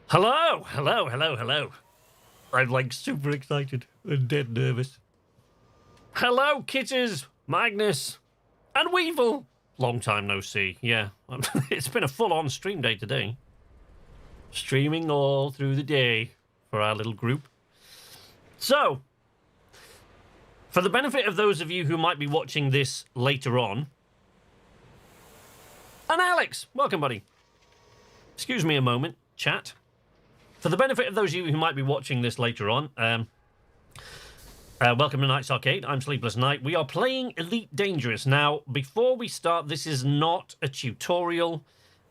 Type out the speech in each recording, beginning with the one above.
Hello, hello, hello, hello. I'm like super excited and dead nervous. Hello, Kitters, Magnus, and Weevil. Long time no see. Yeah, it's been a full-on stream day today. Streaming all through the day for our little group. So, for the benefit of those of you who might be watching this later on, and Alex, welcome, buddy. Excuse me a moment, chat. For the benefit of those of you who might be watching this later on, welcome to Night's Arcade. I'm Sleepless Night. We are playing Elite Dangerous. Now, before we start, this is not a tutorial.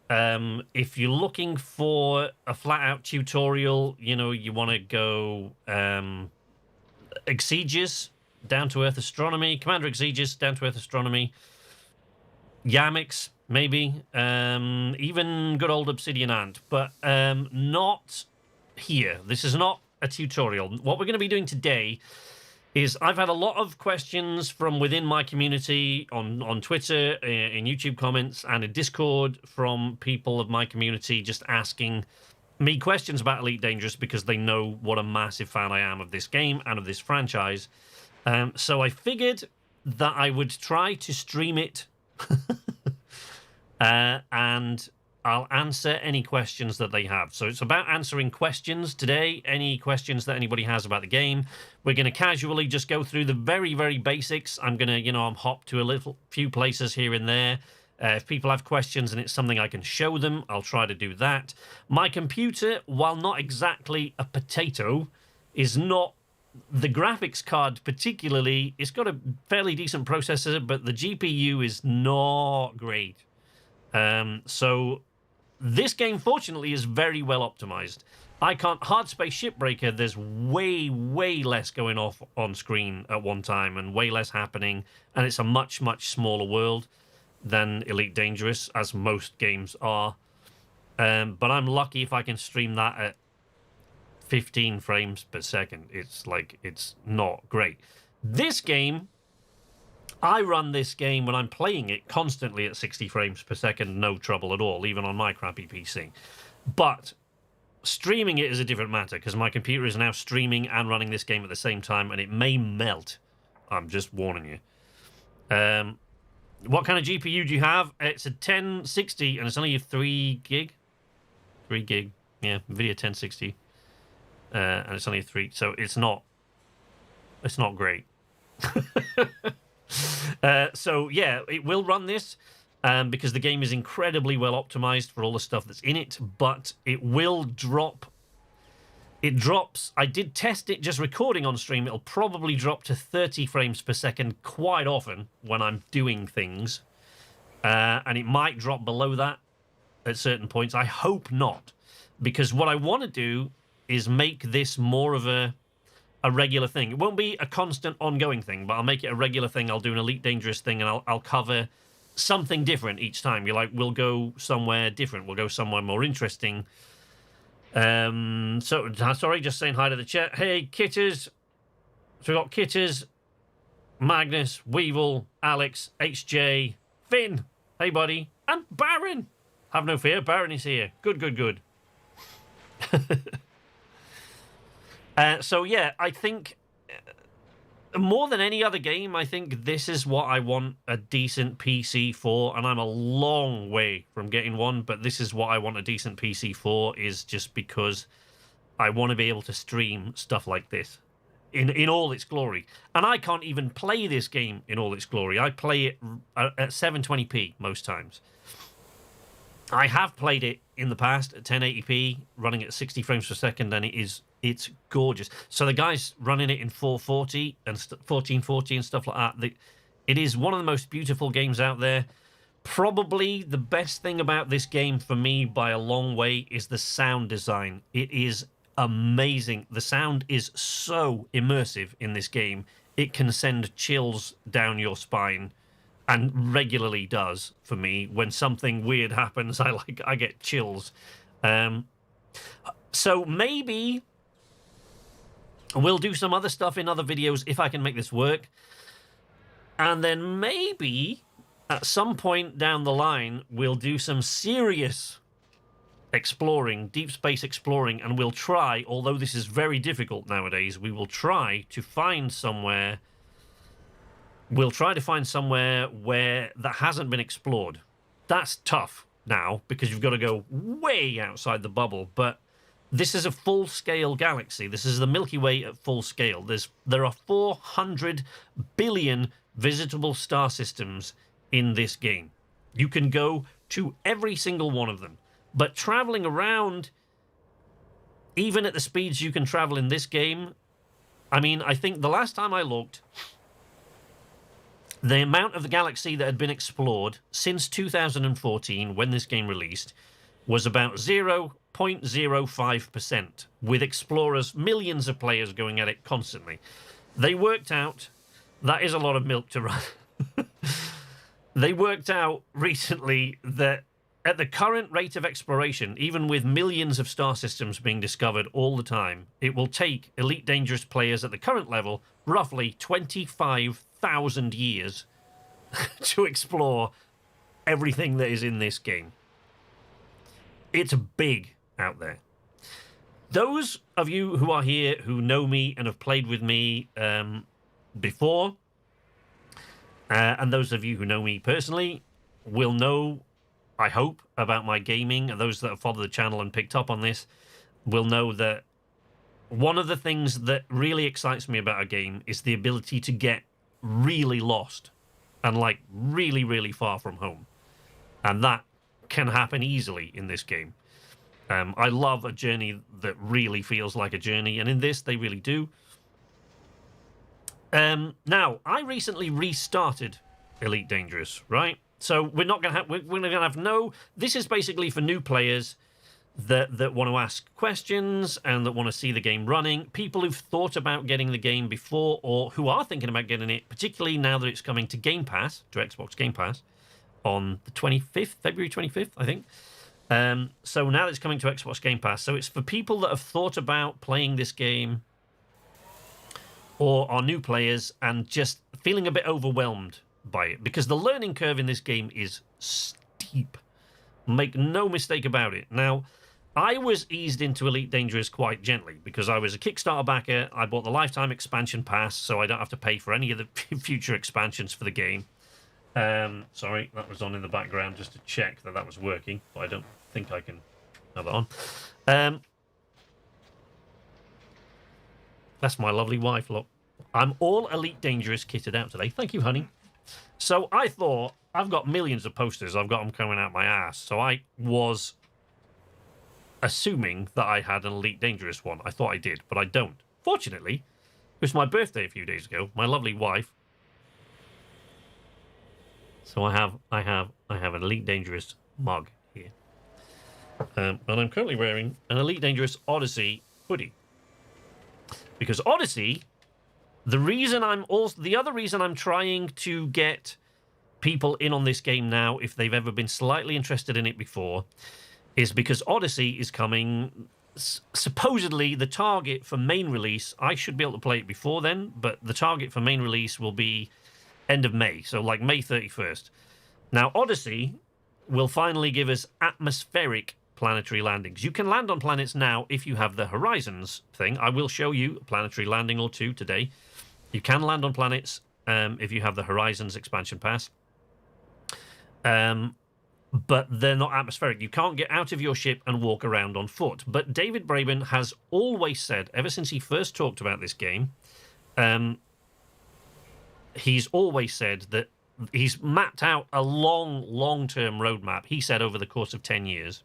If you're looking for a flat-out tutorial, you know, you want to go Exegius, Down-to-Earth Astronomy, Commander Exegius, Down-to-Earth Astronomy, Yamix, maybe, even good old Obsidian Ant, but not here. This is not a tutorial. What we're going to be doing today is I've had a lot of questions from within my community on Twitter, in YouTube comments, and in Discord from people of my community just asking me questions about Elite Dangerous because they know what a massive fan I am of this game and of this franchise. So I figured that I would try to stream it and I'll answer any questions that they have. So it's about answering questions today, any questions that anybody has about the game. We're going to casually just go through the very, very basics. I'm going to, I'm hop to a few places here and there. If people have questions and it's something I can show them, I'll try to do that. My computer, while not exactly a potato, is not the graphics card particularly. It's got a fairly decent processor, but the GPU is not great. So this game, fortunately, is very well optimized. Hard Space Shipbreaker, there's way, way less going off on screen at one time and way less happening, and it's a much, much smaller world than Elite Dangerous, as most games are. But I'm lucky if I can stream that at 15 frames per second. It's not great. This game, I run this game when I'm playing it constantly at 60 frames per second, no trouble at all, even on my crappy PC. But streaming it is a different matter, because my computer is now streaming and running this game at the same time, and it may melt. I'm just warning you. What kind of GPU do you have? It's a 1060, and it's only 3 gig. 3 gig, yeah, NVIDIA 1060. And it's only a 3, so it's not great. So yeah, it will run this because the game is incredibly well optimized for all the stuff that's in it, but it will drop. It drops. I did test it just recording on stream. It'll probably drop to 30 frames per second quite often when I'm doing things, and it might drop below that at certain points. I hope not, because what I want to do is make this more of a regular thing. It won't be a constant ongoing thing, but I'll make it a regular thing. I'll do an Elite Dangerous thing, and I'll cover something different each time. We'll go somewhere different. We'll go somewhere more interesting. So sorry, just saying hi to the chat. Hey, Kitters. So we got Kitters, Magnus, Weevil, Alex, HJ, Finn. Hey, buddy. And Baron. Have no fear, Baron is here. Good, good, good. So yeah, I think more than any other game, I think this is what I want a decent PC for, and I'm a long way from getting one, but this is what I want a decent PC for, is just because I want to be able to stream stuff like this in all its glory. And I can't even play this game in all its glory. I play it at 720p most times. I have played it in the past at 1080p, running at 60 frames per second, and it's gorgeous. So the guys running it in 440 and 1440 and stuff like that, it is one of the most beautiful games out there. Probably the best thing about this game for me by a long way is the sound design. It is amazing. The sound is so immersive in this game. It can send chills down your spine, and regularly does for me. When something weird happens, I get chills. So maybe we'll do some other stuff in other videos if I can make this work. And then maybe at some point down the line, we'll do some serious exploring, deep space exploring, and we'll try, although this is very difficult nowadays, we will try to find somewhere. We'll try to find somewhere where that hasn't been explored. That's tough now because you've got to go way outside the bubble, but this is a full-scale galaxy. This is the Milky Way at full scale. There are 400 billion visitable star systems in this game. You can go to every single one of them. But traveling around, even at the speeds you can travel in this game, I mean, I think the last time I looked, the amount of the galaxy that had been explored since 2014, when this game released, was about 0.05%, with explorers, millions of players going at it constantly. They worked out, that is a lot of milk to run. They worked out recently that at the current rate of exploration, even with millions of star systems being discovered all the time, it will take Elite Dangerous players at the current level roughly 25,000 years to explore everything that is in this game. It's big out there. Those of you who are here who know me and have played with me before, and those of you who know me personally will know, I hope, about my gaming, and those that have followed the channel and picked up on this will know that one of the things that really excites me about a game is the ability to get really lost and like really, really far from home. And that can happen easily in this game. I love a journey that really feels like a journey, and in this they really do. Now, I recently restarted Elite Dangerous, right? So we're not going to have, we're going to have no, this is basically for new players that want to ask questions and that want to see the game running. People who've thought about getting the game before or who are thinking about getting it, particularly now that it's coming to Game Pass, to Xbox Game Pass, on the 25th, February 25th, I think. So now that it's coming to Xbox Game Pass. So it's for people that have thought about playing this game or are new players and just feeling a bit overwhelmed by it, because the learning curve in this game is steep. Make no mistake about it. Now, I was eased into Elite Dangerous quite gently because I was a Kickstarter backer. I bought the Lifetime Expansion Pass, so I don't have to pay for any of the future expansions for the game. Sorry, that was on in the background just to check that that was working, but I don't think I can have that on. That's my lovely wife, look. I'm all Elite Dangerous kitted out today. Thank you, honey. So I thought, I've got millions of posters. I've got them coming out my ass. So I was assuming that I had an Elite Dangerous one. I thought I did, but I don't. Fortunately, it was my birthday a few days ago. My lovely wife. So I have an Elite Dangerous mug here. And I'm currently wearing an Elite Dangerous Odyssey hoodie. Because Odyssey, the other reason I'm trying to get people in on this game now, if they've ever been slightly interested in it before, is because Odyssey is coming. Supposedly, the target for main release, I should be able to play it before then, but the target for main release will be end of May, so like May 31st. Now, Odyssey will finally give us atmospheric planetary landings. You can land on planets now if you have the Horizons thing. I will show you a planetary landing or two today. You can land on planets if you have the Horizons expansion pass. But they're not atmospheric. You can't get out of your ship and walk around on foot. But David Braben has always said, ever since he first talked about this game, he's always said that he's mapped out a long-term roadmap. He said over the course of 10 years,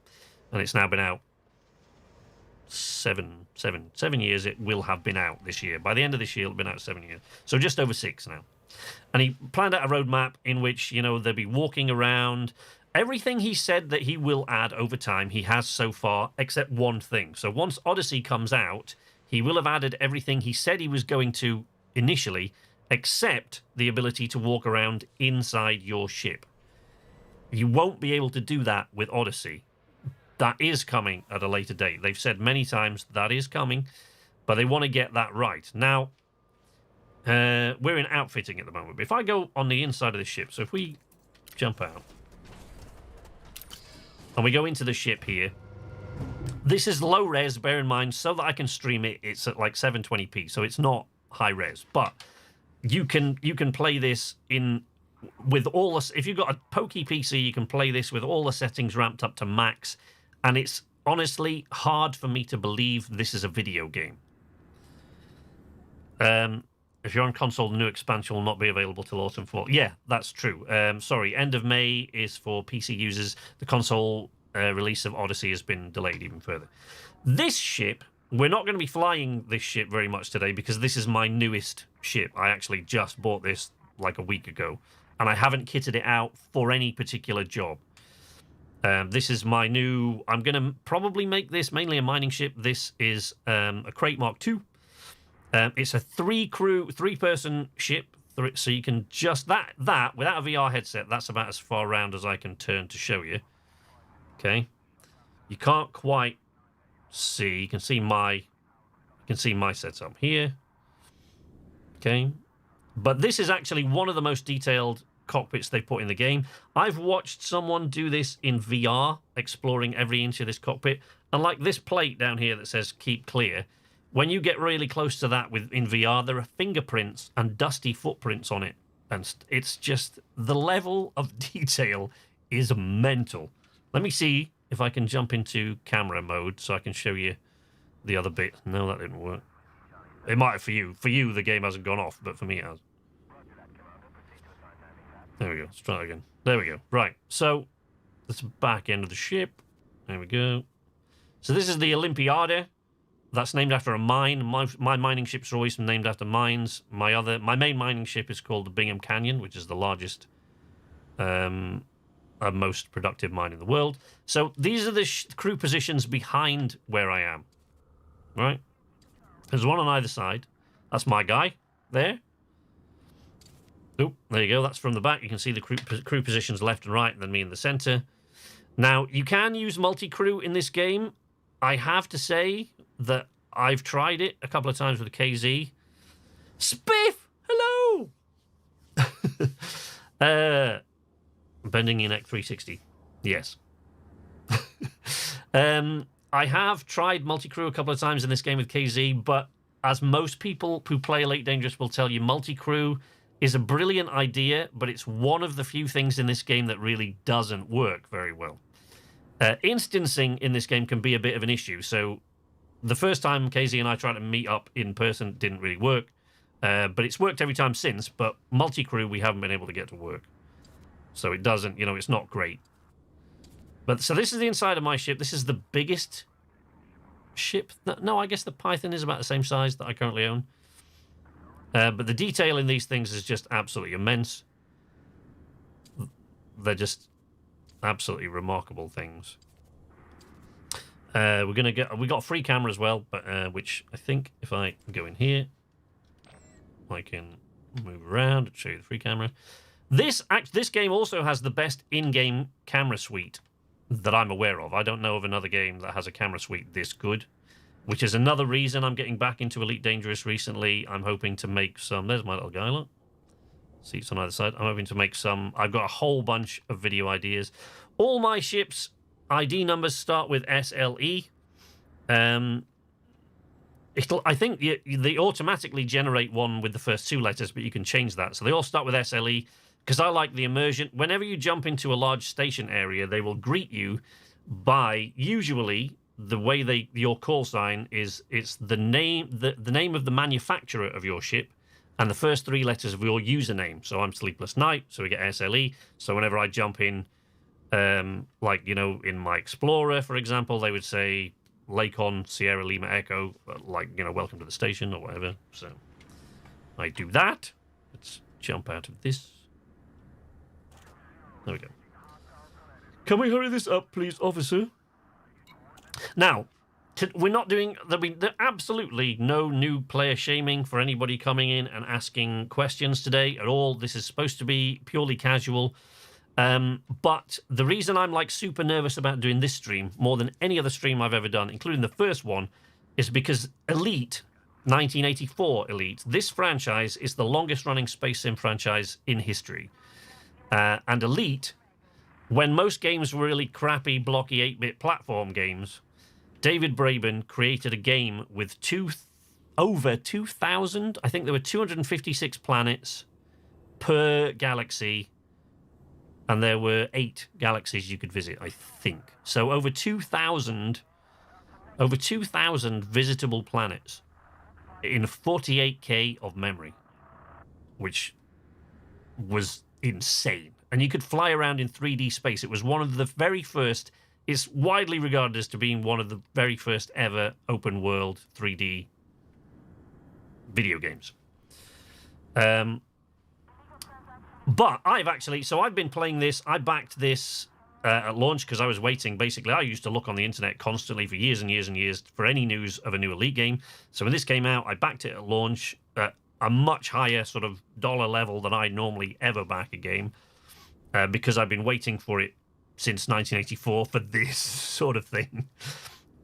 and it's now been out 7 years. It will have been out this year. By the end of this year, it'll have been out 7 years. So just over 6 now. And he planned out a roadmap in which, you know, they'll be walking around. Everything he said that he will add over time, he has so far, except one thing. So once Odyssey comes out, he will have added everything he said he was going to initially, except the ability to walk around inside your ship. You won't be able to do that with Odyssey. That is coming at a later date. They've said many times that is coming, but they want to get that right. Now, we're in outfitting at the moment. But if I go on the inside of the ship, so if we jump out, and we go into the ship here, This is low res, bear in mind, so that I can stream it. It's at like 720p, so it's not high res. But you can play this in with all the. If you've got a pokey PC, you can play this with all the settings ramped up to max, and it's honestly hard for me to believe this is a video game. If you're on console, the new expansion will not be available till autumn fall. Yeah, that's true. Sorry, end of May is for PC users. The console release of Odyssey has been delayed even further. This ship, we're not going to be flying this ship very much today because this is my newest ship. I actually just bought this like a week ago, and I haven't kitted it out for any particular job. This is my new... I'm going to probably make this mainly a mining ship. This is a Crate Mark II. It's a three-person ship, so you can just... That, without a VR headset, that's about as far around as I can turn to show you. Okay. You can't quite see. You can see my setup here. Okay. But this is actually one of the most detailed cockpits they put in the game. I've watched someone do this in VR, exploring every inch of this cockpit. And like this plate down here that says keep clear, when you get really close to that in VR, there are fingerprints and dusty footprints on it. And it's just, the level of detail is mental. Let me see if I can jump into camera mode so I can show you the other bit. No, that didn't work. It might have for you. For you, the game hasn't gone off, but for me it has. There we go. Let's try it again. There we go. Right. So, that's the back end of the ship. There we go. So this is the Olympiade. That's named after a mine. My mining ships are always named after mines. My main mining ship is called the Bingham Canyon, which is the largest, most productive mine in the world. So these are the crew positions behind where I am. Right? There's one on either side. That's my guy there. Oh, there you go. That's from the back. You can see the crew positions left and right, and then me in the center. Now, you can use multi-crew in this game. I have to say that I've tried it a couple of times with the KZ. Spiff! Hello! Bending your neck 360. Yes. I have tried multi-crew a couple of times in this game with KZ, but as most people who play Elite Dangerous will tell you, multi-crew is a brilliant idea, but it's one of the few things in this game that really doesn't work very well. Instancing in this game can be a bit of an issue, so the first time KZ and I tried to meet up in person didn't really work, but it's worked every time since, but multi-crew we haven't been able to get to work. So it doesn't, it's not great. But so this is the inside of my ship. This is the biggest ship. No, I guess the Python is about the same size that I currently own. But the detail in these things is just absolutely immense. They're just absolutely remarkable things. We got a free camera as well, but which I think if I go in here, I can move around and show you the free camera. This game also has the best in-game camera suite that I'm aware of. I don't know of another game that has a camera suite this good, which is another reason I'm getting back into Elite Dangerous recently. I'm hoping to make some... There's my little guy, look. Seats on either side. I'm hoping to make some... I've got a whole bunch of video ideas. All my ships' ID numbers start with SLE. I think they automatically generate one with the first two letters, but you can change that. So they all start with SLE, because I like the immersion. Whenever you jump into a large station area, they will greet you by, usually, the way your call sign is, it's the name of the manufacturer of your ship and the first three letters of your username. So I'm Sleepless Night, so we get SLE. So whenever I jump in, in my Explorer, for example, they would say Lakon Sierra Lima Echo, welcome to the station or whatever. So I do that. Let's jump out of this. There we go. Can we hurry this up, please, officer? Now, we're not doing... There'll be absolutely no new player shaming for anybody coming in and asking questions today at all. This is supposed to be purely casual. But the reason I'm super nervous about doing this stream, more than any other stream I've ever done, including the first one, is because Elite, 1984 Elite, this franchise is the longest running space sim franchise in history. And Elite, when most games were really crappy, blocky 8-bit platform games, David Braben created a game with over 2,000. I think there were 256 planets per galaxy, and there were 8 galaxies you could visit, I think. So over 2,000 visitable planets in 48K of memory, which was insane. And you could fly around in 3D space. It was one of the very first, it's widely regarded as to being one of the very first ever open world 3D video games. But I've been playing this. I backed this at launch because I was waiting. Basically, I used to look on the internet constantly for years and years and years for any news of a new Elite game. So when this came out, I backed it at launch at a much higher sort of dollar level than I normally ever back a game, because I've been waiting for it since 1984 for this sort of thing.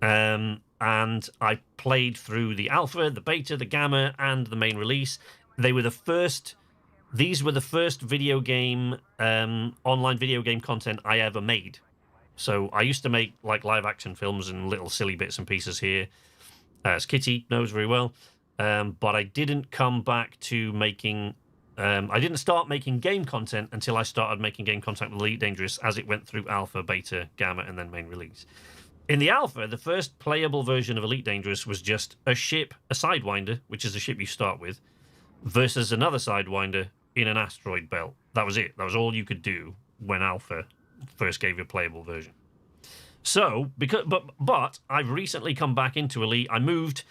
And I played through the alpha, the beta, the gamma, and the main release. These were the first video game, online video game content I ever made. So I used to make like live action films and little silly bits and pieces here, as Kitty knows very well. But I didn't come back to making, I didn't start making game content until I started making game content with Elite Dangerous as it went through alpha, beta, gamma, and then main release. In the alpha, the first playable version of Elite Dangerous was just a ship, a Sidewinder, which is the ship you start with, versus another Sidewinder in an asteroid belt. That was it. That was all you could do when alpha first gave you a playable version. So, but I've recently come back into Elite. I moved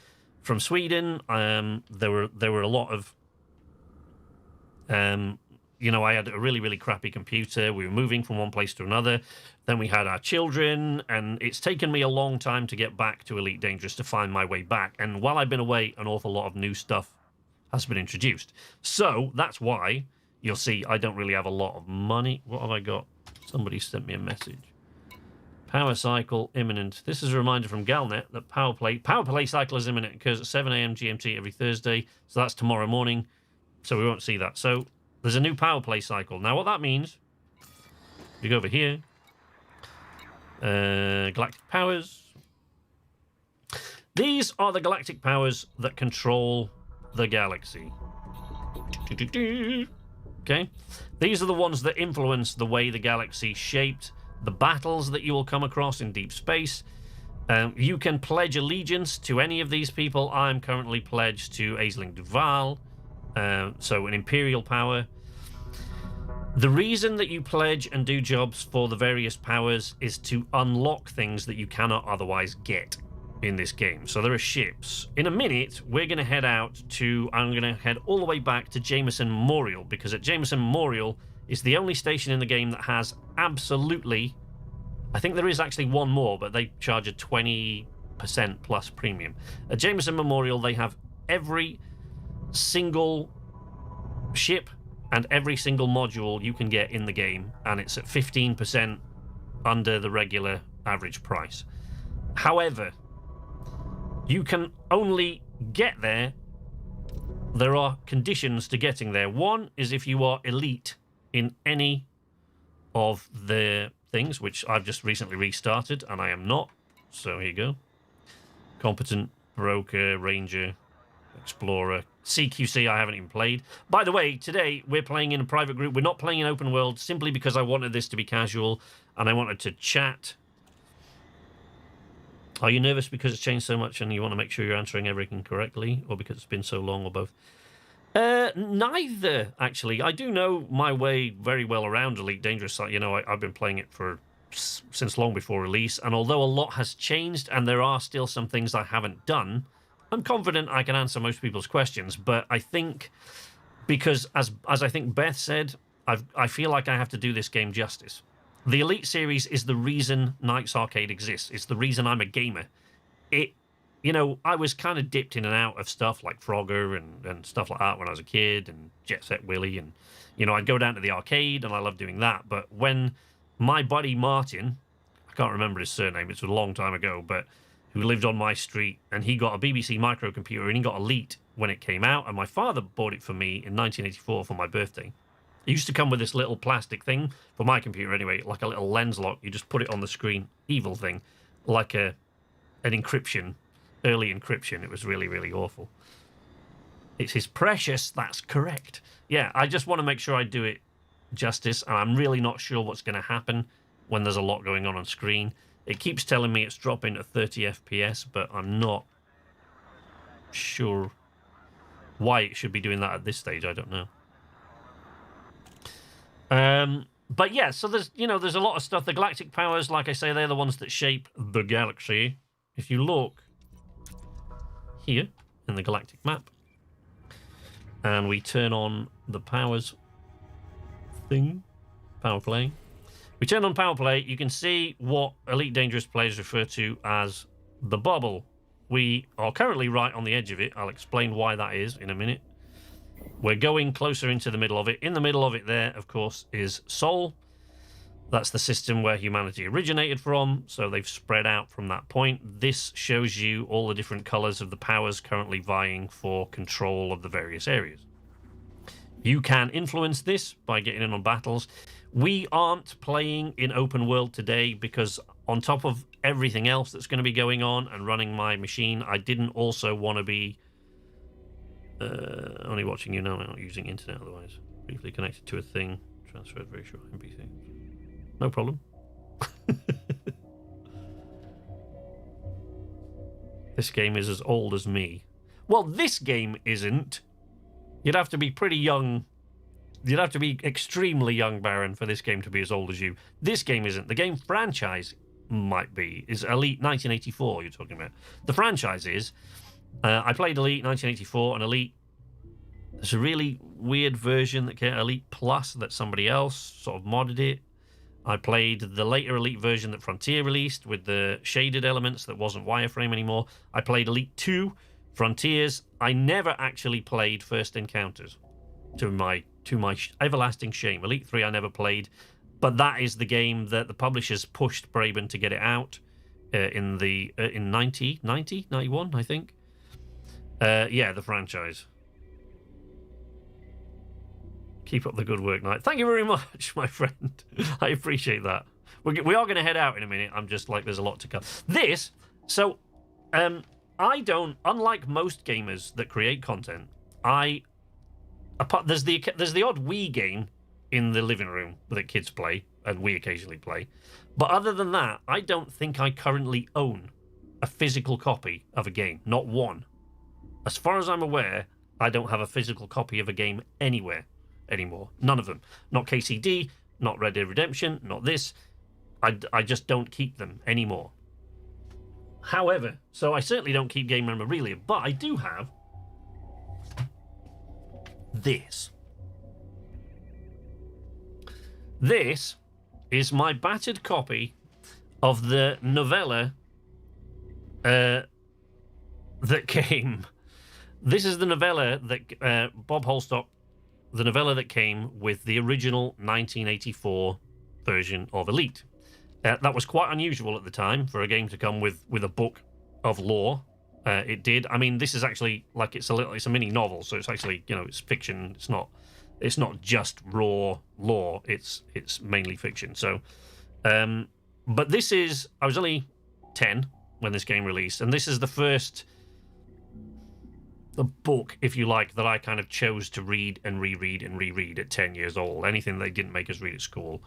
from Sweden. There were a lot of, I had a really, really crappy computer. We were moving from one place to another. Then we had our children, and it's taken me a long time to get back to Elite Dangerous, to find my way back. And while I've been away, an awful lot of new stuff has been introduced. So that's why you'll see I don't really have a lot of money. What have I got? Somebody sent me a message. Power cycle imminent. This is a reminder from Galnet that power play cycle is imminent. It occurs at 7 a.m. GMT every Thursday. So that's tomorrow morning. So we won't see that. So there's a new power play cycle. Now what that means, you go over here, galactic powers. These are the galactic powers that control the galaxy. Okay, these are the ones that influence the way the galaxy shaped, the battles that you will come across in deep space. You can pledge allegiance to any of these people. I'm currently pledged to Aisling Duval, so an imperial power. The reason that you pledge and do jobs for the various powers is to unlock things that you cannot otherwise get in this game. So there are ships. In a minute, we're going to head out to, I'm going to head all the way back to Jameson Memorial, because at Jameson Memorial is the only station in the game that has absolutely, I think there is actually one more, but they charge a 20% plus premium. At Jameson Memorial, they have every single ship and every single module you can get in the game, and it's at 15% under the regular average price. However, you can only get there. There are conditions to getting there. One is if you are elite in any of the things, which I've just recently restarted, and I am not. So here you go. Competent, broker, ranger, explorer, CQC I haven't even played. By the way, today we're playing in a private group. We're not playing in open world simply because I wanted this to be casual and I wanted to chat. Are you nervous because it's changed so much and you want to make sure you're answering everything correctly, or because it's been so long, or both? Neither, actually. I do know my way very well around Elite Dangerous. You know, I've been playing it since long before release, and although a lot has changed and there are still some things I haven't done, I'm confident I can answer most people's questions. But I think, because as I think Beth said, I feel like I have to do this game justice. The Elite series is the reason Knights Arcade exists. It's the reason I'm a gamer. I was kind of dipped in and out of stuff like Frogger and stuff like that when I was a kid, and Jet Set Willy, and, I'd go down to the arcade, and I loved doing that. But when my buddy Martin, I can't remember his surname, it's a long time ago, but who lived on my street, and he got a BBC microcomputer, and he got Elite when it came out, and my father bought it for me in 1984 for my birthday. It used to come with this little plastic thing, for my computer anyway, like a little lens lock. You just put it on the screen, evil thing, like a an encryption, early encryption. It was really, really awful. It is precious. That's correct. Yeah, I just want to make sure I do it justice, and I'm really not sure what's going to happen when there's a lot going on screen. It keeps telling me it's dropping to 30 FPS, but I'm not sure why it should be doing that at this stage. I don't know. But yeah, so there's a lot of stuff. The galactic powers, like I say, they're the ones that shape the galaxy. If you look here in the galactic map, and we turn on the powers thing, power play. We turn on power play, you can see what Elite Dangerous players refer to as the bubble. We are currently right on the edge of it. I'll explain why that is in a minute. We're going closer into the middle of it. In the middle of it there, of course, is Sol. That's the system where humanity originated from, so they've spread out from that point. This shows you all the different colors of the powers currently vying for control of the various areas. You can influence this by getting in on battles. We aren't playing in open world today because on top of everything else that's going to be going on and running my machine, I didn't also want to be only watching you now, not using internet otherwise. Briefly connected to a thing, transferred very short NPC. No problem. This game is as old as me. Well, this game isn't. You'd have to be pretty young. You'd have to be extremely young, Baron, for this game to be as old as you. This game isn't. The game franchise might be. Is Elite 1984 you're talking about. The franchise is. I played Elite 1984 and Elite. There's a really weird version that came, Elite Plus, that somebody else sort of modded it. I played the later Elite version that Frontier released with the shaded elements that wasn't wireframe anymore. I played Elite 2, Frontiers. I never actually played First Encounters, to my everlasting shame. Elite 3 I never played, but that is the game that the publishers pushed Braben to get it out in 91, I think. Yeah, the franchise. Keep up the good work, Knight. Thank you very much, my friend. I appreciate that. We are going to head out in a minute. I'm just like, there's a lot to come. I don't, unlike most gamers that create content, there's the odd Wii game in the living room that kids play, and we occasionally play. But other than that, I don't think I currently own a physical copy of a game. Not one. As far as I'm aware, I don't have a physical copy of a game anywhere anymore. None of them. Not KCD, not Red Dead Redemption, not this. I just don't keep them anymore. However, so I certainly don't keep game memorabilia, but I do have this. This is my battered copy of the novella that came. This is the novella that Bob Holstock, the novella that came with the original 1984 version of Elite. That was quite unusual at the time for a game to come with a book of lore. It did. I mean, this is actually like it's a mini novel, so it's actually, it's fiction. It's not just raw lore. It's mainly fiction. So, but this is. I was only 10 when this game released, and this is the first book, if you like, that I kind of chose to read and reread at 10 years old. Anything they didn't make us read at school.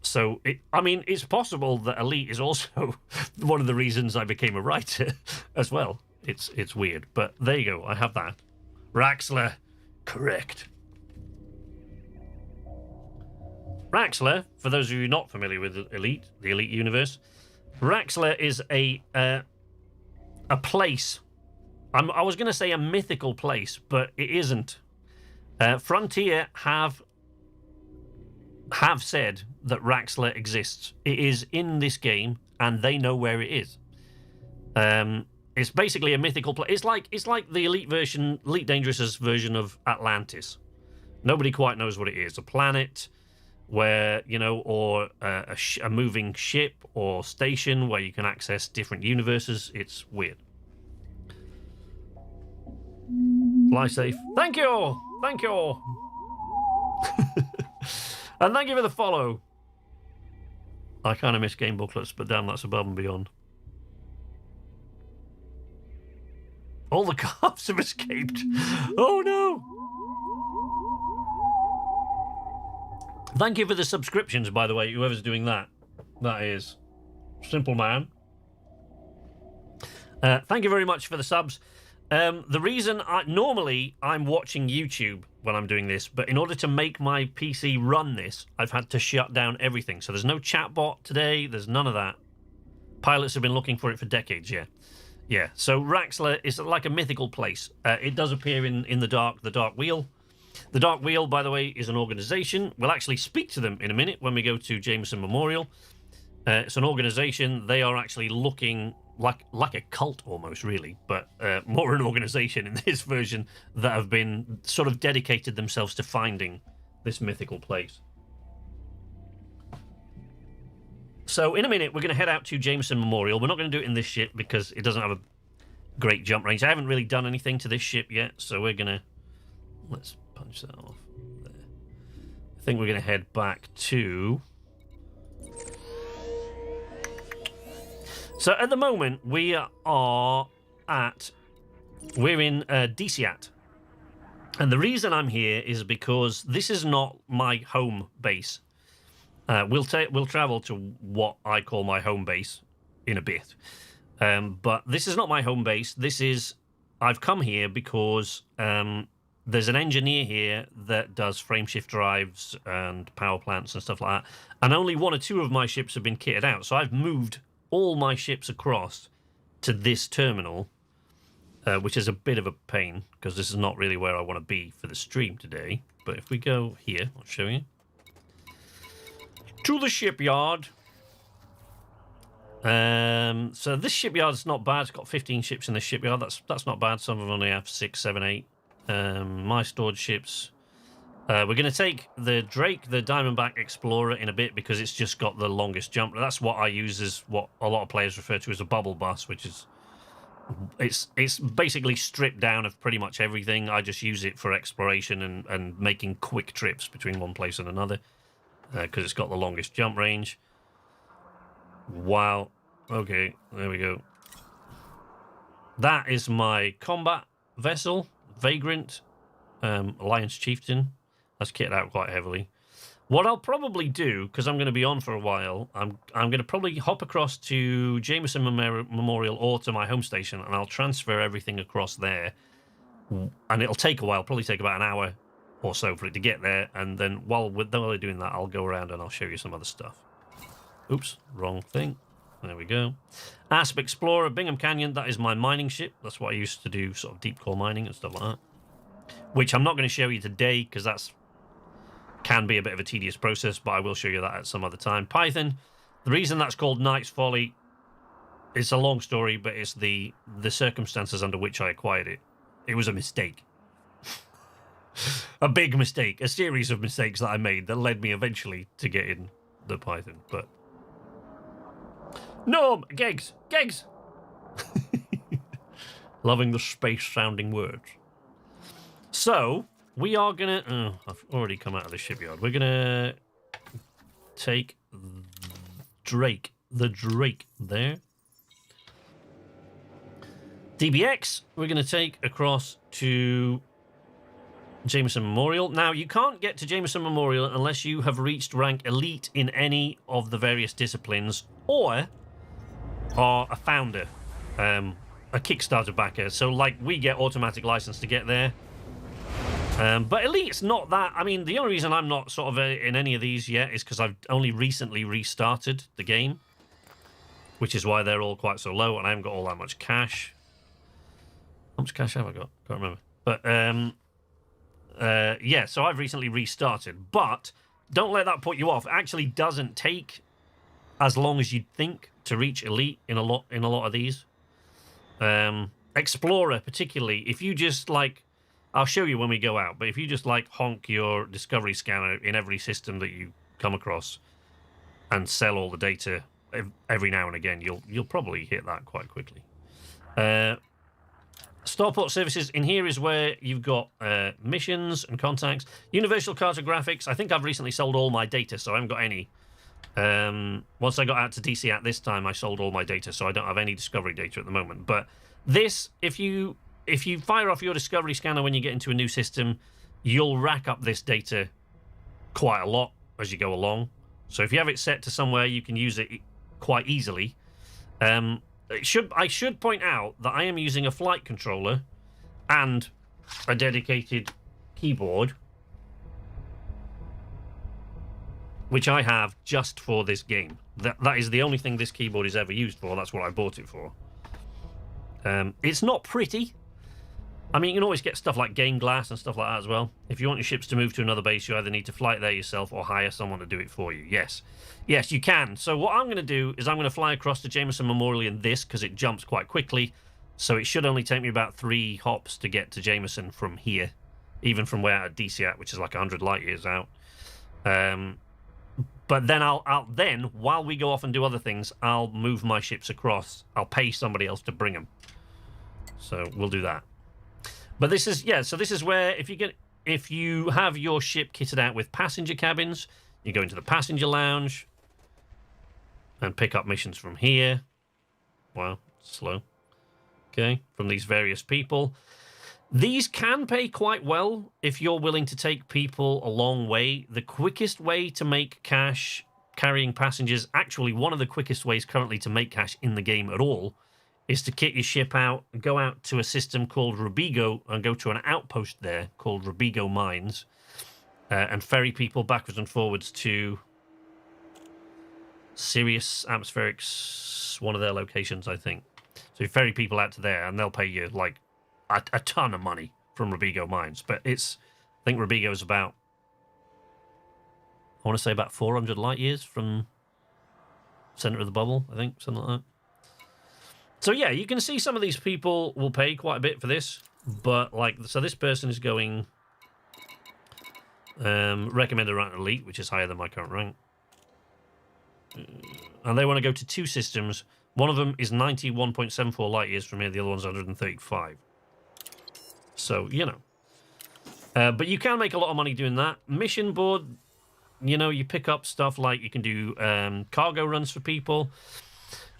So it's possible that Elite is also one of the reasons I became a writer as well. It's weird, but there you go. I have that. Raxler, correct. Raxler, for those of you not familiar with Elite, the Elite universe, Raxler is a place. I was going to say a mythical place, but it isn't. Frontier have said that Raxler exists. It is in this game, and they know where it is. It's basically a mythical place. It's like the Elite version, Elite Dangerous's version of Atlantis. Nobody quite knows what it is. A planet where, or a moving ship or station where you can access different universes. It's weird. Fly safe. Thank you. And thank you for the follow. I kind of miss game booklets, but damn, that's above and beyond. All the cops have escaped. Oh no! Thank you for the subscriptions, by the way, whoever's doing that. That is Simple Man. Thank you very much for the subs. The reason normally I'm watching YouTube when I'm doing this, but in order to make my PC run this, I've had to shut down everything. So there's no chatbot today. There's none of that. Pilots have been looking for it for decades. Yeah. So Raxler is like a mythical place. It does appear in the Dark Wheel. The Dark Wheel, by the way, is an organization. We'll actually speak to them in a minute when we go to Jameson Memorial. It's an organization. They are actually looking like a cult almost, really, but more an organization in this version that have been sort of dedicated themselves to finding this mythical place. So in a minute, we're going to head out to Jameson Memorial. We're not going to do it in this ship because it doesn't have a great jump range. I haven't really done anything to this ship yet, so we're going to... Let's punch that off there. I think we're going to head back to... So at the moment, we're in DCAT. And the reason I'm here is because this is not my home base. We'll travel to what I call my home base in a bit. But this is not my home base. I've come here because there's an engineer here that does frameshift drives and power plants and stuff like that. And only one or two of my ships have been kitted out. So I've moved all my ships across to this terminal, which is a bit of a pain because this is not really where I want to be for the stream today. But if we go here, I'll show you. To the shipyard. So this shipyard's not bad. It's got 15 ships in the shipyard. That's not bad. Some of them only have 6, 7, 8. My stored ships. We're going to take the Drake, the Diamondback Explorer, in a bit because it's just got the longest jump. That's what I use as what a lot of players refer to as a bubble bus, which is it's basically stripped down of pretty much everything. I just use it for exploration and making quick trips between one place and another because it's got the longest jump range. Wow. Okay, there we go. That is my combat vessel, Vagrant, Alliance Chieftain. That's kitted out quite heavily. What I'll probably do, because I'm going to be on for a while, I'm going to probably hop across to Jameson Memorial or to my home station, and I'll transfer everything across there. And it'll take a while, probably take about an hour or so for it to get there. And then while they're doing that, I'll go around and I'll show you some other stuff. Oops, wrong thing. There we go. Asp Explorer, Bingham Canyon, that is my mining ship. That's what I used to do, sort of deep core mining and stuff like that. Which I'm not going to show you today because that's can be a bit of a tedious process, but I will show you that at some other time. Python, the reason that's called Knight's Folly, it's a long story, but it's the circumstances under which I acquired it. It was a mistake. A big mistake. A series of mistakes that I made that led me eventually to getting the Python, but... No, Gegs! Loving the space-sounding words. So, we are going to... Oh, I've already come out of the shipyard. We're going to take the Drake there. DBX, we're going to take across to Jameson Memorial. Now, you can't get to Jameson Memorial unless you have reached rank elite in any of the various disciplines or are a founder, a Kickstarter backer. So, like, we get automatic license to get there. But elite's not that. I mean, the only reason I'm not sort of in any of these yet is because I've only recently restarted the game, which is why they're all quite so low, and I haven't got all that much cash. How much cash have I got? Can't remember. But, yeah, so I've recently restarted. But don't let that put you off. It actually doesn't take as long as you'd think to reach elite in a lot of these. Explorer, particularly, if you just, like... I'll show you when we go out, but if you just, like, honk your discovery scanner in every system that you come across and sell all the data every now and again, you'll probably hit that quite quickly. Starport services, in here is where you've got missions and contacts. Universal Cartographics, I think I've recently sold all my data, so I haven't got any. Once I got out to DCAT this time, I sold all my data, so I don't have any discovery data at the moment. But this, if you if you fire off your discovery scanner when you get into a new system, you'll rack up this data quite a lot as you go along. So if you have it set to somewhere, you can use it quite easily. I should point out that I am using a flight controller and a dedicated keyboard, which I have just for this game. That is the only thing this keyboard is ever used for. That's what I bought it for. It's not pretty. I mean, you can always get stuff like game glass and stuff like that as well. If you want your ships to move to another base, you either need to fly it there yourself or hire someone to do it for you. Yes, you can. So what I'm going to do is I'm going to fly across to Jameson Memorial in this, because it jumps quite quickly. So it should only take me about 3 hops to get to Jameson from here, even from where at DC at, which is like 100 light years out. But then then while we go off and do other things, I'll move my ships across. I'll pay somebody else to bring them. So we'll do that. But this is, yeah, so this is where if you have your ship kitted out with passenger cabins, you go into the passenger lounge and pick up missions from here. Wow, slow. Okay, from these various people. These can pay quite well if you're willing to take people a long way. The quickest way to make cash carrying passengers, actually one of the quickest ways currently to make cash in the game at all, is to kit your ship out and go out to a system called Rubigo and go to an outpost there called Rubigo Mines and ferry people backwards and forwards to Sirius Atmospherics, one of their locations, I think. So you ferry people out to there and they'll pay you like a ton of money from Rubigo Mines. But I think Rubigo is about, I want to say about 400 light years from center of the bubble, I think, something like that. So yeah, you can see some of these people will pay quite a bit for this, but so this person is going recommended rank elite, which is higher than my current rank, and they want to go to 2 systems. One of them is 91.74 light years from here. The other one's 135. So but you can make a lot of money doing that. Mission board, you pick up stuff like you can do cargo runs for people.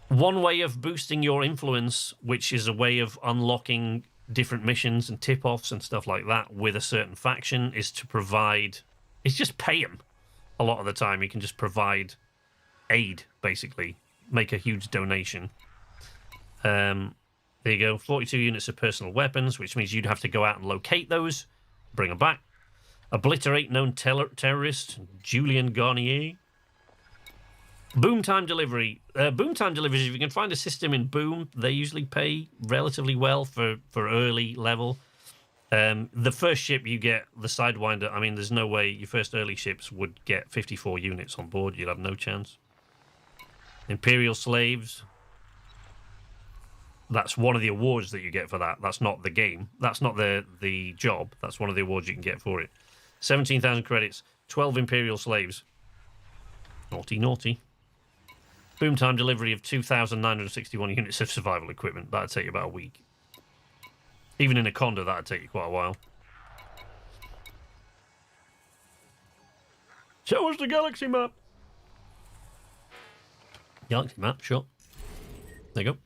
One way of boosting your influence, which is a way of unlocking different missions and tip-offs and stuff like that with a certain faction, is to provide... It's just pay them. A lot of the time, you can just provide aid, basically. Make a huge donation. There you go. 42 units of personal weapons, which means you'd have to go out and locate those, bring them back. Obliterate known terrorist, Julian Garnier. Boom time delivery. Boom time deliveries, if you can find a system in Boom, they usually pay relatively well for early level. The first ship you get, the Sidewinder, I mean, there's no way your first early ships would get 54 units on board. You'd have no chance. Imperial Slaves. That's one of the awards that you get for that. That's not the game. That's not the job. That's one of the awards you can get for it. 17,000 credits. 12 Imperial Slaves. Naughty, naughty. Boom time delivery of 2,961 units of survival equipment. That'd take you about a week. Even in a condo, that'd take you quite a while. Show us the galaxy map. Galaxy map, sure. There you go.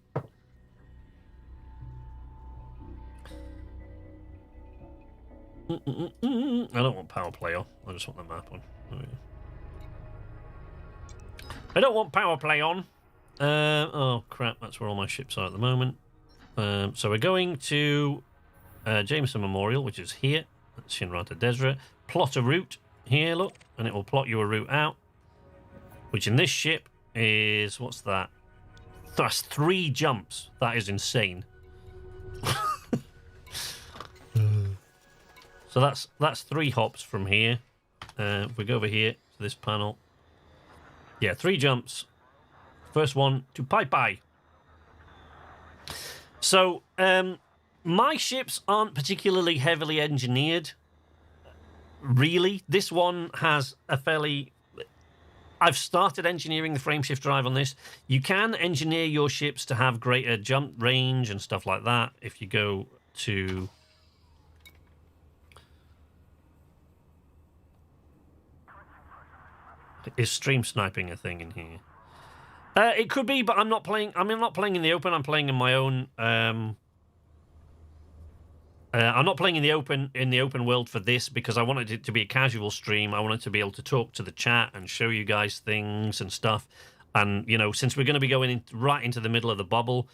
I don't want power play on. I just want the map on. There we go. I don't want power play on. Oh, crap. That's where all my ships are at the moment. So we're going to Jameson Memorial, which is here. That's Shinrata Desra. Plot a route here, look. And it will plot you a route out. Which in this ship is... What's that? That's 3 jumps. That is insane. So that's 3 hops from here. If we go over here to this panel... Yeah, 3 jumps. First one to Pai Pai. So, my ships aren't particularly heavily engineered. Really. This one has a fairly... I've started engineering the frameshift drive on this. You can engineer your ships to have greater jump range and stuff like that if you go to... Is stream sniping a thing in here? It could be, but I'm not playing. I'm not playing in the open. I'm playing in my own I'm not playing in the open world for this because I wanted it to be a casual stream. I wanted to be able to talk to the chat and show you guys things and stuff. And, you know, since we're going to be going right into the middle of the bubble,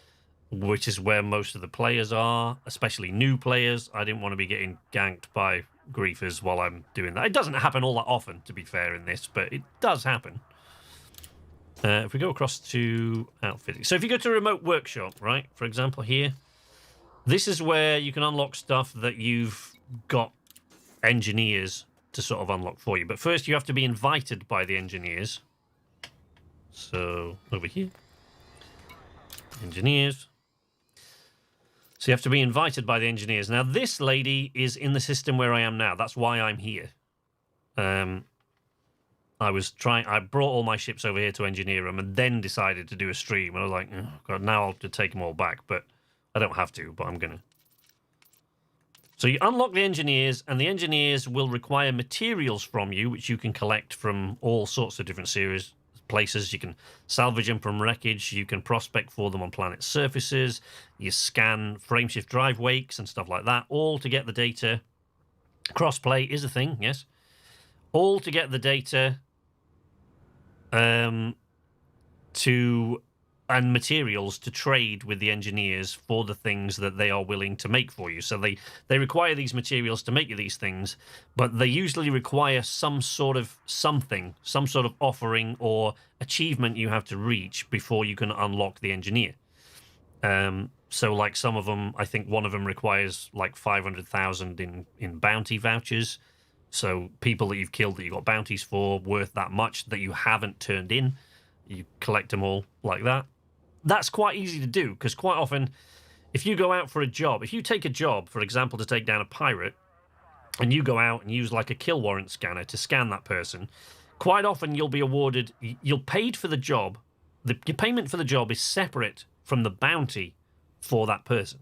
which is where most of the players are, especially new players, I didn't want to be getting ganked by griefers while I'm doing that. It doesn't happen all that often, to be fair, in this, but it does happen. If we go across to outfitting. So if you go to remote workshop, right, for example, here, this is where you can unlock stuff that you've got engineers to sort of unlock for you. But first you have to be invited by the engineers. So over here, engineers. So you have to be invited by the engineers. Now this lady is in the system where I am now. That's why I'm here. I brought all my ships over here to engineer them and then decided to do a stream. And I was like, oh, God, now I'll have to take them all back. But I don't have to, but I'm going to. So you unlock the engineers, and the engineers will require materials from you, which you can collect from all sorts of different places. You can salvage them from wreckage. You can prospect for them on planet surfaces. You scan frameshift drive wakes and stuff like that, all to get the data. Crossplay is a thing, yes. All to get the data and materials to trade with the engineers for the things that they are willing to make for you. So they require these materials to make you these things, but they usually require some sort of offering or achievement you have to reach before you can unlock the engineer. So like some of them, I think one of them requires like 500,000 in bounty vouchers. So people that you've killed that you've got bounties for worth that much that you haven't turned in, you collect them all like that. That's quite easy to do because quite often if you go out for a job, if you take a job, for example, to take down a pirate, and you go out and use like a kill warrant scanner to scan that person, quite often you'll be awarded, you're paid for the job. Your payment for the job is separate from the bounty for that person.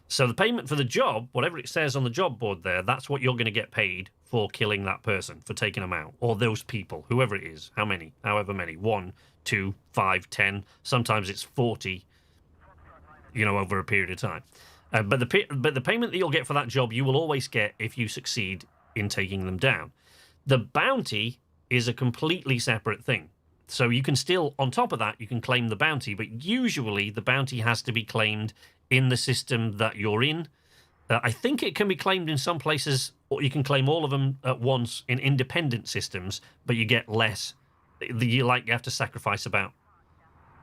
So the payment for the job, whatever it says on the job board there, that's what you're going to get paid for killing that person, for taking them out, or those people, whoever it is, however many, 1, 2, 5, 10, sometimes it's 40, you know, over a period of time. But the payment that you'll get for that job, you will always get if you succeed in taking them down. The bounty is a completely separate thing. So you can still, on top of that, you can claim the bounty, but usually the bounty has to be claimed in the system that you're in. I think it can be claimed in some places, or you can claim all of them at once in independent systems, but you get less. You have to sacrifice about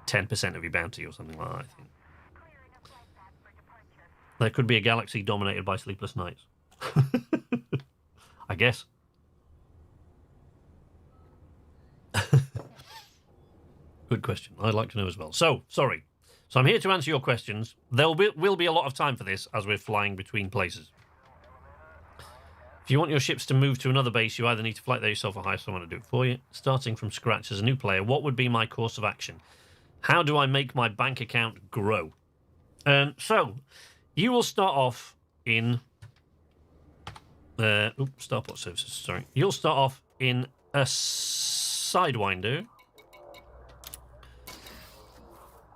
10% of your bounty or something like that, I think. There could be a galaxy dominated by sleepless nights. I guess. Good question. I'd like to know as well. So, sorry. So I'm here to answer your questions. There will be a lot of time for this as we're flying between places. If you want your ships to move to another base, you either need to flight there yourself or hire someone to do it for you. Starting from scratch as a new player, what would be my course of action? How do I make my bank account grow? So, you will start off in... Starport services, sorry. You'll start off in a Sidewinder.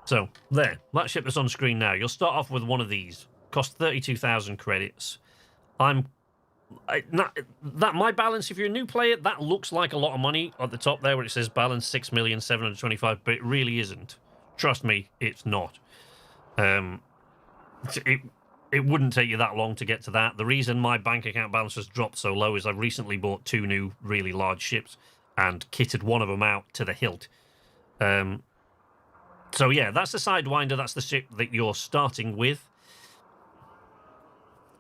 So, there. That ship that's on screen now. You'll start off with one of these. Cost 32,000 credits. My balance, if you're a new player, that looks like a lot of money at the top there where it says balance 6,725,000, but it really isn't. Trust me, it's not. It wouldn't take you that long to get to that. The reason my bank account balance has dropped so low is I've recently bought 2 new really large ships and kitted one of them out to the hilt. So yeah, that's the Sidewinder. That's the ship that you're starting with.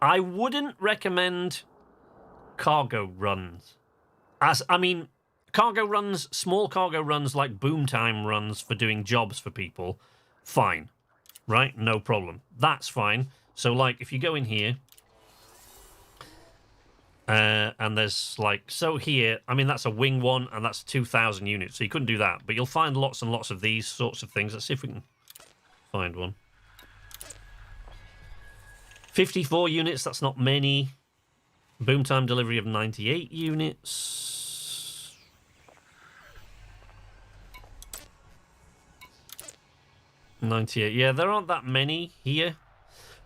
I wouldn't recommend cargo runs. Cargo runs, small cargo runs like boom time runs for doing jobs for people, fine. Right? No problem. That's fine. So, like, if you go in here, and there's, like, so here, that's a wing one, and that's 2,000 units, so you couldn't do that. But you'll find lots and lots of these sorts of things. Let's see if we can find one. 54 units, that's not many. Boom time delivery of 98 units. Yeah, there aren't that many here.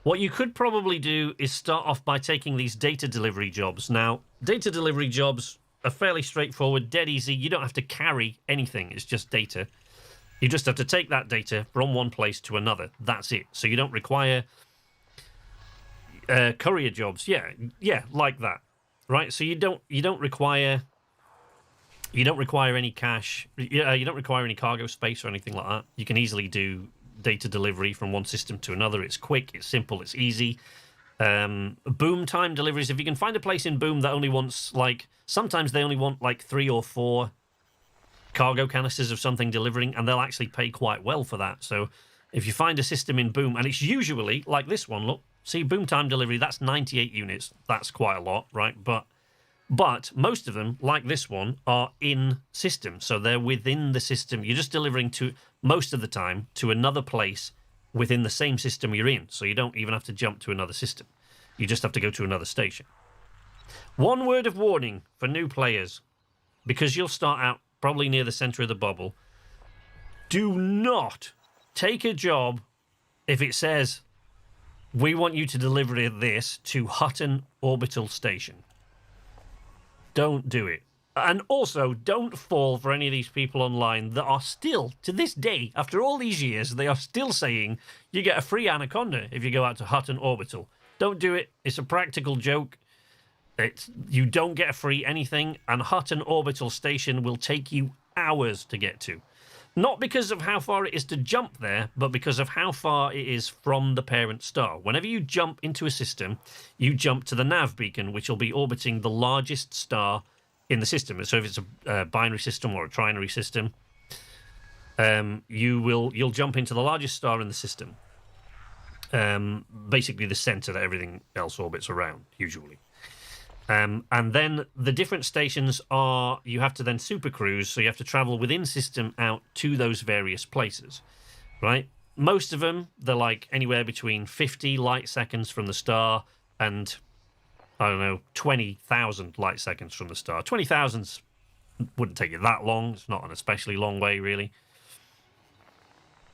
What you could probably do is start off by taking these data delivery jobs. Now, data delivery jobs are fairly straightforward, dead easy. You don't have to carry anything. It's just data. You just have to take that data from one place to another. That's it. So you don't require courier jobs. Yeah, like that, right? So you don't require any cash. You don't require any cargo space or anything like that. You can easily do data delivery from one system to another. It's quick, it's simple, it's easy. Boom time deliveries. If you can find a place in Boom that only wants sometimes they only want 3 or 4 cargo canisters of something delivering, and they'll actually pay quite well for that. So if you find a system in Boom, and it's usually like this one, look, see, Boom time delivery, that's 98 units. That's quite a lot, right? But most of them, like this one, are in system. So they're within the system. You're just delivering to, most of the time, to another place within the same system you're in. So you don't even have to jump to another system. You just have to go to another station. One word of warning for new players, because you'll start out probably near the center of the bubble. Do not take a job if it says, we want you to deliver this to Hutton Orbital Station. Don't do it. And also, don't fall for any of these people online that are still, to this day, after all these years, they are still saying you get a free Anaconda if you go out to Hutton Orbital. Don't do it. It's a practical joke. You don't get a free anything, and Hutton Orbital Station will take you hours to get to. Not because of how far it is to jump there, but because of how far it is from the parent star. Whenever you jump into a system, you jump to the nav beacon, which will be orbiting the largest star in the system. So if it's a binary system or a trinary system, you'll jump into the largest star in the system. Basically the center that everything else orbits around, usually. And then the different stations are, you have to then supercruise, so you have to travel within system out to those various places, right? Most of them, they're anywhere between 50 light seconds from the star and, 20,000 light seconds from the star. 20,000 wouldn't take you that long. It's not an especially long way, really.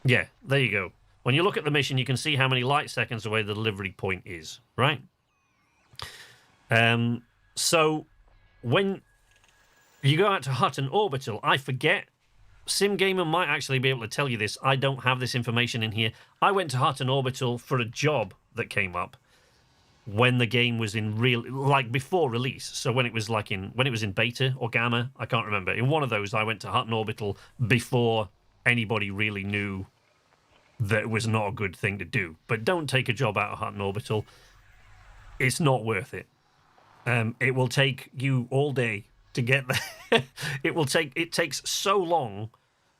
Yeah, there you go. When you look at the mission, you can see how many light seconds away the delivery point is, right? So when you go out to Hutton Orbital, I forget, SimGamer might actually be able to tell you this. I don't have this information in here. I went to Hutton Orbital for a job that came up when the game was in before release. So when it was when it was in beta or gamma, I can't remember. In one of those, I went to Hutton Orbital before anybody really knew that it was not a good thing to do. But don't take a job out of Hutton Orbital. It's not worth it. It will take you all day to get there. It takes so long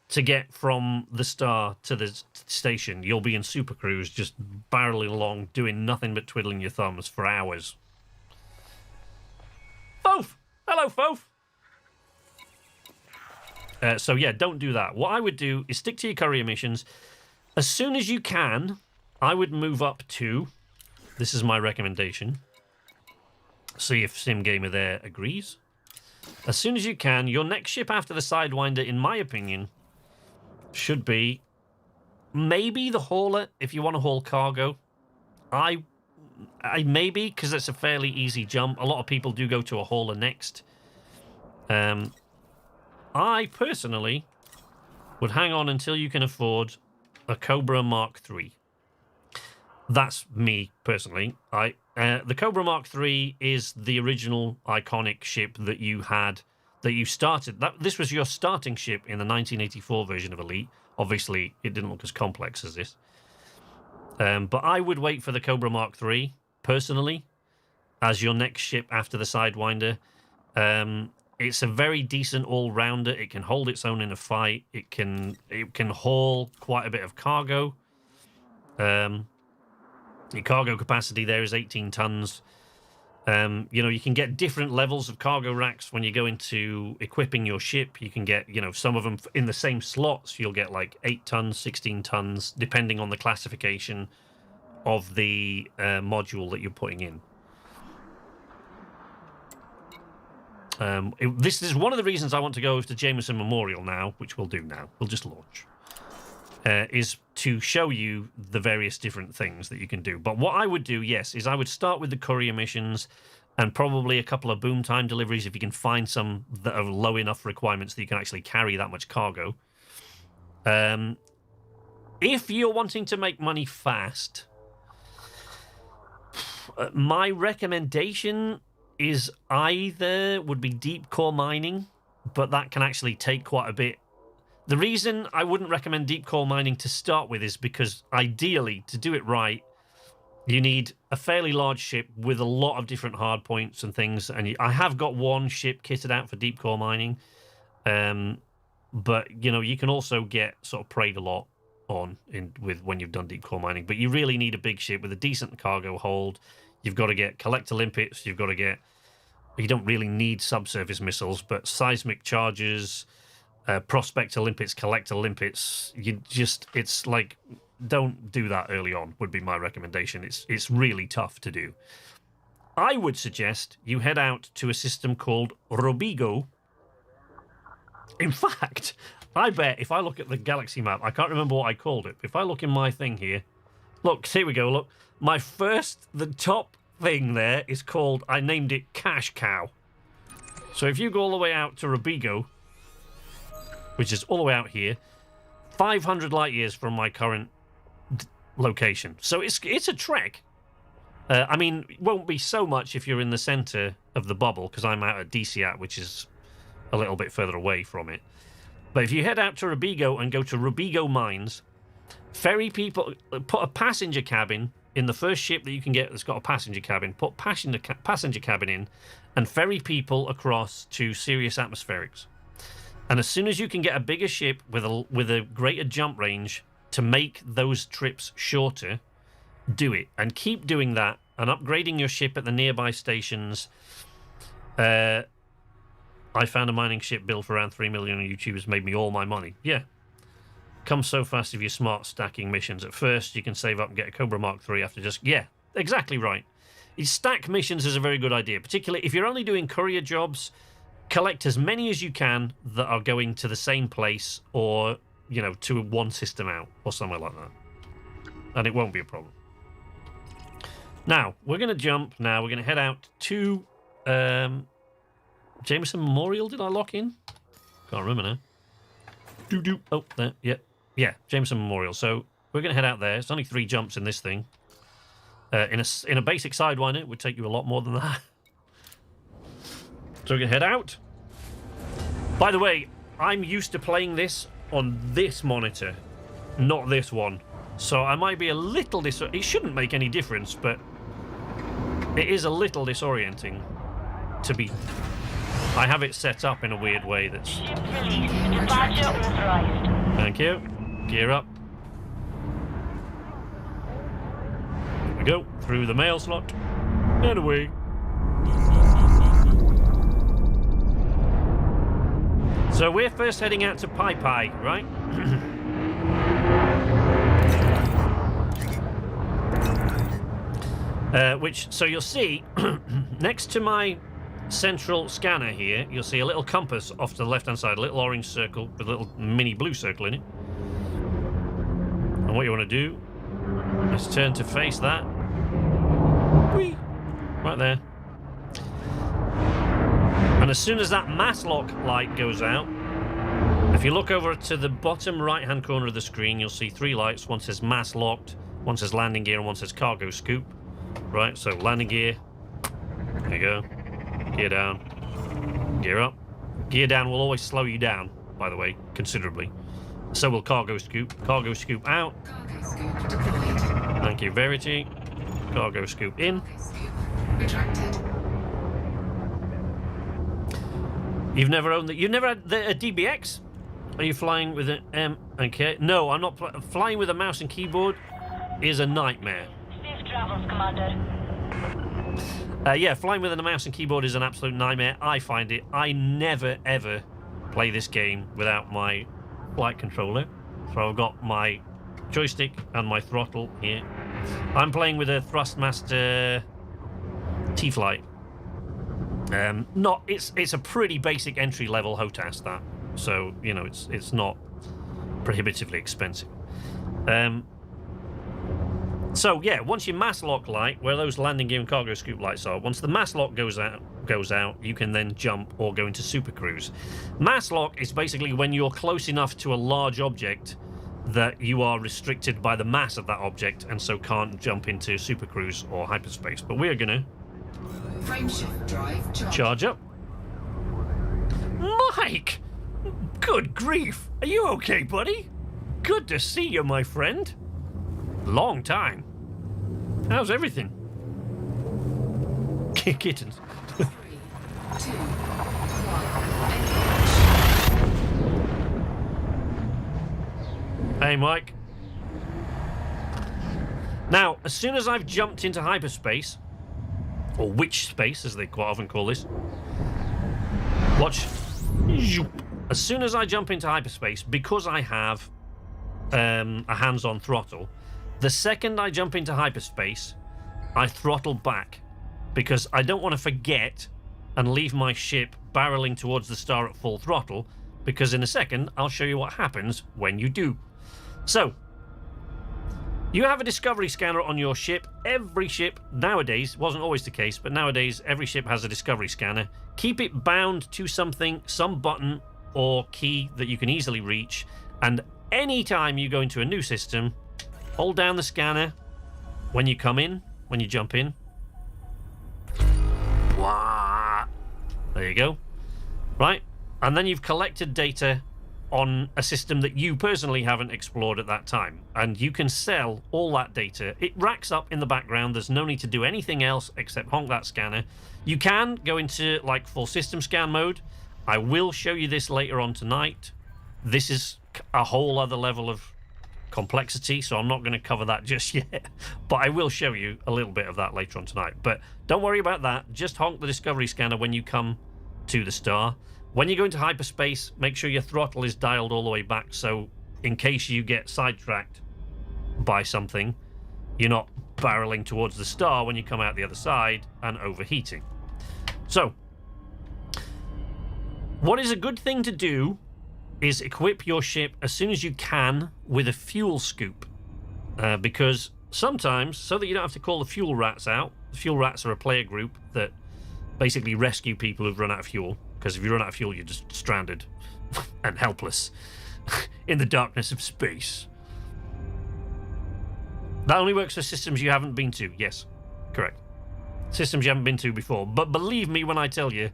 to get from the star to the station. You'll be in Super Cruise just barreling along, doing nothing but twiddling your thumbs for hours. Fof! Hello, Fof! So yeah, don't do that. What I would do is stick to your courier missions. As soon as you can, I would move up to, this is my recommendation, see if SimGamer there agrees. As soon as you can, your next ship after the Sidewinder, in my opinion, should be maybe the hauler if you want to haul cargo. I maybe, because it's a fairly easy jump. A lot of people do go to a hauler next. I personally would hang on until you can afford a Cobra Mark III. That's me personally. The Cobra Mark III is the original iconic ship that you had, that you started. This was your starting ship in the 1984 version of Elite. Obviously, it didn't look as complex as this. But I would wait for the Cobra Mark III, personally, as your next ship after the Sidewinder. It's a very decent all-rounder. It can hold its own in a fight. It can haul quite a bit of cargo. Your cargo capacity there is 18 tons. You can get different levels of cargo racks when you go into equipping your ship. You can get, some of them in the same slots. You'll get 8 tons, 16 tons, depending on the classification of the module that you're putting in. This is one of the reasons I want to go to Jameson Memorial now, which we'll do now. We'll just launch. is to show you the various different things that you can do. But what I would do, yes, is I would start with the courier missions and probably a couple of boom time deliveries if you can find some that are low enough requirements that you can actually carry that much cargo. If you're wanting to make money fast, my recommendation is either would be deep core mining, but that can actually take quite a bit. The reason I wouldn't recommend deep core mining to start with is because ideally, to do it right, you need a fairly large ship with a lot of different hard points and things. And I have got one ship kitted out for deep core mining, but you know you can also get sort of preyed a lot on with when you've done deep core mining. But you really need a big ship with a decent cargo hold. You've got to get collector limpets. You've got to get. You don't really need subsurface missiles, but seismic charges. Prospector limpets, collector limpets, it's like, don't do that early on, would be my recommendation. It's really tough to do. I would suggest you head out to a system called Robigo. In fact, I bet if I look at the galaxy map, I can't remember what I called it. If I look in my thing here, look, here we go, look. The top thing there is called, I named it Cash Cow. So if you go all the way out to Robigo, which is all the way out here, 500 light years from my current location. So it's a trek. I mean, it won't be so much if you're in the center of the bubble, because I'm out at DCAT, which is a little bit further away from it. But if you head out to Robigo and go to Robigo Mines, ferry people, put a passenger cabin in the first ship that you can get that's got a passenger cabin, put passenger cabin in, and ferry people across to Sirius Atmospherics. And as soon as you can get a bigger ship with a greater jump range to make those trips shorter, do it. And keep doing that and upgrading your ship at the nearby stations. I found a mining ship built for around 3 million on YouTube. Has made me all my money. Yeah. Comes so fast if you're smart stacking missions. At first, you can save up and get a Cobra Mark III after just... Yeah, exactly right. Stack missions is a very good idea, particularly if you're only doing courier jobs. Collect as many as you can that are going to the same place or, you know, to one system out or somewhere like that. And it won't be a problem. Now, we're going to jump now. We're going to head out to Jameson Memorial. Did I lock in? Can't remember now. Doo-doo. Oh, there. Yeah. Yeah, Jameson Memorial. So we're going to head out there. It's only 3 jumps in this thing. In a basic Sidewinder, it would take you a lot more than that. So we're going to head out. By the way, I'm used to playing this on this monitor, not this one. So I might be a little it shouldn't make any difference, but it is a little disorienting to be... I have it set up in a weird way that's... Ship released. Departure authorized. Thank you. Gear up. Here we go. Through the mail slot. And away. So we're first heading out to Pai Pai, right? So you'll see, next to my central scanner here, you'll see a little compass off to the left-hand side, a little orange circle with a little mini blue circle in it. And what you want to do is turn to face that. Whee! Right there. And as soon as that mass lock light goes out, if you look over to the bottom right-hand corner of the screen, you'll see 3 lights. One says mass locked, one says landing gear, and one says cargo scoop. Right, so landing gear. There you go. Gear down. Gear up. Gear down will always slow you down, by the way, considerably. So will cargo scoop. Cargo scoop out. Cargo scoop deployed. Thank you, Verity. Cargo scoop in. Cargo scoop retracted. You've never owned you've never had a DBX? Are you flying with an M and K? No, I'm not. Flying with a mouse and keyboard is a nightmare. Safe travels, Commander. Yeah, flying with a mouse and keyboard is an absolute nightmare. I find it. I never, ever play this game without my flight controller. So I've got my joystick and my throttle here. I'm playing with a Thrustmaster T-Flight. It's a pretty basic entry level HOTAS, that. So, you know, it's not prohibitively expensive. So yeah, once your mass lock light, where those landing gear and cargo scoop lights are, once the mass lock goes out, you can then jump or go into super cruise. Mass lock is basically when you're close enough to a large object that you are restricted by the mass of that object and so can't jump into super cruise or hyperspace. But we're gonna Frameshift drive charge up. Mike! Good grief! Are you okay, buddy? Good to see you, my friend. Long time. How's everything? Kittens. 3, 2, 1. Hey, Mike. Now, as soon as I've jumped into hyperspace, or witch space, as they quite often call this, watch. As soon as I jump into hyperspace, because I have a hands-on throttle, the second I jump into hyperspace, I throttle back because I don't want to forget and leave my ship barreling towards the star at full throttle, because in a second I'll show you what happens when you do. So, you have a discovery scanner on your ship. Every ship nowadays, wasn't always the case, but nowadays every ship has a discovery scanner. Keep it bound to something, some button or key that you can easily reach, and anytime you go into a new system, hold down the scanner when you come in, when you jump in. Wah! There you go. Right? And then you've collected data on a system that you personally haven't explored at that time. And you can sell all that data. It racks up in the background. There's no need to do anything else except honk that scanner. You can go into like full system scan mode. I will show you this later on tonight. This is a whole other level of complexity, so I'm not going to cover that just yet, but I will show you a little bit of that later on tonight. But don't worry about that. Just honk the discovery scanner when you come to the star. When you go into hyperspace, make sure your throttle is dialed all the way back, so in case you get sidetracked by something, you're not barreling towards the star when you come out the other side and overheating. So what is a good thing to do is equip your ship as soon as you can with a fuel scoop, because sometimes, so that you don't have to call the fuel rats out. The fuel rats are a player group that basically rescue people who've run out of fuel, because if you run out of fuel you're just stranded and helpless in the darkness of space. That only works for systems you haven't been to. Yes, correct. Systems you haven't been to before. But believe me when I tell you,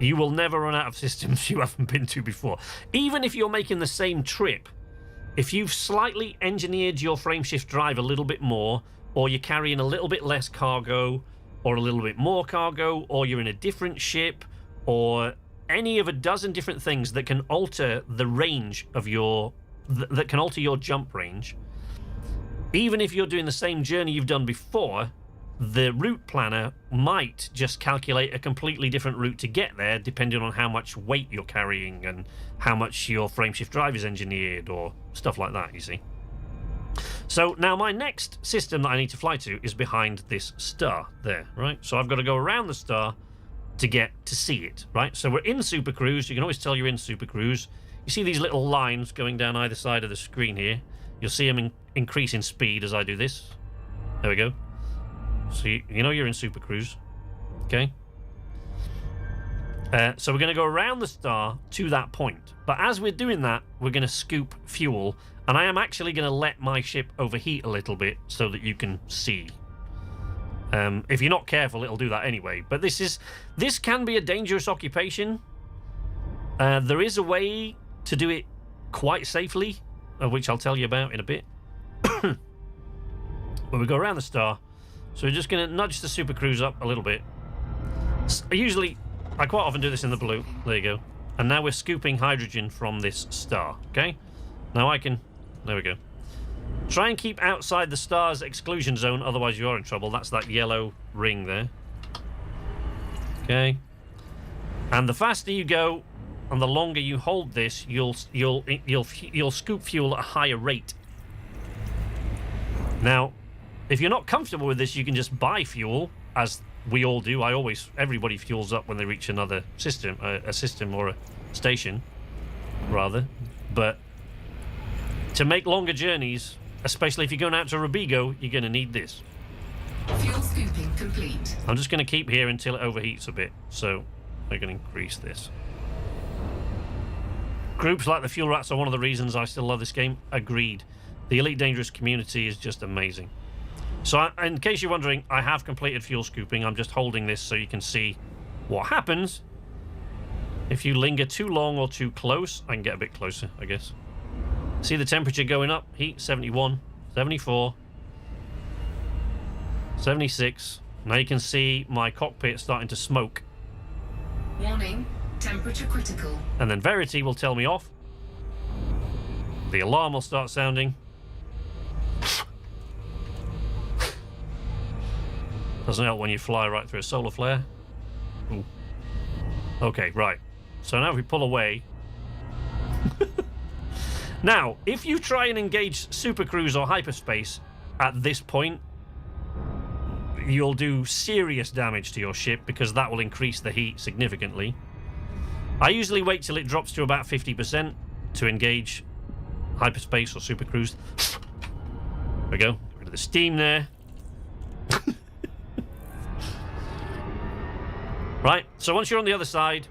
you will never run out of systems you haven't been to before. Even if you're making the same trip, if you've slightly engineered your frameshift drive a little bit more, or you're carrying a little bit less cargo, or a little bit more cargo, or you're in a different ship, or any of a dozen different things that can alter the range of your... that can alter your jump range, even if you're doing the same journey you've done before, the route planner might just calculate a completely different route to get there, depending on how much weight you're carrying and how much your frameshift drive is engineered or stuff like that, you see. So now my next system that I need to fly to is behind this star there, right? So I've got to go around the star to get to see it, right? So we're in Super Cruise. You can always tell you're in Super Cruise. You see these little lines going down either side of the screen here. You'll see them increase in speed as I do this. There we go. So you know you're in Super Cruise, okay? So we're going to go around the star to that point. But as we're doing that, we're going to scoop fuel. And I am actually going to let my ship overheat a little bit so that you can see. If you're not careful, it'll do that anyway. But this can be a dangerous occupation. There is a way to do it quite safely, which I'll tell you about in a bit. But we go around the star. So we're just going to nudge the Super Cruise up a little bit. I quite often do this in the blue. There you go. And now we're scooping hydrogen from this star, okay? Now I can... There we go. Try and keep outside the star's exclusion zone, otherwise you are in trouble. That's that yellow ring there. Okay. And the faster you go, and the longer you hold this, you'll scoop fuel at a higher rate. Now, if you're not comfortable with this, you can just buy fuel, as we all do. Everybody fuels up when they reach another system, a system or a station, rather. But to make longer journeys, especially if you're going out to Robigo, you're going to need this. Fuel scooping complete. I'm just going to keep here until it overheats a bit, so we're going to increase this. Groups like the Fuel Rats are one of the reasons I still love this game. Agreed. The Elite Dangerous community is just amazing. So, in case you're wondering, I have completed fuel scooping. I'm just holding this so you can see what happens if you linger too long or too close. I can get a bit closer, I guess. See the temperature going up. Heat 71, 74, 76. Now you can see my cockpit starting to smoke. Warning, temperature critical. And then Verity will tell me off. The alarm will start sounding. Doesn't help when you fly right through a solar flare. Ooh. Okay, right. So now if we pull away... Now, if you try and engage supercruise or hyperspace at this point, you'll do serious damage to your ship because that will increase the heat significantly. I usually wait till it drops to about 50% to engage hyperspace or supercruise. There we go. Get rid of the steam there. Right, so once you're on the other side...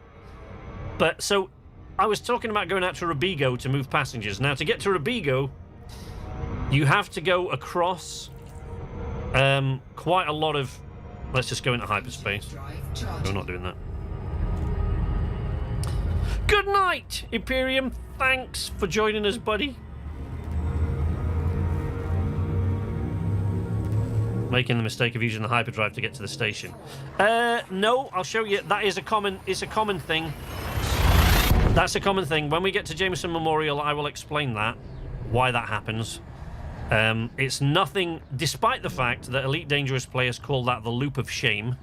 So, I was talking about going out to Robigo to move passengers. Now, to get to Robigo, you have to go across quite a lot of... Let's just go into hyperspace. We're not doing that. Good night, Imperium. Thanks for joining us, buddy. Making the mistake of using the hyperdrive to get to the station. No, I'll show you. That is it's a common thing. That's a common thing. When we get to Jameson Memorial, I will explain that, why that happens. It's nothing, despite the fact that Elite Dangerous players call that the loop of shame.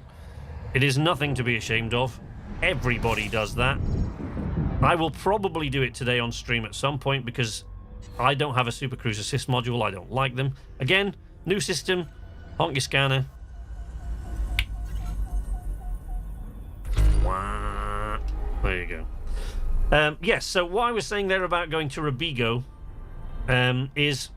It is nothing to be ashamed of. Everybody does that. I will probably do it today on stream at some point because I don't have a Super Cruise Assist module. I don't like them. Again, new system. Honk your scanner. There you go. Yes, so what I was saying there about going to Robigo is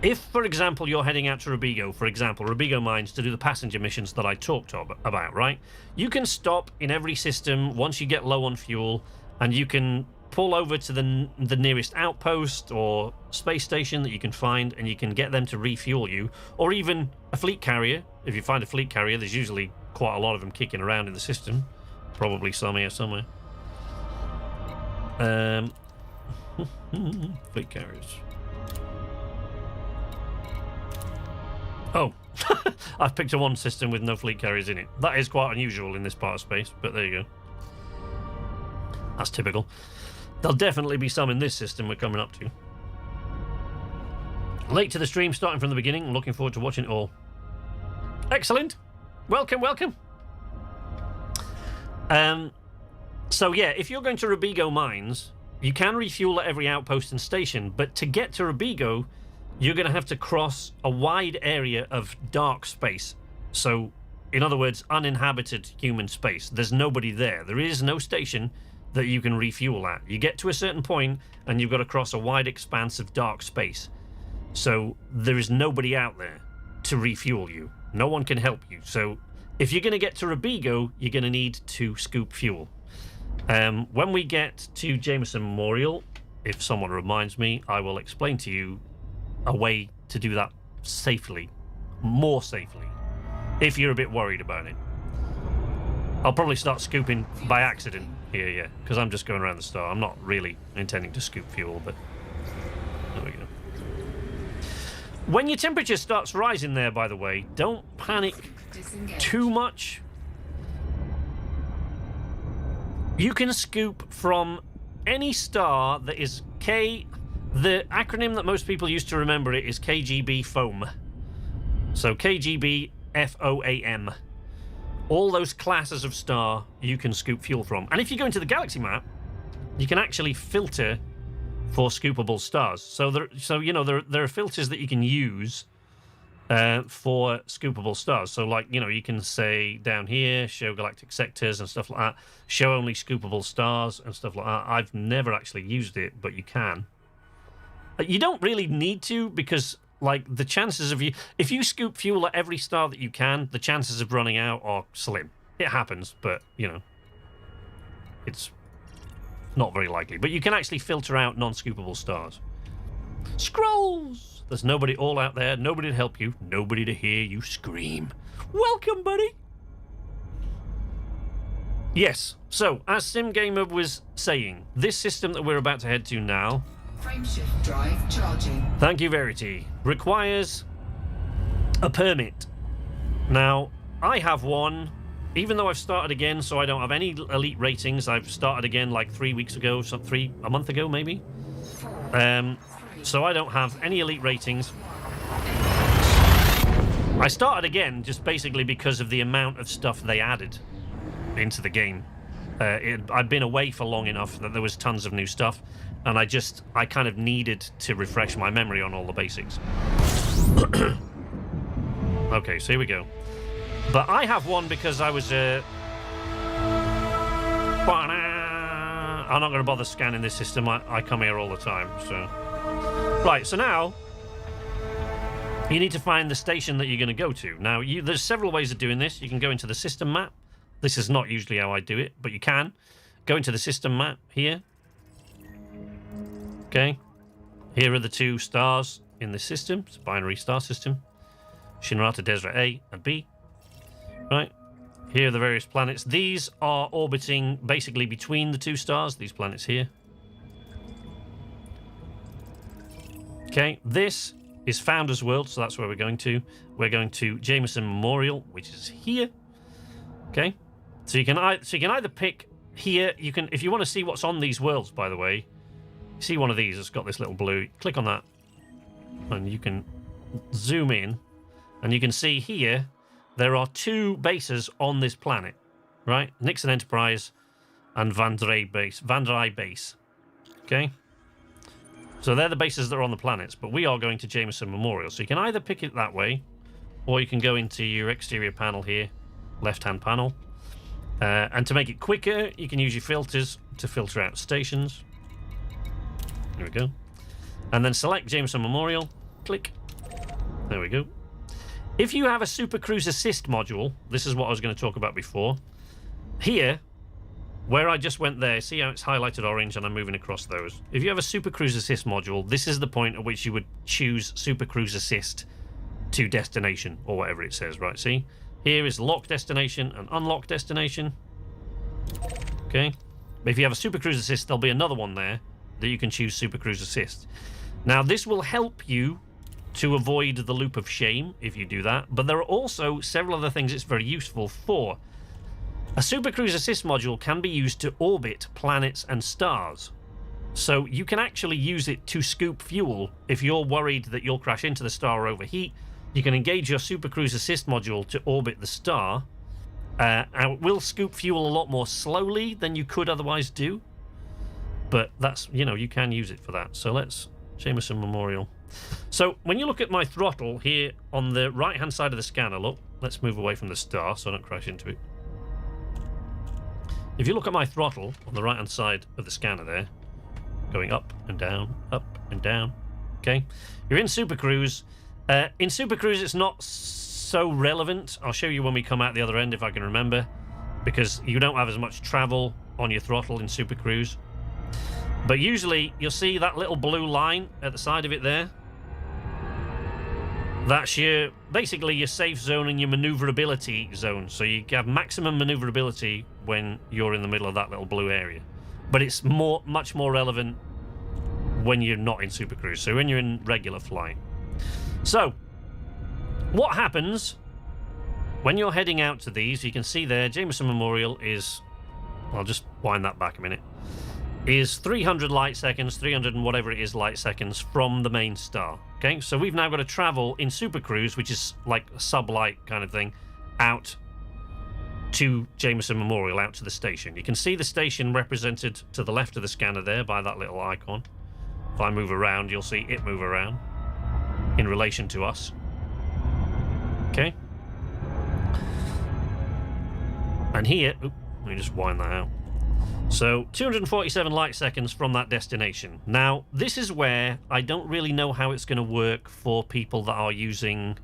if, for example, you're heading out to Robigo, for example, Robigo Mines, to do the passenger missions that I talked about, right? You can stop in every system once you get low on fuel, and you can pull over to the nearest outpost or space station that you can find, and you can get them to refuel you, or even a fleet carrier. If you find a fleet carrier, there's usually quite a lot of them kicking around in the system. Probably some here somewhere. Fleet carriers. Oh, I've picked a one system with no fleet carriers in it. That is quite unusual in this part of space, but there you go. That's typical. There'll definitely be some in this system we're coming up to. Late to the stream, starting from the beginning. Looking forward to watching it all. Excellent. Welcome, welcome. So yeah, if you're going to Robigo Mines, you can refuel at every outpost and station, but to get to Robigo, you're going to have to cross a wide area of dark space. So, in other words, uninhabited human space. There's nobody there. There is no station that you can refuel at. You get to a certain point, and you've got to cross a wide expanse of dark space. So, there is nobody out there to refuel you. No one can help you. So, if you're going to get to Robigo, you're going to need to scoop fuel. When we get to Jameson Memorial, if someone reminds me, I will explain to you a way to do that safely, more safely, if you're a bit worried about it. I'll probably start scooping by accident here, yeah, because I'm just going around the star. I'm not really intending to scoop fuel, but there we go. When your temperature starts rising there, by the way, don't panic too much. You can scoop from any star that is K. The acronym that most people used to remember it is KGB foam. So KGB FOAM. All those classes of star you can scoop fuel from. And if you go into the galaxy map, you can actually filter for scoopable stars. So there are filters that you can use for scoopable stars. So like, you can say down here, show galactic sectors and stuff like that. Show only scoopable stars and stuff like that. I've never actually used it, but you can. You don't really need to, because like the chances of if you scoop fuel at every star that you can, the chances of running out are slim. It happens, but you know, it's not very likely. But you can actually filter out non-scoopable stars. Scrolls! There's nobody all out there, nobody to help you, nobody to hear you scream. Welcome, buddy! Yes, so, as SimGamer was saying, this system that we're about to head to now... Frameshift drive charging. Thank you, Verity. Requires a permit. Now, I have one, even though I've started again, so I don't have any elite ratings. I've started again like 3 weeks ago, a month ago maybe. So I don't have any elite ratings. I started again just basically because of the amount of stuff they added into the game. I'd been away for long enough that there was tons of new stuff, and I kind of needed to refresh my memory on all the basics. Okay, so here we go. But I have one because I was I'm not going to bother scanning this system. I come here all the time, so... Right, so now you need to find the station that you're going to go to. Now, there's several ways of doing this. You can go into the system map. This is not usually how I do it, but you can. Go into the system map here. Okay. Here are the 2 stars in the system. It's a binary star system. Shinrata Desra A and B. Right. Here are the various planets. These are orbiting basically between the 2 stars, these planets here. Okay, this is Founders World, so that's where we're going to. We're going to Jameson Memorial, which is here. Okay, so you can either pick here. You can, if you want to see what's on these worlds, by the way, see one of these. It's got this little blue. Click on that, and you can zoom in, and you can see here there are 2 bases on this planet, right? Nixon Enterprise and Van Dry Base. Okay. So they're the bases that are on the planets, but we are going to Jameson Memorial. So you can either pick it that way, or you can go into your exterior panel here, left-hand panel. And to make it quicker, you can use your filters to filter out stations. There we go. And then select Jameson Memorial, click. There we go. If you have a Super Cruise Assist module, this is what I was going to talk about before. Here, where I just went there, see how it's highlighted orange and I'm moving across those. If you have a Super Cruise Assist module, this is the point at which you would choose Super Cruise Assist to destination, or whatever it says, right? See? Here is lock destination and unlock destination. Okay? But if you have a Super Cruise Assist, there'll be another one there that you can choose Super Cruise Assist. Now, this will help you to avoid the loop of shame if you do that, but there are also several other things it's very useful for. A Super Cruise Assist module can be used to orbit planets and stars. So you can actually use it to scoop fuel if you're worried that you'll crash into the star or overheat. You can engage your Super Cruise Assist module to orbit the star. And it will scoop fuel a lot more slowly than you could otherwise do. But that's, you know, you can use it for that. So let's... Jameson Memorial. So when you look at my throttle here on the right-hand side of the scanner, look, let's move away from the star so I don't crash into it. If you look at my throttle on the right-hand side of the scanner there, going up and down, okay? You're in Super Cruise. In Super Cruise, it's not so relevant. I'll show you when we come out the other end if I can remember, because you don't have as much travel on your throttle in Super Cruise. But usually, you'll see that little blue line at the side of it there. That's basically your safe zone and your maneuverability zone. So you have maximum maneuverability when you're in the middle of that little blue area. But it's much more relevant when you're not in Super Cruise. So when you're in regular flight. So, what happens when you're heading out to these? You can see there, Jameson Memorial is... I'll just wind that back a minute. Is 300 light seconds, 300 and whatever it is light seconds from the main star. Okay, so we've now got to travel in Super Cruise, which is like a sub-light kind of thing, out to Jameson Memorial, out to the station. You can see the station represented to the left of the scanner there by that little icon. If I move around, you'll see it move around in relation to us. Okay. And here, let me just wind that out. So 247 light seconds from that destination. Now, this is where I don't really know how it's going to work for people that are using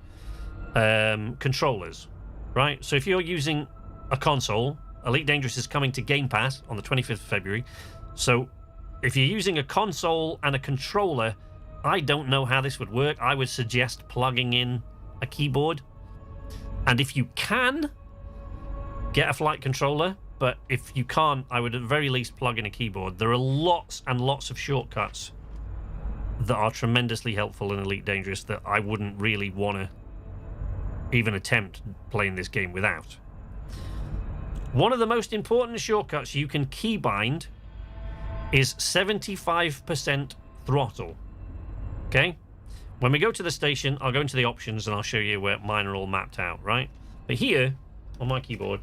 controllers, right? So if you're using a console, Elite Dangerous is coming to Game Pass on the 25th of February. So if you're using a console and a controller, I don't know how this would work. I would suggest plugging in a keyboard. And if you can, get a flight controller. But if you can't, I would at the very least plug in a keyboard. There are lots and lots of shortcuts that are tremendously helpful in Elite Dangerous that I wouldn't really want to even attempt playing this game without. One of the most important shortcuts you can keybind is 75% throttle. Okay? When we go to the station, I'll go into the options and I'll show you where mine are all mapped out, right? But here, on my keyboard,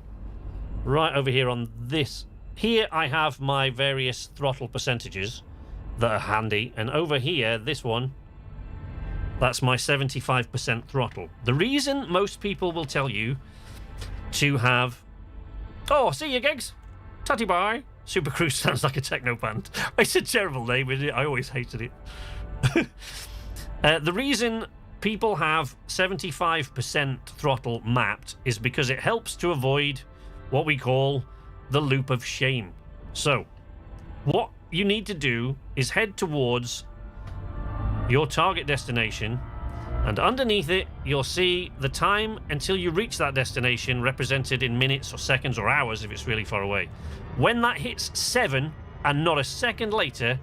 right over here on this, here I have my various throttle percentages that are handy, and over here, this one, that's my 75% throttle. The reason most people will tell you to have... Oh, see you, gigs! Tutty bye! Super Cruise sounds like a techno band. It's a terrible name, isn't it? I always hated it. The reason people have 75% throttle mapped is because it helps to avoid what we call the loop of shame. So, what you need to do is head towards your target destination, and underneath it, you'll see the time until you reach that destination represented in minutes or seconds or hours if it's really far away. When that hits 7 and not a second later,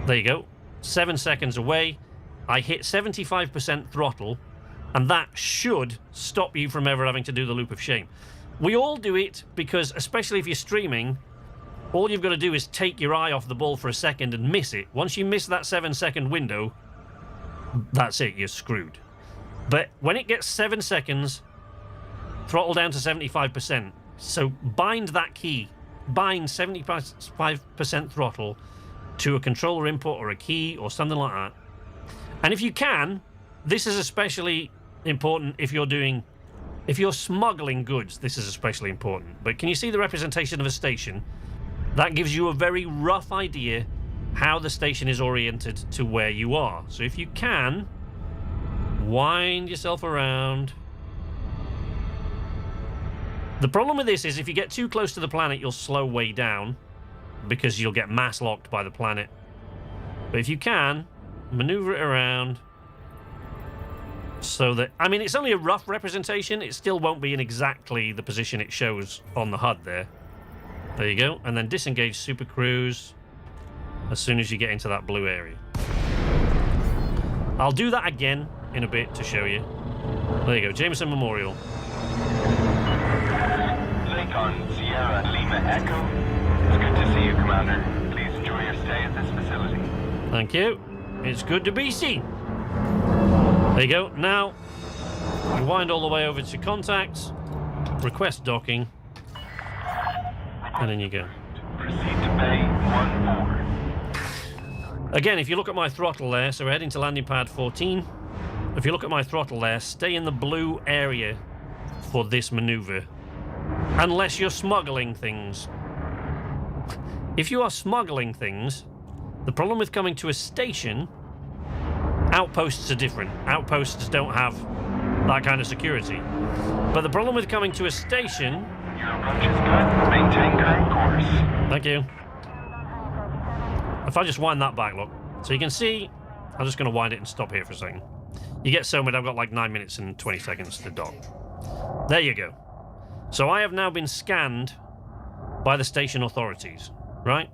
there you go, 7 seconds away, I hit 75% throttle, and that should stop you from ever having to do the loop of shame. We all do it because, especially if you're streaming, all you've got to do is take your eye off the ball for a second and miss it. Once you miss that 7-second window, that's it, you're screwed. But when it gets 7 seconds, throttle down to 75%. So bind that key, bind 75% throttle to a controller input or a key or something like that. And if you can, this is especially important if you're smuggling goods, this is especially important. But can you see the representation of a station? That gives you a very rough idea how the station is oriented to where you are. So if you can, wind yourself around. The problem with this is if you get too close to the planet, you'll slow way down because you'll get mass locked by the planet. But if you can, maneuver it around so that, I mean, it's only a rough representation. It still won't be in exactly the position it shows on the HUD there. There you go. And then disengage Super Cruise as soon as you get into that blue area. I'll do that again in a bit to show you. There you go, Jameson Memorial. Lincoln, Sierra, Lima, Echo. It's good to see you, Commander. Please enjoy your stay at this facility. Thank you. It's good to be seen. There you go. Now, you wind all the way over to contacts, request docking, and then you go. Proceed to Bay 1-4. Again, if you look at my throttle there, so we're heading to landing pad 14. If you look at my throttle there, stay in the blue area for this maneuver. Unless you're smuggling things. If you are smuggling things, the problem with coming to a station, outposts are different. Outposts don't have that kind of security. But the problem with coming to a station... Your approach is good. Maintain current course. Thank you. If I just wind that back, look. So you can see, I'm just going to wind it and stop here for a second. You get so mad, I've got like 9 minutes and 20 seconds to dock. There you go. So I have now been scanned by the station authorities, right?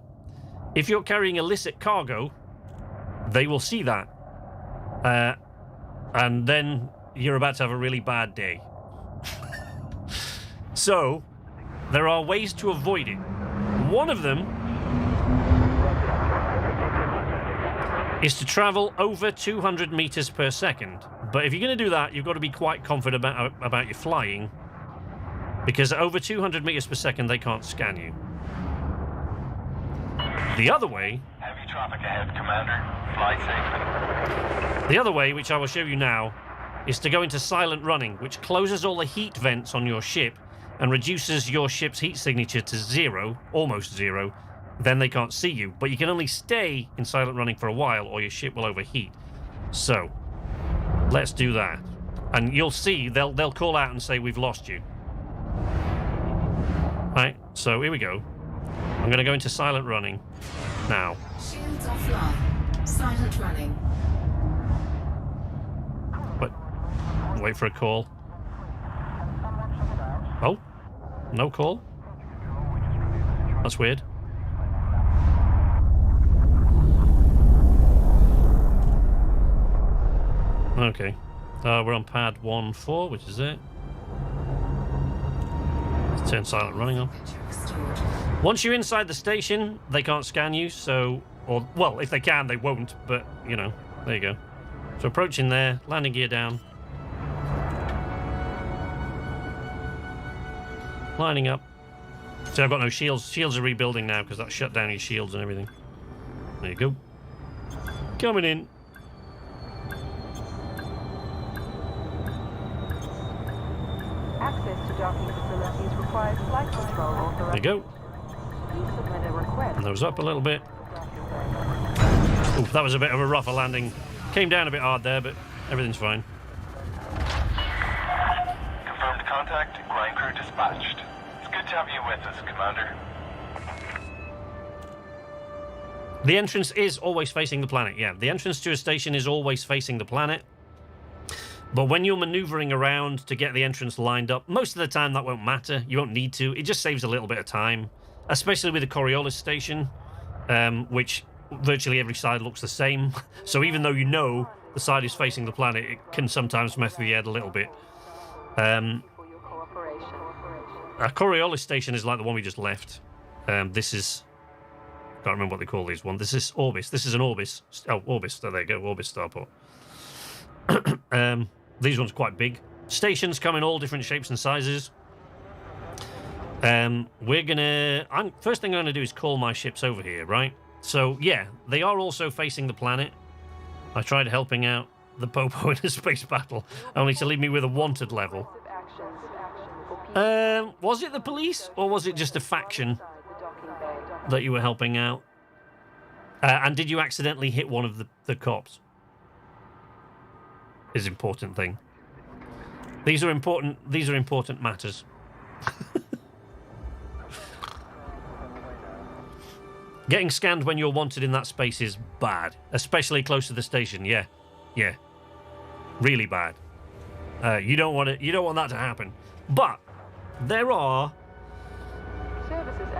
If you're carrying illicit cargo, they will see that. And then you're about to have a really bad day. So, there are ways to avoid it. One of them is to travel over 200 meters per second. But if you're going to do that, you've got to be quite confident about your flying, because over 200 meters per second, they can't scan you. The other way... Heavy traffic ahead, Commander. Fly safely. The other way, which I will show you now, is to go into silent running, which closes all the heat vents on your ship and reduces your ship's heat signature to 0, almost 0, then they can't see you. But you can only stay in silent running for a while or your ship will overheat. So, let's do that. And you'll see, they'll call out and say, we've lost you. Right, so here we go. I'm going to go into silent running now. Shields offline. Silent running. But wait for a call. Oh, no call. That's weird. Okay. We're on pad 1-4, which is it. Let's turn silent running on. Once you're inside the station, they can't scan you, so... Or, well, if they can, they won't, but, you know, there you go. So approaching there, landing gear down. Lining up. See, I've got no shields. Shields are rebuilding now, because that shut down your shields and everything. There you go. Coming in. Access to docking facilities requires flight control authorization. There you go. Please submit a request. Nose up a little bit. Ooh, that was a bit of a rougher landing. Came down a bit hard there, but everything's fine. Confirmed contact. Grind crew dispatched. It's good to have you with us, Commander. The entrance is always facing the planet, yeah. The entrance to a station is always facing the planet. But when you're maneuvering around to get the entrance lined up, most of the time that won't matter. You won't need to. It just saves a little bit of time, especially with the Coriolis station, which virtually every side looks the same. So even though you know the side is facing the planet, it can sometimes mess with your head a little bit. A Coriolis station is like the one we just left. This is... can't remember what they call these ones. This is Orbis. This is an Orbis. Oh, Orbis. There you go. Orbis starport. These ones are quite big. Stations come in all different shapes and sizes. We're gonna... first thing I'm gonna do is call my ships over here, right? So, yeah, they are also facing the planet. I tried helping out the Popo in a space battle, only to leave me with a wanted level. Was it the police, or was it just a faction that you were helping out? And did you accidentally hit one of the cops? Is important thing. These are important matters. Getting scanned when you're wanted in that space is bad, especially close to the station. Yeah, really bad. You don't want that to happen. But there are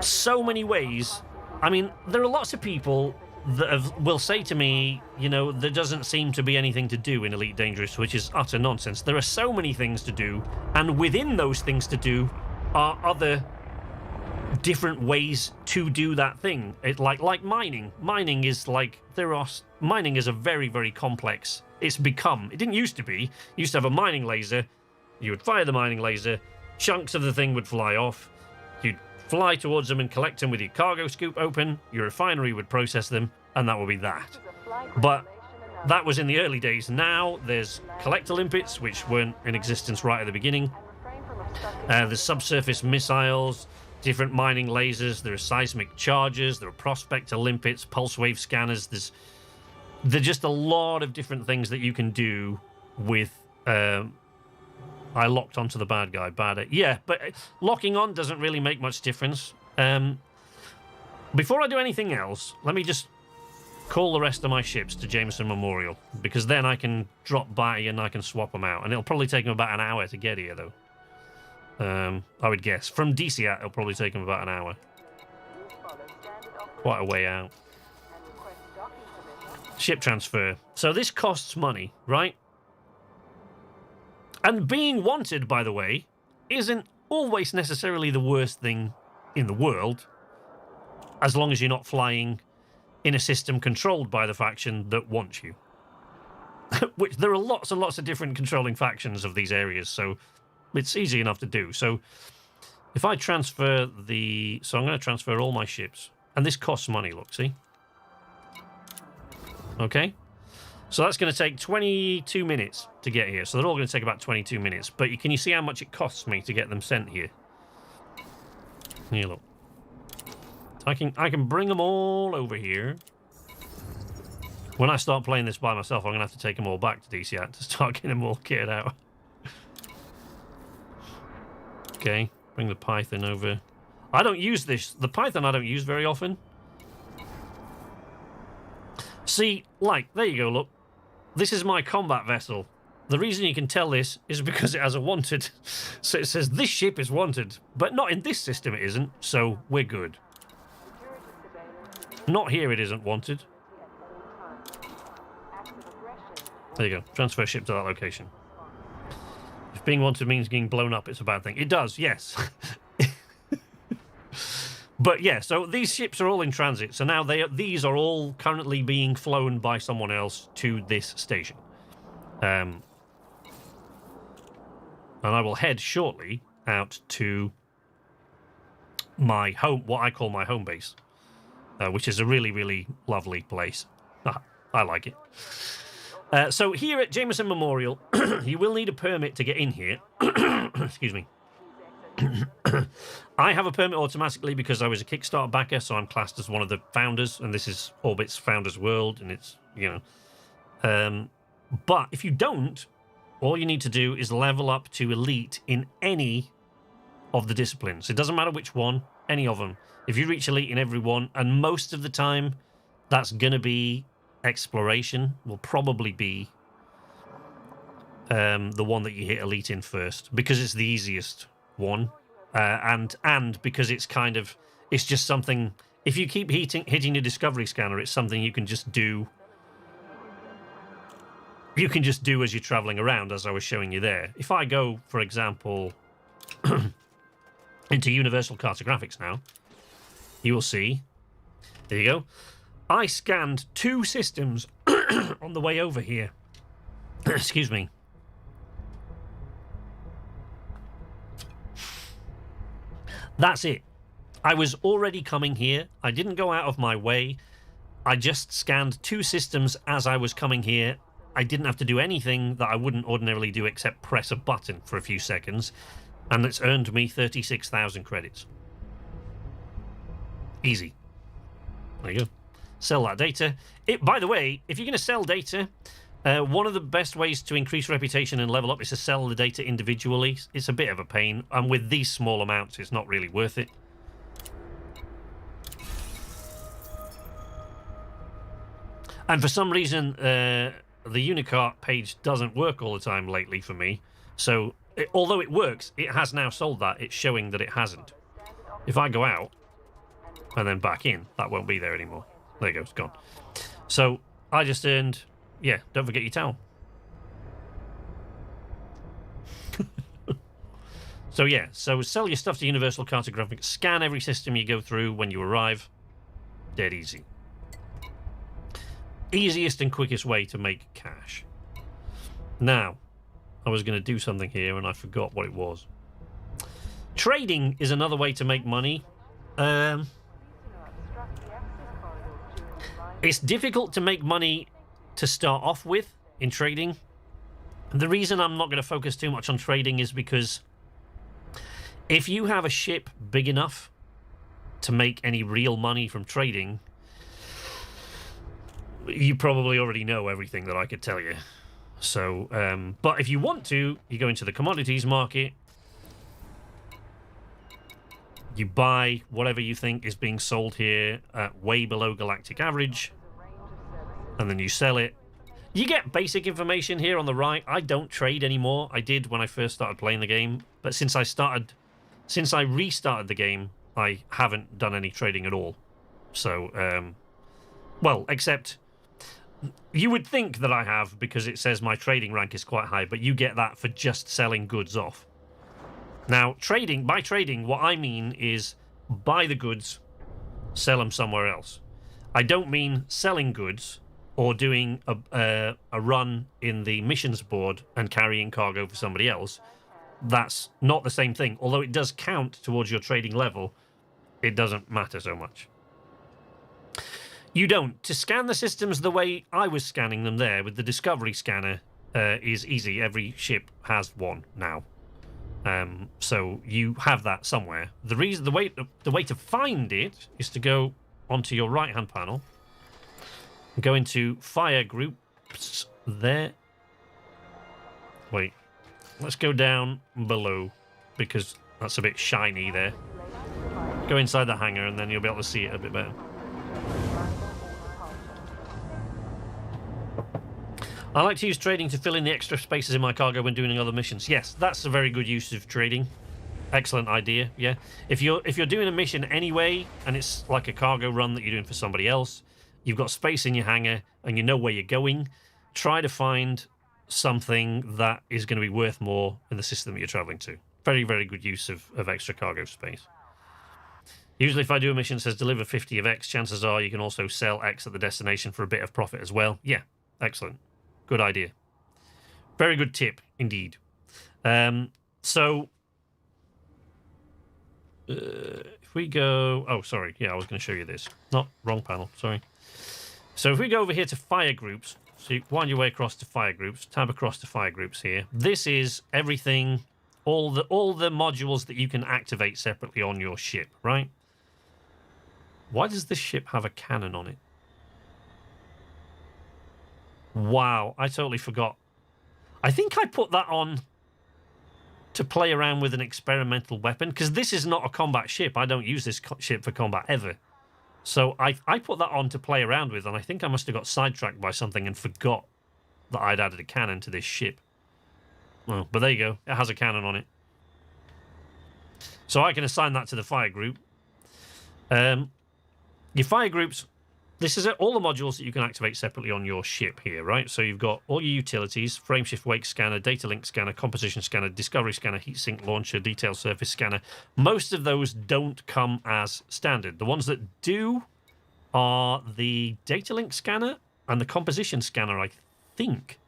so many ways. I mean, there are lots of people that will say to me, you know, there doesn't seem to be anything to do in Elite Dangerous, which is utter nonsense. There are so many things to do, and within those things to do are other different ways to do that thing. It like mining. Mining is like mining is a very, very complex. It didn't used to be. You used to have a mining laser. You would fire the mining laser. Chunks of the thing would fly off. You'd fly towards them and collect them with your cargo scoop open. Your refinery would process them, and that would be that. But that was in the early days. Now there's collector limpets, which weren't in existence right at the beginning. There's subsurface missiles, different mining lasers. There are seismic chargers. There are prospector limpets, pulse wave scanners. There's just a lot of different things that you can do with... I locked onto the bad guy. Yeah, but locking on doesn't really make much difference. Before I do anything else, let me just call the rest of my ships to Jameson Memorial, because then I can drop by and I can swap them out. And it'll probably take them about an hour to get here, though. I would guess. From DCAT, it'll probably take them about an hour. Quite a way out. Ship transfer. So this costs money, right? And being wanted, by the way, isn't always necessarily the worst thing in the world, as long as you're not flying in a system controlled by the faction that wants you. Which there are lots and lots of different controlling factions of these areas, so it's easy enough to do. So if I transfer so I'm going to transfer all my ships, and this costs money, look, see? Okay? So that's going to take 22 minutes to get here. So they're all going to take about 22 minutes. But can you see how much it costs me to get them sent here? Here, look. I can bring them all over here. When I start playing this by myself, I'm going to have to take them all back to DCAT to start getting them all kitted out. Okay, bring the Python over. I don't use this. The Python I don't use very often. See, like, there you go, look. This is my combat vessel. The reason you can tell this is because it has a wanted. So it says this ship is wanted, but not in this system it isn't, so we're good. Not here it isn't wanted. There you go. Transfer ship to that location. If being wanted means getting blown up, it's a bad thing. It does, yes. But yeah, so these ships are all in transit. So now these are all currently being flown by someone else to this station. And I will head shortly out to my home, what I call my home base, which is a really, really lovely place. I like it. So here at Jameson Memorial, you will need a permit to get in here. Excuse me. I have a permit automatically because I was a Kickstarter backer, so I'm classed as one of the founders, and this is Orbit's Founders World, and it's, you know. But if you don't, all you need to do is level up to Elite in any of the disciplines. It doesn't matter which one, any of them. If you reach Elite in every one, and most of the time, that's going to be Exploration, will probably be the one that you hit Elite in first, because it's the easiest one, and because it's kind of, it's just something, if you keep hitting the Discovery Scanner, it's something you can just do. You can just do as you're traveling around, as I was showing you there. If I go, for example, into Universal Cartographics now, you will see, there you go, I scanned 2 systems on the way over here. Excuse me. That's it. I was already coming here. I didn't go out of my way. I just scanned 2 systems as I was coming here. I didn't have to do anything that I wouldn't ordinarily do except press a button for a few seconds. And it's earned me 36,000 credits. Easy. There you go. Sell that data. By the way, if you're going to sell data, one of the best ways to increase reputation and level up is to sell the data individually. It's a bit of a pain, and with these small amounts, it's not really worth it. And for some reason, the Unicart page doesn't work all the time lately for me. So, although it works, it has now sold that. It's showing that it hasn't. If I go out and then back in, that won't be there anymore. There you go, it's gone. So, I just earned... Yeah, don't forget your towel. So yeah, so sell your stuff to Universal Cartographic, scan every system you go through when you arrive. Dead easy. Easiest and quickest way to make cash. Now, I was going to do something here and I forgot what it was. Trading is another way to make money. It's difficult to make money to start off with in trading. The reason I'm not going to focus too much on trading is because if you have a ship big enough to make any real money from trading, you probably already know everything that I could tell you. So, but if you want to, you go into the commodities market, you buy whatever you think is being sold here at way below galactic average, and then you sell it. You get basic information here on the right. I don't trade anymore. I did when I first started playing the game, but since I restarted the game, I haven't done any trading at all. So, well, except you would think that I have because it says my trading rank is quite high, but you get that for just selling goods off. Now, by trading, what I mean is buy the goods, sell them somewhere else. I don't mean selling goods or doing a run in the missions board and carrying cargo for somebody else. That's not the same thing. Although it does count towards your trading level, it doesn't matter so much. You don't. To scan the systems the way I was scanning them there with the Discovery Scanner is easy. Every ship has one now. So you have that somewhere. The way to find it is to go onto your right-hand panel, go into fire groups there. Wait, let's go down below because that's a bit shiny there. Go inside the hangar and then you'll be able to see it a bit better. I like to use trading to fill in the extra spaces in my cargo when doing other missions. Yes, that's a very good use of trading. Excellent idea, yeah. If you're doing a mission anyway, and it's like a cargo run that you're doing for somebody else, you've got space in your hangar, and you know where you're going, try to find something that is going to be worth more in the system that you're traveling to. Very, very good use of extra cargo space. Usually if I do a mission that says deliver 50 of X, chances are you can also sell X at the destination for a bit of profit as well. Yeah, excellent. Good idea. Very good tip, indeed. So, if we go... Oh, sorry. Yeah, I was going to show you this. Not wrong panel, sorry. So if we go over here to fire groups, so you wind your way across to fire groups, tab across to fire groups here. This is everything, all the modules that you can activate separately on your ship, right? Why does this ship have a cannon on it? Wow, I totally forgot. I think I put that on to play around with an experimental weapon, because this is not a combat ship. I don't use this ship for combat ever. So I put that on to play around with, and I think I must have got sidetracked by something and forgot that I'd added a cannon to this ship. Well, but there you go. It has a cannon on it. So I can assign that to the fire group. Your fire groups... This is all the modules that you can activate separately on your ship here, right? So you've got all your utilities, frameshift wake scanner, data link scanner, composition scanner, discovery scanner, heatsink launcher, detail surface scanner. Most of those don't come as standard. The ones that do are the data link scanner and the composition scanner, I think,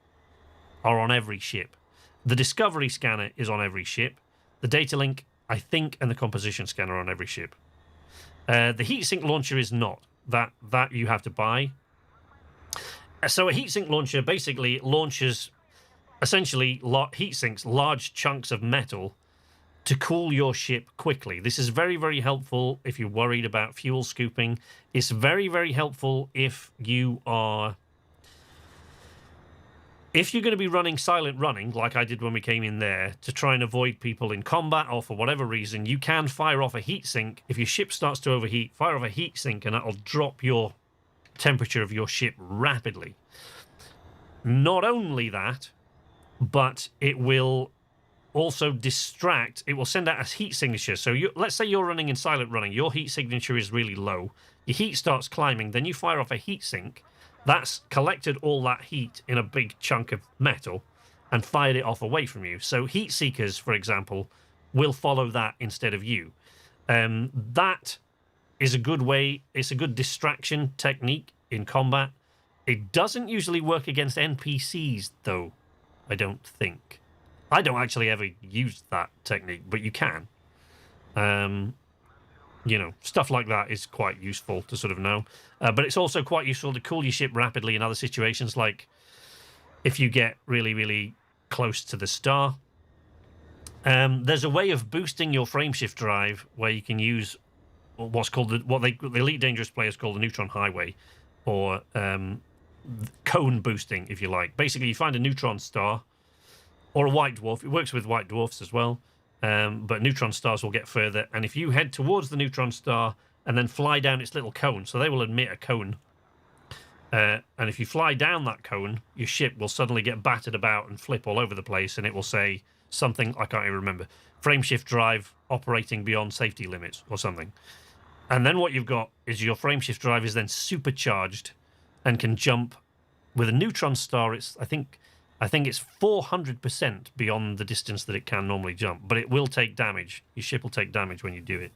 are on every ship. The discovery scanner is on every ship. The data link, I think, and the composition scanner are on every ship. The heatsink launcher is not. That you have to buy. So a heatsink launcher basically launches essentially heatsinks large chunks of metal to cool your ship quickly. This is very, very helpful if you're worried about fuel scooping. It's very, very helpful if you are... If you're going to be running silent running, like I did when we came in there, to try and avoid people in combat or for whatever reason, you can fire off a heatsink. If your ship starts to overheat, fire off a heatsink and that'll drop your temperature of your ship rapidly. Not only that, but it will also distract. It will send out a heat signature. So let's say you're running in silent running. Your heat signature is really low. Your heat starts climbing. Then you fire off a heatsink. That's collected all that heat in a big chunk of metal and fired it off away from you. So heat seekers, for example, will follow that instead of you. That is a good way. It's a good distraction technique in combat. It doesn't usually work against NPCs, though, I don't think. I don't actually ever use that technique, but you can. You know, stuff like that is quite useful to sort of know. But it's also quite useful to cool your ship rapidly in other situations, like if you get really, really close to the star. There's a way of boosting your frameshift drive where you can use what's called the Elite Dangerous players call the neutron highway, or cone boosting, if you like. Basically, you find a neutron star or a white dwarf. It works with white dwarfs as well. But neutron stars will get further, and if you head towards the neutron star and then fly down its little cone, so they will emit a cone, and if you fly down that cone, your ship will suddenly get battered about and flip all over the place, and it will say something, I can't even remember, frameshift drive operating beyond safety limits or something. And then what you've got is your frameshift drive is then supercharged and can jump with a neutron star. I think it's 400% beyond the distance that it can normally jump, but it will take damage. Your ship will take damage when you do it.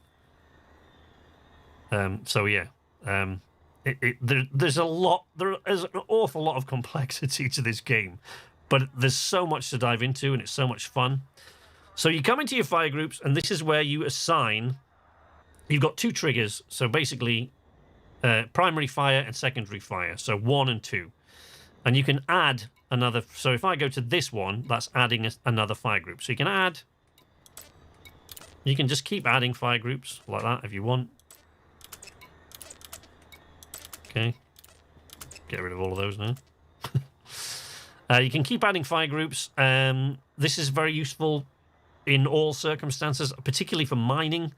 So yeah, there's an awful lot of complexity to this game, but there's so much to dive into, and it's so much fun. So you come into your fire groups, and this is where you assign. You've got two triggers, so basically primary fire and secondary fire, so 1 and 2, and you can add another. So if I go to this one, that's adding another fire group. So you can add You can just keep adding fire groups like that if you want. Okay. Get rid of all of those now. You can keep adding fire groups. This is very useful in all circumstances, particularly for mining,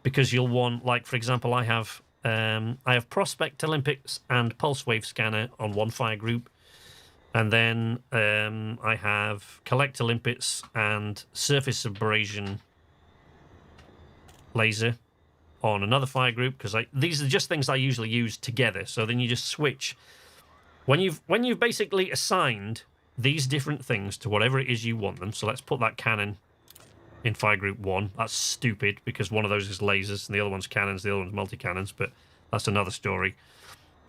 because you'll want, like, for example, I have Prospect Olympics and Pulse Wave Scanner on one fire group. And then I have Collect Olympics and Surface Abrasion Laser on another fire group, because these are just things I usually use together. So then you just switch. When you've basically assigned these different things to whatever it is you want them. So let's put that cannon in fire group 1. That's stupid because one of those is lasers and the other one's cannons, the other one's multi-cannons, but that's another story.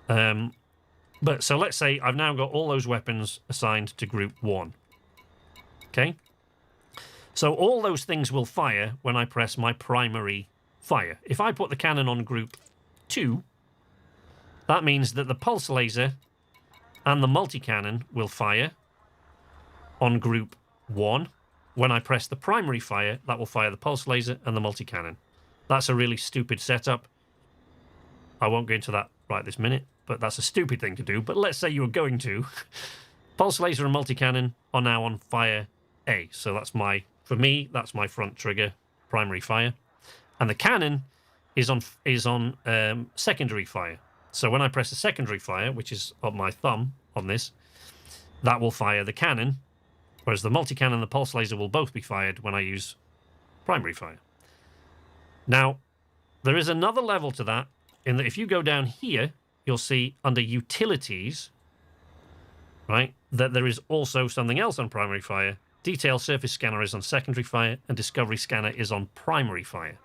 But so let's say I've now got all those weapons assigned to group 1. Okay? So all those things will fire when I press my primary fire. If I put the cannon on group 2, that means that the pulse laser and the multi-cannon will fire on group 1. When I press the primary fire, that will fire the pulse laser and the multi-cannon. That's a really stupid setup. I won't go into that right this minute, but that's a stupid thing to do. But let's say you were going to. Pulse laser and multi-cannon are now on fire A. So that's for me, that's my front trigger, primary fire. And the cannon is on secondary fire. So when I press the secondary fire, which is on my thumb on this, that will fire the cannon, whereas the multi-cannon and the pulse laser will both be fired when I use primary fire. Now, there is another level to that, in that if you go down here, you'll see under Utilities, right, that there is also something else on primary fire. Detail Surface Scanner is on secondary fire, and Discovery Scanner is on primary fire.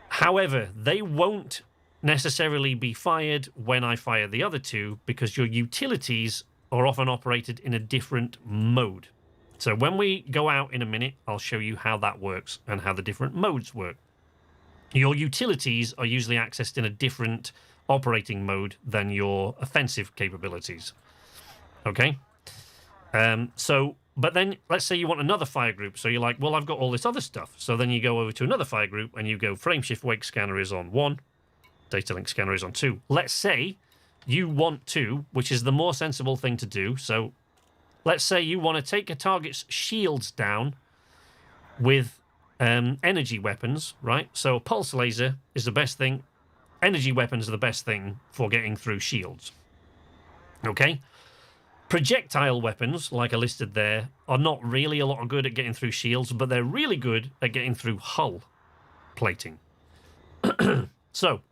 However, they won't necessarily be fired when I fire the other two, because your utilities are often operated in a different mode. So when we go out in a minute, I'll show you how that works and how the different modes work. Your utilities are usually accessed in a different operating mode than your offensive capabilities. Okay? But then let's say you want another fire group. So you're like, well, I've got all this other stuff. So then you go over to another fire group and you go Frameshift Wake Scanner is on 1. Data Link Scanner is on 2. Let's say you want to, which is the more sensible thing to do. So let's say you want to take a target's shields down with energy weapons, right? So a pulse laser is the best thing. Energy weapons are the best thing for getting through shields. Okay? Projectile weapons, like I listed there, are not really a lot of good at getting through shields, but they're really good at getting through hull plating. So,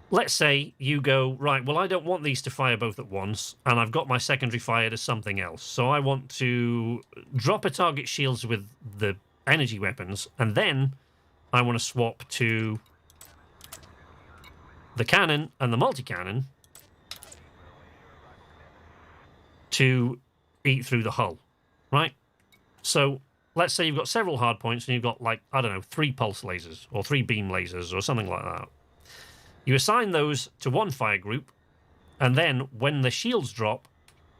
let's say you go, right, well, I don't want these to fire both at once, and I've got my secondary fire to something else. So I want to drop a target shields with the energy weapons, and then I want to swap to the cannon and the multi-cannon to eat through the hull, right? So let's say you've got several hard points and you've got, like, I don't know, 3 pulse lasers or 3 beam lasers or something like that. You assign those to one fire group, and then when the shields drop,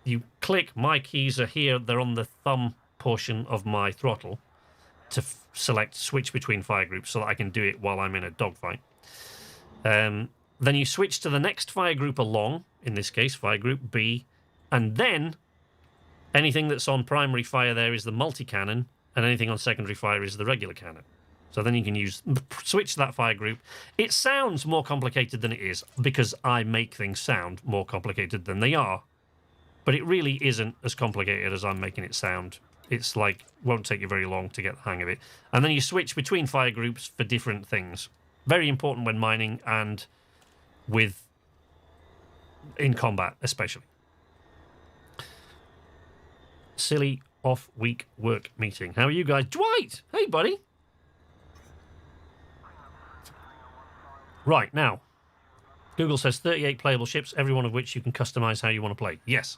you click, my keys are here, they're on the thumb portion of my throttle, to select switch between fire groups so that I can do it while I'm in a dogfight. Then you switch to the next fire group along, in this case, fire group B, and then anything that's on primary fire there is the multi-cannon, and anything on secondary fire is the regular cannon. So then you can switch to that fire group. It sounds more complicated than it is, because I make things sound more complicated than they are. But it really isn't as complicated as I'm making it sound. It's like, won't take you very long to get the hang of it. And then you switch between fire groups for different things. Very important when mining and in combat, especially. Silly off-week work meeting. How are you guys? Dwight! Hey, buddy! Right, now, Google says 38 playable ships, every one of which you can customize how you want to play. Yes.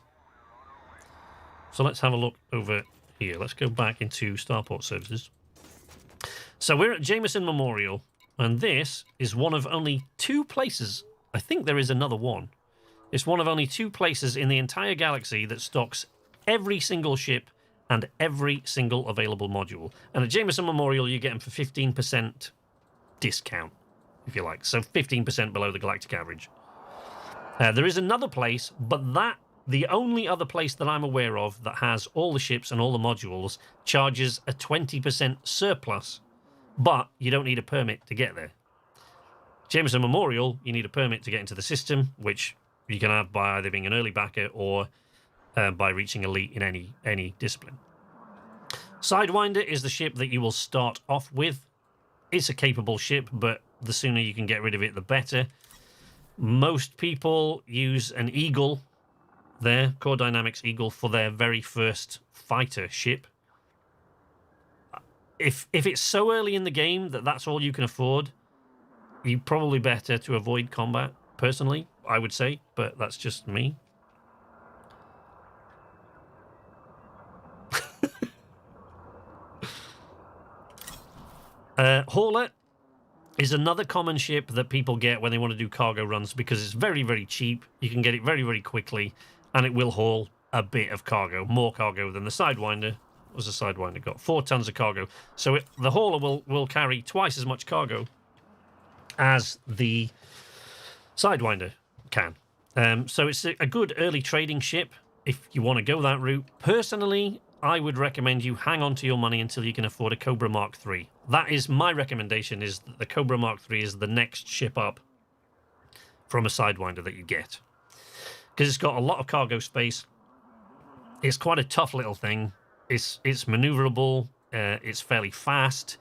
So let's have a look over here. Let's go back into Starport Services. So we're at Jameson Memorial, and this is one of only 2 places. I think there is another one. It's one of only 2 places in the entire galaxy that stocks every single ship and every single available module. And at Jameson Memorial, you get them for 15% discount, if you like. So 15% below the galactic average. There is another place, but the only other place that I'm aware of that has all the ships and all the modules charges a 20% surplus, but you don't need a permit to get there. Jameson Memorial, you need a permit to get into the system, which you can have by either being an early backer or by reaching elite in any discipline. Sidewinder is the ship that you will start off with. It's a capable ship, but the sooner you can get rid of it, the better. Most people use an Eagle, their Core Dynamics Eagle, for their very first fighter ship. If it's so early in the game that that's all you can afford, you're probably better to avoid combat, personally, I would say, but that's just me. Hauler is another common ship that people get when they want to do cargo runs because it's very, very cheap. You can get it very, very quickly, and it will haul a bit of cargo, more cargo than the Sidewinder. What was the Sidewinder got? 4 tons of cargo. So the Hauler will carry twice as much cargo as the Sidewinder can. So it's a good early trading ship if you want to go that route. Personally, I would recommend you hang on to your money until you can afford a Cobra Mark III. That is my recommendation, is that the Cobra Mark III is the next ship up from a Sidewinder that you get. Because it's got a lot of cargo space. It's quite a tough little thing. It's maneuverable. It's fairly fast.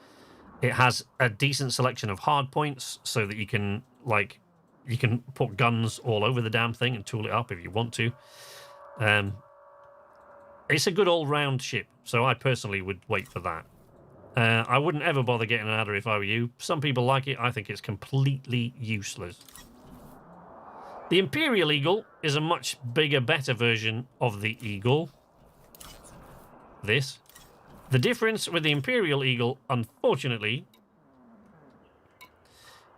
It has a decent selection of hard points so that you can put guns all over the damn thing and tool it up if you want to. It's a good all-round ship, so I personally would wait for that. I wouldn't ever bother getting an adder if I were you. Some people like it. I think it's completely useless. The Imperial Eagle is a much bigger, better version of the Eagle. This. The difference with the Imperial Eagle, unfortunately,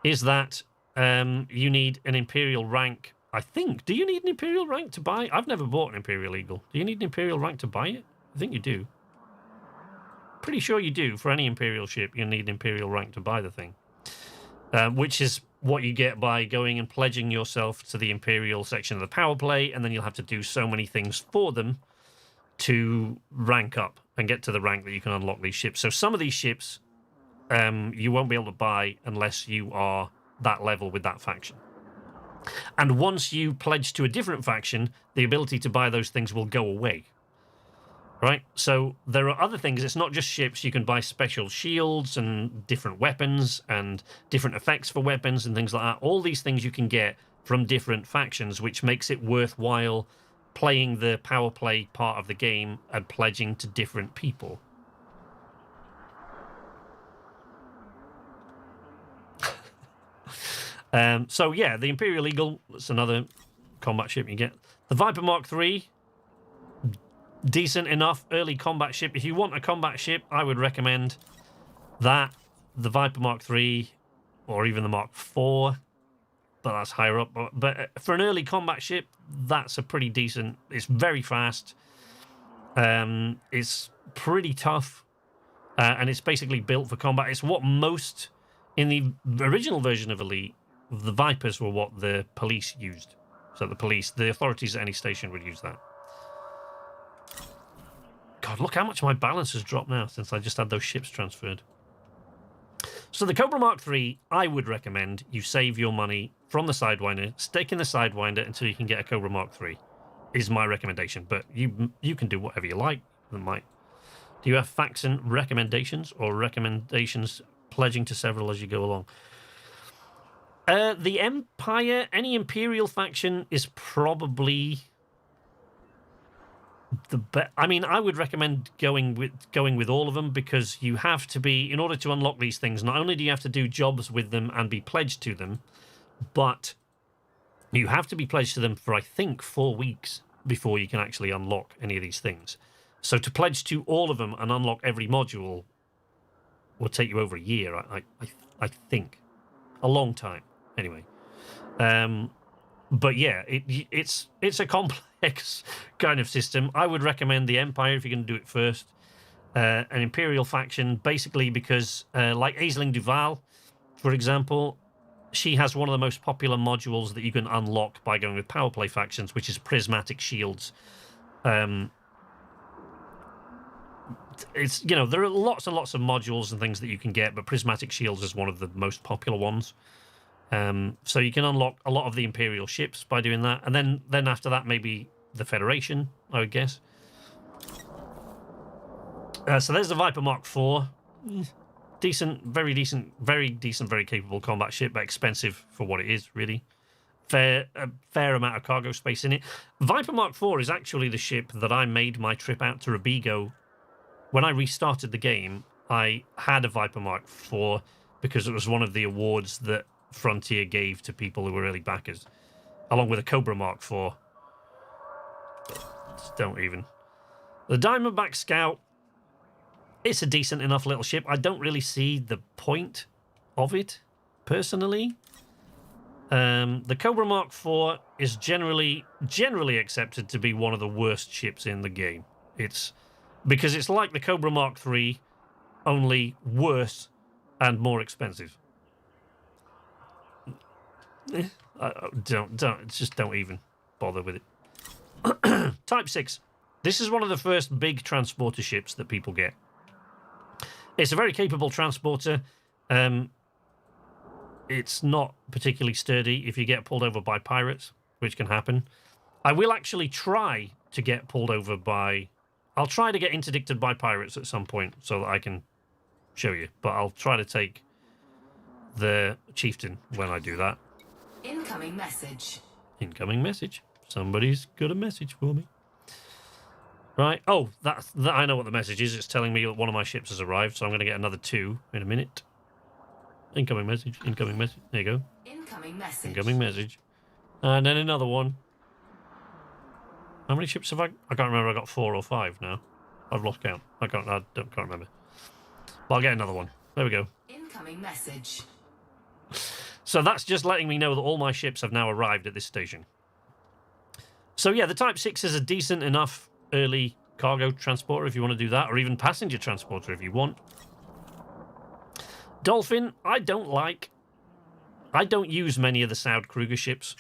is that you need an Imperial rank. I think. Do you need an Imperial rank to buy? I've never bought an Imperial Eagle. Do you need an Imperial rank to buy it? I think you do. Pretty sure you do. For any Imperial ship, you need an Imperial rank to buy the thing. Which is what you get by going and pledging yourself to the Imperial section of the power play, and then you'll have to do so many things for them to rank up and get to the rank that you can unlock these ships. So some of these ships you won't be able to buy unless you are that level with that faction. And once you pledge to a different faction, the ability to buy those things will go away. Right? So there are other things. It's not just ships. You can buy special shields and different weapons and different effects for weapons and things like that. All these things you can get from different factions, which makes it worthwhile playing the power play part of the game and pledging to different people. So yeah, the Imperial Eagle, that's another combat ship you get. The Viper Mark III, decent enough early combat ship. If you want a combat ship, I would recommend that, the Viper Mark III, or even the Mark IV, but that's higher up. But for an early combat ship, that's a pretty decent. It's very fast. It's pretty tough, and it's basically built for combat. It's what most, in the original version of Elite, the Vipers were what the police used. So the authorities at any station would use that. God, look how much my balance has dropped now since I just had those ships transferred. So the Cobra Mark III, I would recommend you save your money from the Sidewinder, stick in the Sidewinder until you can get a Cobra Mark III, is my recommendation. But you can do whatever you like. Do you have faction recommendations or recommendations pledging to several as you go along? The Empire, any Imperial faction is probably the best. I mean, I would recommend going with all of them, because you have to be, in order to unlock these things, not only do you have to do jobs with them and be pledged to them, but you have to be pledged to them for, I think, 4 weeks before you can actually unlock any of these things. So to pledge to all of them and unlock every module will take you over a year, I think. A long time. Anyway. But yeah, it's a complex kind of system. I would recommend the Empire if you're going to do it first. An Imperial faction, basically because, like Aisling Duval, for example, she has one of the most popular modules that you can unlock by going with power play factions, which is prismatic shields. It's, you know, there are lots and lots of modules and things that you can get, but prismatic shields is one of the most popular ones. So you can unlock a lot of the Imperial ships by doing that, and then after that maybe the Federation, I would guess. So there's the Viper Mark IV. Decent, very capable combat ship, but expensive for what it is, really. A fair amount of cargo space in it. Viper Mark IV is actually the ship that I made my trip out to Robigo. When I restarted the game, I had a Viper Mark IV because it was one of the awards that Frontier gave to people who were early backers, along with a Cobra Mark IV. Just don't even. The Diamondback Scout, it's a decent enough little ship. I don't really see the point of it, personally. The Cobra Mark IV is generally accepted to be one of the worst ships in the game. It's because it's like the Cobra Mark III, only worse and more expensive. Don't even bother with it. Type 6. This is one of the first big transporter ships that people get. It's a very capable transporter. It's not particularly sturdy if you get pulled over by pirates, which can happen. I will actually try to get pulled over by... I'll try to get interdicted by pirates at some point so that I can show you. But I'll try to take the chieftain when I do that. Incoming message. Incoming message. Somebody's got a message for me. Right. Oh, that I know what the message is. It's telling me that one of my ships has arrived, so I'm going to get another 2 in a minute. Incoming message. Incoming message. There you go. Incoming message. Incoming message. And then another one. How many ships have I... I can't remember. I got 4 or 5 now. I've lost count. I can't remember. But I'll get another one. There we go. Incoming message. So that's just letting me know that all my ships have now arrived at this station. So yeah, the Type 6 is a decent enough early cargo transporter if you want to do that, or even passenger transporter if you want. Dolphin, I don't use many of the Saud Kruger ships.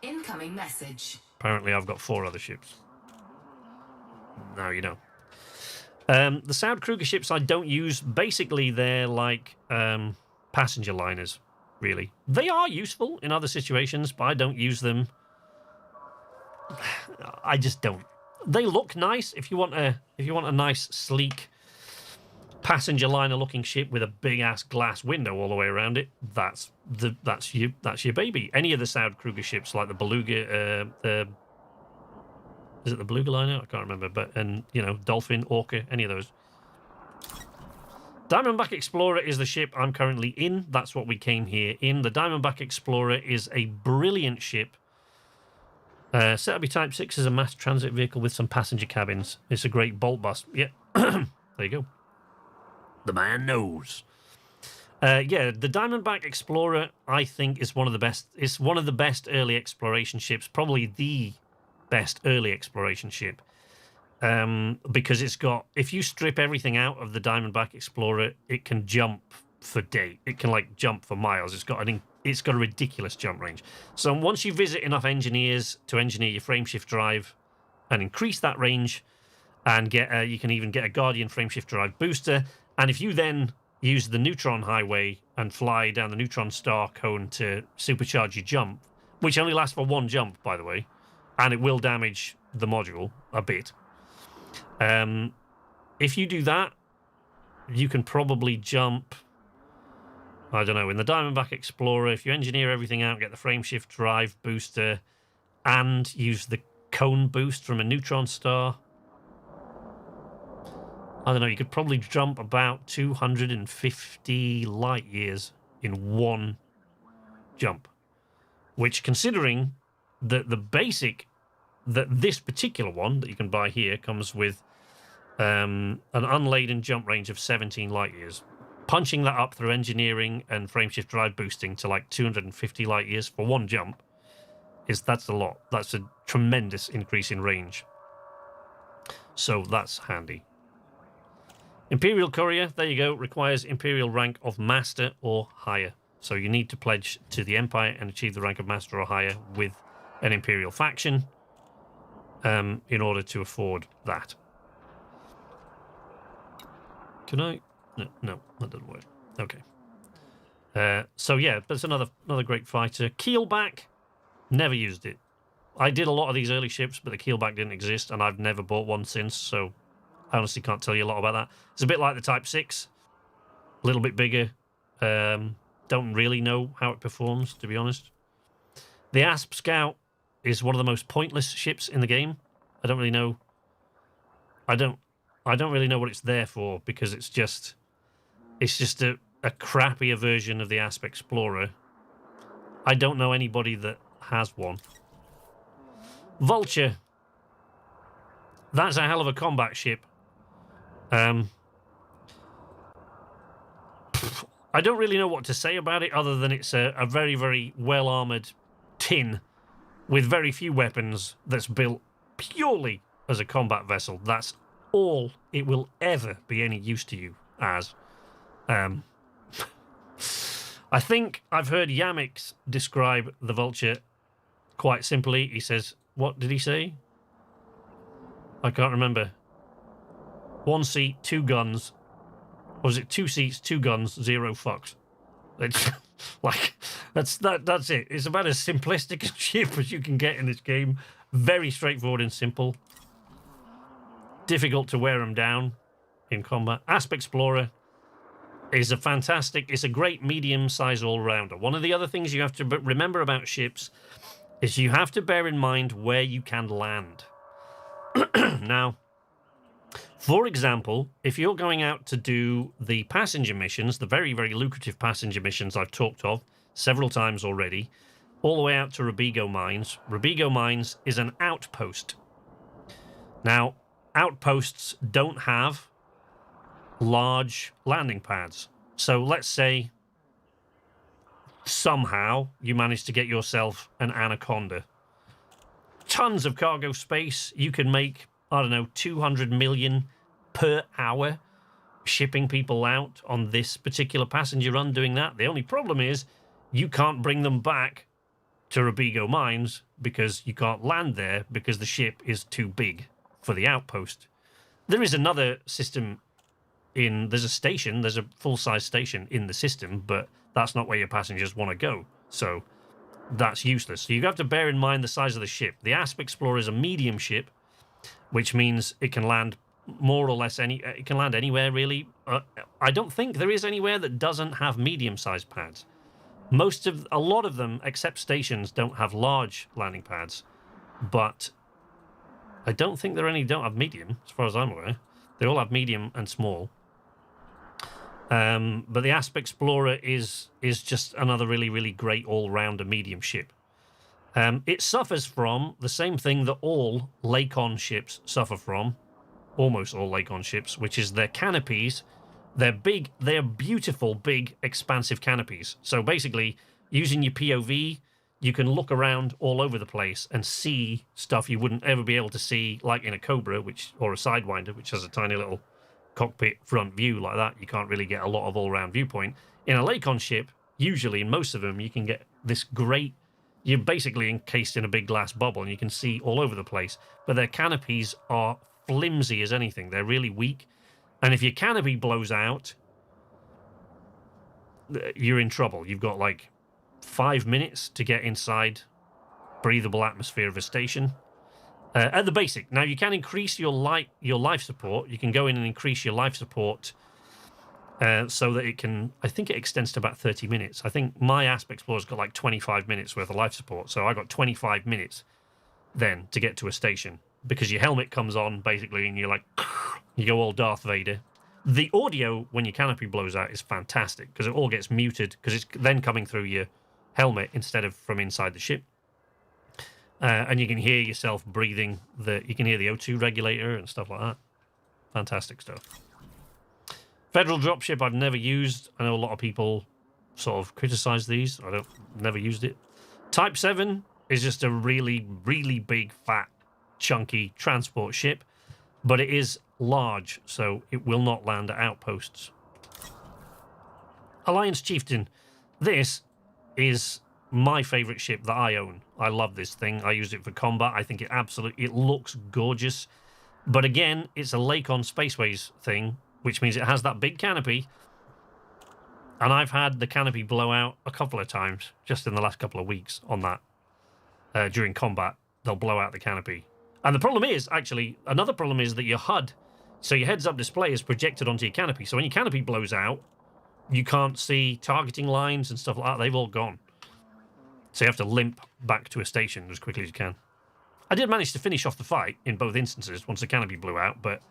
Incoming message. Apparently I've got 4 other ships. Now you know. The Saud Kruger ships I don't use. Basically, they're like passenger liners, really. They are useful in other situations, but I don't use them. I just don't. They look nice if you want a nice, sleek passenger liner looking ship with a big ass glass window all the way around it. That's your baby. Any of the Saud Kruger ships like the Beluga, is it the Beluga liner? I can't remember, but Dolphin, Orca, any of those. Diamondback Explorer is the ship I'm currently in. That's what we came here in. The Diamondback Explorer is a brilliant ship. Set up your Type 6 as a mass transit vehicle with some passenger cabins. It's a great bolt bust. Yeah, there you go. The man knows. Yeah, the Diamondback Explorer, I think, is one of the best. It's one of the best early exploration ships. Probably the best early exploration ship. Because it's got... If you strip everything out of the Diamondback Explorer, it can jump for days. It can, like, jump for miles. It's got a ridiculous jump range. So once you visit enough engineers to engineer your frameshift drive and increase that range, and you can even get a Guardian frameshift drive booster. And if you then use the neutron highway and fly down the neutron star cone to supercharge your jump, which only lasts for 1 jump, by the way, and it will damage the module a bit. If you do that, you can probably jump... I don't know, in the Diamondback Explorer, if you engineer everything out, get the frameshift drive booster, and use the cone boost from a neutron star, I don't know, you could probably jump about 250 light years in 1 jump. Which, considering that this particular one that you can buy here comes with an unladen jump range of 17 light years. Punching that up through engineering and frameshift drive boosting to like 250 light years for 1 jump That's a lot. That's a tremendous increase in range. So that's handy. Imperial Courier, there you go, requires Imperial rank of Master or higher. So you need to pledge to the Empire and achieve the rank of Master or higher with an Imperial faction in order to afford that. Can I? No, that doesn't work. Okay. So yeah, that's another great fighter. Keelback, never used it. I did a lot of these early ships, but the keelback didn't exist, and I've never bought one since, so I honestly can't tell you a lot about that. It's a bit like the Type 6, a little bit bigger. Don't really know how it performs, to be honest. The Asp Scout is one of the most pointless ships in the game. I don't really know. I don't really know what it's there for, because it's just a crappier version of the Asp Explorer. I don't know anybody that has one. Vulture. That's a hell of a combat ship. I don't really know what to say about it other than it's a very, very well-armoured tin with very few weapons that's built purely as a combat vessel. That's all it will ever be any use to you as. I think I've heard Yamix describe the Vulture quite simply. He says, what did he say? I can't remember. 1 seat, 2 guns. Or was it 2 seats, 2 guns, 0 fucks? It's like that's it. It's about as simplistic a ship as you can get in this game. Very straightforward and simple. Difficult to wear them down in combat. Asp Explorer is it's a great medium-sized all-rounder. One of the other things you have to remember about ships is you have to bear in mind where you can land. Now, for example, if you're going out to do the passenger missions, the very, very lucrative passenger missions I've talked of several times already, all the way out to Robigo Mines. Robigo Mines is an outpost. Now, outposts don't have large landing pads. So let's say somehow you manage to get yourself an Anaconda. Tons of cargo space. You can make, I don't know, 200 million per hour shipping people out on this particular passenger run doing that. The only problem is you can't bring them back to Robigo Mines because you can't land there because the ship is too big for the outpost. There is another system there's a full-size station in the system, but that's not where your passengers want to go. So that's useless. So you have to bear in mind the size of the ship. The Asp Explorer is a medium ship, which means it can land more or less it can land anywhere, really. I don't think there is anywhere that doesn't have medium-sized pads. A lot of them, except stations, don't have large landing pads, but I don't think don't have medium, as far as I'm aware. They all have medium and small. But the Asp Explorer is just another really, really great all-rounder medium ship. It suffers from the same thing that all Lakon ships suffer from, almost all Lakon ships, which is their canopies. They're big, they're beautiful, big, expansive canopies. So basically, using your POV, you can look around all over the place and see stuff you wouldn't ever be able to see, like in a Cobra or a Sidewinder, which has a tiny little cockpit front view like that. You can't really get a lot of all-round viewpoint. In a Lakon ship, usually in most of them, you can get this great... You're basically encased in a big glass bubble and you can see all over the place. But their canopies are flimsy as anything. They're really weak. And if your canopy blows out, you're in trouble. You've got like 5 minutes to get inside breathable atmosphere of a station. At the basic. Now, you can increase your life support. You can go in and increase your life support so that it can... I think it extends to about 30 minutes. I think my Asp Explorer's got like 25 minutes worth of life support. So I got 25 minutes then to get to a station. Because your helmet comes on, basically, and you're like... You go all Darth Vader. The audio, when your canopy blows out, is fantastic. Because it all gets muted. Because it's then coming through your helmet instead of from inside the ship. And you can hear yourself breathing. You can hear the O2 regulator and stuff like that. Fantastic stuff. Federal dropship I've never used. I know a lot of people sort of criticize these. Never used it. Type 7 is just a really, really big, fat, chunky transport ship, but it is large, so it will not land at outposts. Alliance Chieftain. This is my favourite ship that I own. I love this thing. I use it for combat. I think it looks gorgeous. But again, it's a Lakon Spaceways thing, which means it has that big canopy. And I've had the canopy blow out a couple of times just in the last couple of weeks on that. During combat, they'll blow out the canopy. And the problem is, actually, another problem is that your HUD, so your heads-up display is projected onto your canopy. So when your canopy blows out, you can't see targeting lines and stuff like that. They've all gone. So you have to limp back to a station as quickly as you can. I did manage to finish off the fight in both instances once the canopy blew out, but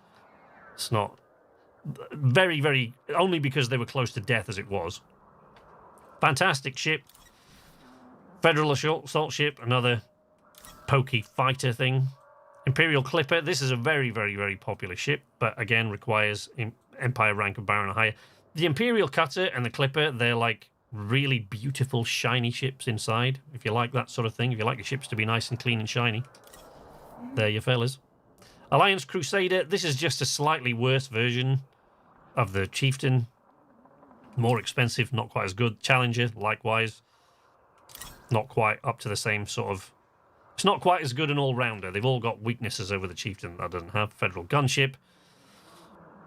it's not very, very... Only because they were close to death as it was. Fantastic ship. Federal Assault Ship, another pokey fighter thing. Imperial Clipper, this is a very, very, very popular ship, but again requires Empire rank of Baron or higher. The Imperial Cutter and the Clipper, they're like really beautiful, shiny ships inside. If you like that sort of thing, if you like your ships to be nice and clean and shiny, there you fellas. Alliance Crusader, this is just a slightly worse version of the Chieftain. More expensive, not quite as good. Challenger, likewise. Not quite up to the same sort of... It's not quite as good an all-rounder. They've all got weaknesses over the Chieftain that doesn't have. Federal Gunship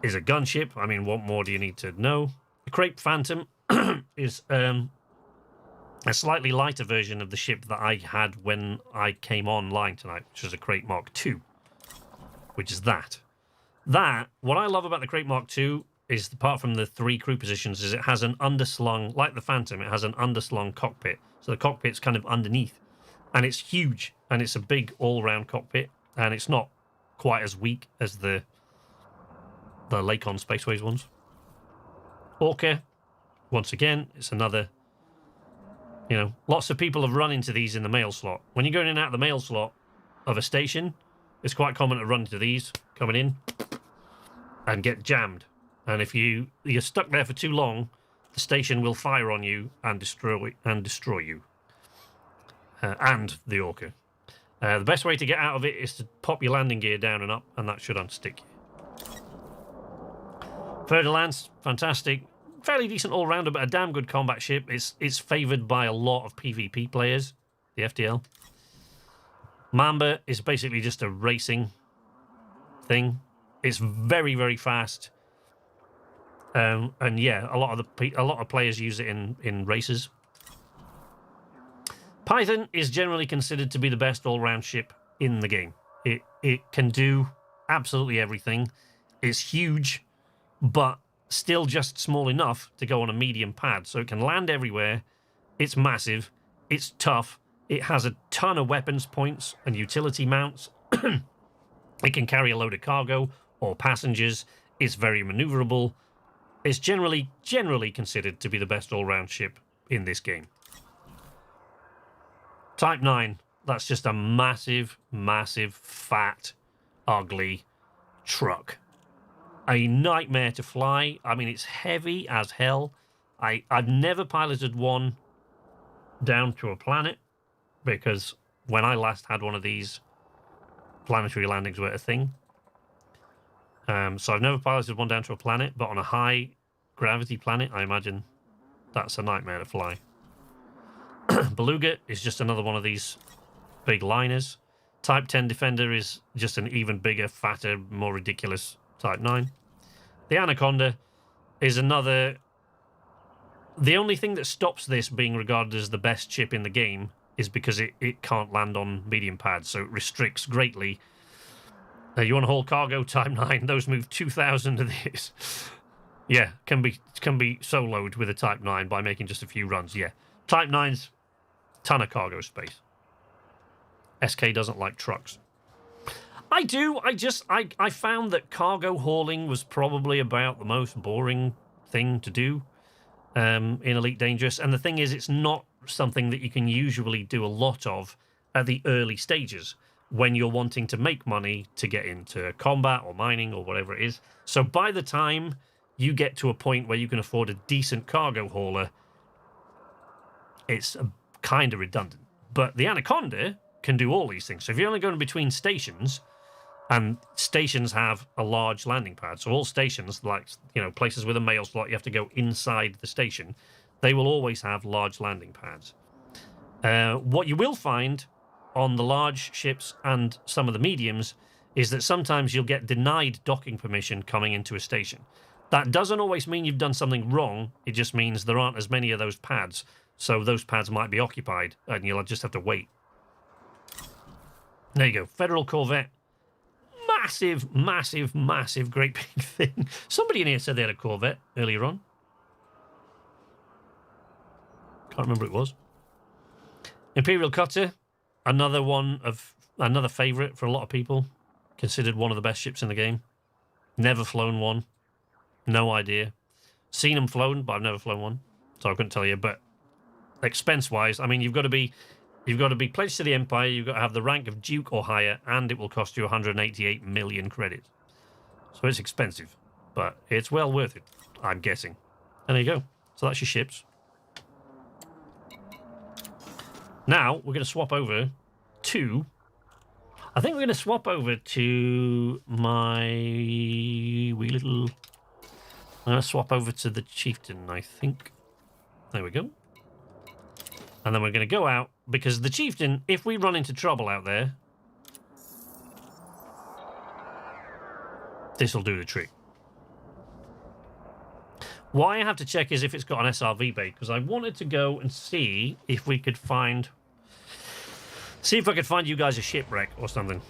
is a gunship. I mean, what more do you need to know? The Crepe Phantom is a slightly lighter version of the ship that I had when I came online tonight, which was a Crepe Mark II, which is that. What I love about the Crepe Mark II is, apart from the 3 crew positions, is it has an underslung, like the Phantom, it has an underslung cockpit. So the cockpit's kind of underneath. And it's huge, and it's a big all-round cockpit, and it's not quite as weak as the Lakon Spaceways ones. Orca, once again, it's another... You know, lots of people have run into these in the mail slot. When you're going in and out of the mail slot of a station, it's quite common to run into these, coming in, and get jammed. And if you're stuck there for too long, the station will fire on you and destroy you. And the Orca. The best way to get out of it is to pop your landing gear down and up, and that should unstick you. Third Lance, fantastic. Fairly decent all-rounder, but a damn good combat ship. It's favoured by a lot of PvP players, the FTL. Mamba is basically just a racing thing. It's very, very fast. And yeah, a lot of players use it in races. Python is generally considered to be the best all-round ship in the game. It can do absolutely everything. It's huge, but still just small enough to go on a medium pad. So it can land everywhere. It's massive. It's tough. It has a ton of weapons points and utility mounts. It can carry a load of cargo or passengers. It's very maneuverable. It's generally considered to be the best all-round ship in this game. Type 9, that's just a massive, massive, fat, ugly truck. A nightmare to fly. I mean, it's heavy as hell. I've never piloted one down to a planet, because when I last had one of these, planetary landings were a thing. So I've never piloted one down to a planet, but on a high gravity planet, I imagine that's a nightmare to fly. Beluga is just another one of these big liners. Type 10 Defender is just an even bigger, fatter, more ridiculous Type 9. The Anaconda is another... The only thing that stops this being regarded as the best ship in the game is because it can't land on medium pads, so it restricts greatly. You want to haul cargo, Type 9, those move 2,000 of this. Yeah, can be soloed with a Type 9 by making just a few runs, yeah. Type 9's ton of cargo space. SK doesn't like trucks. I do. I found that cargo hauling was probably about the most boring thing to do in Elite Dangerous. And the thing is, it's not something that you can usually do a lot of at the early stages when you're wanting to make money to get into combat or mining or whatever it is. So by the time you get to a point where you can afford a decent cargo hauler, it's kind of redundant. But the Anaconda can do all these things. So if you're only going between stations, and stations have a large landing pad, so all stations, like, you know, places with a mail slot, you have to go inside the station, they will always have large landing pads. What you will find on the large ships and some of the mediums is that sometimes you'll get denied docking permission coming into a station. That doesn't always mean you've done something wrong. It just means there aren't as many of those pads. So those pads might be occupied and you'll just have to wait. There you go. Federal Corvette. Massive, massive, massive, great big thing. Somebody in here said they had a Corvette earlier on. Can't remember who it was. Imperial Cutter. Another favourite for a lot of people. Considered one of the best ships in the game. Never flown one. No idea. Seen them flown, but I've never flown one. So I couldn't tell you. But expense-wise, I mean, you've got to be pledged to the Empire, you've got to have the rank of Duke or higher, and it will cost you 188 million credits. So it's expensive, but it's well worth it, I'm guessing. And there you go. So that's your ships. Now, we're going to swap over to... I think we're going to swap over to my wee little... I'm going to swap over to the Chieftain, I think. There we go. And then we're going to go out, because the Chieftain, if we run into trouble out there, this will do the trick. What I have to check is if it's got an SRV bay, because I wanted to go and see if we could find... See if I could find you guys a shipwreck or something.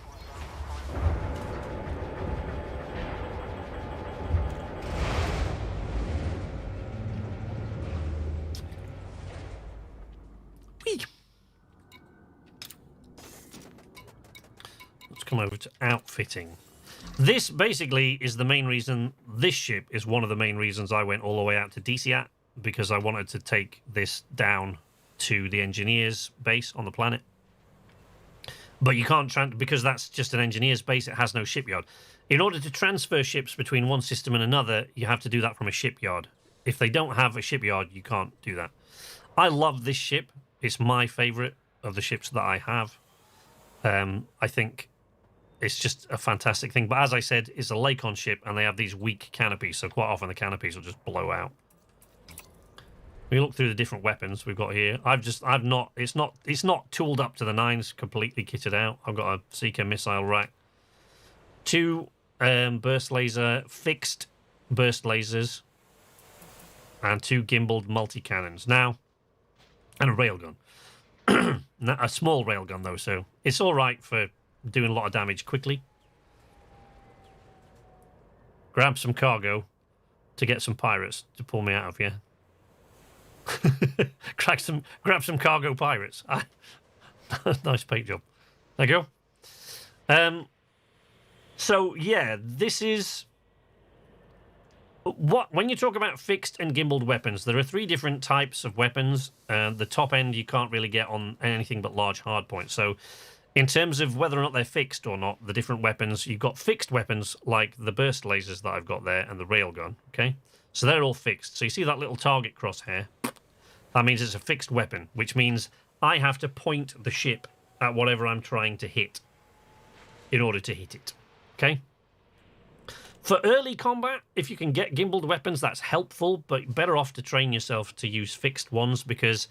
Let's come over to outfitting. This basically is the main reason, this ship is one of the main reasons I went all the way out to DCAT, because I wanted to take this down to the engineers base on the planet. But you can't, because that's just an engineer's base, it has no shipyard. In order to transfer ships between one system and another, you have to do that from a shipyard. If they don't have a shipyard, you can't do that. I love this ship. It's my favourite of the ships that I have. I think it's just a fantastic thing. But as I said, it's a Lakon ship, and they have these weak canopies, so quite often the canopies will just blow out. We look through the different weapons we've got here. It's not tooled up to the nines, completely kitted out. I've got a Seeker missile rack, 2 burst laser, fixed burst lasers, and 2 gimbaled multi-cannons. Now, and a railgun. A small railgun, though, so it's all right for doing a lot of damage quickly. Grab some cargo to get some pirates to pull me out of here. grab some cargo pirates. Nice paint job. There you go. So yeah, this is when you talk about fixed and gimbaled weapons, there are 3 different types of weapons. The top end you can't really get on anything but large hardpoints. So in terms of whether or not they're fixed or not, the different weapons, you've got fixed weapons like the burst lasers that I've got there and the railgun, okay? So they're all fixed. So you see that little target crosshair? That means it's a fixed weapon, which means I have to point the ship at whatever I'm trying to hit in order to hit it, okay? For early combat, if you can get gimbaled weapons, that's helpful, but better off to train yourself to use fixed ones, because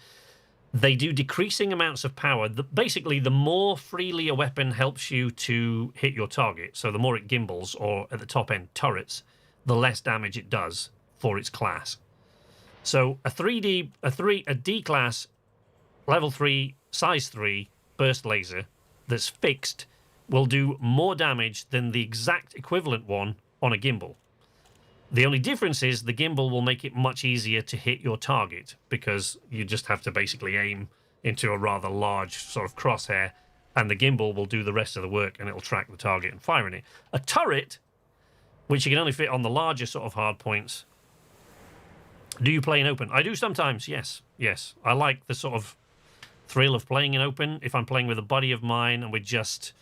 they do decreasing amounts of power. Basically, the more freely a weapon helps you to hit your target, so the more it gimbals, or at the top end, turrets, the less damage it does for its class. So a D-class, level 3, size 3 burst laser that's fixed will do more damage than the exact equivalent one on a gimbal. The only difference is the gimbal will make it much easier to hit your target, because you just have to basically aim into a rather large sort of crosshair, and the gimbal will do the rest of the work, and it'll track the target and fire in it. A turret, which you can only fit on the larger sort of hard points. Do you play in open? I do sometimes, yes. Yes. I like the sort of thrill of playing in open. If I'm playing with a buddy of mine and we're just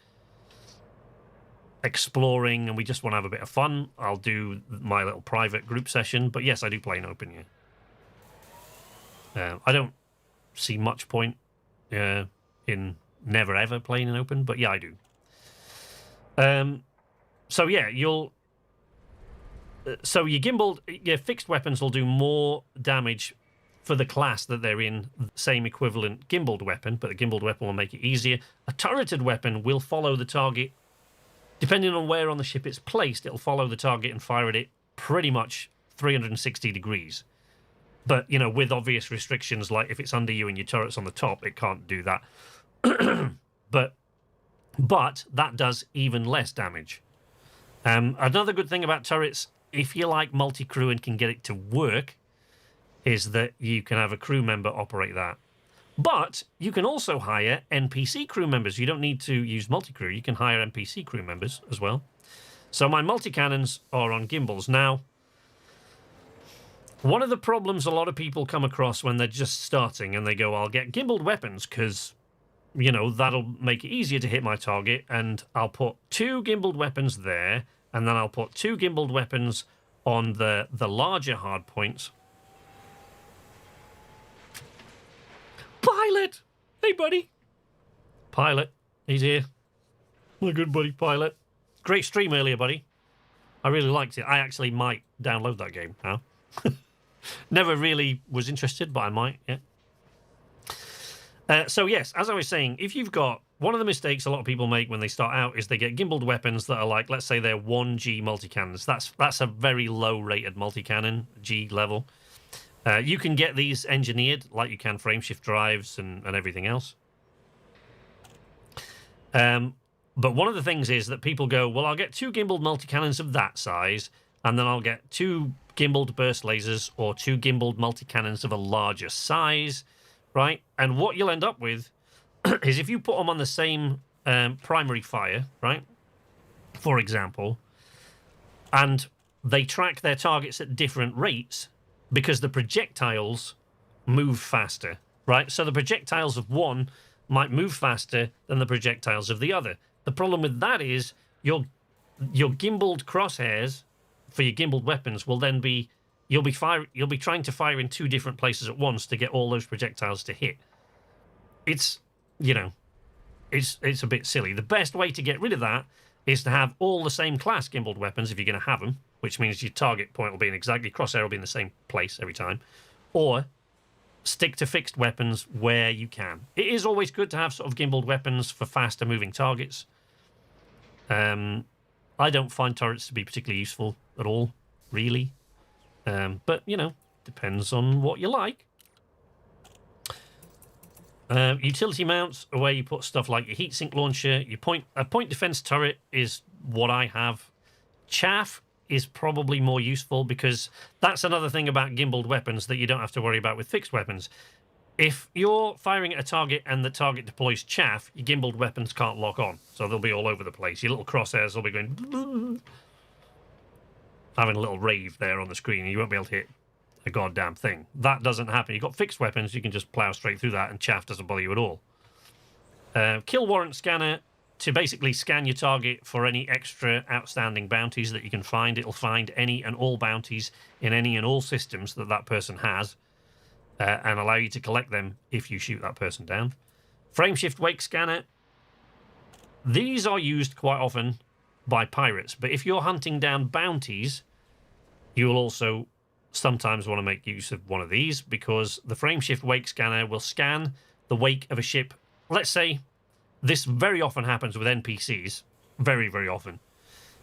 exploring and we just want to have a bit of fun, I'll do my little private group session. But yes, I do play in open, yeah. I don't see much point in in never ever playing in open, but yeah, I do. So yeah, so your fixed weapons will do more damage for the class that they're in, same equivalent gimbaled weapon, but the gimbaled weapon will make it easier. A turreted weapon will follow the target, depending on where on the ship it's placed, it'll follow the target and fire at it pretty much 360 degrees. But, with obvious restrictions, like if it's under you and your turret's on the top, it can't do that. But that does even less damage. Another good thing about turrets, if you like multi-crew and can get it to work, is that you can have a crew member operate that. But you can also hire NPC crew members. You don't need to use multi-crew. You can hire NPC crew members as well. So my multi-cannons are on gimbals. Now, one of the problems a lot of people come across when they're just starting and they go, I'll get gimbaled weapons because, that'll make it easier to hit my target, and I'll put 2 gimbaled weapons there, and then I'll put 2 gimbaled weapons on the larger hard points. Pilot! Hey, buddy. Pilot. He's here. My good buddy, Pilot. Great stream earlier, buddy. I really liked it. I actually might download that game now. Never really was interested, but I might, yeah. So, yes, as I was saying, if you've got... One of the mistakes a lot of people make when they start out is they get gimbaled weapons that are like, let's say they're 1G multi-cannons. That's a very low-rated multi-cannon, G level. You can get these engineered like you can frameshift drives and everything else. But one of the things is that people go, well, I'll get 2 gimbaled multi-cannons of that size, and then I'll get 2 gimbaled burst lasers or 2 gimbaled multi-cannons of a larger size, right? And what you'll end up with is if you put them on the same primary fire, right, for example, and they track their targets at different rates, because the projectiles move faster, right? So the projectiles of one might move faster than the projectiles of the other. The problem with that is your gimbaled crosshairs for your gimbaled weapons will then be you'll be trying to fire in 2 different places at once to get all those projectiles to hit. It's it's a bit silly. The best way to get rid of that is to have all the same class gimbaled weapons if you're going to have them, which means your target point will be crosshair will be in the same place every time, or stick to fixed weapons where you can. It is always good to have sort of gimbaled weapons for faster moving targets. I don't find turrets to be particularly useful at all, really. But, depends on what you like. Utility mounts are where you put stuff like your heatsink launcher. A point defense turret is what I have. Chaff is probably more useful because that's another thing about gimbaled weapons that you don't have to worry about with fixed weapons. If you're firing at a target and the target deploys chaff, your gimbaled weapons can't lock on. So they'll be all over the place. Your little crosshairs will be going... having a little rave there on the screen, and you won't be able to hit a goddamn thing. That doesn't happen. You've got fixed weapons, you can just plow straight through that, and chaff doesn't bother you at all. Kill warrant scanner, to basically scan your target for any extra outstanding bounties that you can find. It'll find any and all bounties in any and all systems that person has, and allow you to collect them if you shoot that person down. Frameshift wake scanner. These are used quite often by pirates, but if you're hunting down bounties, you will also sometimes want to make use of one of these, because the frameshift wake scanner will scan the wake of a ship. Let's say this very often happens with NPCs, very, very often.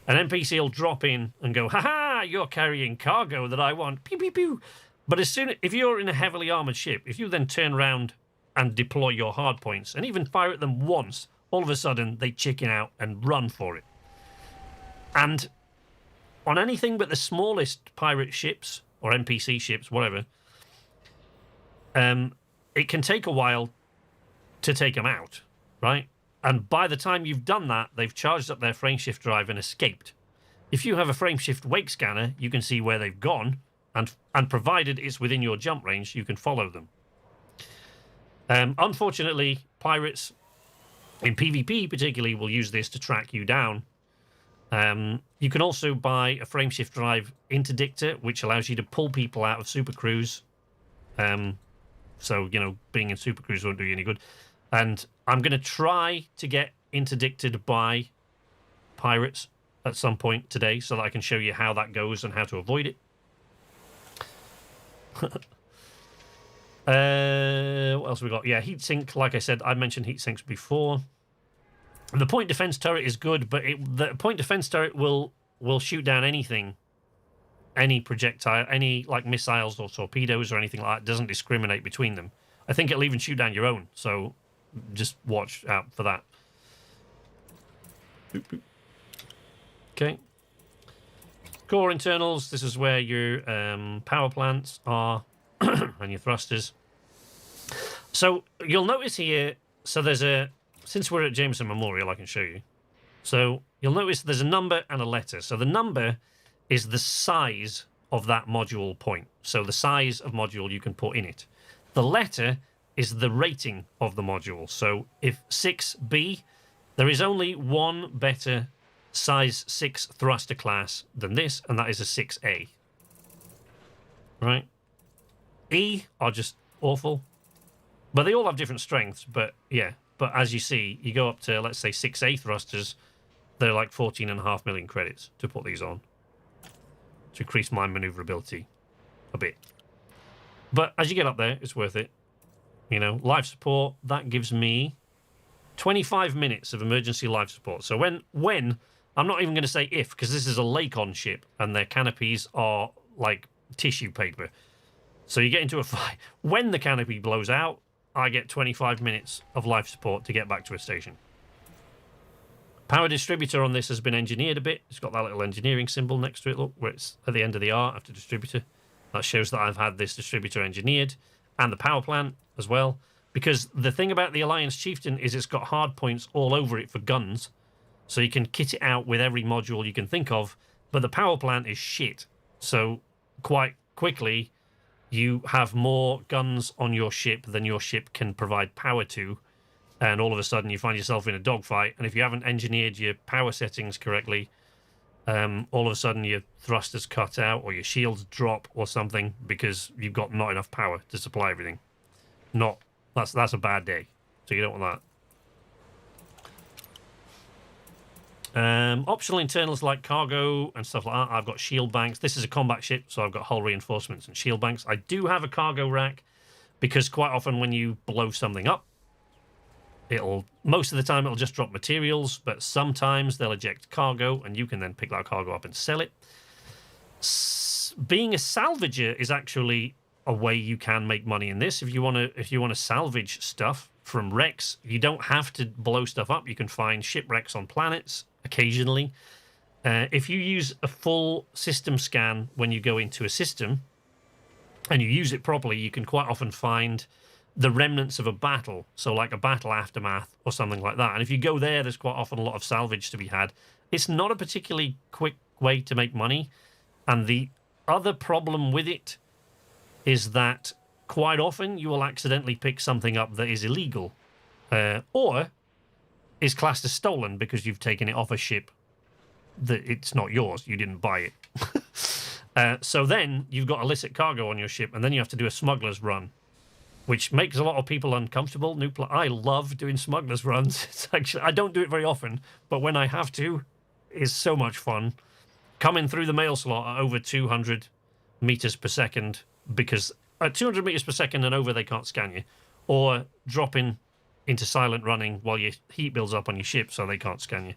An NPC will drop in and go, "Ha-ha, you're carrying cargo that I want, pew, pew, pew." But if you're in a heavily armoured ship, if you then turn around and deploy your hard points and even fire at them once, all of a sudden they chicken out and run for it. And on anything but the smallest pirate ships, or NPC ships, whatever, it can take a while to take them out, right? And by the time you've done that, they've charged up their frameshift drive and escaped. If you have a frameshift wake scanner, you can see where they've gone, and provided it's within your jump range, you can follow them. Unfortunately, pirates, in PvP particularly, will use this to track you down. You can also buy a frameshift drive interdictor, which allows you to pull people out of supercruise. So, being in supercruise won't do you any good. And I'm going to try to get interdicted by pirates at some point today so that I can show you how that goes and how to avoid it. What else we got? Yeah, heatsink. Like I said, I mentioned heatsinks before. The point defense turret is good, but the point defense turret will shoot down anything, any projectile, any like missiles or torpedoes or anything like that. It doesn't discriminate between them. I think it'll even shoot down your own, so just watch out for that. Boop, boop. Okay. Core internals. This is where your power plants are and your thrusters. So you'll notice here, so there's a, since we're at Jameson Memorial, I can show you. So you'll notice there's a number and a letter. So the number is the size of that module point. So the size of module you can put in it. The letter is the rating of the module. So if 6B, there is only one better size 6 thruster class than this, and that is a 6A. Right? E are just awful. But they all have different strengths, but yeah. But as you see, you go up to, let's say, 6A thrusters, they're like 14.5 million credits to put these on. To increase my maneuverability a bit. But as you get up there, it's worth it. You know, life support, that gives me 25 minutes of emergency life support. So when I'm not even going to say if, because this is a Lakon ship, and their canopies are like tissue paper. So you get into a fight. When the canopy blows out, I get 25 minutes of life support to get back to a station. Power distributor on this has been engineered a bit. It's got that little engineering symbol next to it, look, where it's at the end of the R after distributor. That shows that I've had this distributor engineered, and the power plant as well. Because the thing about the Alliance Chieftain is it's got hard points all over it for guns. So you can kit it out with every module you can think of, but the power plant is shit. So quite quickly, you have more guns on your ship than your ship can provide power to, and all of a sudden you find yourself in a dogfight, and if you haven't engineered your power settings correctly, all of a sudden your thrusters cut out or your shields drop or something because you've got not enough power to supply everything. That's a bad day, so you don't want that. Optional internals like cargo and stuff like that. I've got shield banks. This is a combat ship, so I've got hull reinforcements and shield banks. I do have a cargo rack because quite often when you blow something up, most of the time it'll just drop materials, but sometimes they'll eject cargo and you can then pick that cargo up and sell it. Being a salvager is actually a way you can make money in this. If you want to salvage stuff from wrecks, you don't have to blow stuff up. You can find shipwrecks on planets occasionally. If you use a full system scan when you go into a system and you use it properly, you can quite often find the remnants of a battle, so like a battle aftermath or something like that. And if you go there, there's quite often a lot of salvage to be had. It's not a particularly quick way to make money, and the other problem with it is that quite often you will accidentally pick something up that is illegal or is classed as stolen because you've taken it off a ship that it's not yours, you didn't buy it. So then you've got illicit cargo on your ship, and then you have to do a smuggler's run, which makes a lot of people uncomfortable. I love doing smuggler's runs. It's actually, I don't do it very often, but when I have to, it's so much fun. Coming through the mail slot at over 200 meters per second, because at 200 meters per second and over, they can't scan you, or dropping into silent running while your heat builds up on your ship so they can't scan you.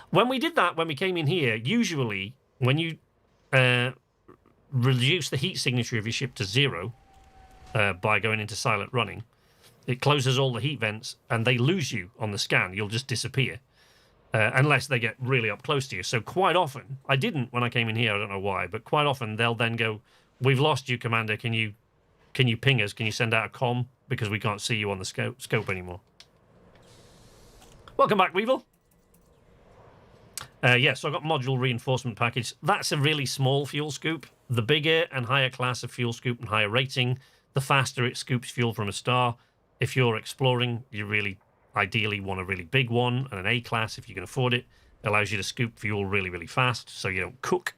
When we did that, when we came in here, usually when you reduce the heat signature of your ship to 0 by going into silent running, it closes all the heat vents and they lose you on the scan. You'll just disappear unless they get really up close to you. So quite often, I didn't when I came in here, I don't know why, but quite often they'll then go, "We've lost you, Commander. Can you ping us? Can you send out a comm? Because we can't see you on the scope anymore." Welcome back, Weevil. Yeah, so I've got module reinforcement package. That's a really small fuel scoop. The bigger and higher class of fuel scoop and higher rating, the faster it scoops fuel from a star. If you're exploring, you really ideally want a really big one, and an A class if you can afford it. It allows you to scoop fuel really, really fast so you don't cook.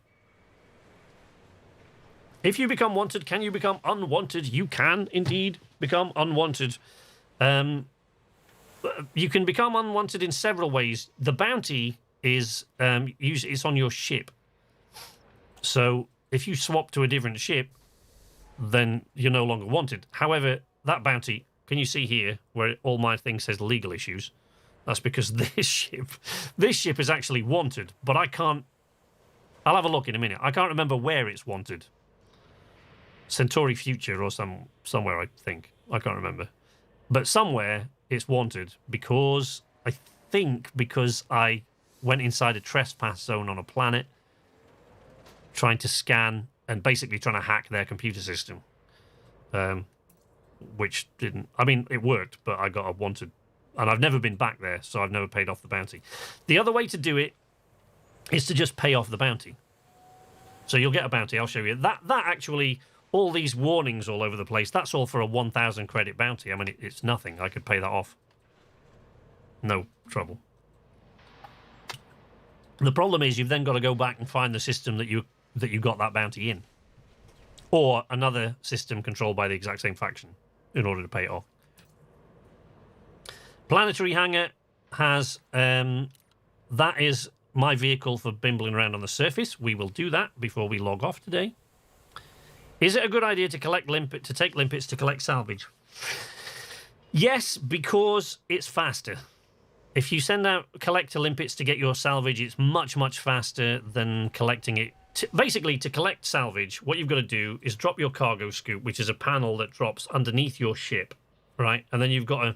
If you become wanted, can you become unwanted? You can indeed become unwanted. You can become unwanted in several ways. The bounty is usually it's on your ship. So if you swap to a different ship, then you're no longer wanted. However, that bounty, can you see here where all my thing says legal issues? That's because this ship is actually wanted, but I can't. I'll have a look in a minute. I can't remember where it's wanted. Centauri Future or somewhere, I think. I can't remember. But somewhere it's wanted because I went inside a trespass zone on a planet trying to scan and basically trying to hack their computer system. Which didn't... I mean, it worked, but I got a wanted. And I've never been back there, so I've never paid off the bounty. The other way to do it is to just pay off the bounty. So you'll get a bounty, I'll show you. That actually, all these warnings all over the place, that's all for a 1,000 credit bounty. I mean, it's nothing. I could pay that off. No trouble. The problem is you've then got to go back and find the system that you got that bounty in. Or another system controlled by the exact same faction in order to pay it off. Planetary Hangar has... that is my vehicle for bimbling around on the surface. We will do that before we log off today. Is it a good idea to take limpets to collect salvage? Yes, because it's faster. If you send out collector limpets to get your salvage, it's much, much faster than collecting it. Basically, to collect salvage, what you've got to do is drop your cargo scoop, which is a panel that drops underneath your ship, right? And then you've got a...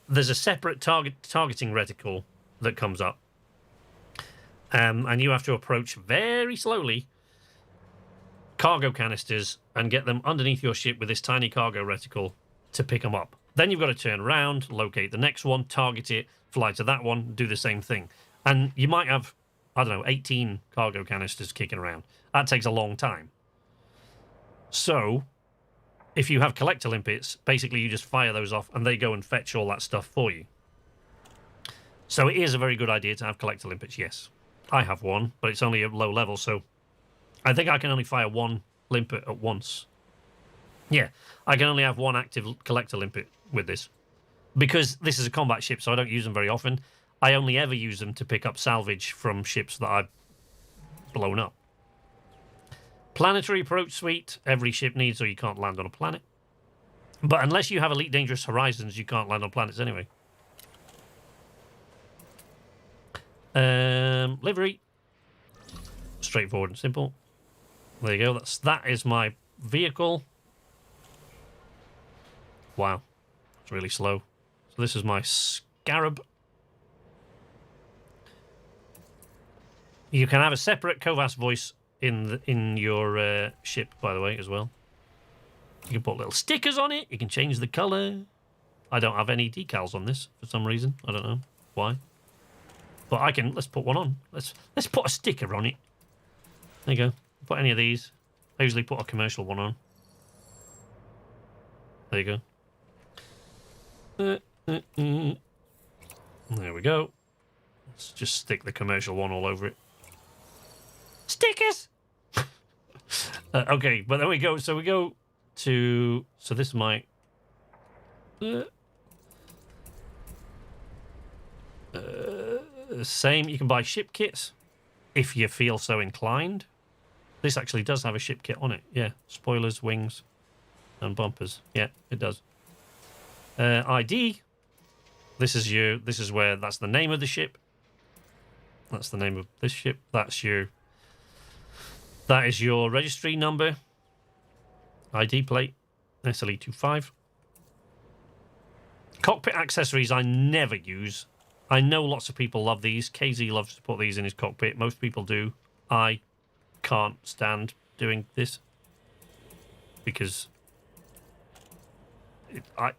There's a separate targeting reticle that comes up. And you have to approach very slowly cargo canisters and get them underneath your ship with this tiny cargo reticle to pick them up. Then you've got to turn around, locate the next one, target it, fly to that one, do the same thing. And you might have, I don't know, 18 cargo canisters kicking around. That takes a long time. So, if you have collector limpets, basically you just fire those off and they go and fetch all that stuff for you. So it is a very good idea to have collector limpets, yes. I have one, but it's only a low level, so I think I can only fire one limpet at once. Yeah, I can only have one active collector limpet with this. Because this is a combat ship, so I don't use them very often. I only ever use them to pick up salvage from ships that I've blown up. Planetary approach suite, every ship needs, or you can't land on a planet. But unless you have Elite Dangerous Horizons, you can't land on planets anyway. Livery. Straightforward and simple. There you go. That is my vehicle. Wow. It's really slow. So this is my Scarab. You can have a separate Kovas voice in your ship, by the way, as well. You can put little stickers on it. You can change the colour. I don't have any decals on this for some reason. I don't know why. But I can... Let's put one on. Let's put a sticker on it. There you go. Put any of these. I usually put a commercial one on. There you go. There we go. Let's just stick the commercial one all over it. Stickers! Okay, but then we go... So we go to... So this is my... same. You can buy ship kits if you feel so inclined. This actually does have a ship kit on it. Yeah, spoilers, wings, and bumpers. Yeah, it does. ID. This is where that's the name of the ship. That's the name of this ship. That is your registry number. ID plate. SLE25. Cockpit accessories I never use. I know lots of people love these. KZ loves to put these in his cockpit. Most people do. I can't stand doing this because I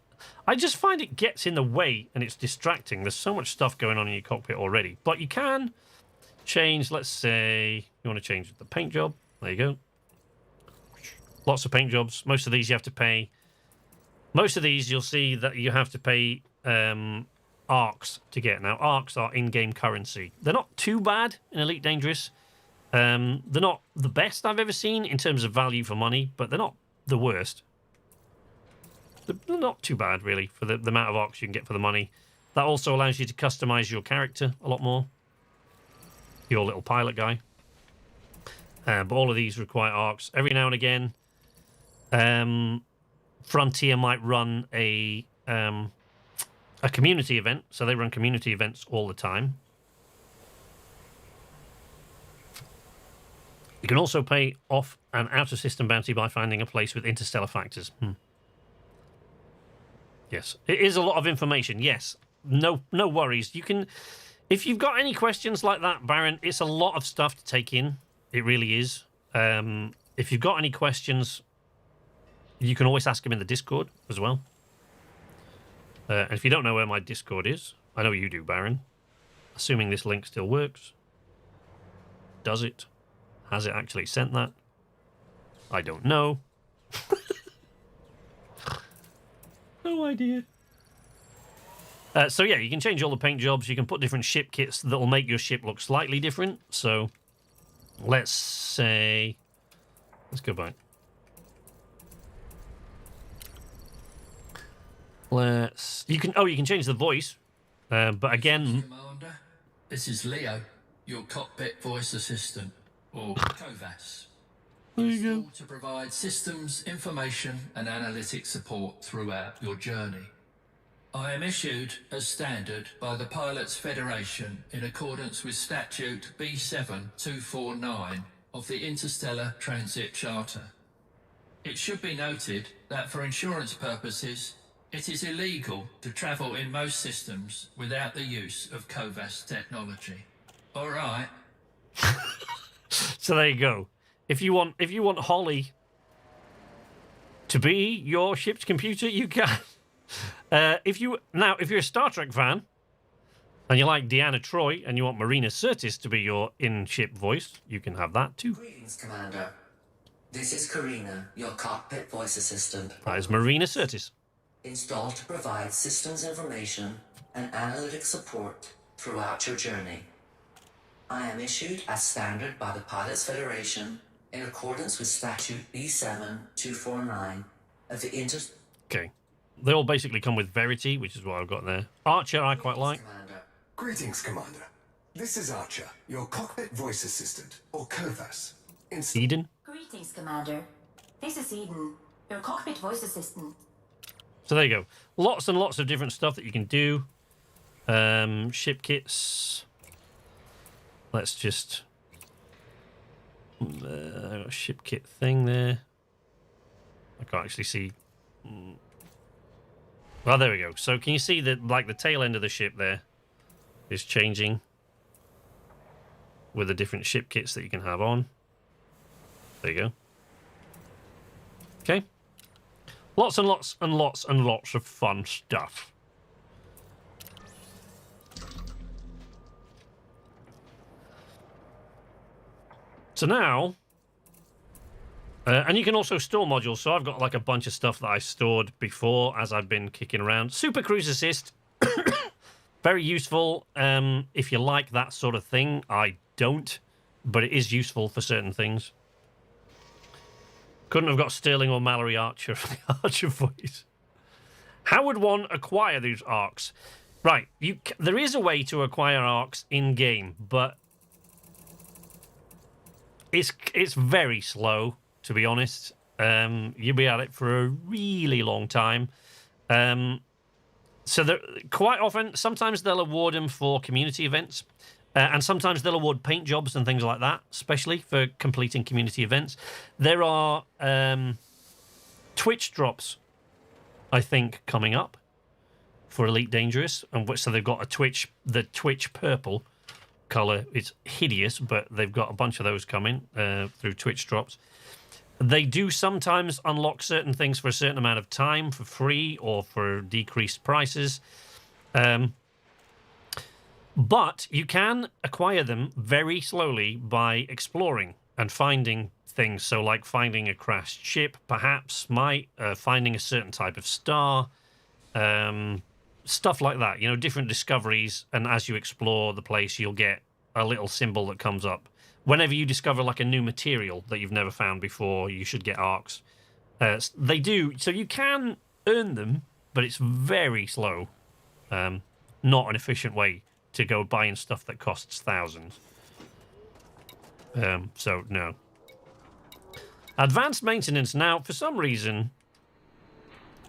just find it gets in the way and it's distracting. There's so much stuff going on in your cockpit already. But you can change, let's say, you want to change the paint job. There you go. Lots of paint jobs. Most of these you have to pay. Most of these you'll see that you have to pay arcs to get. Now, arcs are in-game currency. They're not too bad in Elite Dangerous. They're not the best I've ever seen in terms of value for money, but they're not the worst. They're not too bad, really, for the amount of arcs you can get for the money. That also allows you to customize your character a lot more. Your little pilot guy. But all of these require arcs. Every now and again, Frontier might run a community event. So they run community events all the time. You can also pay off an out-of-system bounty by finding a place with interstellar factors. Yes, it is a lot of information. Yes, no worries. You can, if you've got any questions like that, Baron, it's a lot of stuff to take in. It really is. If you've got any questions, you can always ask them in the Discord as well. And if you don't know where my Discord is, I know you do, Baron. Assuming this link still works. Does it? Has it actually sent that? I don't know. No idea. So yeah, you can change all the paint jobs. You can put different ship kits that will make your ship look slightly different. So let's say... Let's go back. You can change the voice. But again... Commander, this is Leo, your cockpit voice assistant. Or COVAS. There you go. To provide systems, information and analytic support throughout your journey. I am issued as standard by the Pilots Federation in accordance with Statute B7249 of the Interstellar Transit Charter. It should be noted that for insurance purposes, it is illegal to travel in most systems without the use of COVAS technology. All right. So there you go. If you want Holly to be your ship's computer, you can. If you're a Star Trek fan and you like Deanna Troi and you want Marina Sirtis to be your in-ship voice, you can have that too. Greetings, Commander. This is Karina, your cockpit voice assistant. That is Marina Sirtis. Installed to provide systems information and analytic support throughout your journey. I am issued as standard by the Pilots Federation in accordance with Statute B7249 of the Okay. They all basically come with Verity, which is what I've got there. Archer, I quite like. Commander. Greetings, Commander. This is Archer, your cockpit voice assistant, or COVAS. Eden. Greetings, Commander. This is Eden, your cockpit voice assistant. So there you go. Lots and lots of different stuff that you can do. Ship kits. Let's just... I've got a ship kit thing there. I can't actually see... Well, there we go. So can you see that, like, the tail end of the ship there is changing with the different ship kits that you can have on. There you go. Okay. Lots and lots and lots and lots of fun stuff. So now, and you can also store modules. So I've got like a bunch of stuff that I stored before as I've been kicking around. Super Cruise Assist, very useful if you like that sort of thing. I don't, but it is useful for certain things. Couldn't have got Sterling or Mallory Archer for the Archer voice. How would one acquire these arcs? Right, there is a way to acquire arcs in-game, but it's very slow, to be honest. You'll be at it for a really long time. So quite often, sometimes they'll award them for community events. And sometimes they'll award paint jobs and things like that, especially for completing community events. There are Twitch drops, I think, coming up for Elite Dangerous. And so they've got the Twitch purple color. It's hideous, but they've got a bunch of those coming through Twitch drops. They do sometimes unlock certain things for a certain amount of time for free or for decreased prices. But you can acquire them very slowly by exploring and finding things. So like finding a crashed ship, perhaps, finding a certain type of star, stuff like that. You know, different discoveries. And as you explore the place, you'll get a little symbol that comes up. Whenever you discover like a new material that you've never found before, you should get arcs. They do. So you can earn them, but it's very slow. not an efficient way to go buying stuff that costs thousands. So, no. Advanced maintenance. Now, for some reason,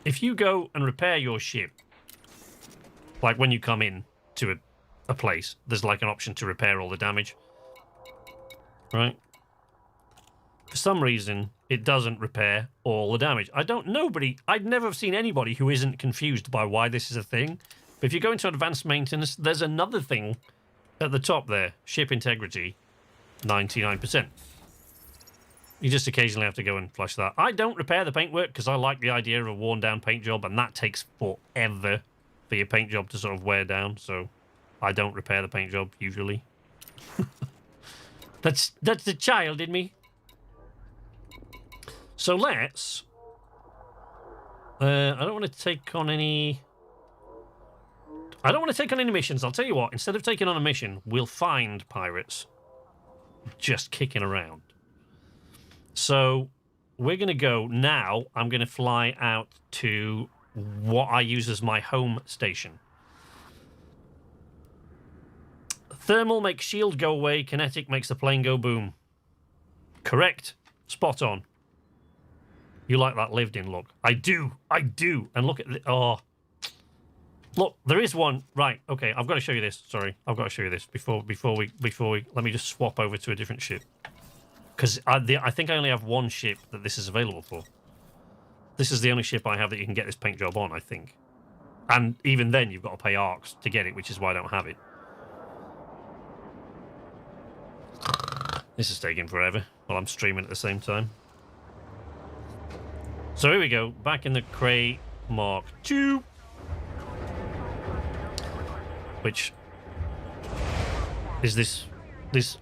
if you go and repair your ship, like when you come in to a place, there's like an option to repair all the damage. Right? For some reason, it doesn't repair all the damage. I'd never seen anybody who isn't confused by why this is a thing. But if you go into advanced maintenance, there's another thing at the top there. Ship integrity, 99%. You just occasionally have to go and flush that. I don't repair the paintwork because I like the idea of a worn-down paint job, and that takes forever for your paint job to sort of wear down, so I don't repair the paint job, usually. That's the child in me. So let's... I don't want to take on any... I don't want to take on any missions. I'll tell you what, instead of taking on a mission, we'll find pirates just kicking around. So we're going to go now. I'm going to fly out to what I use as my home station. Thermal makes shield go away. Kinetic makes the plane go boom. Correct. Spot on. You like that lived-in look? I do. I do. And look at the... Oh. Look, there is one. Right. Okay. I've got to show you this. Sorry. I've got to show you this before we... Let me just swap over to a different ship. Because I think I only have one ship that this is available for. This is the only ship I have that you can get this paint job on, I think. And even then, you've got to pay ARX to get it, which is why I don't have it. This is taking forever while I'm streaming at the same time. So here we go. Back in the Cray Mark II. Which is this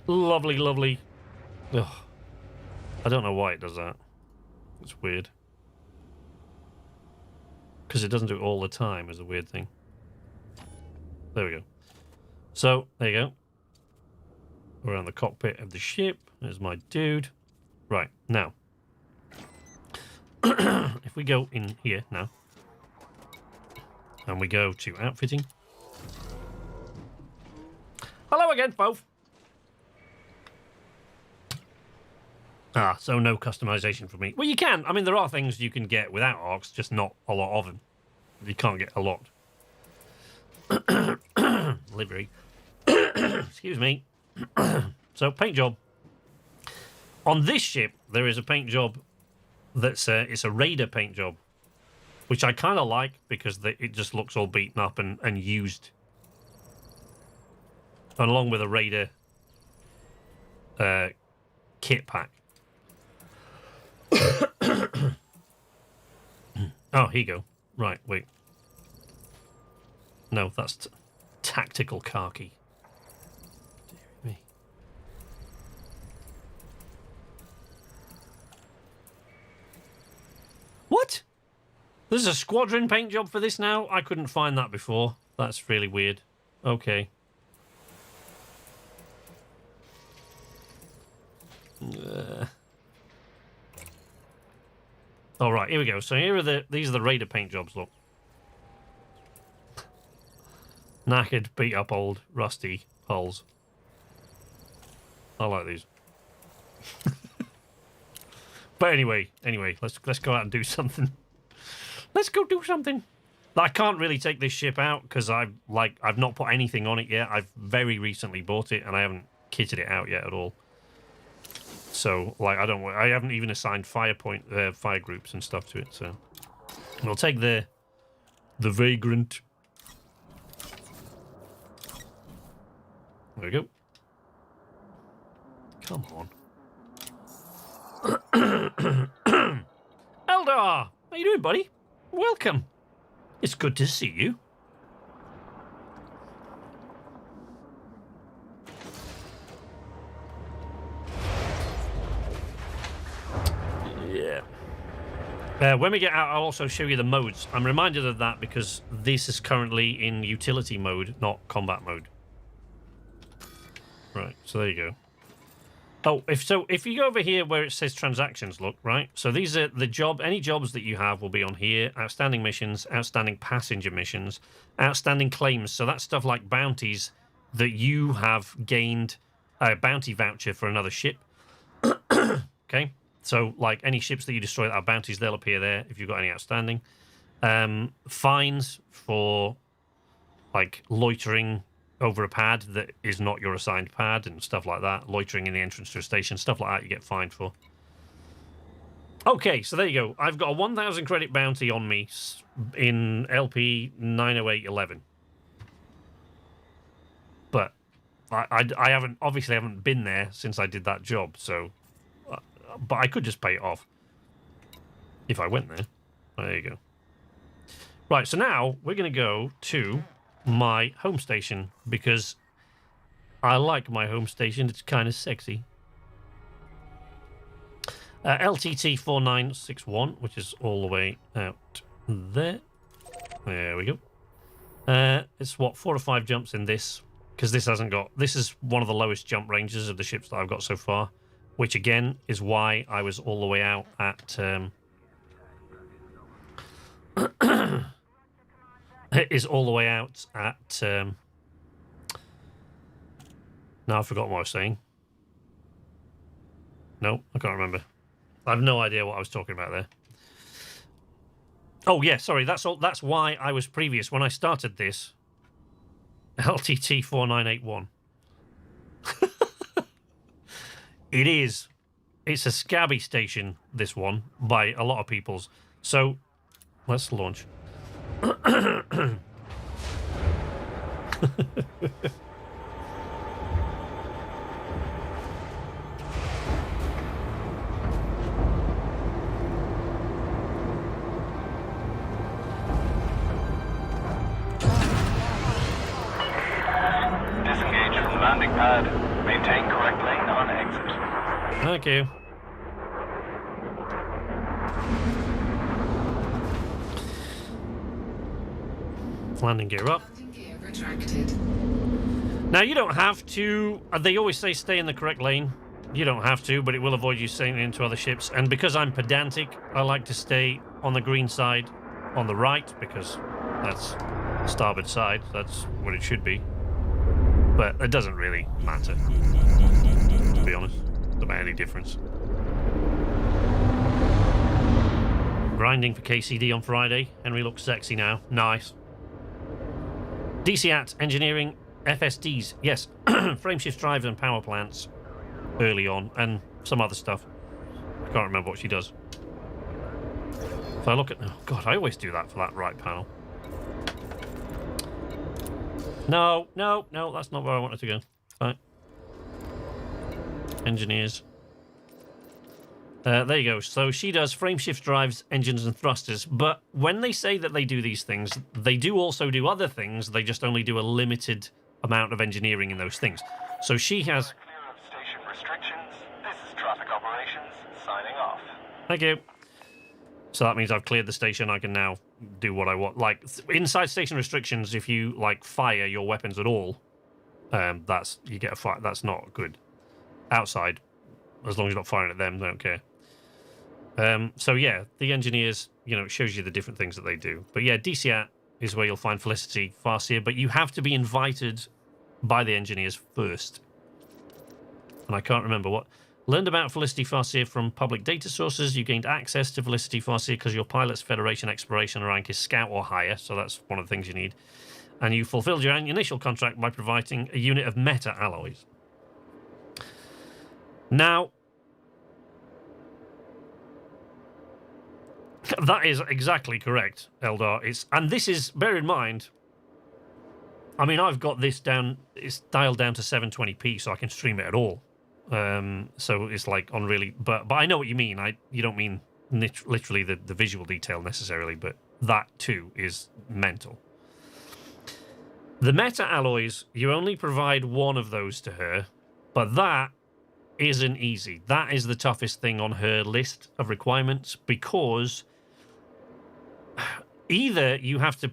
lovely, lovely... Ugh. I don't know why it does that. It's weird. Because it doesn't do it all the time is a weird thing. There we go. So, there you go. We're on the cockpit of the ship. There's my dude. Right, now. If we go in here now. And we go to outfitting. Hello again, folks. Ah, so no customization for me. Well, you can. I mean, there are things you can get without ARX, just not a lot of them. You can't get a lot. Livery. Excuse me. So, paint job. On this ship, there is a paint job that's it's a Raider paint job, which I kind of like because it just looks all beaten up and used. And along with a Raider kit pack. Oh, here you go. Right, wait. No, that's tactical khaki. Dear me. What? There's a squadron paint job for this now? I couldn't find that before. That's really weird. Okay. All right, here we go. So these are the Raider paint jobs. Look, knackered, beat up, old, rusty hulls. I like these. But anyway, let's go out and do something. Let's go do something. I can't really take this ship out because I've not put anything on it yet. I've very recently bought it and I haven't kitted it out yet at all. So, like, I haven't even assigned fire groups and stuff to it, so. We'll take the Vagrant. There we go. Come on. Eldar! How you doing, buddy? Welcome. It's good to see you. Yeah. When we get out, I'll also show you the modes. I'm reminded of that because this is currently in utility mode, not combat mode. Right, so there you go. Oh, if you go over here where it says transactions, look, right? So these are any jobs that you have will be on here. Outstanding missions, outstanding passenger missions, outstanding claims. So that's stuff like bounties that you have gained a bounty voucher for another ship. Okay? So like any ships that you destroy that are bounties, they'll appear there if you've got any outstanding. Fines for like loitering over a pad that is not your assigned pad and stuff like that. Loitering in the entrance to a station, stuff like that you get fined for. Okay, so there you go. I've got a 1,000 credit bounty on me in LP 90811. But I haven't been there since I did that job, so... but I could just pay it off if I went there. There you go. Right, so now we're going to go to my home station because I like my home station. It's kind of sexy. LTT 4961, which is all the way out there. There we go. It's what, 4 or 5 jumps in this, because this hasn't got... This is one of the lowest jump ranges of the ships that I've got so far, which again is why I was all the way out at... it is all the way out at... Now I've forgotten what I was saying. No, I can't remember. I have no idea what I was talking about there. Oh, yeah, sorry. That's all. That's why I was previous. When I started this, LTT 4981. It is. It's a scabby station, this one, by a lot of people's. So, let's launch. Disengage from the landing pad. Maintain correct lane on exit. Thank you. Landing gear up. Landing gear retracted. Now, you don't have to... They always say stay in the correct lane. You don't have to, but it will avoid you sailing into other ships. And because I'm pedantic, I like to stay on the green side on the right, because that's starboard side. That's what it should be. But it doesn't really matter, to be honest. Doesn't make any difference. Grinding for KCD on Friday. Henry looks sexy now. Nice. DCAT engineering FSDs. Yes. Frameshift drives and power plants early on, and some other stuff. I can't remember what she does. If I look at... Oh, God, I always do that for that right panel. No, no, no, that's not where I wanted to go. Right. Engineers. There you go. So she does frameshift drives, engines, and thrusters. But when they say that they do these things, they do also do other things. They just only do a limited amount of engineering in those things. So she has... Clear of station restrictions. This is traffic operations. Signing off. Thank you. So that means I've cleared the station. I can now do what I want. Like, inside station restrictions, if you, like, fire your weapons at all, that's... You get a fire. That's not good. Outside, as long as you're not firing at them, they don't care. So yeah, the engineers, you know, it shows you the different things that they do. But yeah, DCAT is where you'll find Felicity Farseer, but you have to be invited by the engineers first. And I can't remember what. Learned about Felicity Farseer from public data sources. You gained access to Felicity Farseer because your pilot's Federation exploration rank is Scout or higher, so that's one of the things you need. And you fulfilled your initial contract by providing a unit of meta alloys. Now, that is exactly correct, Eldar. And this is, bear in mind, I mean, I've got this down, it's dialed down to 720p, so I can stream it at all. So it's like on really, but I know what you mean. You don't mean literally the visual detail necessarily, but that too is mental. The meta alloys, you only provide one of those to her, but that isn't easy. That is the toughest thing on her list of requirements, because either you have to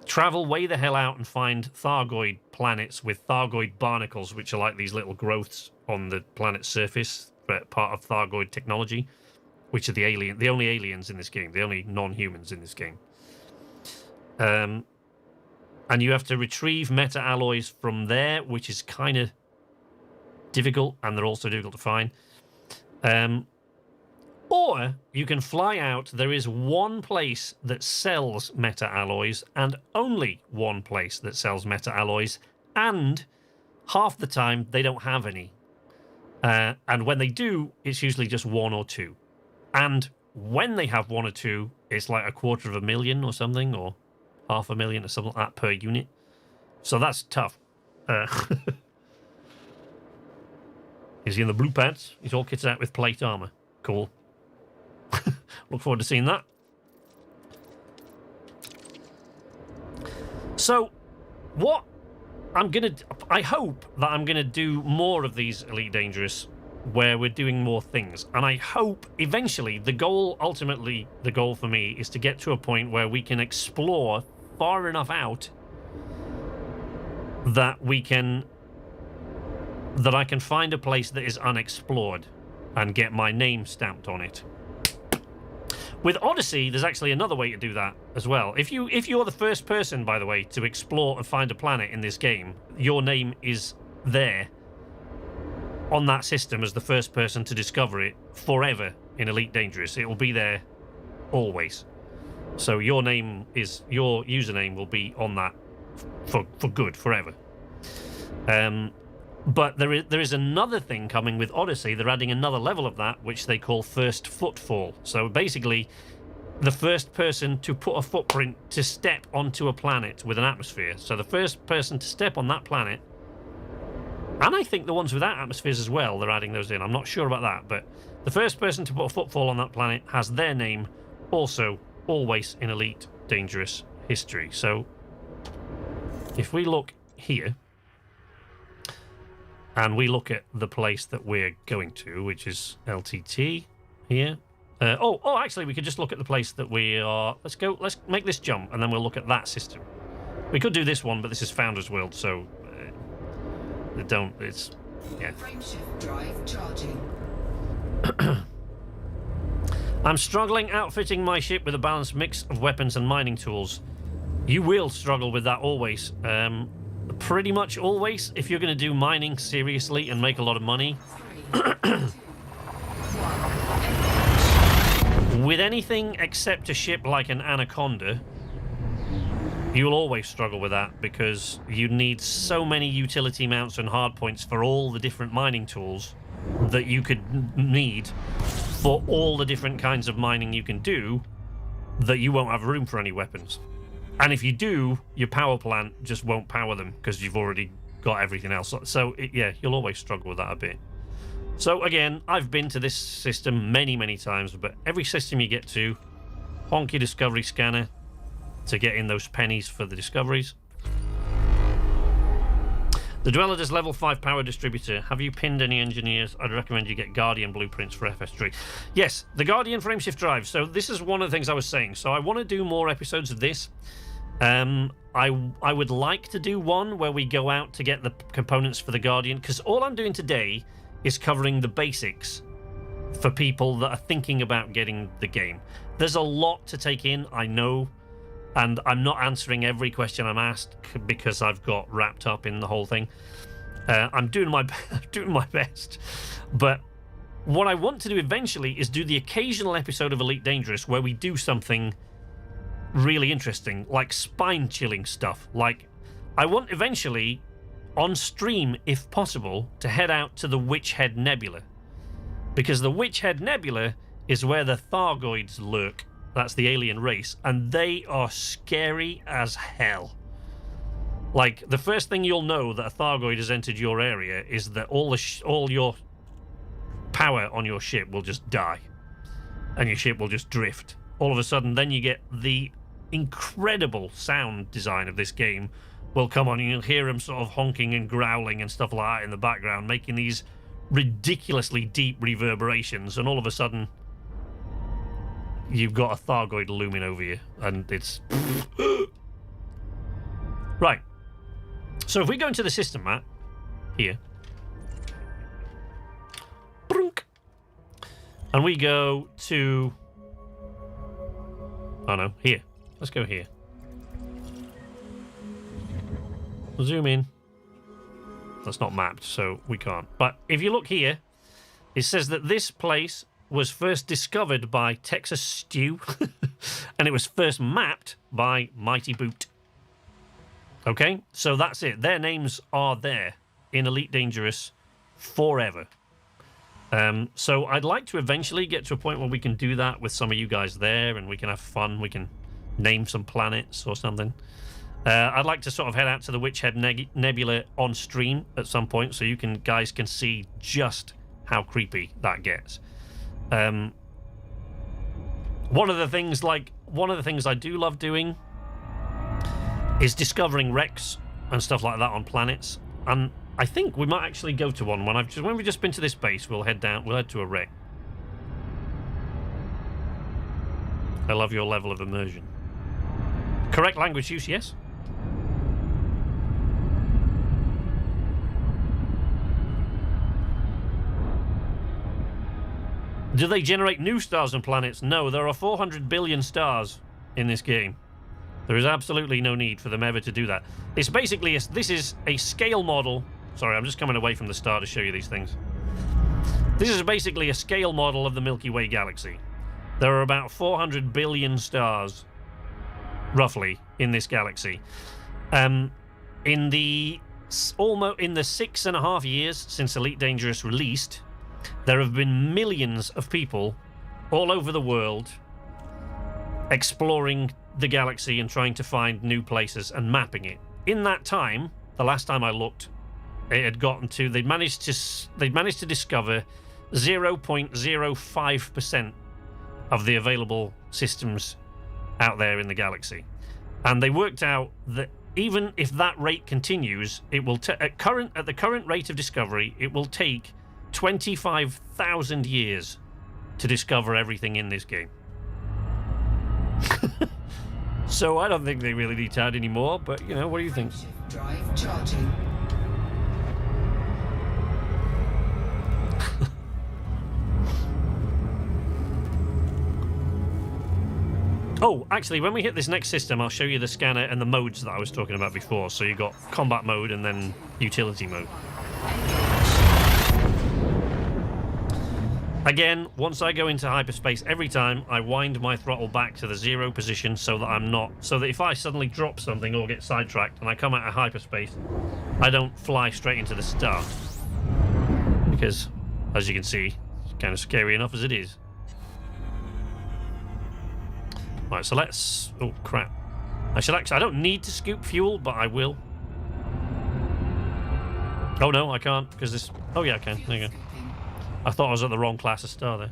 travel way the hell out and find Thargoid planets with Thargoid barnacles, which are like these little growths on the planet's surface, but part of Thargoid technology, which are the only aliens in this game, the only non-humans in this game. And you have to retrieve meta alloys from there, which is kind of difficult, and they're also difficult to find. Or you can fly out. There is one place that sells meta alloys, and only one place that sells meta alloys, and half the time they don't have any. And when they do, it's usually just one or two. And when they have one or two, it's like $250,000 or something, or $500,000 or something like that per unit. So that's tough. Is he in the blue pants? He's all kitted out with plate armor. Cool. Look forward to seeing that. So, what I'm going to... I hope that I'm going to do more of these Elite Dangerous where we're doing more things. And I hope eventually ultimately the goal for me is to get to a point where we can explore far enough out that I can find a place that is unexplored and get my name stamped on it. With Odyssey, there's actually another way to do that as well. If you're the first person, by the way, to explore and find a planet in this game, your name is there on that system as the first person to discover it forever in Elite Dangerous. It will be there always. So your username will be on that for good, forever. But there is another thing coming with Odyssey. They're adding another level of that, which they call First Footfall. So basically, the first person to put a footprint to step onto a planet with an atmosphere. So the first person to step on that planet, and I think the ones without atmospheres as well, they're adding those in. I'm not sure about that, but the first person to put a footfall on that planet has their name also always in Elite Dangerous history. So if we look here, and we look at the place that we're going to, which is LTT here. Actually, we could just look at the place that we are. Let's make this jump, and then we'll look at that system. We could do this one, but this is Founders World, so yeah. Frameshift drive charging. I'm struggling outfitting my ship with a balanced mix of weapons and mining tools. You will struggle with that always. Pretty much always, if you're going to do mining seriously and make a lot of money. With anything except a ship like an Anaconda, you'll always struggle with that because you need so many utility mounts and hardpoints for all the different mining tools that you could need for all the different kinds of mining you can do, that you won't have room for any weapons. And if you do, your power plant just won't power them because you've already got everything else. So, yeah, you'll always struggle with that a bit. So, again, I've been to this system many, many times, but every system you get to, honk your discovery scanner to get in those pennies for the discoveries. The Dweller does level 5 power distributor. Have you pinned any engineers? I'd recommend you get Guardian blueprints for FS3. Yes, the Guardian frameshift drive. So this is one of the things I was saying. So I want to do more episodes of this. I would like to do one where we go out to get the components for the Guardian, because all I'm doing today is covering the basics for people that are thinking about getting the game. There's a lot to take in, I know, and I'm not answering every question I'm asked because I've got wrapped up in the whole thing. I'm doing my best, but what I want to do eventually is do the occasional episode of Elite Dangerous where we do something really interesting, like spine-chilling stuff. Like, I want eventually, on stream, if possible, to head out to the Witchhead Nebula. Because the Witchhead Nebula is where the Thargoids lurk. That's the alien race. And they are scary as hell. Like, the first thing you'll know that a Thargoid has entered your area is that all your power on your ship will just die. And your ship will just drift. All of a sudden, then you get the incredible sound design of this game will come on, and you'll hear them sort of honking and growling and stuff like that in the background, making these ridiculously deep reverberations, and all of a sudden you've got a Thargoid looming over you, and it's right. So if we go into the system map here, brunk, and we go to, oh no, here. Let's go here. We'll zoom in. That's not mapped, so we can't. But if you look here, it says that this place was first discovered by Texas Stew, and it was first mapped by Mighty Boot. Okay, so that's it. Their names are there in Elite Dangerous forever. So I'd like to eventually get to a point where we can do that with some of you guys there, and we can have fun. We can name some planets or something. I'd like to sort of head out to the Witch Head Nebula on stream at some point, so you guys can see just how creepy that gets. One of the things I do love doing is discovering wrecks and stuff like that on planets, and I think we might actually go to one when we've just been to this base. We'll head to a wreck. I love your level of immersion. Correct language use, yes. Do they generate new stars and planets? No, there are 400 billion stars in this game. There is absolutely no need for them ever to do that. It's basically, this is a scale model. Sorry, I'm just coming away from the star to show you these things. This is basically a scale model of the Milky Way galaxy. There are about 400 billion stars, roughly, in this galaxy. In the 6.5 years since Elite Dangerous released, there have been millions of people all over the world exploring the galaxy and trying to find new places and mapping it. In that time, the last time I looked, it had gotten to, they'd managed to discover 0.05% of the available systems out there in the galaxy. And they worked out that even if that rate continues, it will at the current rate of discovery, it will take 25,000 years to discover everything in this game. So I don't think they really need to add any more, but you know, what do you think? Drive charging. Oh, actually, when we hit this next system, I'll show you the scanner and the modes that I was talking about before. So you got combat mode and then utility mode. Again, once I go into hyperspace, every time I wind my throttle back to the 0 position so that if I suddenly drop something or get sidetracked and I come out of hyperspace, I don't fly straight into the star. Because, as you can see, it's kind of scary enough as it is. Right, so let's... Oh, crap. I don't need to scoop fuel, but I will. Oh, no, I can't, because this... Oh, yeah, I can. There you go. I thought I was at the wrong class of star there.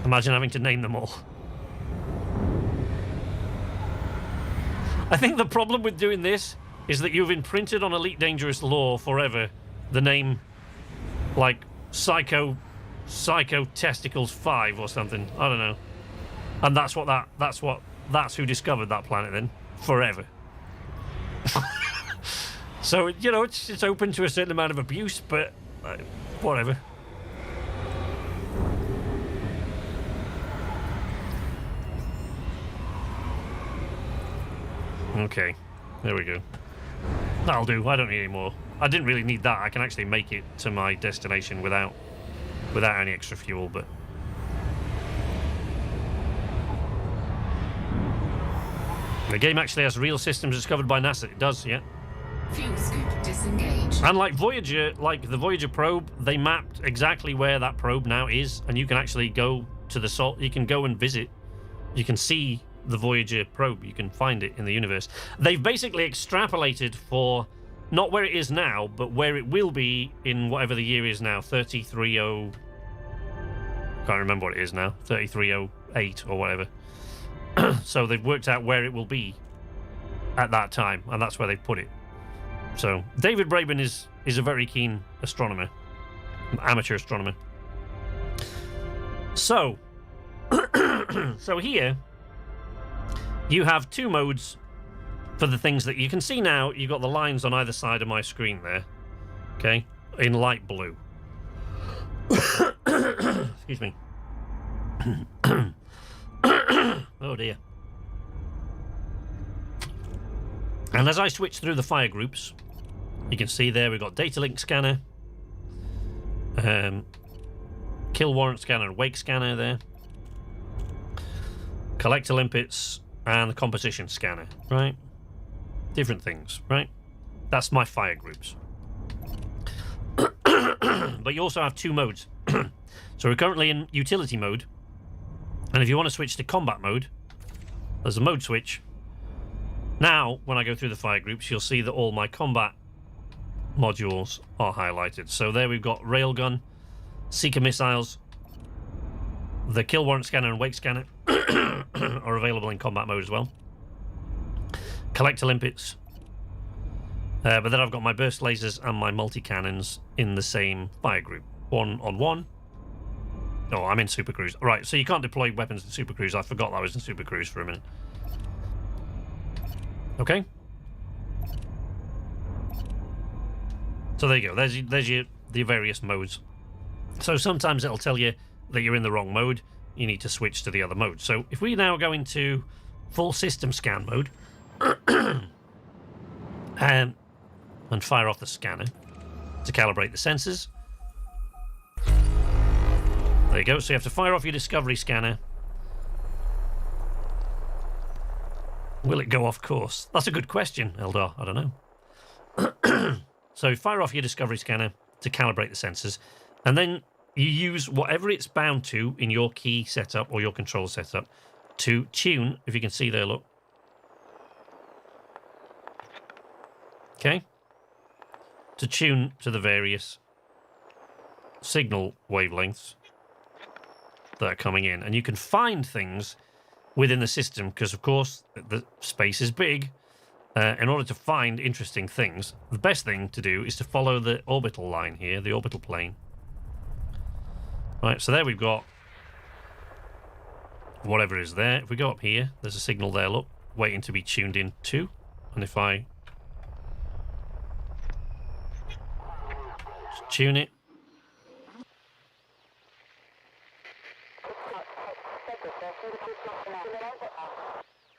Imagine having to name them all. I think the problem with doing this is that you've imprinted on Elite Dangerous lore forever the name, like, Psycho Testicles 5 or something. I don't know. And that's who discovered that planet then, forever. So, you know, it's open to a certain amount of abuse, but whatever. Okay, there we go. That'll do. I don't need any more. I didn't really need that. I can actually make it to my destination without any extra fuel, but... The game actually has real systems discovered by NASA. It does, yeah. Fuel scoop disengaged. And like Voyager, like the Voyager probe, they mapped exactly where that probe now is, and you can actually go to the salt. You can go and visit. You can see the Voyager probe. You can find it in the universe. They've basically extrapolated for not where it is now, but where it will be in whatever the year is now. 330. Can't remember what it is now. 3308 or whatever. So they've worked out where it will be at that time, and that's where they've put it. So David Braben is a very keen astronomer, amateur astronomer. So, so here you have two modes for the things that you can see now. You've got the lines on either side of my screen there, okay, in light blue. Excuse me. Oh dear. And as I switch through the fire groups, you can see there we've got data link scanner, kill warrant scanner and wake scanner there, collector limpets, and the composition scanner, right? Different things, right? That's my fire groups. But you also have two modes. So we're currently in utility mode, and if you want to switch to combat mode, there's a mode switch. Now, when I go through the fire groups, you'll see that all my combat modules are highlighted. So there we've got railgun, seeker missiles, the kill warrant scanner and wake scanner are available in combat mode as well. Collector limpets. But then I've got my burst lasers and my multi-cannons in the same fire group. 1-on-1. Oh, I'm in Super Cruise. Right, so you can't deploy weapons in Super Cruise. I forgot that I was in Super Cruise for a minute. Okay. So there you go. There's the various modes. So sometimes it'll tell you that you're in the wrong mode. You need to switch to the other mode. So if we now go into full system scan mode and fire off the scanner to calibrate the sensors. There you go. So you have to fire off your discovery scanner. Will it go off course? That's a good question, Eldar. I don't know. So fire off your discovery scanner to calibrate the sensors, and then you use whatever it's bound to in your key setup or your control setup to tune, if you can see there, look. Okay? To tune to the various signal wavelengths that are coming in. And you can find things within the system because, of course, the space is big. In order to find interesting things, the best thing to do is to follow the orbital line here, the orbital plane. Right, so there we've got whatever is there. If we go up here, there's a signal there, look, waiting to be tuned in to. And if I just tune it,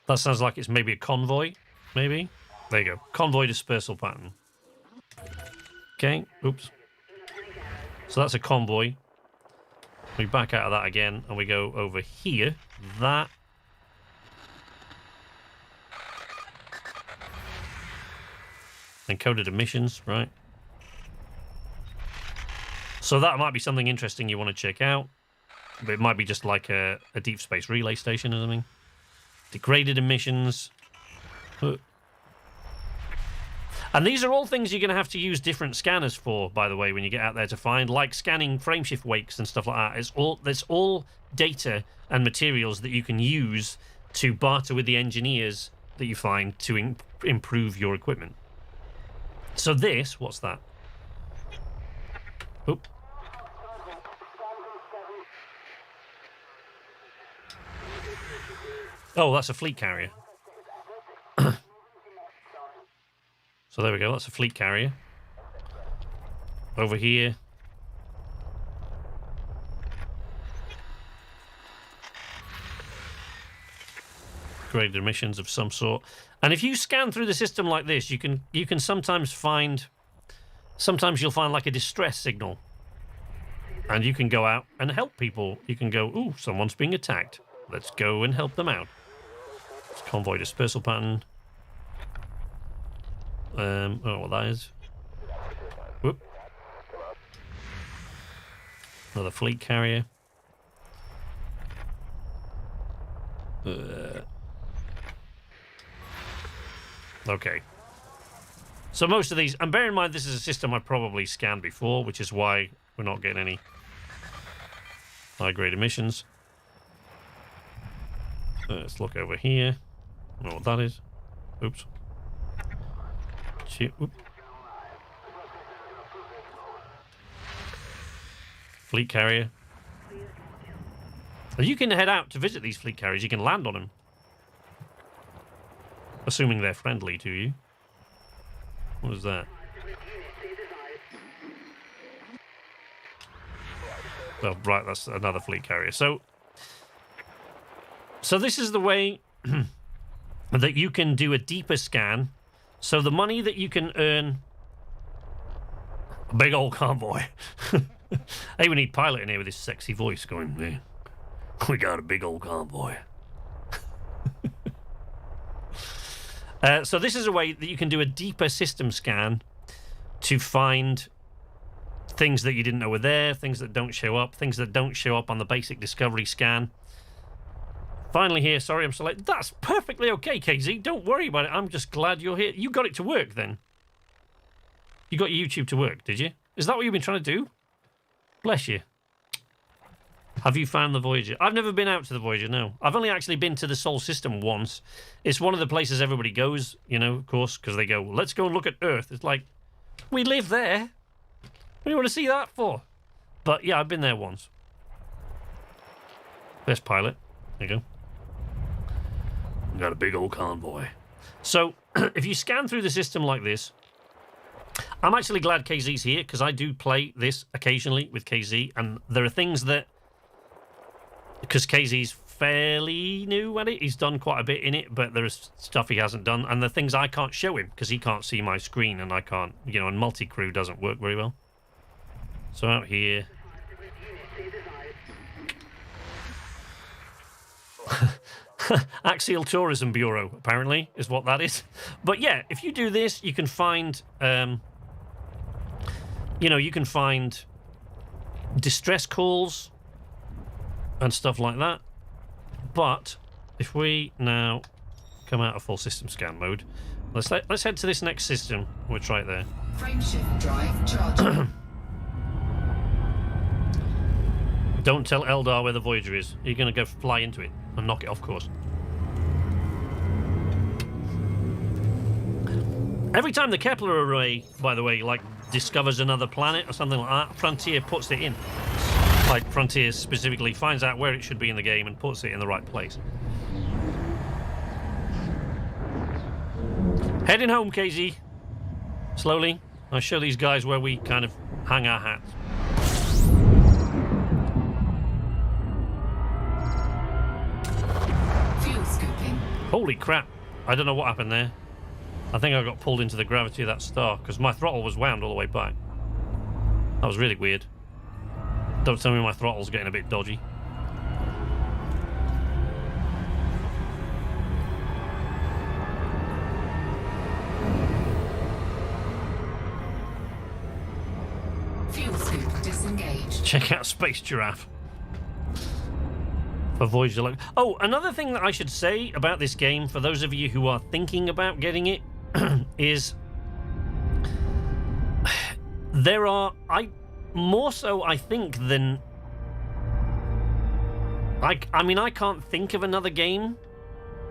that sounds like it's maybe a convoy, maybe. There you go. Convoy dispersal pattern. Okay, oops. So that's a convoy. We back out of that again, and we go over here. That. Encoded emissions, right? So that might be something interesting you want to check out. But it might be just like a deep space relay station or something. Degraded emissions. And these are all things you're going to have to use different scanners for, by the way, when you get out there to find, like scanning frameshift wakes and stuff like that. There's all data and materials that you can use to barter with the engineers that you find to improve your equipment. So this, what's that? Oop. Oh, that's a fleet carrier. So there we go, that's a fleet carrier. Over here. Graded emissions of some sort. And if you scan through the system like this, you can sometimes you'll find like a distress signal. And you can go out and help people. You can go, ooh, someone's being attacked. Let's go and help them out. It's convoy dispersal pattern. I don't know what that is. Whoop. Another fleet carrier. Okay. So most of these, and bear in mind this is a system I probably scanned before, which is why we're not getting any high-grade emissions. Let's look over here. I don't know what that is. Oops. Oop. Fleet carrier. And you can head out to visit these fleet carriers. You can land on them. Assuming they're friendly to you. What was that? Well, right, that's another fleet carrier. So this is the way that you can do a deeper scan. So the money that you can earn... A big old convoy. Hey, we need Pilot in here with his sexy voice going, man, we got a big old convoy. So this is a way that you can do a deeper system scan to find things that you didn't know were there, things that don't show up, things that don't show up on the basic discovery scan. Finally here, sorry I'm so late. That's perfectly okay, KZ. Don't worry about it. I'm just glad you're here. You got it to work then. You got your YouTube to work, did you? Is that what you've been trying to do? Bless you. Have you found the Voyager? I've never been out to the Voyager, no. I've only actually been to the Sol system once. It's one of the places everybody goes, you know, of course, because they go, let's go and look at Earth. It's like, we live there. What do you want to see that for? But yeah, I've been there once. Best Pilot. There you go. Got a big old convoy. So, if you scan through the system like this, I'm actually glad KZ's here, because I do play this occasionally with KZ, and there are things that... Because KZ's fairly new at it, he's done quite a bit in it, but there's stuff he hasn't done, and the things I can't show him, because he can't see my screen, and I can't, you know, and multi-crew doesn't work very well. So out here... Axial Tourism Bureau, apparently, is what that is. But yeah, if you do this, you can find... you know, you can find distress calls and stuff like that. But if we now come out of full system scan mode, let's head to this next system. We'll try it there. Frameshift drive charging. Don't tell Eldar where the Voyager is. You're going to go fly into it and knock it off course. Every time the Kepler array, by the way, like discovers another planet or something like that, Frontier puts it in. Like Frontier specifically finds out where it should be in the game and puts it in the right place. Heading home, KZ. Slowly. I'll show these guys where we kind of hang our hats. Fuel scooping. Holy crap. I don't know what happened there. I think I got pulled into the gravity of that star because my throttle was wound all the way back. That was really weird. Don't tell me my throttle's getting a bit dodgy. Fuel scoop disengaged. Check out Space Giraffe. For Voyager. Oh, another thing that I should say about this game, for those of you who are thinking about getting it, is there are more so I think than I mean I can't think of another game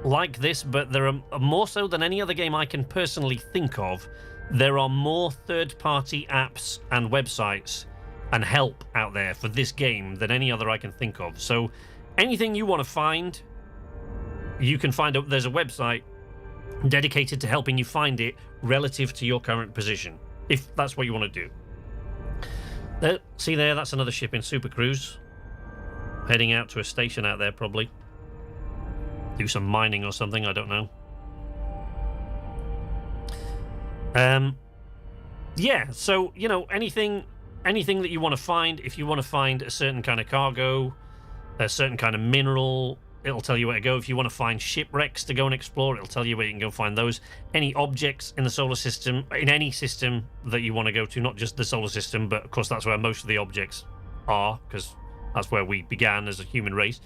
like this, but there are more so than any other game I can personally think of. There are more third-party apps and websites and help out there for this game than any other I can think of. So anything you want to find, you can find there's a website dedicated to helping you find it relative to your current position, if that's what you want to do. There, see there, that's another ship in Super Cruise. Heading out to a station out there, probably. Do some mining or something, I don't know. Yeah, so, you know, anything that you want to find, if you want to find a certain kind of cargo, a certain kind of mineral, it'll tell you where to go. If you want to find shipwrecks to go and explore, it'll tell you where you can go find those. Any objects in the solar system, in any system that you want to go to, not just the solar system, but of course that's where most of the objects are, because that's where we began as a human race.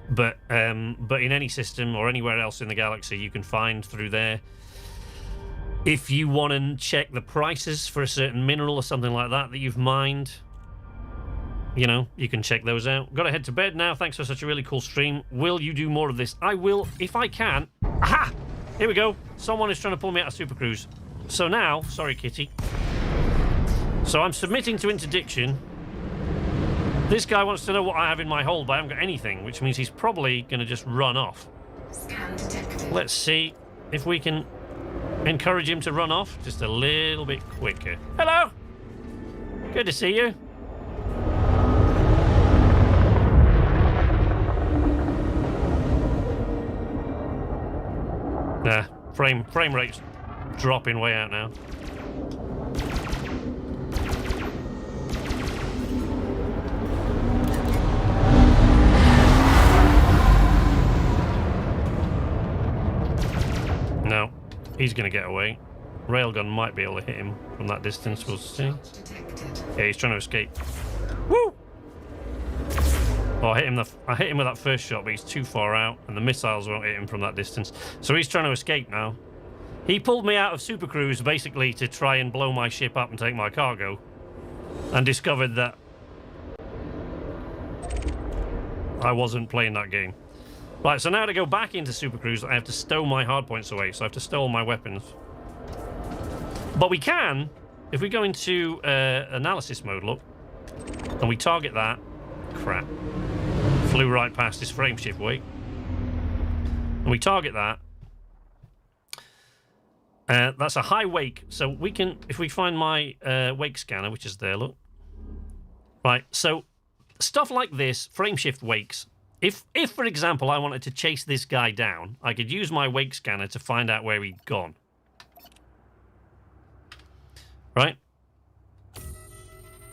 But in any system or anywhere else in the galaxy, you can find through there. If you want to check the prices for a certain mineral or something like that you've mined, you know, you can check those out. Got to head to bed now. Thanks for such a really cool stream. Will you do more of this? I will, if I can. Aha! Here we go. Someone is trying to pull me out of Super Cruise. So now, sorry, Kitty. So I'm submitting to interdiction. This guy wants to know what I have in my hold, but I haven't got anything, which means he's probably going to just run off. Scan detected. Let's see. if we can encourage him to run off just a little bit quicker. Hello! Good to see you. Nah, frame rate's dropping way out now. No, he's going to get away. Railgun might be able to hit him from that distance, we'll see. Yeah, he's trying to escape. Woo! Oh, I hit him with that first shot, but he's too far out, and the missiles won't hit him from that distance. So he's trying to escape now. He pulled me out of Super Cruise basically to try and blow my ship up and take my cargo, and discovered that I wasn't playing that game. Right, so now to go back into Super Cruise, I have to stow my hardpoints away, so I have to stow all my weapons. But we can, if we go into analysis mode, look, and we target that. Crap. Flew right past his frame shift wake. And we target that. That's a high wake, so we can, if we find my wake scanner, which is there, look. Right, so stuff like this, frame shift wakes. If for example, I wanted to chase this guy down, I could use my wake scanner to find out where he'd gone. Right?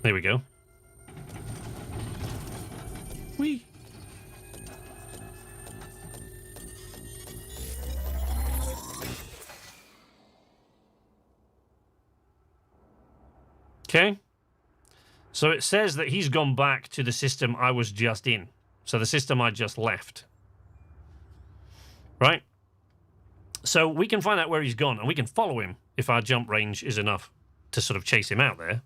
There we go. Whee! Okay. So it says that he's gone back to the system I was just in. So the system I just left. Right? So we can find out where he's gone, and we can follow him if our jump range is enough to sort of chase him out there.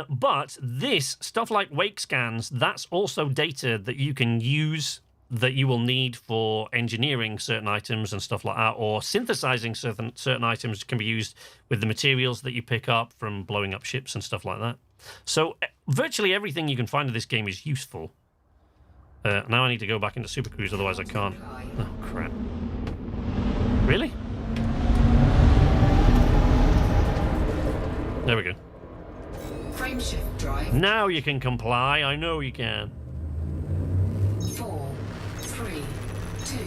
But this, stuff like wake scans, that's also data that you can use, that you will need for engineering certain items and stuff like that, or synthesizing certain items can be used with the materials that you pick up from blowing up ships and stuff like that. So virtually everything you can find in this game is useful. Now I need to go back into Super Cruise, otherwise I can't. Oh, crap. Really? There we go. Frame shift drive. Now you can comply. I know you can. 4, 3, 2,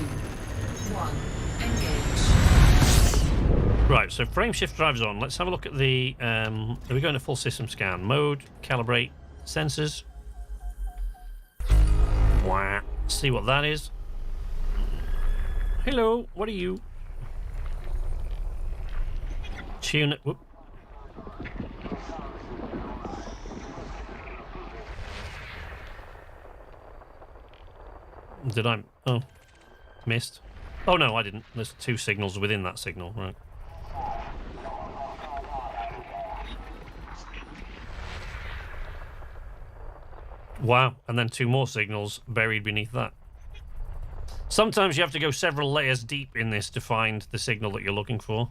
1. Engage. Right, so frame shift drive's on. Let's have a look at the... are we going to full system scan? Mode, calibrate, sensors. Wow. See what that is. Hello, what are you? Tune it. Whoop. Did I... Oh. Missed. Oh, no, I didn't. There's 2 signals within that signal. Right. Wow. And then 2 more signals buried beneath that. Sometimes you have to go several layers deep in this to find the signal that you're looking for.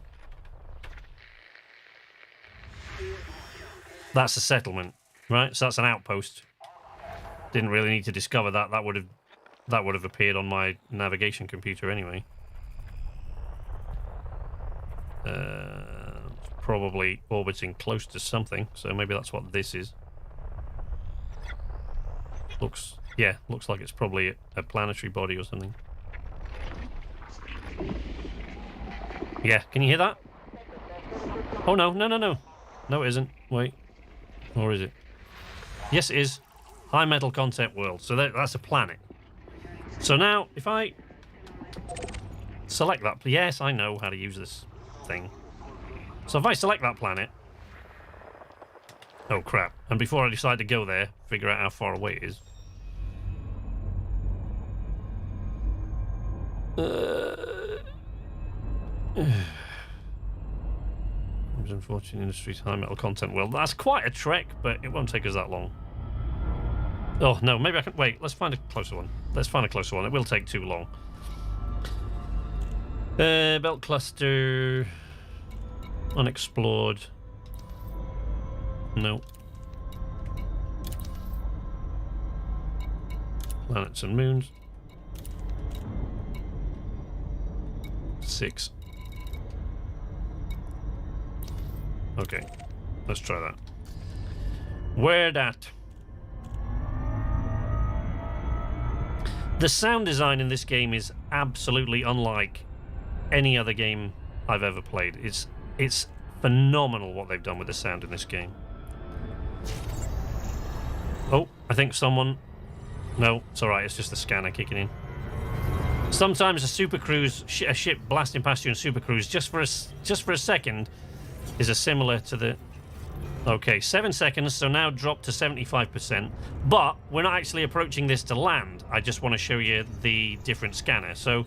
That's a settlement, right? So that's an outpost. Didn't really need to discover that. That would have appeared on my navigation computer anyway. Probably orbiting close to something, so maybe that's what this is. Looks like it's probably a planetary body or something. Yeah, can you hear that? Oh no, no, no, no. No, it isn't. Wait. Or is it? Yes, it is. High metal content world. So that's a planet. So now, if I select that... Yes, I know how to use this thing. So if I select that planet... Oh, crap. And before I decide to go there, figure out how far away it is. 114 Industries High Metal Content World. That's quite a trek, but it won't take us that long. Oh, no, maybe I can... Wait, let's find a closer one. Let's find a closer one. It will take too long. Belt cluster... Unexplored. No. Planets and moons. 6. Okay, let's try that. Where that? The sound design in this game is absolutely unlike any other game I've ever played. It's phenomenal what they've done with the sound in this game. Oh, I think someone... No, it's alright, it's just the scanner kicking in. Sometimes a super cruise, a ship blasting past you in super cruise, just for a second, is a similar to the... Okay, 7 seconds, so now dropped to 75%. But we're not actually approaching this to land. I just want to show you the different scanner. So,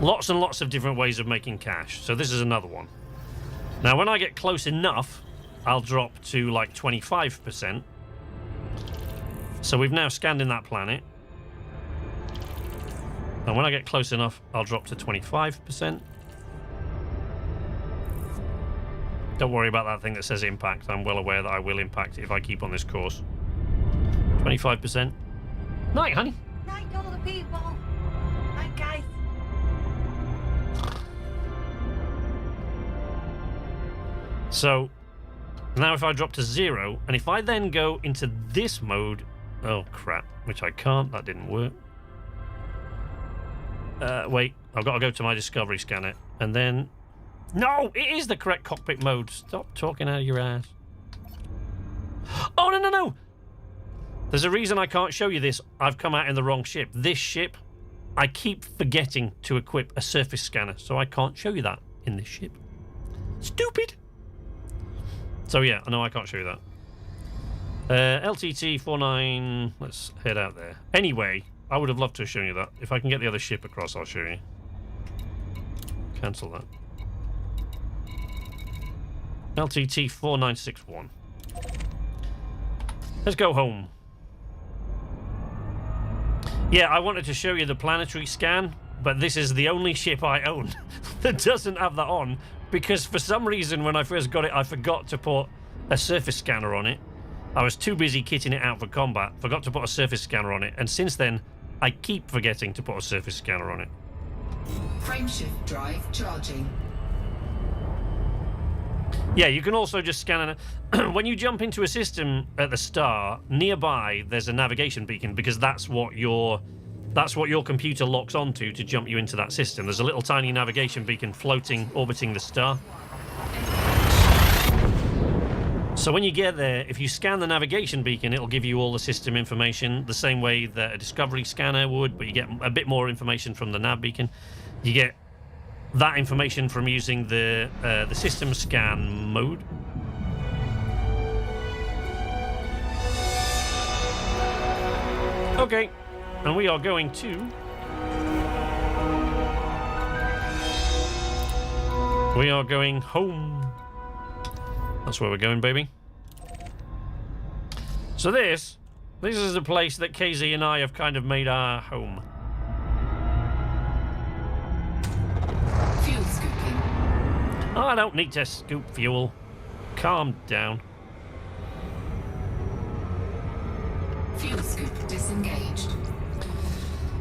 lots and lots of different ways of making cash. So this is another one. Now, when I get close enough, I'll drop to like 25%. So we've now scanned in that planet. And when I get close enough, I'll drop to 25%. Don't worry about that thing that says impact. I'm well aware that I will impact it if I keep on this course. 25%. Night, honey. Night, all the people. Night, guys. So, now if I drop to 0, and if I then go into this mode... Oh, crap. Which I can't. That didn't work. Wait. I've got to go to my discovery scanner. And then... No! It is the correct cockpit mode. Stop talking out of your ass. Oh, no, no, no! There's a reason I can't show you this. I've come out in the wrong ship. This ship, I keep forgetting to equip a surface scanner, so I can't show you that in this ship. Stupid! So, yeah, I know I can't show you that. LTT 49... Let's head out there. Anyway, I would have loved to have shown you that. If I can get the other ship across, I'll show you. Cancel that. LTT 4961. Let's go home. Yeah, I wanted to show you the planetary scan, but this is the only ship I own that doesn't have that on, because for some reason when I first got it, I forgot to put a surface scanner on it. I was too busy kitting it out for combat, forgot to put a surface scanner on it, and since then, I keep forgetting to put a surface scanner on it. Frameshift drive charging. Yeah, you can also just scan it. When you jump into a system at the start, nearby there's a navigation beacon, because that's what your computer locks onto to jump you into that system. There's a little tiny navigation beacon floating, orbiting the star. So when you get there, if you scan the navigation beacon, it'll give you all the system information, the same way that a discovery scanner would, but you get a bit more information from the nav beacon. You get that information from using the system scan mode. Okay, and we are going to... We are going home. That's where we're going, baby. So this is the place that KZ and I have kind of made our home. Fuel scooping. Oh, I don't need to scoop fuel. Calm down. Fuel scoop disengaged.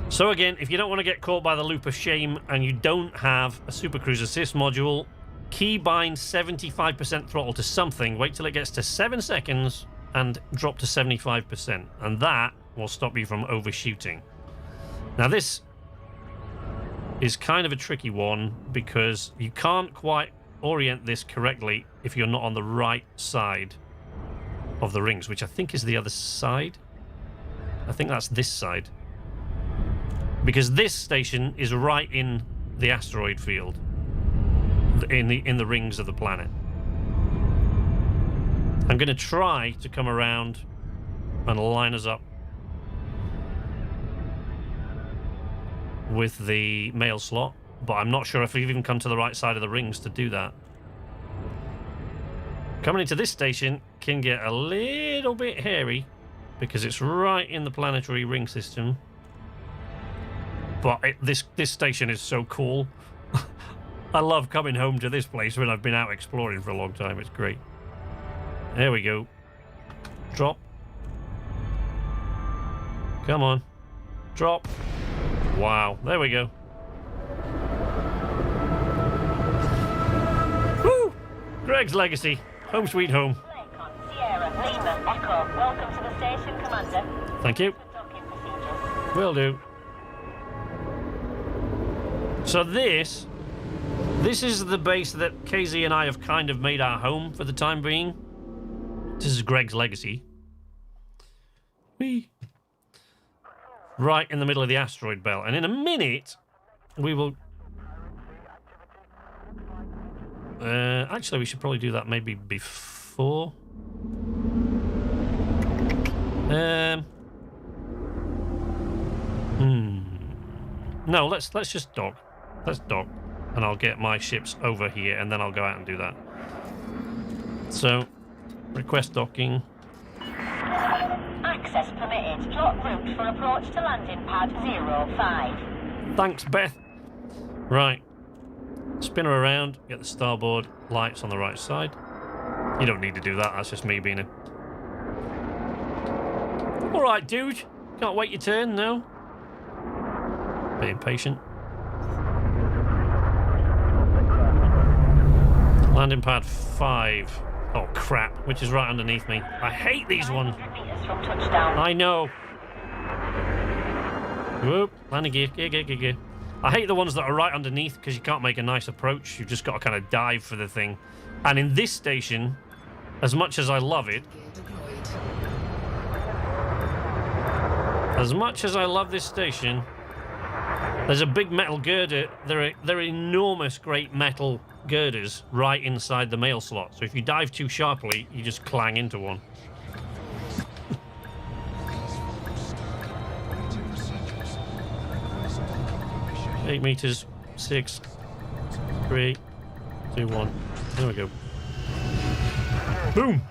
So again, if you don't want to get caught by the loop of shame and you don't have a Super Cruise Assist module, keybind 75% throttle to something, wait till it gets to 7 seconds and drop to 75%, and that will stop you from overshooting. Now this is kind of a tricky one because you can't quite orient this correctly if you're not on the right side of the rings, which I think is the other side. I think that's this side, because this station is right in the asteroid field, in the rings of the planet. I'm going to try to come around and line us up with the mail slot, but I'm not sure if we've even come to the right side of the rings to do that. Coming into this station can get a little bit hairy because it's right in the planetary ring system, but this station is so cool. I love coming home to this place when I've been out exploring for a long time. It's great. There we go. Drop. Come on. Drop. Wow. There we go. Woo! Greg's Legacy. Home sweet home. Lincoln, Sierra, Lima, Echo. Welcome to the station, Commander. Thank you. Docking procedures. Will do. So this is the base that KZ and I have kind of made our home for the time being. This is Greg's Legacy. Whee! Right in the middle of the asteroid belt. And in a minute, we will... actually, we should probably do that maybe before. No, let's just dock. Let's dock. And I'll get my ships over here, and then I'll go out and do that. So, request docking. Access permitted. Plot route for approach to landing pad 05. Thanks, Beth. Right. Spin her around, get the starboard lights on the right side. You don't need to do that, that's just me being a... Alright, dude. Can't wait your turn, no? Being patient. Landing pad 5. Oh, crap. Which is right underneath me. I hate these ones. From touchdown. I know. Whoop. Landing gear. I hate the ones that are right underneath because you can't make a nice approach. You've just got to kind of dive for the thing. And in this station, as much as I love it, as much as I love this station, there's a big metal girder. There are enormous, great metal girders right inside the mail slot. So if you dive too sharply, you just clang into one. 8 meters, 6, 3, 2, 1. There we go. Boom!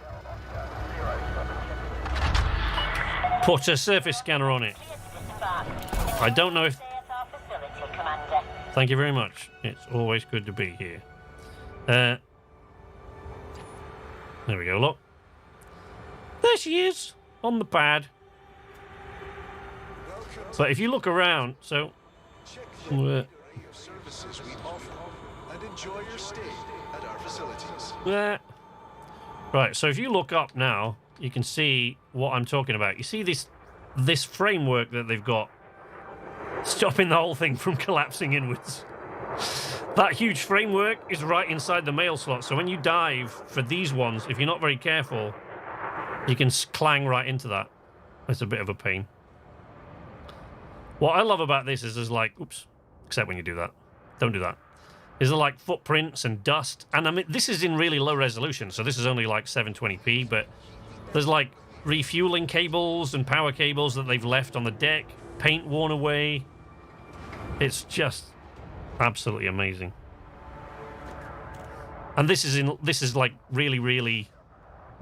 Put a surface scanner on it. I don't know if... Thank you very much. It's always good to be here. There we go, look. There she is, on the pad. But if you look around, so... services we offer and enjoy your stay at our facilities. Right, so if you look up now, you can see what I'm talking about. You see this framework that they've got stopping the whole thing from collapsing inwards. That huge framework is right inside the mail slot, so when you dive for these ones, if you're not very careful, you can clang right into that. It's a bit of a pain. What I love about this is there's like, oops, except when you do that. Don't do that. Is there like footprints and dust? And I mean, this is in really low resolution, so this is only like 720p, but there's like refueling cables and power cables that they've left on the deck, paint worn away. It's just absolutely amazing. And this is like really, really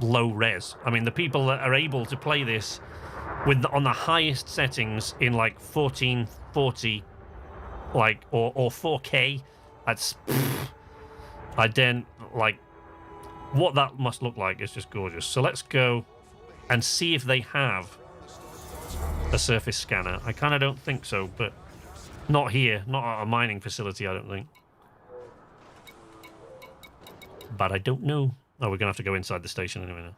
low res. I mean, the people that are able to play this on the highest settings in like 1440, like or 4K, that's I don't like what that must look like. It's just gorgeous. So let's go and see if they have a surface scanner. I kind of don't think so, but not here, not at a mining facility, I don't think. But I don't know. Oh, we're gonna have to go inside the station anyway now.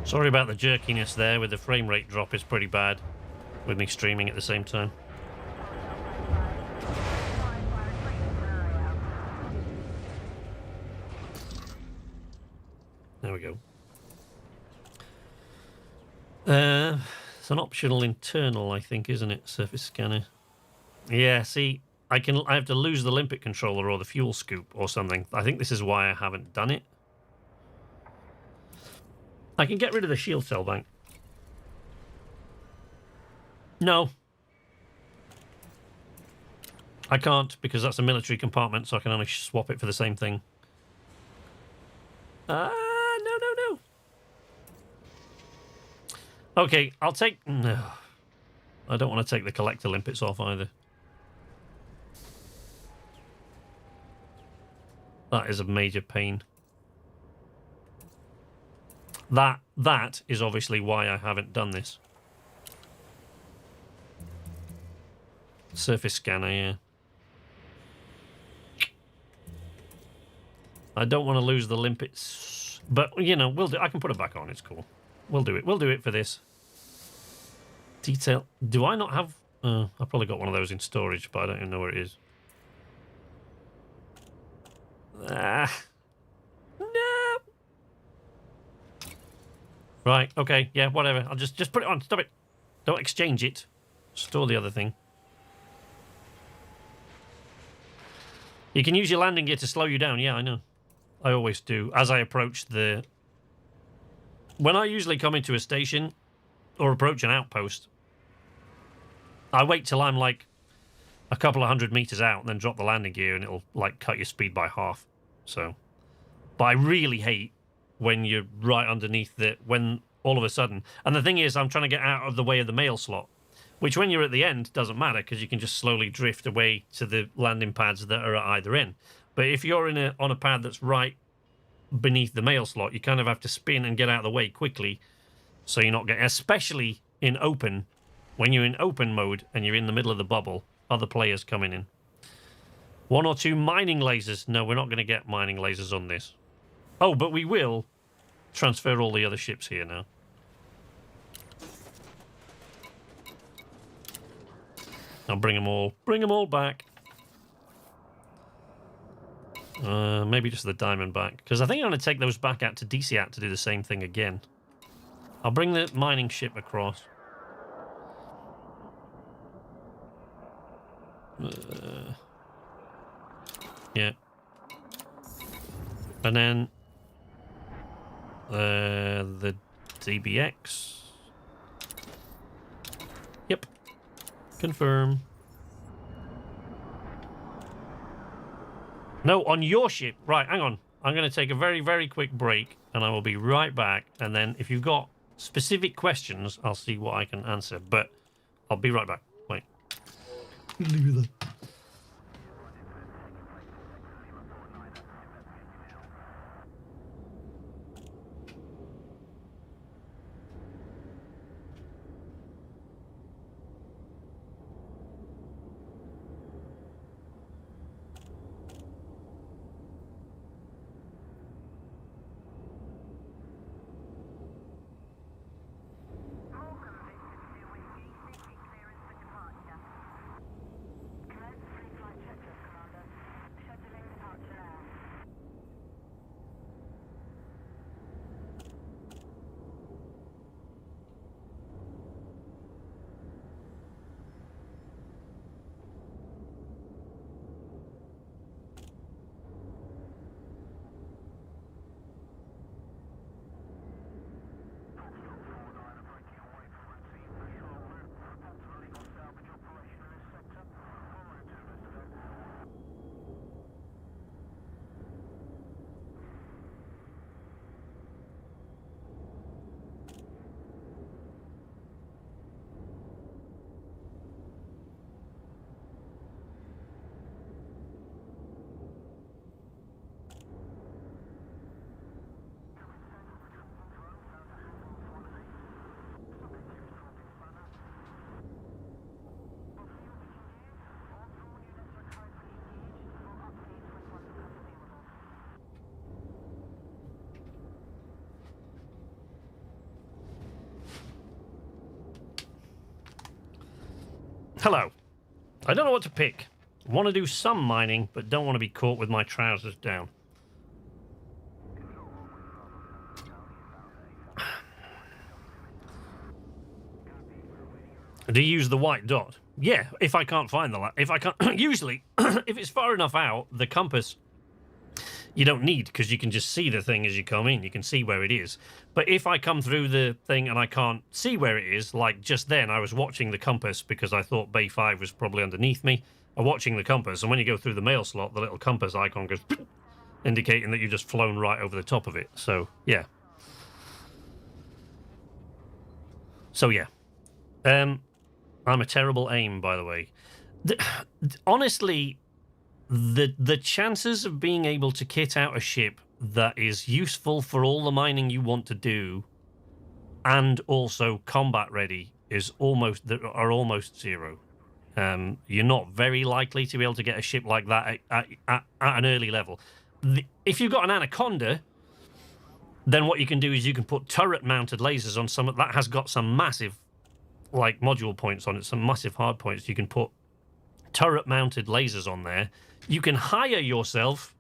Sorry about the jerkiness there with the frame rate drop. Is pretty bad with me streaming at the same time. There we go. It's an optional internal, I think, isn't it? Surface scanner. Yeah, see, I have to lose the limpet controller or the fuel scoop or something. I think this is why I haven't done it. I can get rid of the shield cell bank. No. I can't, because that's a military compartment, so I can only swap it for the same thing. No. Okay, I'll take... No. I don't want to take the collector limpets off either. That is a major pain. That is obviously why I haven't done this. Surface scanner, yeah. I don't want to lose the limpets, but you know, we'll do. I can put it back on. It's cool. We'll do it. We'll do it for this. Detail. Do I not have? I've probably got one of those in storage, but I don't even know where it is. Ah. No. Right. Okay. Yeah. Whatever. I'll just put it on. Stop it. Don't exchange it. Store the other thing. You can use your landing gear to slow you down. Yeah, I know. I always do. As I approach the... When I usually come into a station or approach an outpost, I wait till I'm like a couple of 100 meters out and then drop the landing gear and it'll like cut your speed by half. So, but I really hate when you're right underneath the... When all of a sudden... And the thing is, I'm trying to get out of the way of the mail slot, which when you're at the end doesn't matter because you can just slowly drift away to the landing pads that are at either end. But if you're on a pad that's right beneath the mail slot, you kind of have to spin and get out of the way quickly so you're not getting... Especially in open, when you're in open mode and you're in the middle of the bubble, other players coming in. 1 or 2 mining lasers. No, we're not going to get mining lasers on this. Oh, but we will transfer all the other ships here now. I'll bring them all back. Maybe just the diamond back, because I think I'm going to take those back out to DCAT to do the same thing again. I'll bring the mining ship across. Yeah. And then the DBX. Yep. Confirm. No, on your ship. Right, hang on. I'm going to take a very, very quick break, and I will be right back. And then if you've got specific questions, I'll see what I can answer. But I'll be right back. Wait. Leave that. Hello. I don't know what to pick. I want to do some mining, but don't want to be caught with my trousers down. Do you use the white dot? Yeah, if I can't find the... If I can't... Usually, if it's far enough out, the compass... You don't need, because you can just see the thing as you come in. You can see where it is. But if I come through the thing and I can't see where it is, like just then I was watching the compass because I thought Bay 5 was probably underneath me. I'm watching the compass, and when you go through the mail slot, the little compass icon goes... indicating that you've just flown right over the top of it. So, yeah. I'm a terrible aim, by the way. Honestly... the chances of being able to kit out a ship that is useful for all the mining you want to do and also combat ready are almost zero. You're not very likely to be able to get a ship like that at an early level. If you've got an Anaconda, then what you can do is you can put turret-mounted lasers on some that has got some massive, like, module points on it, some massive hard points. You can put turret-mounted lasers on there. You can hire yourself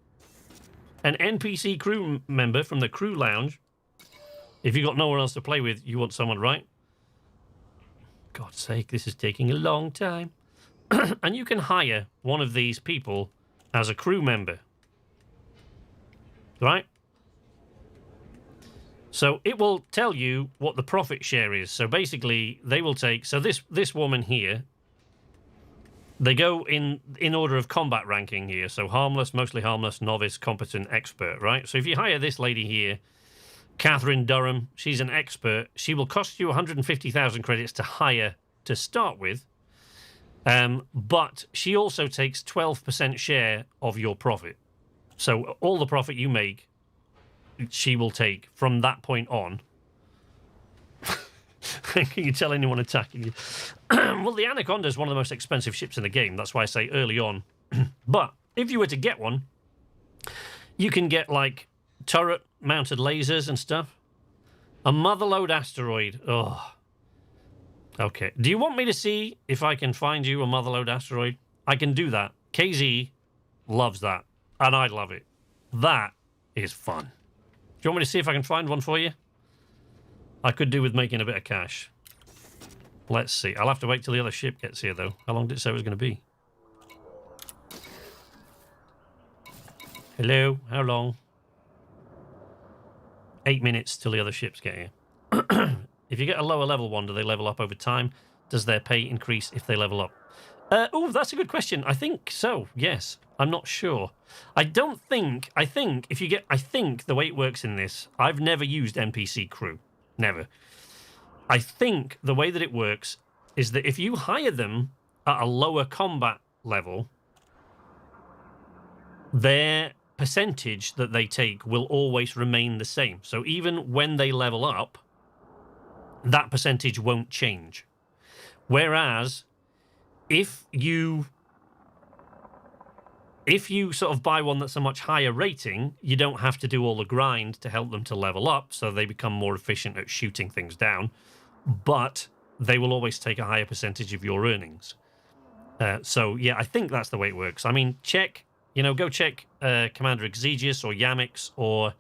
an NPC crew member from the crew lounge. If you've got no one else to play with, you want someone, right? God's sake, this is taking a long time. And you can hire one of these people as a crew member. Right? So it will tell you what the profit share is. So basically, they will take... So this woman here, they go in order of combat ranking here. So harmless, mostly harmless, novice, competent, expert, right? So if you hire this lady here, Catherine Durham, she's an expert. She will cost you 150,000 credits to hire to start with. But she also takes 12% share of your profit. So all the profit you make, she will take from that point on. Can you tell anyone attacking you? Well, the Anaconda is one of the most expensive ships in the game. That's why I say early on. But if you were to get one, you can get, like, turret-mounted lasers and stuff. A motherlode asteroid. Oh. Okay. Do you want me to see if I can find you a motherlode asteroid? I can do that. KZ loves that. And I love it. That is fun. Do you want me to see if I can find one for you? I could do with making a bit of cash. Let's see. I'll have to wait till the other ship gets here, though. How long did it say it was going to be? Hello? How long? 8 minutes till the other ships get here. If you get a lower level one, do they level up over time? Does their pay increase if they level up? Oh, that's a good question. I think so, yes. I'm not sure. I think the way it works in this, I've never used NPC crew. Never. I think the way that it works is that if you hire them at a lower combat level, their percentage that they take will always remain the same. So even when they level up, that percentage won't change. Whereas if you sort of buy one that's a much higher rating, you don't have to do all the grind to help them to level up, so they become more efficient at shooting things down, but they will always take a higher percentage of your earnings. So, yeah, I think that's the way it works. I mean, go check Commander Exegius or Yamix or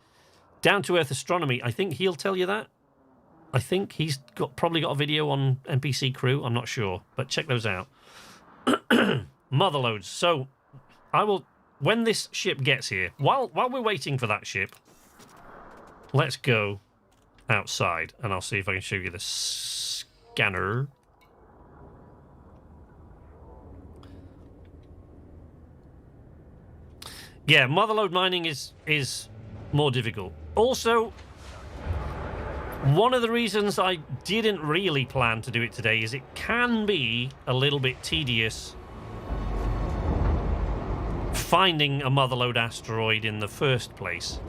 Down to Earth Astronomy. I think he'll tell you that. I think he's probably got a video on NPC crew. I'm not sure, but check those out. Motherloads. So I will, when this ship gets here, while we're waiting for that ship, let's go outside and I'll see if I can show you the scanner. Yeah, motherlode mining is more difficult. Also, one of the reasons I didn't really plan to do it today is it can be a little bit tedious finding a motherlode asteroid in the first place.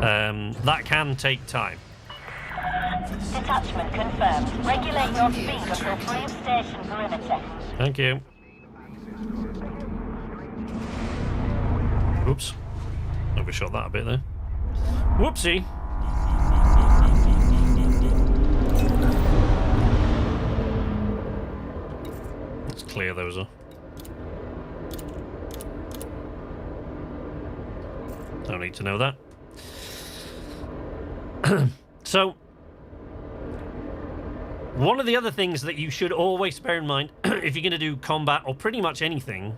That can take time. Detachment confirmed. Regulate your speed until free of station perimeter. Thank you. Oops. Overshot that a bit there. Whoopsie. Let's clear those up. Don't need to know that. So, one of the other things that you should always bear in mind if you're going to do combat or pretty much anything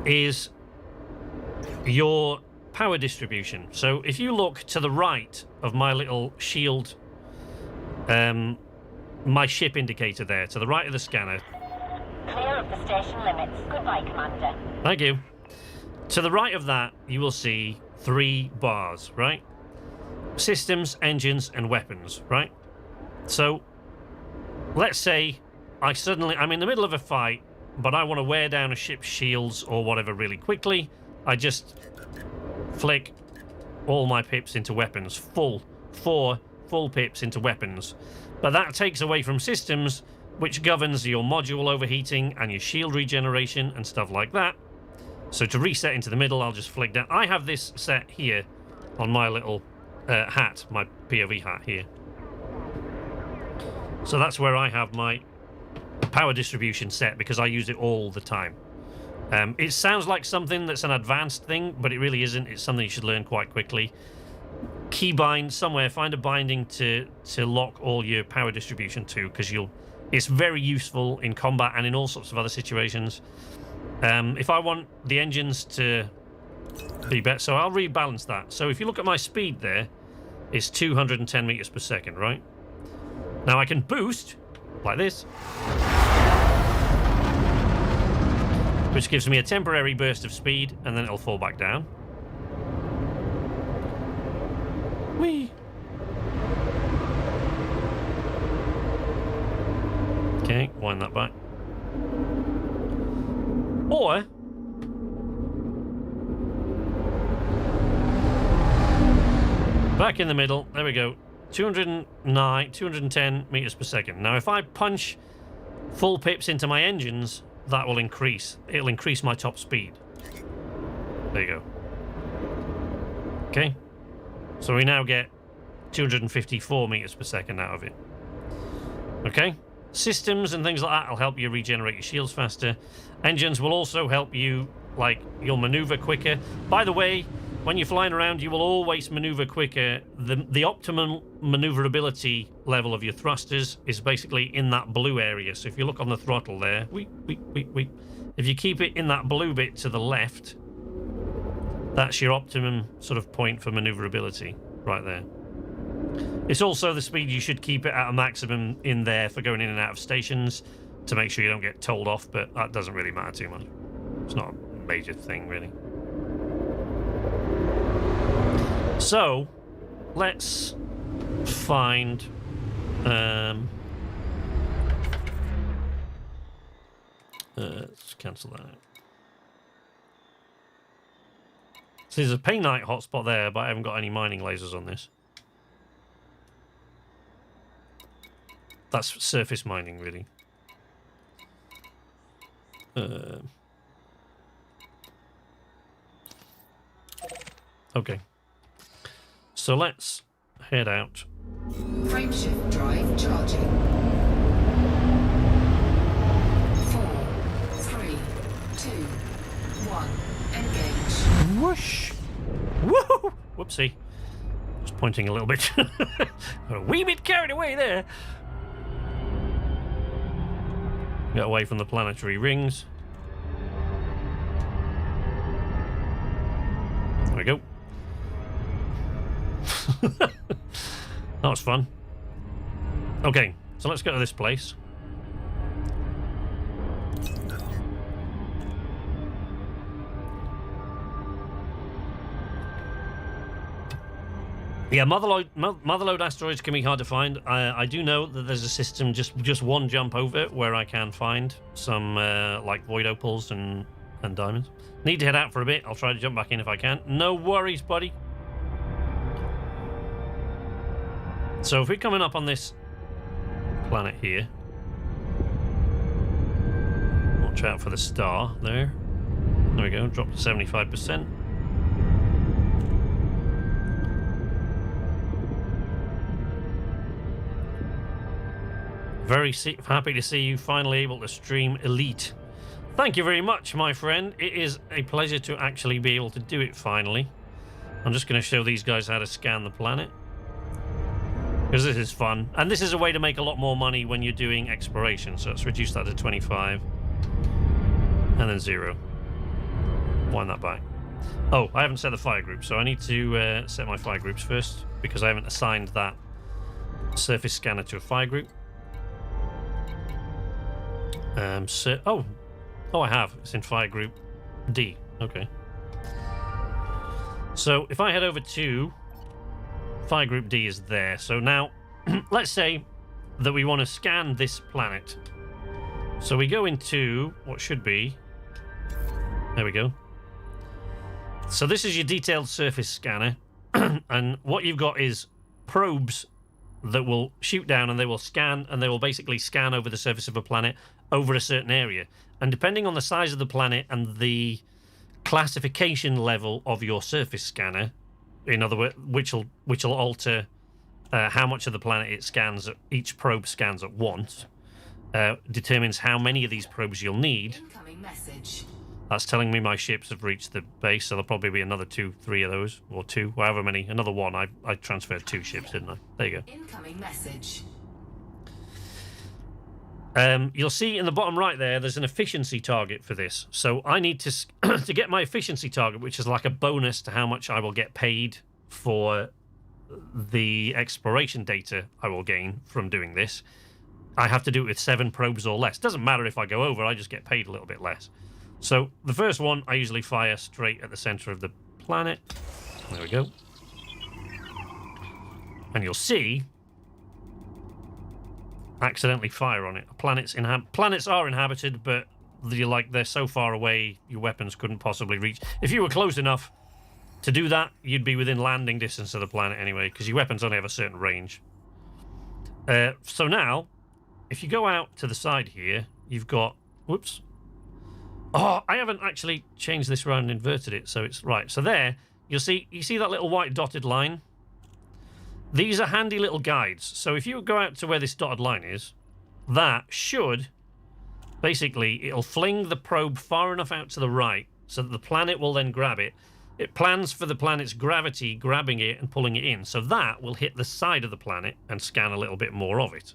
is your power distribution. So if you look to the right of my little shield, my ship indicator there, to the right of the scanner. Clear of the station limits. Goodbye, Commander. Thank you. To the right of that, you will see 3 bars, right? Systems, engines, and weapons, right? So, let's say I'm in the middle of a fight but I want to wear down a ship's shields or whatever really quickly, I just flick all my pips into weapons. Four full pips into weapons. But that takes away from systems, which governs your module overheating and your shield regeneration and stuff like that. So to reset into the middle, I'll just flick down. I have this set here on my little hat, my POV hat here. So that's where I have my power distribution set, because I use it all the time. It sounds like something that's an advanced thing, but it really isn't. It's something you should learn quite quickly. Keybind somewhere, find a binding to lock all your power distribution to, because it's very useful in combat and in all sorts of other situations. If I want the engines to be better, so I'll rebalance that. So if you look at my speed there, it's 210 meters per second, right? Now I can boost like this, which gives me a temporary burst of speed, and then it'll fall back down. Whee! Okay, wind that back. Or back in the middle, there we go. 210 meters per second. Now, if I punch full pips into my engines, that will increase. It'll increase my top speed. There you go. Okay. So we now get 254 meters per second out of it. Okay. Systems and things like that will help you regenerate your shields faster. Engines will also help you, like, you'll maneuver quicker. By the way, when you're flying around, you will always maneuver quicker. The optimum maneuverability level of your thrusters is basically in that blue area. So if you look on the throttle there, if you keep it in that blue bit to the left, that's your optimum sort of point for maneuverability right there. It's also the speed you should keep it at a maximum in there for going in and out of stations to make sure you don't get told off, but that doesn't really matter too much. It's not a major thing, really. So, let's find... let's cancel that out. So there's a Paynite hotspot there, but I haven't got any mining lasers on this. That's surface mining, really. Okay. So let's head out. Frameshift drive charging. 4, 3, 2, 1. Engage. Whoosh! Woo! Whoopsie. Just pointing a little bit. A wee bit carried away there. Get away from the planetary rings. There we go. That was fun. Okay, so let's go to this place. Yeah, motherlode asteroids can be hard to find. I do know that there's a system just one jump over where I can find some like void opals and diamonds. Need to head out for a bit. I'll try to jump back in if I can. No worries, buddy. So if we're coming up on this planet here, watch out for the star there. There we go. Drop to 75%. Very happy to see you finally able to stream Elite. Thank you very much, my friend. It is a pleasure to actually be able to do it finally. I'm just going to show these guys how to scan the planet, because this is fun. And this is a way to make a lot more money when you're doing exploration. So let's reduce that to 25. And then 0. Wind that back. Oh, I haven't set the fire group, so I need to set my fire groups first, because I haven't assigned that surface scanner to a fire group. Oh, I have. It's in fire group D. Okay. So if I head over to fire group D is there. So now, let's say that we want to scan this planet. So we go into what should be... There we go. So this is your detailed surface scanner. And what you've got is probes that will shoot down and they will scan, and they will basically scan over the surface of a planet over a certain area. And depending on the size of the planet and the classification level of your surface scanner, in other words, which will alter how much of the planet it scans, each probe scans at once, determines how many of these probes you'll need. Incoming message. That's telling me my ships have reached the base, so there'll probably be another 2, 3 of those, or 2, however many. Another 1. I transferred 2 ships, didn't I? There you go. Incoming message. You'll see in the bottom right there's an efficiency target for this. So I need to to get my efficiency target, which is like a bonus to how much I will get paid for the exploration data I will gain from doing this. I have to do it with 7 probes or less. Doesn't matter if I go over, I just get paid a little bit less. So the first one, I usually fire straight at the center of the planet. There we go. And you'll see, accidentally fire on it. Planets are inhabited, but they're so far away, your weapons couldn't possibly reach. If you were close enough to do that, you'd be within landing distance of the planet anyway, because your weapons only have a certain range. So now, if you go out to the side here, you've got... Whoops. Oh, I haven't actually changed this around and inverted it, so it's right. So there, you see that little white dotted line? These are handy little guides. So if you go out to where this dotted line is, that should... Basically, it'll fling the probe far enough out to the right so that the planet will then grab it. It plans for the planet's gravity grabbing it and pulling it in. So that will hit the side of the planet and scan a little bit more of it.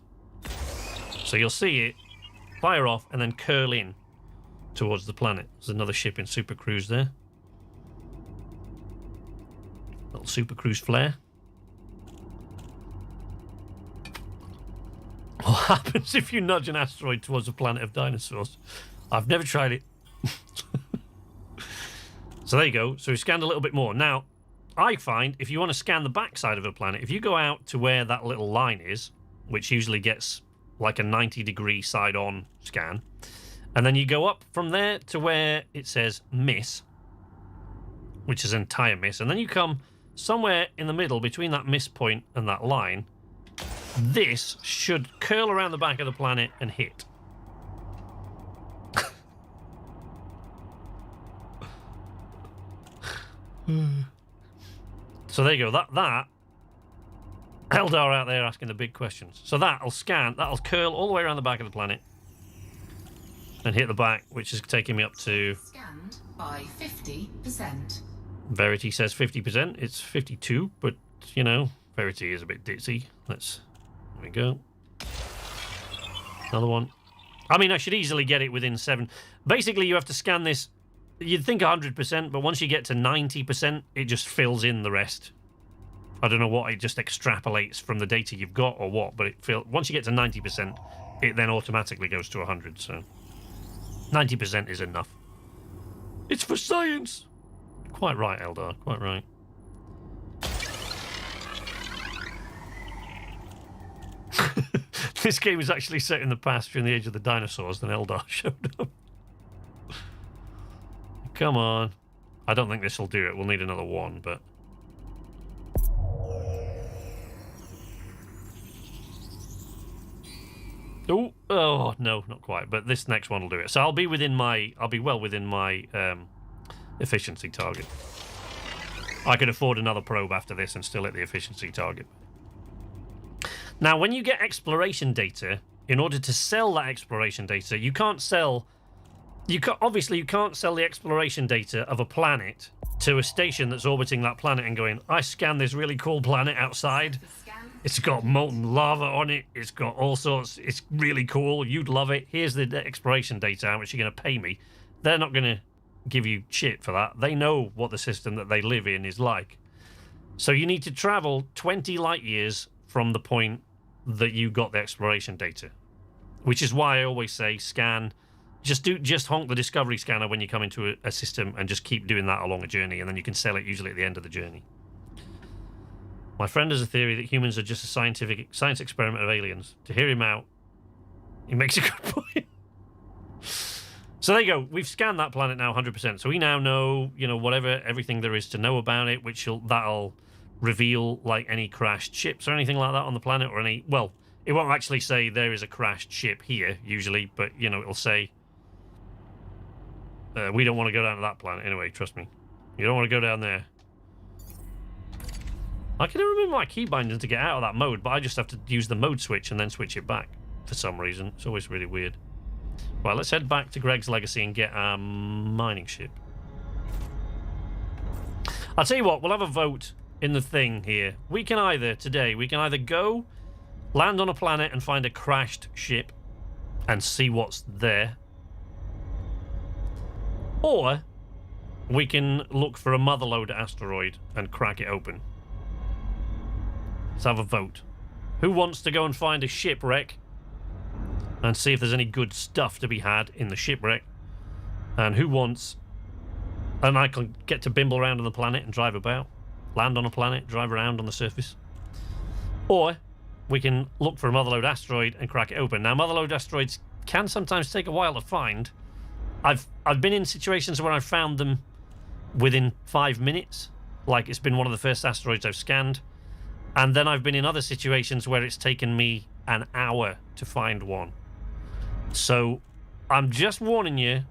So you'll see it fire off and then curl in towards the planet. There's another ship in Super Cruise there. Little Super Cruise flare. What happens if you nudge an asteroid towards a planet of dinosaurs? I've never tried it. So there you go. So we scanned a little bit more. Now, I find if you want to scan the backside of a planet, if you go out to where that little line is, which usually gets like a 90-degree side-on scan, and then you go up from there to where it says miss, which is entire miss, and then you come somewhere in the middle between that miss point and that line. This should curl around the back of the planet and hit. So there you go. That Eldar out there asking the big questions. So that'll curl all the way around the back of the planet and hit the back, which is taking me up to... Scanned by 50%. Verity says 50%. It's 52, but, you know, Verity is a bit ditzy. There we go. Another one. I mean, I should easily get it within 7. Basically, you have to scan this. You'd think 100%, but once you get to 90%, it just fills in the rest. I don't know what, it just extrapolates from the data you've got or what, but once you get to 90%, it then automatically goes to 100, so 90% is enough. It's for science! Quite right, Eldar, quite right. This game is actually set in the past during the age of the dinosaurs, then Eldar showed up. Come on. I don't think this will do it. We'll need another one, but... Oh, no, not quite. But this next one will do it. So I'll be well within my efficiency target. I could afford another probe after this and still hit the efficiency target. Now, when you get exploration data, in order to sell that exploration data, you can't sell... Obviously, you can't sell the exploration data of a planet to a station that's orbiting that planet and going, I scanned this really cool planet outside. It's got molten lava on it. It's got all sorts. It's really cool. You'd love it. Here's the exploration data. How much are you going to pay me? They're not going to give you shit for that. They know what the system that they live in is like. So you need to travel 20 light years from the point that you got the exploration data, which is why I always say scan. Just honk the discovery scanner when you come into a system and just keep doing that along a journey, and then you can sell it usually at the end of the journey. My friend has a theory that humans are just a science experiment of aliens. To hear him out, he makes a good point. So there you go. We've scanned that planet now 100%. So we now know, you know, everything there is to know about it, that'll reveal like any crashed ships or anything like that on the planet, or any. Well, it won't actually say there is a crashed ship here usually, but you know, it'll say we don't want to go down to that planet anyway. Trust me, you don't want to go down there. I can never remember my key binding to get out of that mode, but I just have to use the mode switch and then switch it back for some reason. It's always really weird. Well, let's head back to Greg's Legacy and get our mining ship. I'll tell you what, we'll have a vote in the thing here. We can either go land on a planet and find a crashed ship and see what's there, or we can look for a motherlode asteroid and crack it open. Let's have a vote. Who wants to go and find a shipwreck and see if there's any good stuff to be had in the shipwreck? And who wants... And I can get to bimble around on the planet and drive about. Land on a planet, drive around on the surface. Or we can look for a motherlode asteroid and crack it open. Now, motherlode asteroids can sometimes take a while to find. I've been in situations where I've found them within 5 minutes. Like, it's been one of the first asteroids I've scanned. And then I've been in other situations where it's taken me an hour to find one. So, I'm just warning you,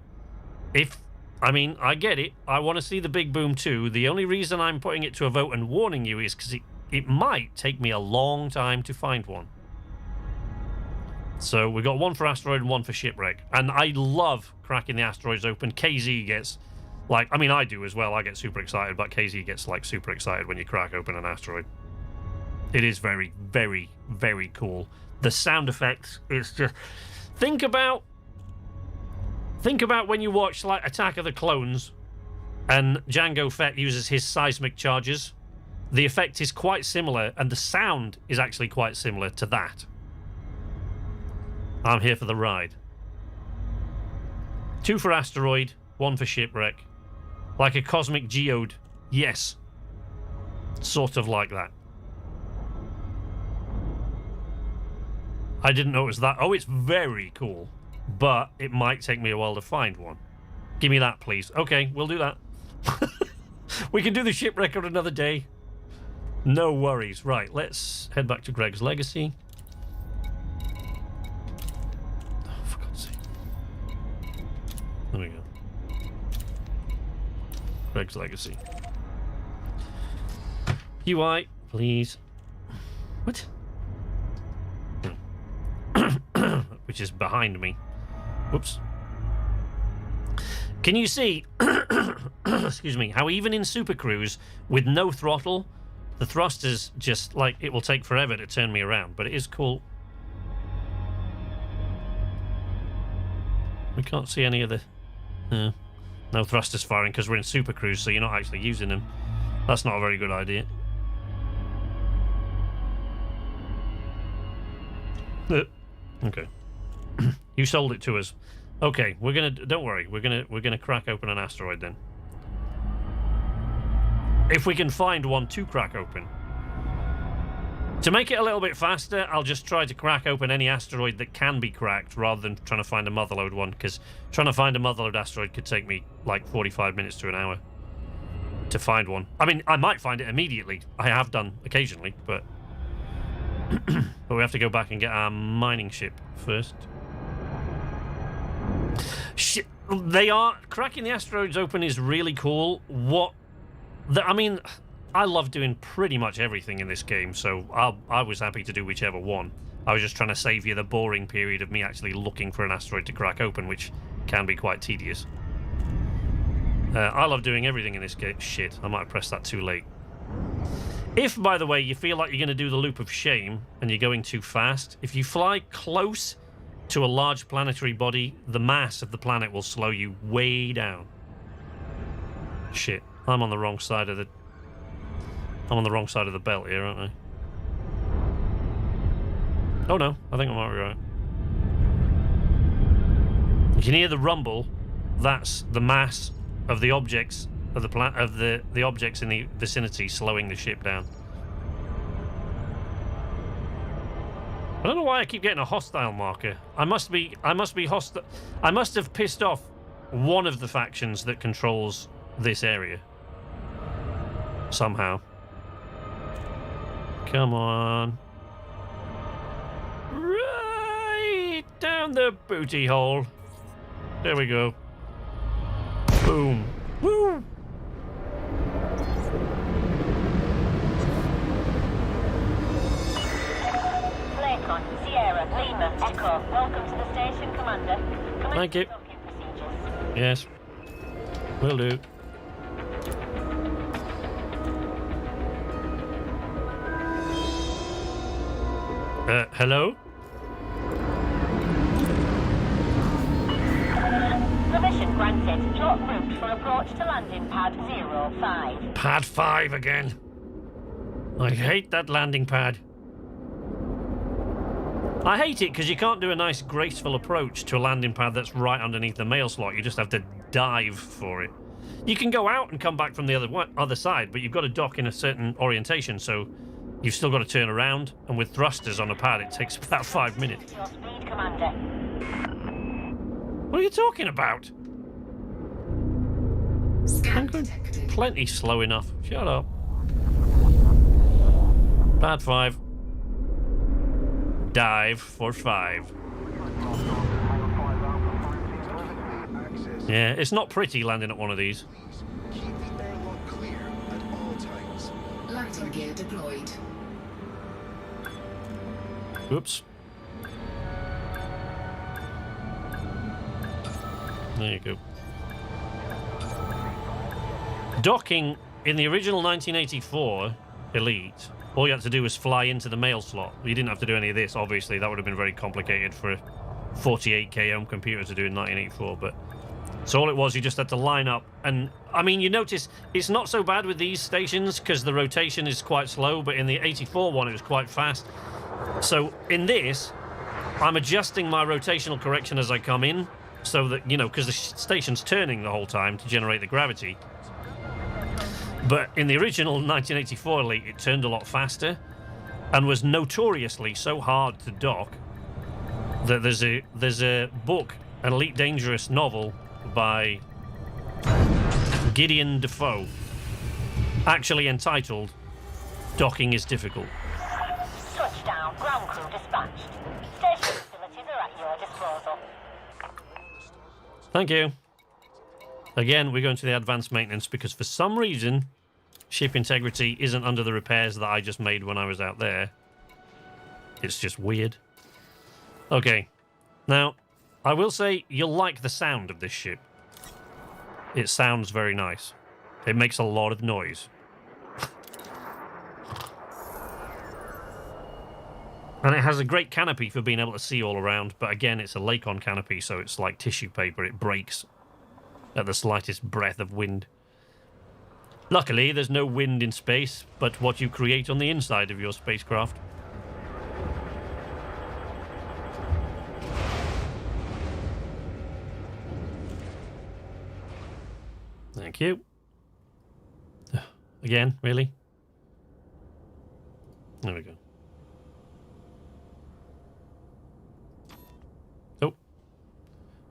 I get it, I want to see the big boom too. The only reason I'm putting it to a vote and warning you is because it might take me a long time to find one. So, we've got one for asteroid and one for shipwreck. And I love cracking the asteroids open. KZ gets, I do as well, I get super excited, but KZ gets, super excited when you crack open an asteroid. It is very, very, very cool. The sound effects, it's just... Think about when you watch, Attack of the Clones and Jango Fett uses his seismic charges. The effect is quite similar, and the sound is actually quite similar to that. I'm here for the ride. 2 for asteroid, 1 for shipwreck. Like a cosmic geode. Yes. Sort of like that. I didn't know it was that. Oh, it's very cool. But it might take me a while to find one. Give me that, please. Okay, we'll do that. We can do the shipwreck on another day. No worries. Right, let's head back to Greg's Legacy. Oh, for God's sake. There we go. Greg's Legacy. UI, please. What? Which is behind me. Whoops. Can you see, excuse me, how even in Super Cruise, with no throttle, the thrusters just, it will take forever to turn me around, but it is cool. We can't see any of the... no thrusters firing because we're in Super Cruise, so you're not actually using them. That's not a very good idea. Okay. You sold it to us. Okay, we're gonna... Don't worry, we're gonna crack open an asteroid then. If we can find one to crack open. To make it a little bit faster, I'll just try to crack open any asteroid that can be cracked rather than trying to find a motherlode one, because trying to find a motherlode asteroid could take me 45 minutes to an hour to find one. I mean, I might find it immediately. I have done occasionally, but... but we have to go back and get our mining ship first. Shit, they are... Cracking the asteroids open is really cool. I love doing pretty much everything in this game, so I was happy to do whichever one. I was just trying to save you the boring period of me actually looking for an asteroid to crack open, which can be quite tedious. I love doing everything in this game. Shit, I might have pressed that too late. If, by the way, you feel like you're going to do the loop of shame and you're going too fast, if you fly close to a large planetary body, the mass of the planet will slow you way down. Shit, I'm on the wrong side of the... I'm on the wrong side of the belt here, aren't I? Oh no, I think I might be right. You can hear the rumble. That's the mass of the objects of the objects in the vicinity slowing the ship down. I don't know why I keep getting a hostile marker. I must be hostile. I must have pissed off one of the factions that controls this area. Somehow. Come on. Right down the booty hole. There we go. Boom. Woo! Lakon, Sierra, Lima, Echo. Welcome to the station, Commander. Thank you. Docking procedures. Yes. Will do. Hello? Permission granted. Lock route for approach to landing pad 05. Pad 5 again. I hate that landing pad. I hate it because you can't do a nice graceful approach to a landing pad that's right underneath the mail slot. You just have to dive for it. You can go out and come back from the other side, but you've got to dock in a certain orientation, so you've still got to turn around, and with thrusters on a pad, it takes about 5 minutes. Your speed, Commander. What are you talking about? Scan detected. Plenty slow enough. Shut up. Pad 5. Dive for 5. Yeah, it's not pretty landing at one of these. Keep the airlock clear at all times. Landing gear deployed. Oops. There you go. Docking in the original 1984 Elite, all you had to do was fly into the mail slot. You didn't have to do any of this, obviously. That would have been very complicated for a 48K home computer to do in 1984, but... So all it was, you just had to line up. And, I mean, you notice it's not so bad with these stations because the rotation is quite slow, but in the 84 one, it was quite fast. So in this, I'm adjusting my rotational correction as I come in so that, you know, because the station's turning the whole time to generate the gravity. But in the original 1984 Elite, it turned a lot faster and was notoriously so hard to dock that there's a book, an Elite Dangerous novel by Gideon Defoe, actually entitled Docking is Difficult. Touchdown. Ground crew dispatched. Station facilities are at your disposal. Thank you. Again, we're going to the advanced maintenance because for some reason, ship integrity isn't under the repairs that I just made when I was out there. It's just weird. Okay. Now, I will say you'll like the sound of this ship. It sounds very nice. It makes a lot of noise. And it has a great canopy for being able to see all around, but again, it's a Lakon canopy, so it's like tissue paper. It breaks at the slightest breath of wind. Luckily, there's no wind in space, but what you create on the inside of your spacecraft. Thank you. Again, really? There we go. Oh.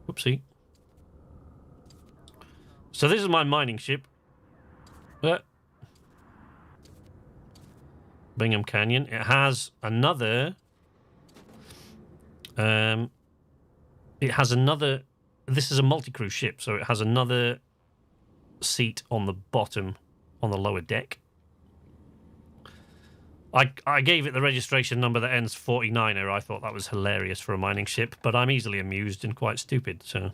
Whoopsie. So this is my mining ship. Bingham Canyon. It has another... This is a multi-crew ship, so it has another seat on the bottom, on the lower deck. I gave it the registration number that ends 49er. I thought that was hilarious for a mining ship, but I'm easily amused and quite stupid, so...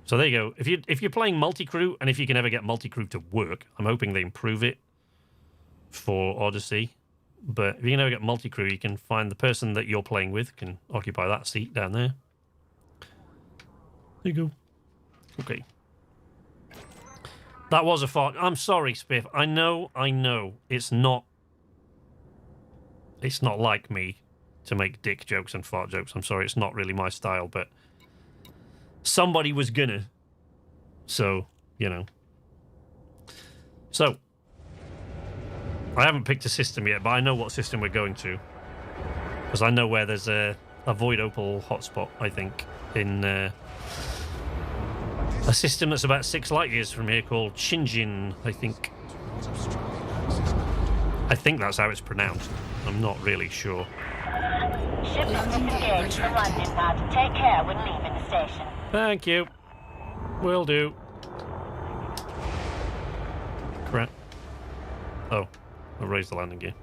So there you go. If you're playing multi-crew, and if you can ever get multi-crew to work, I'm hoping they improve it for Odyssey. But if you can ever get multi-crew, you can find the person that you're playing with can occupy that seat down there. There you go. Okay. That was a fart. I'm sorry, Spiff. I know. It's not like me to make dick jokes and fart jokes. I'm sorry, it's not really my style, but somebody was gonna. So, you know. So, I haven't picked a system yet, but I know what system we're going to. Because I know where there's a Void Opal hotspot, I think, in A system that's about 6 light years from here called Shinjin, I think. I think that's how it's pronounced. I'm not really sure. Ship is disengaged from landing pad. Take care when leaving the station. Thank you. Will do. Crap. Oh, I'll raise the landing gear.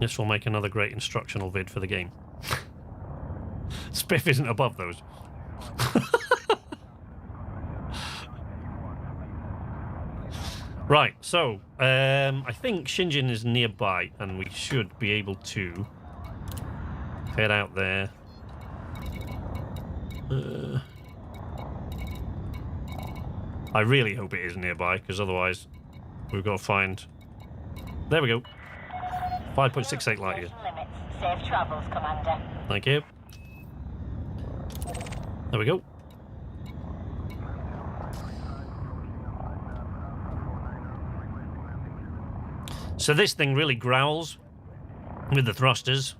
This will make another great instructional vid for the game. Spiff isn't above those. Right, so I think Shinjin is nearby, and we should be able to head out there. I really hope it is nearby, because otherwise we've got to find... There we go. 5.68 light years. Limits. Safe travels, Commander. Thank you. There we go. So this thing really growls with the thrusters.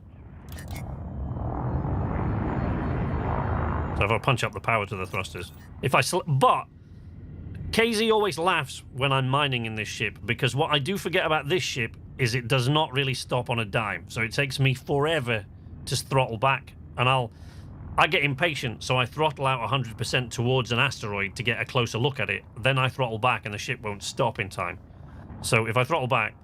So if I punch up the power to the thrusters, but KZ always laughs when I'm mining in this ship, because what I do forget about this ship is it does not really stop on a dime. So it takes me forever to throttle back, and I get impatient, so I throttle out 100% towards an asteroid to get a closer look at it. Then I throttle back and the ship won't stop in time. So if I throttle back...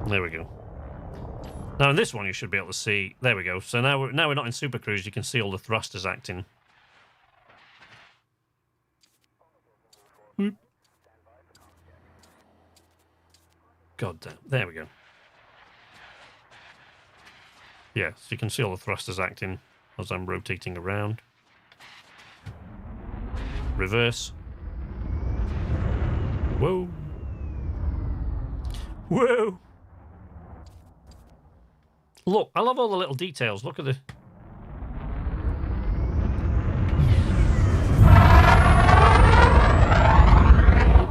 There we go. Now in this one you should be able to see... There we go. So now we're not in Super Cruise, you can see all the thrusters acting. God damn. There we go. Yeah, so you can see all the thrusters acting as I'm rotating around. Reverse. Whoa. Whoa. Look, I love all the little details. Look at the...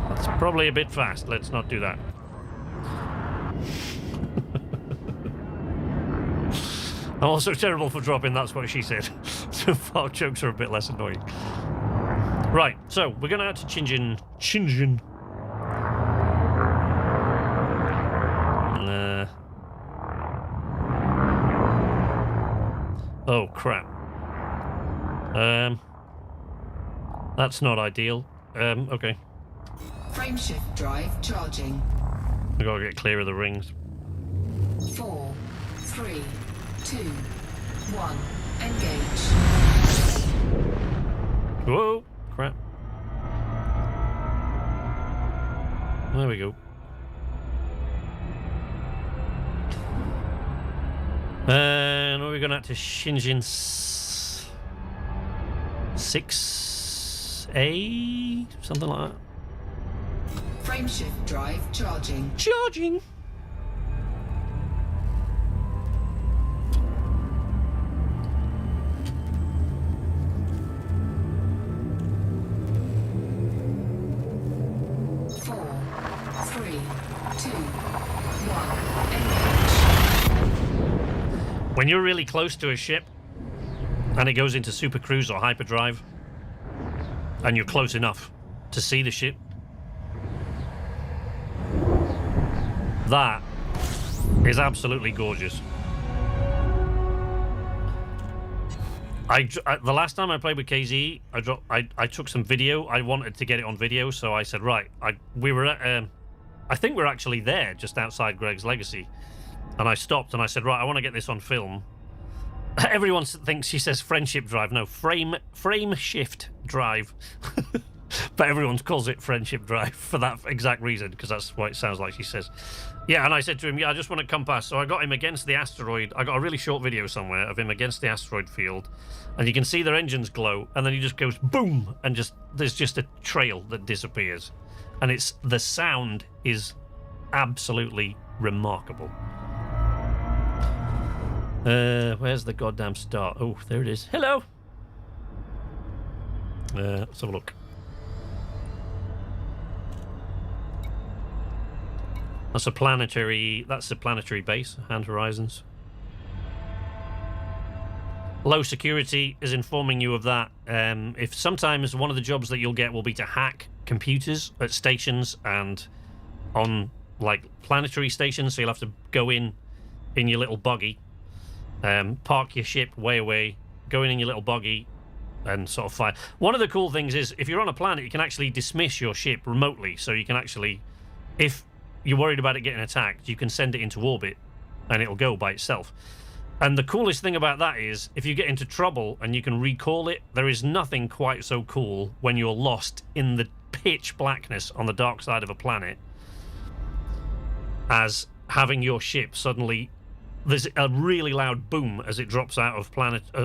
That's probably a bit fast. Let's not do that. I'm also terrible for dropping, that's what she said. So far, jokes are a bit less annoying. Right, so we're going out to Shinjin. Oh, crap. That's not ideal. Okay. Frameshift drive charging. We gotta get clear of the rings. 4, 3, 2, 1. Engage. Whoa! Crap. There we go. And we're going out to Shinjin 6A? Something like that. Frameshift drive charging. Charging! When you're really close to a ship and it goes into super cruise or hyperdrive and you're close enough to see the ship, that is absolutely gorgeous. The last time I played with KZ, I took some video. I wanted to get it on video, so I said, right, we were at, I think we're actually there, just outside Greg's Legacy. And I stopped and I said, right, I want to get this on film. Everyone thinks she says friendship drive. No, frame shift drive. But everyone calls it friendship drive for that exact reason, because that's what it sounds like she says. Yeah, and I said to him, yeah, I just want to come past. So I got him against the asteroid. I got a really short video somewhere of him against the asteroid field. And you can see their engines glow. And then he just goes boom. And there's just a trail that disappears. And the sound is absolutely remarkable. Where's the goddamn start? Oh, there it is. Hello! Let's have a look. That's a planetary base, Hand Horizons. Low security is informing you of that. If sometimes one of the jobs that you'll get will be to hack computers at stations and on like planetary stations, so you'll have to go in your little buggy, park your ship way away, go in your little buggy and sort of fly. One of the cool things is if you're on a planet, you can actually dismiss your ship remotely, so you can actually, if you're worried about it getting attacked, you can send it into orbit and it'll go by itself. And the coolest thing about that is if you get into trouble and you can recall it, there is nothing quite so cool when you're lost in the pitch blackness on the dark side of a planet as having your ship suddenly, there's a really loud boom as it drops out of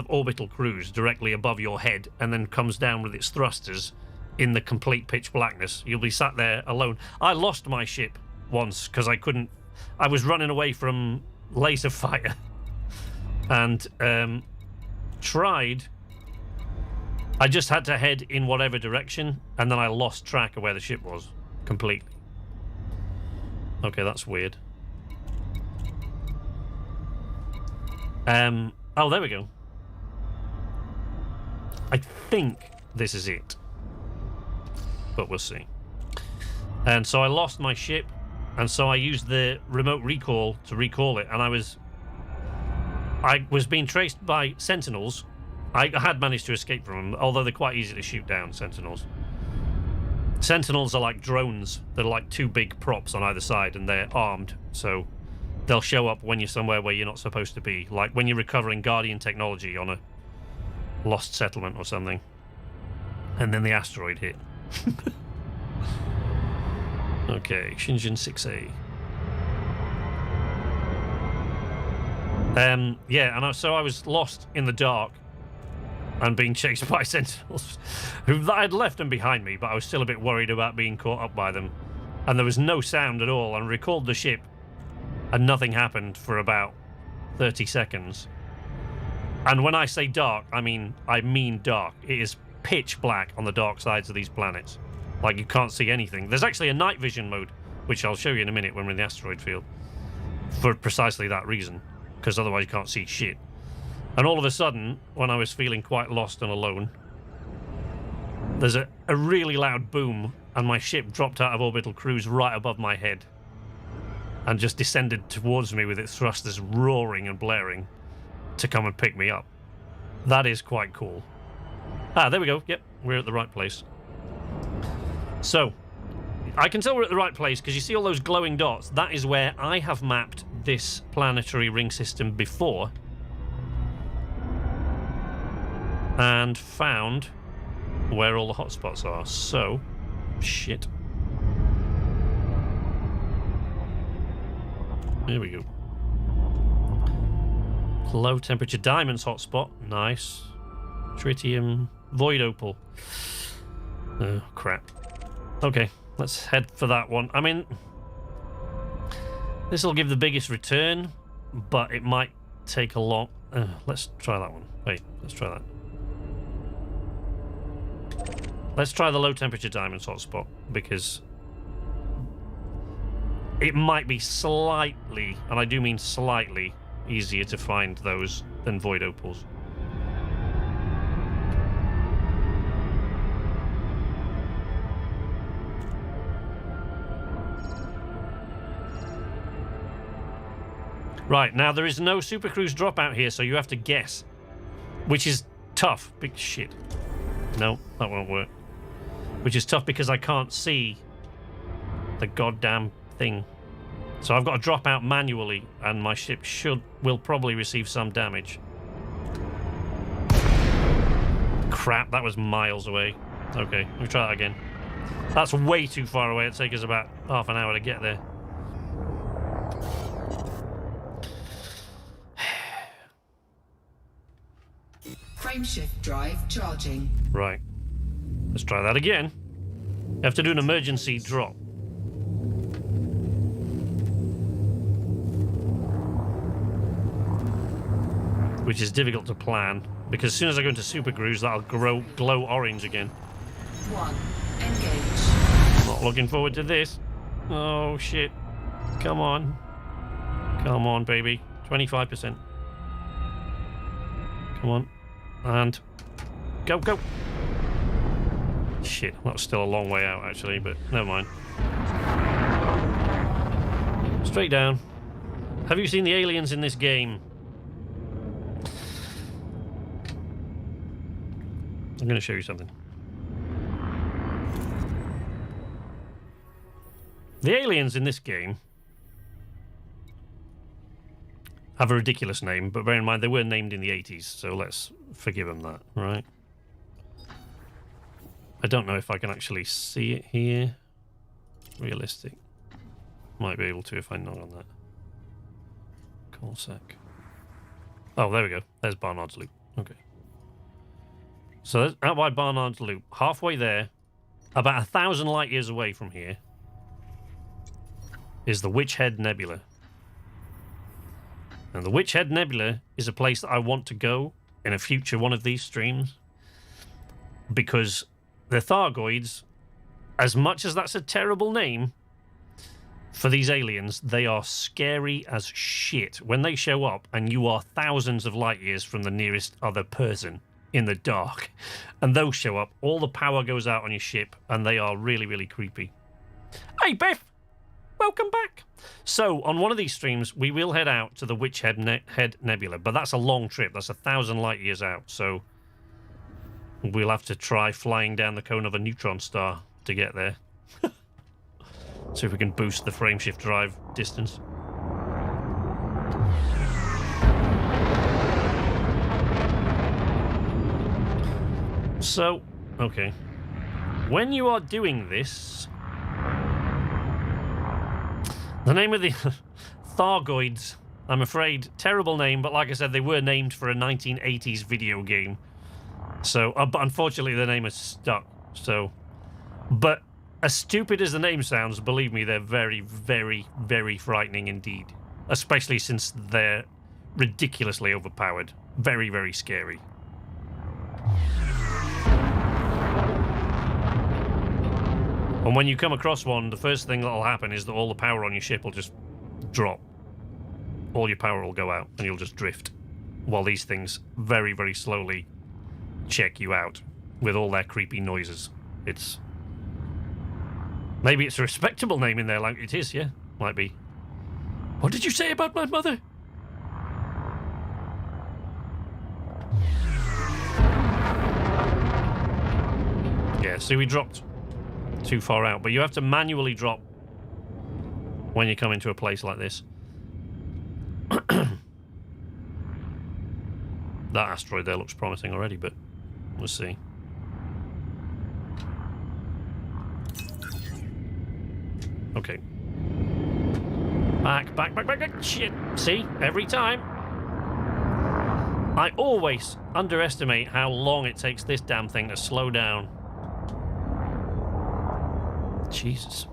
orbital cruise directly above your head and then comes down with its thrusters in the complete pitch blackness. You'll be sat there alone. I lost my ship once because I was running away from laser fire and I just had to head in whatever direction and then I lost track of where the ship was completely. Okay, that's weird. Oh, there we go. I think this is it, but we'll see. And so I lost my ship, and so I used the remote recall to recall it, and I was being traced by sentinels. I had managed to escape from them, although they're quite easy to shoot down, sentinels. Sentinels are like drones. They're like two big props on either side, and they're armed, so they'll show up when you're somewhere where you're not supposed to be, like when you're recovering Guardian technology on a lost settlement or something. And then the asteroid hit. Okay, Shenzhen 6A. Yeah, and so I was lost in the dark and being chased by sentinels who I had left them behind me, but I was still a bit worried about being caught up by them. And there was no sound at all, and I recalled the ship and nothing happened for about 30 seconds. And when I say dark, I mean dark. It is pitch black on the dark sides of these planets. Like, you can't see anything. There's actually a night vision mode, which I'll show you in a minute when we're in the asteroid field, for precisely that reason, because otherwise you can't see shit. And all of a sudden, when I was feeling quite lost and alone, there's a really loud boom, and my ship dropped out of orbital cruise right above my head and just descended towards me with its thrusters roaring and blaring to come and pick me up. That is quite cool. Ah, there we go. Yep, we're at the right place. So, I can tell we're at the right place because you see all those glowing dots. That is where I have mapped this planetary ring system before and found where all the hotspots are. So, shit. Here we go. Low temperature diamonds hotspot. Nice. Tritium. Void opal. Oh, crap. Okay, let's head for that one. I mean, this will give the biggest return, but it might take a long... let's try that one. Wait, let's try that. Let's try the low temperature diamonds hotspot, because it might be slightly, and I do mean slightly, easier to find those than void opals. Right, now there is no Super Cruise dropout here, so you have to guess, which is tough. Big shit. No, that won't work. Which is tough because I can't see the goddamn thing. So I've got to drop out manually, and my ship will probably receive some damage. Crap, that was miles away. Okay, let me try that again. That's way too far away. It'll take us about half an hour to get there. Frameshift drive charging. Right. Let's try that again. You have to do an emergency drop. which is difficult to plan, because as soon as I go into super cruise, that'll glow orange again. 1. Engage. Not looking forward to this. Oh, shit. Come on. Come on, baby. 25%. Come on. And... Go, go! Shit, that's still a long way out, actually, but never mind. Straight down. Have you seen the aliens in this game? I'm going to show you something. The aliens in this game have a ridiculous name, but bear in mind they were named in the 80s, so let's forgive them that, right? I don't know if I can actually see it here. Realistic. Might be able to if I knock on that. Call sec. Oh, there we go. There's Barnard's Loop. Okay. So that's out by Barnard's Loop. Halfway there, about 1,000 light years away from here, is the Witch Head Nebula. And the Witch Head Nebula is a place that I want to go in a future one of these streams. Because the Thargoids, as much as that's a terrible name for these aliens, they are scary as shit when they show up and you are thousands of light years from the nearest other person in the dark. And those show up, all the power goes out on your ship, and they are really, really creepy. Hey, Beth! Welcome back! So, on one of these streams, we will head out to the Witch Head, Head Nebula, but that's a long trip. That's 1,000 light years out, so we'll have to try flying down the cone of a neutron star to get there. See if we can boost the frameshift drive distance. So, okay. When you are doing this, the name of the Thargoids, I'm afraid, terrible name, but like I said, they were named for a 1980s video game. So, but unfortunately, the name is stuck. So, but as stupid as the name sounds, believe me, they're very, very, very frightening indeed. Especially since they're ridiculously overpowered. Very, very scary. And when you come across one, the first thing that'll happen is that all the power on your ship will just drop. All your power will go out, and you'll just drift. While these things very, very slowly check you out with all their creepy noises. It's... Maybe it's a respectable name in there, like it is, yeah? Might be. What did you say about my mother? Yeah, see, we dropped too far out, but you have to manually drop when you come into a place like this. That asteroid there looks promising already, but we'll see. Okay. Back, back, back, back, back. Shit. See? Every time. I always underestimate how long it takes this damn thing to slow down. Jesus.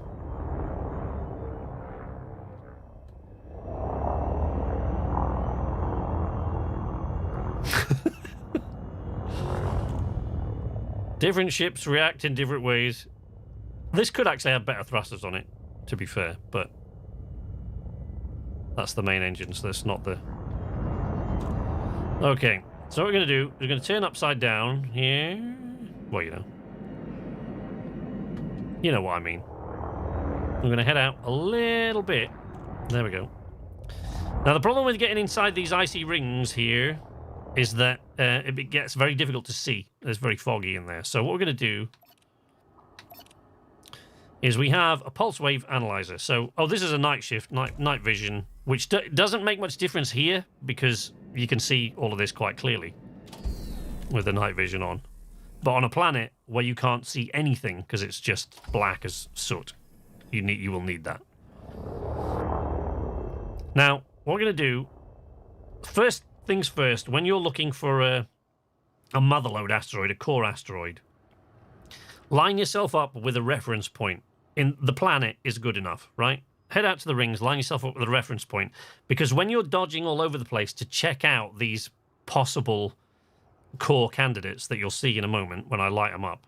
Different ships react in different ways. This could actually have better thrusters on it, to be fair, but that's the main engine, so that's not the... Okay, so what we're going to do, we're going to turn upside down here. Well, you know. You know what I mean. We're going to head out a little bit. There we go. Now, the problem with getting inside these icy rings here is that it gets very difficult to see. It's very foggy in there. So what we're going to do is we have a pulse wave analyzer. So, oh, this is a night shift, night vision, which doesn't make much difference here because you can see all of this quite clearly with the night vision on. But on a planet where you can't see anything because it's just black as soot, you will need that. Now, what we're going to do, first things first, when you're looking for a motherlode asteroid, a core asteroid, line yourself up with a reference point. In the planet is good enough, right? Head out to the rings, line yourself up with a reference point, because when you're dodging all over the place to check out these possible core candidates that you'll see in a moment when I light them up,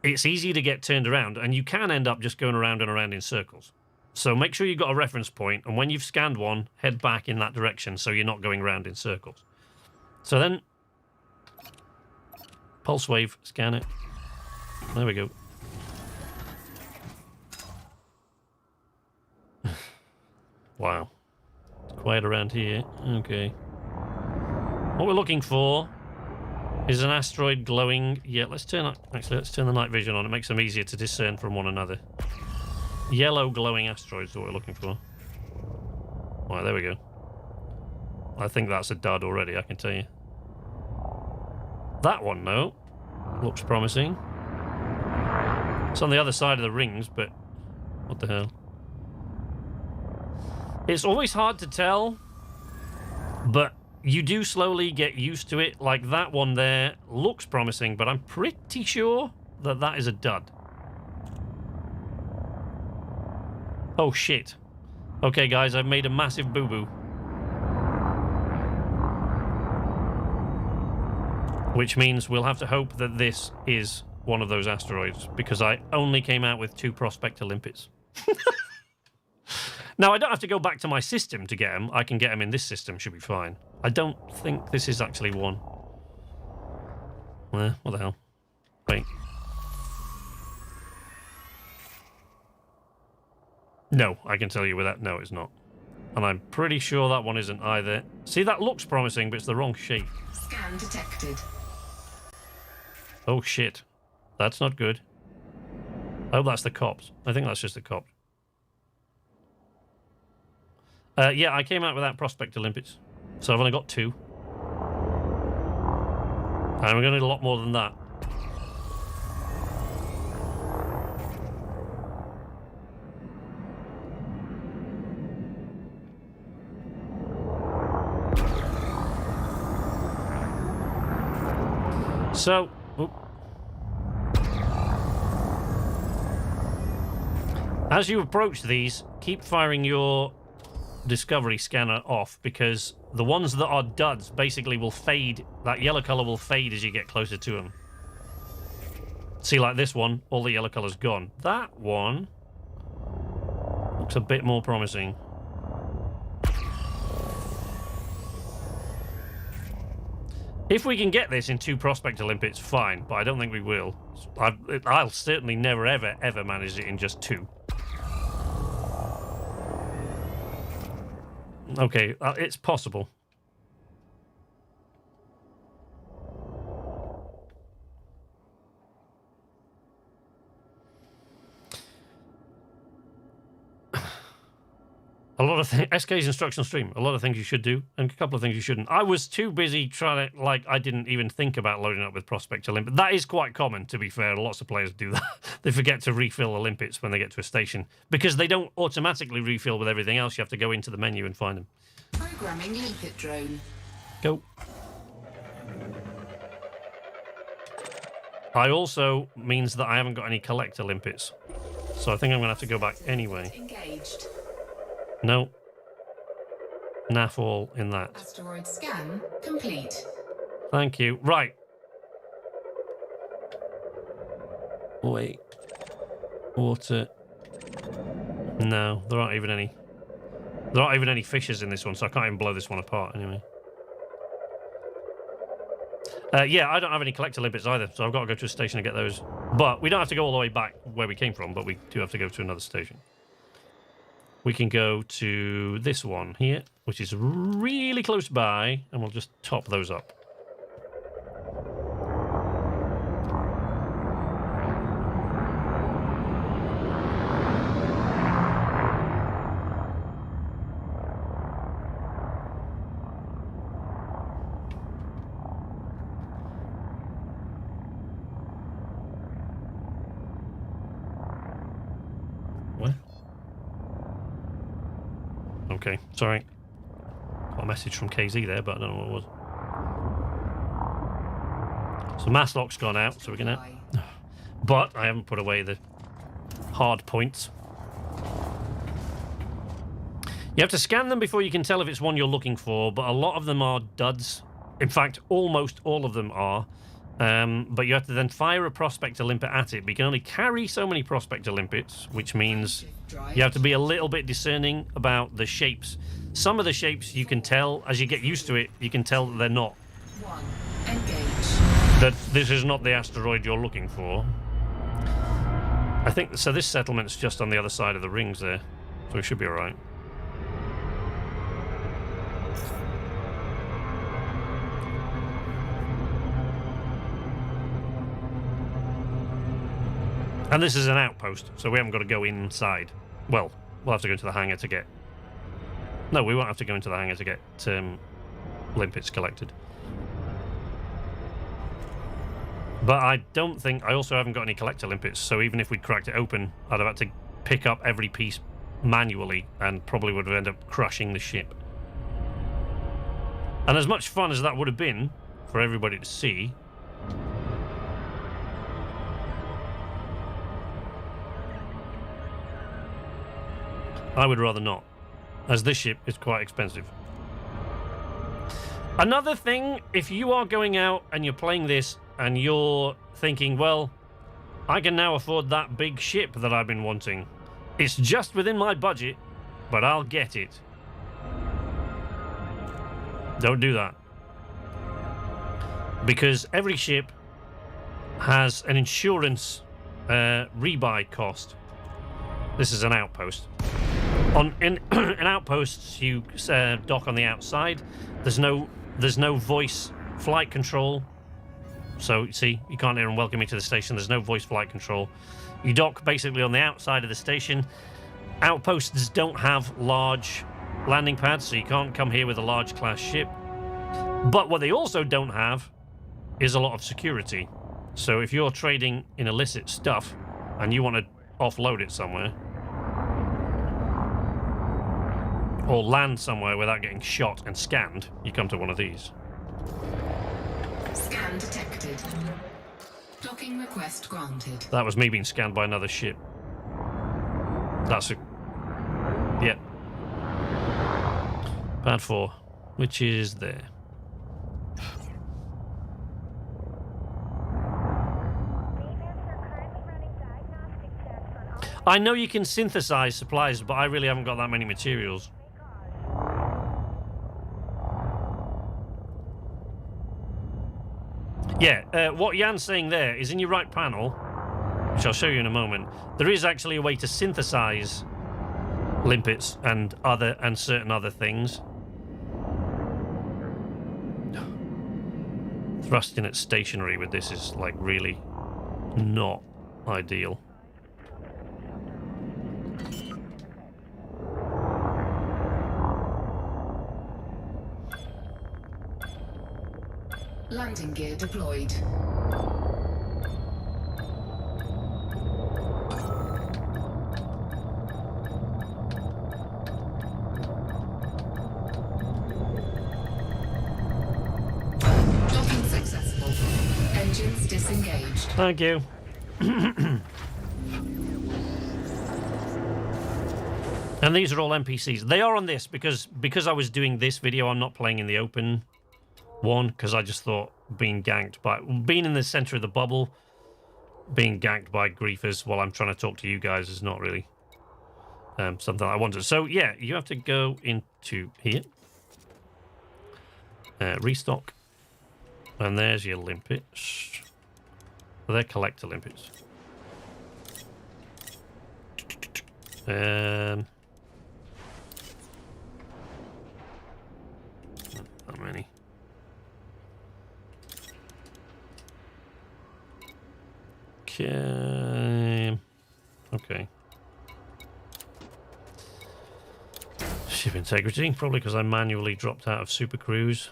it's easy to get turned around, and you can end up just going around and around in circles. So make sure you've got a reference point, and when you've scanned one, head back in that direction so you're not going around in circles. So then, pulse wave, scan it. There we go. Wow. It's quiet around here. Okay. What we're looking for is an asteroid glowing. Yeah, let's turn the night vision on. It makes them easier to discern from one another. Yellow glowing asteroids is what we're looking for. Right, there we go. I think that's a dud already, I can tell you. That one, though, looks promising. It's on the other side of the rings, but what the hell? It's always hard to tell, but you do slowly get used to it. Like that one there looks promising, but I'm pretty sure that that is a dud. Oh shit. Okay guys, I've made a massive boo-boo. Which means we'll have to hope that this is one of those asteroids, because I only came out with 2 prospector limpets. Now, I don't have to go back to my system to get them. I can get them in this system, should be fine. I don't think this is actually one. What the hell? Wait. No, I can tell you with that. No, it's not. And I'm pretty sure that one isn't either. See, that looks promising, but it's the wrong shape. Scan detected. Oh, shit. That's not good. I hope that's the cops. I think that's just the cops. Yeah, I came out without prospector limpets. So I've only got 2. And we're going to need a lot more than that. So, as you approach these, keep firing your discovery scanner off, because the ones that are duds basically will fade. That yellow color will fade as you get closer to them. See, like this one, all the yellow color's gone. That one looks a bit more promising. If we can get this in 2 prospector limpets, fine, but I don't think we will. I'll certainly never, ever manage it in just 2. Okay, it's possible. A lot of SK's instructional stream. A lot of things you should do, and a couple of things you shouldn't. I was too busy trying to, I didn't even think about loading up with prospector limpet. That is quite common, to be fair. Lots of players do that. They forget to refill the limpets when they get to a station, because they don't automatically refill with everything else. You have to go into the menu and find them. Programming limpet drone. Go. I also means that I haven't got any collector limpets, so I think I'm going to have to go back anyway. Engaged. No. Naff all in that. Asteroid scan complete. Thank you. Right. Wait. Water. No, there aren't even any. There aren't even any fissures in this one, so I can't even blow this one apart anyway. Yeah, I don't have any collector limpets either, so I've got to go to a station to get those. But we don't have to go all the way back where we came from, but we do have to go to another station. We can go to this one here, which is really close by, and we'll just top those up. Okay, sorry. Got a message from KZ there, but I don't know what it was. So mass lock's gone out, so we're gonna... But I haven't put away the hard points. You have to scan them before you can tell if it's one you're looking for, but a lot of them are duds. In fact, almost all of them are. But you have to then fire a Prospector Limpet at it. But you can only carry so many Prospector Limpets, which means you have to be a little bit discerning about the shapes. Some of the shapes you can tell, as you get used to it, you can tell that they're not. That this is not the asteroid you're looking for. I think, so this settlement's just on the other side of the rings there. So we should be alright. And this is an outpost, so we haven't got to go inside. Well, we'll have to go into the hangar to get... No, we won't have to go into the hangar to get limpets collected. But I don't think... I also haven't got any collector limpets, so even if we'd cracked it open, I'd have had to pick up every piece manually and probably would have ended up crushing the ship. And as much fun as that would have been for everybody to see... I would rather not, as this ship is quite expensive. Another thing, if you are going out and you're playing this and you're thinking, well, I can now afford that big ship that I've been wanting. It's just within my budget, but I'll get it. Don't do that. Because every ship has an insurance rebuy cost. This is an outpost. In outposts, you dock on the outside. There's no voice flight control. So, see, you can't hear and welcome me to the station. There's no voice flight control. You dock basically on the outside of the station. Outposts don't have large landing pads, so you can't come here with a large class ship. But what they also don't have is a lot of security. So if you're trading in illicit stuff and you want to offload it somewhere, or land somewhere without getting shot and scanned, you come to one of these. Scan detected. Docking request granted. That was me being scanned by another ship. That's a... Yeah. Pad 4, which is there. I know you can synthesize supplies, but I really haven't got that many materials. Yeah, what Jan's saying there is in your right panel, which I'll show you in a moment. There is actually a way to synthesize limpets and certain other things. Thrusting at stationary with this is like really not ideal. Landing gear deployed. Docking successful. Engines disengaged. Thank you. And these are all NPCs. They are on this because I was doing this video. I'm not playing in the open one because I just thought being in the center of the bubble, being ganked by griefers while I'm trying to talk to you guys is not really something I wanted. So yeah, you have to go into here, restock, and there's your limpets. Well, they're collector limpets. Not that many. Okay. Ship integrity, probably because I manually dropped out of Super Cruise.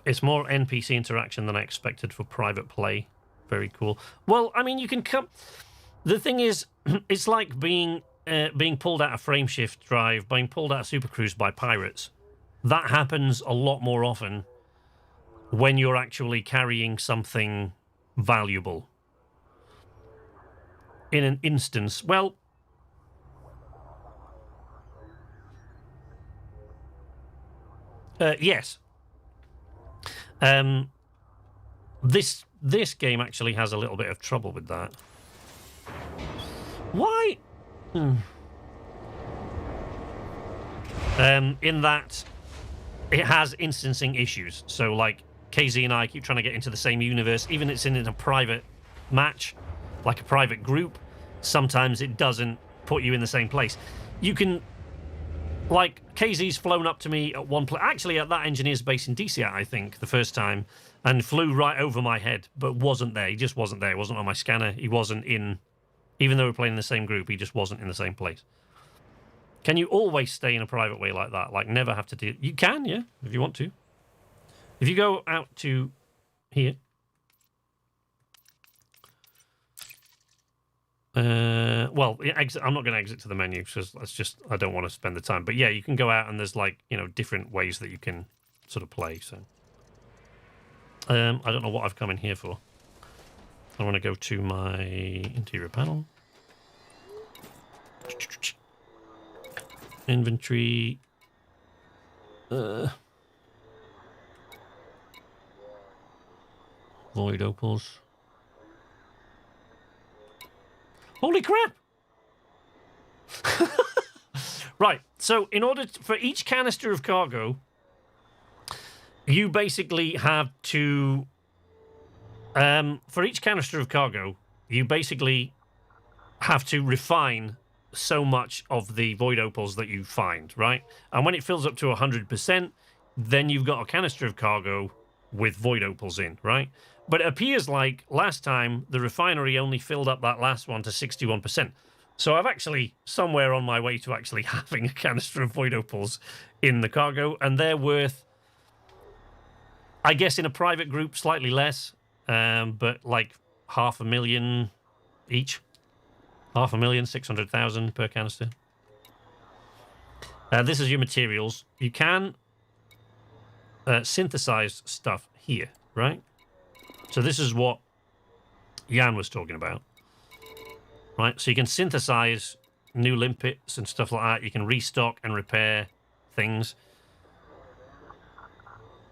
It's more NPC interaction than I expected for private play. Very cool. Well, I mean, you can come... The thing is, it's like being pulled out of Frameshift Drive, being pulled out of Super Cruise by pirates. That happens a lot more often when you're actually carrying something valuable. In an instance, well, Yes. This game actually has a little bit of trouble with that. Why? In that it has instancing issues. So, like, KZ and I keep trying to get into the same universe, even if it's in a private match, like a private group. Sometimes it doesn't put you in the same place. You can, like, KZ's flown up to me at one place, actually at that engineer's base in DCAT, I think, the first time, and flew right over my head, but wasn't there. He just wasn't there. He wasn't on my scanner. He wasn't in, even though we're playing in the same group, he just wasn't in the same place. Can you always stay in a private way like that? Like, never have to do... You can, yeah, if you want to. If you go out to here... well, exit. I'm not going to exit to the menu because that's just... I don't want to spend the time. But yeah, you can go out and there's, like, you know, different ways that you can sort of play, so... I don't know what I've come in here for. I want to go to my interior panel. Inventory. Void opals. Holy crap! Right, so in order for each canister of cargo, you basically have to... for each canister of cargo, you basically have to refine so much of the void opals that you find, right? And when it fills up to 100%, then you've got a canister of cargo with void opals in, right? But it appears like last time the refinery only filled up that last one to 61%. So I've actually somewhere on my way to actually having a canister of void opals in the cargo, and they're worth, I guess, in a private group, slightly less, but like 500,000 each. 500,000, 600,000 per canister. This is your materials. You can synthesize stuff here, right? So this is what Jan was talking about, right? So you can synthesize new limpets and stuff like that. You can restock and repair things.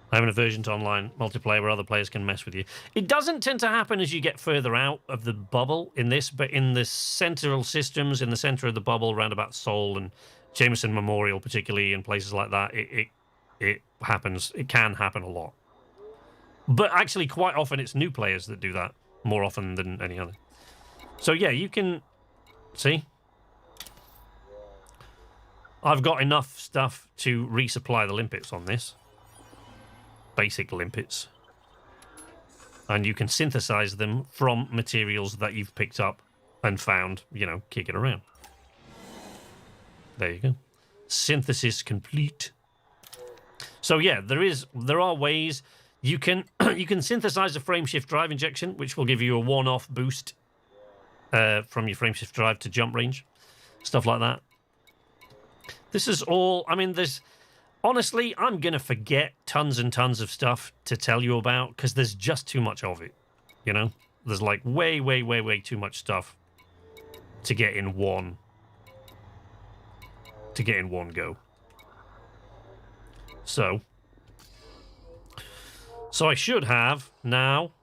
I have an aversion to online multiplayer where other players can mess with you. It doesn't tend to happen as you get further out of the bubble in this, but in the central systems, in the center of the bubble, around about Seoul and Jameson Memorial, particularly in places like that, it happens. It can happen a lot. But actually, quite often, it's new players that do that more often than any other. So yeah, you can see. I've got enough stuff to resupply the limpets on this. Basic limpets, and you can synthesize them from materials that you've picked up and found, you know, kicking around. There you go. Synthesis complete. So yeah, there are ways you can you can synthesize a frameshift drive injection, which will give you a one-off boost from your frameshift drive to jump range, stuff like that. This is all. I mean, there's. Honestly, I'm going to forget tons and tons of stuff to tell you about because there's just too much of it, you know? There's like way, way, way, way too much stuff to get in one go. So I should have now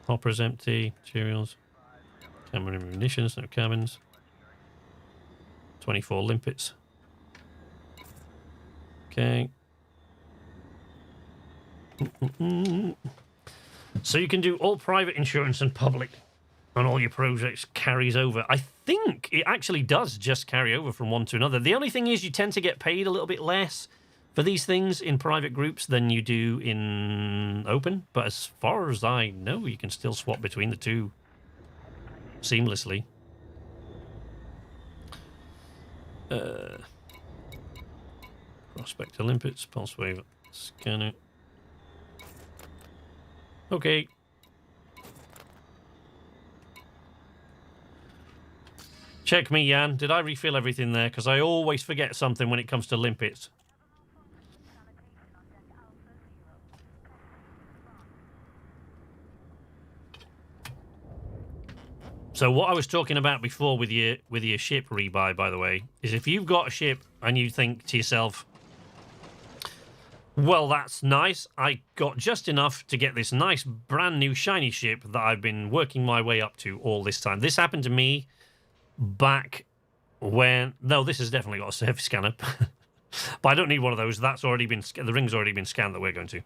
hopper's empty, materials. Camera munitions, no cabins. 24 limpets. Okay. So you can do all private insurance and public on all your projects carries over. I think it actually does just carry over from one to another. The only thing is you tend to get paid a little bit less for these things in private groups than you do in open. But as far as I know, you can still swap between the two seamlessly. Prospector limpets, pulse wave scanner. Okay. Check me, Jan. Did I refill everything there? Because I always forget something when it comes to limpets. So what I was talking about before with your ship rebuy, by the way, is if you've got a ship and you think to yourself, well, that's nice. I got just enough to get this nice brand new shiny ship that I've been working my way up to all this time. This happened to me back when... No, this has definitely got a surface scanner. But I don't need one of those. That's already been... The ring's already been scanned that we're going to.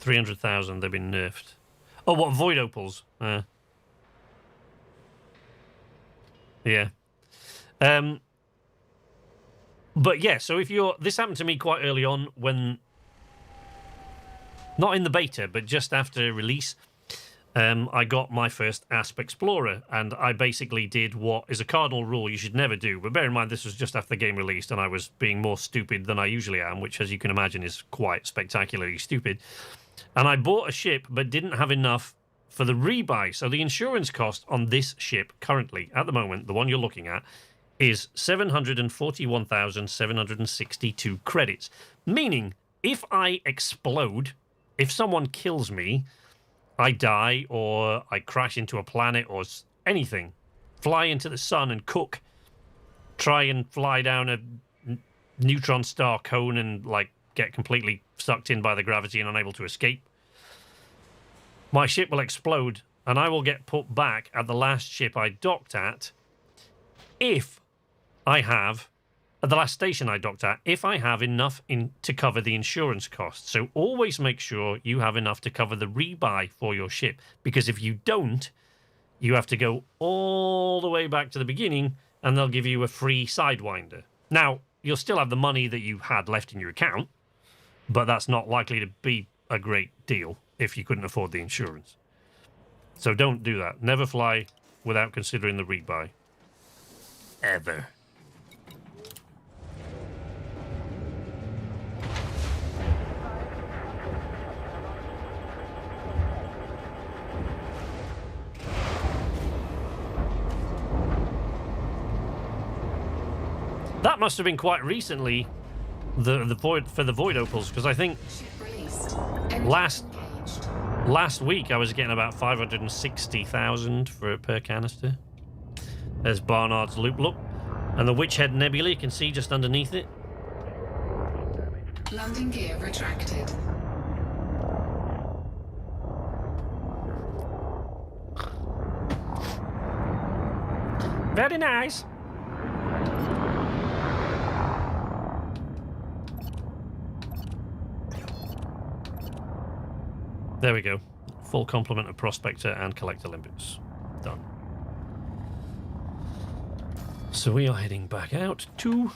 300,000, they've been nerfed. Oh, what, void opals? Yeah. But yeah, so if you're... This happened to me quite early on when... Not in the beta, but just after release, I got my first Asp Explorer, and I basically did what is a cardinal rule you should never do. But bear in mind, this was just after the game released, and I was being more stupid than I usually am, which, as you can imagine, is quite spectacularly stupid. And I bought a ship, but didn't have enough for the rebuy. So the insurance cost on this ship currently, at the moment, the one you're looking at, is 741,762 credits. Meaning, if I explode, if someone kills me, I die, or I crash into a planet, or anything, fly into the sun and cook, try and fly down a neutron star cone and, like, get completely sucked in by the gravity and unable to escape, my ship will explode, and I will get put back at the last ship I docked at if I have... At the last station I docked at, if I have enough to cover the insurance costs. So always make sure you have enough to cover the rebuy for your ship. Because if you don't, you have to go all the way back to the beginning, and they'll give you a free Sidewinder. Now, you'll still have the money that you had left in your account, but that's not likely to be a great deal if you couldn't afford the insurance. So don't do that. Never fly without considering the rebuy. Ever. That must have been quite recently, the void for the void opals, because I think last week I was getting about 560,000 per canister. There's Barnard's Loop, look, and the Witchhead Nebula you can see just underneath it. Landing gear retracted. Very nice. There we go. Full complement of Prospector and Collector Limbits. Done. So we are heading back out to...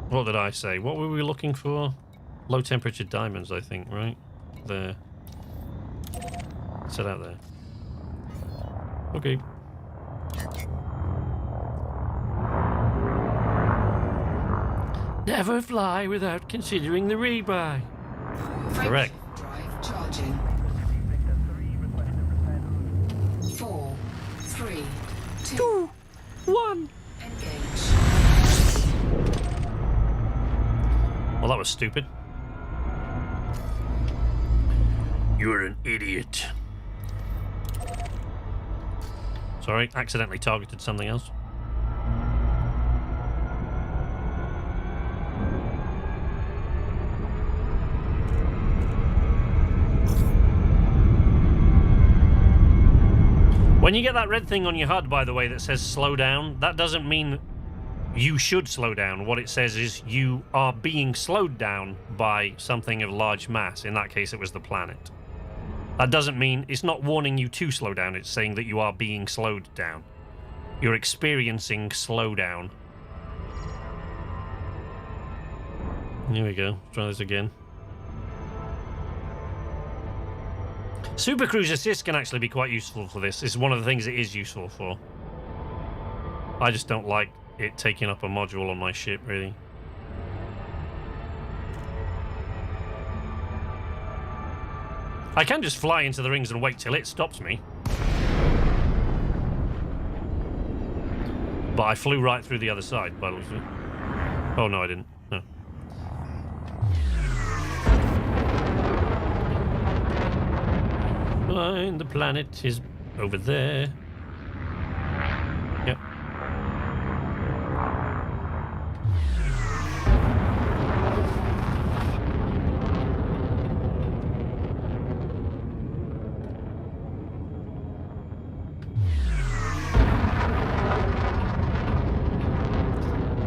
what did I say? What were we looking for? Low temperature diamonds, I think, right? There. Set out there. Okay. Never fly without considering the rebuy. Correct. Drive charging. 4, 3, 2, 1. Engage. Well, that was stupid. You're an idiot. Sorry, accidentally targeted something else. When you get that red thing on your HUD, by the way, that says slow down, that doesn't mean you should slow down. What it says is you are being slowed down by something of large mass. In that case, it was the planet. That doesn't mean... It's not warning you to slow down. It's saying that you are being slowed down. You're experiencing slowdown. Here we go. Try this again. Super Cruise Assist can actually be quite useful for this. It's one of the things it is useful for. I just don't like it taking up a module on my ship, really. I can just fly into the rings and wait till it stops me. But I flew right through the other side, by the looks of it. Oh, no, I didn't. No. Fine, the planet is over there. Yep.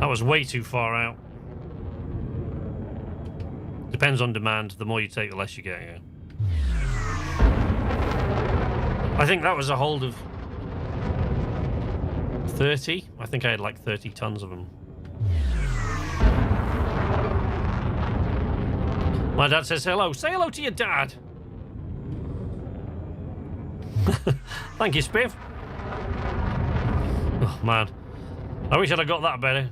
That was way too far out. Depends on demand. The more you take, the less you get, yeah. I think that was a hold of 30. I think I had like 30 tons of them. My dad says hello. Say hello to your dad. Thank you, Spiff. Oh, man. I wish I'd have got that better.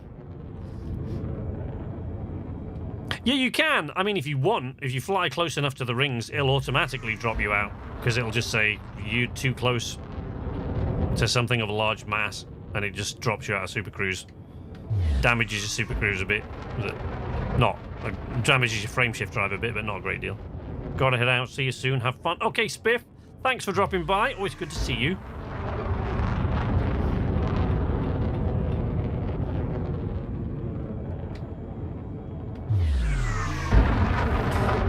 Yeah, you can. I mean, if you want, if you fly close enough to the rings, it'll automatically drop you out. Because it'll just say, you're too close to something of a large mass. And it just drops you out of Super Cruise. Damages your Super Cruise a bit. Not. Damages your frame shift drive a bit, but not a great deal. Gotta head out. See you soon. Have fun. Okay, Spiff. Thanks for dropping by. Always good to see you.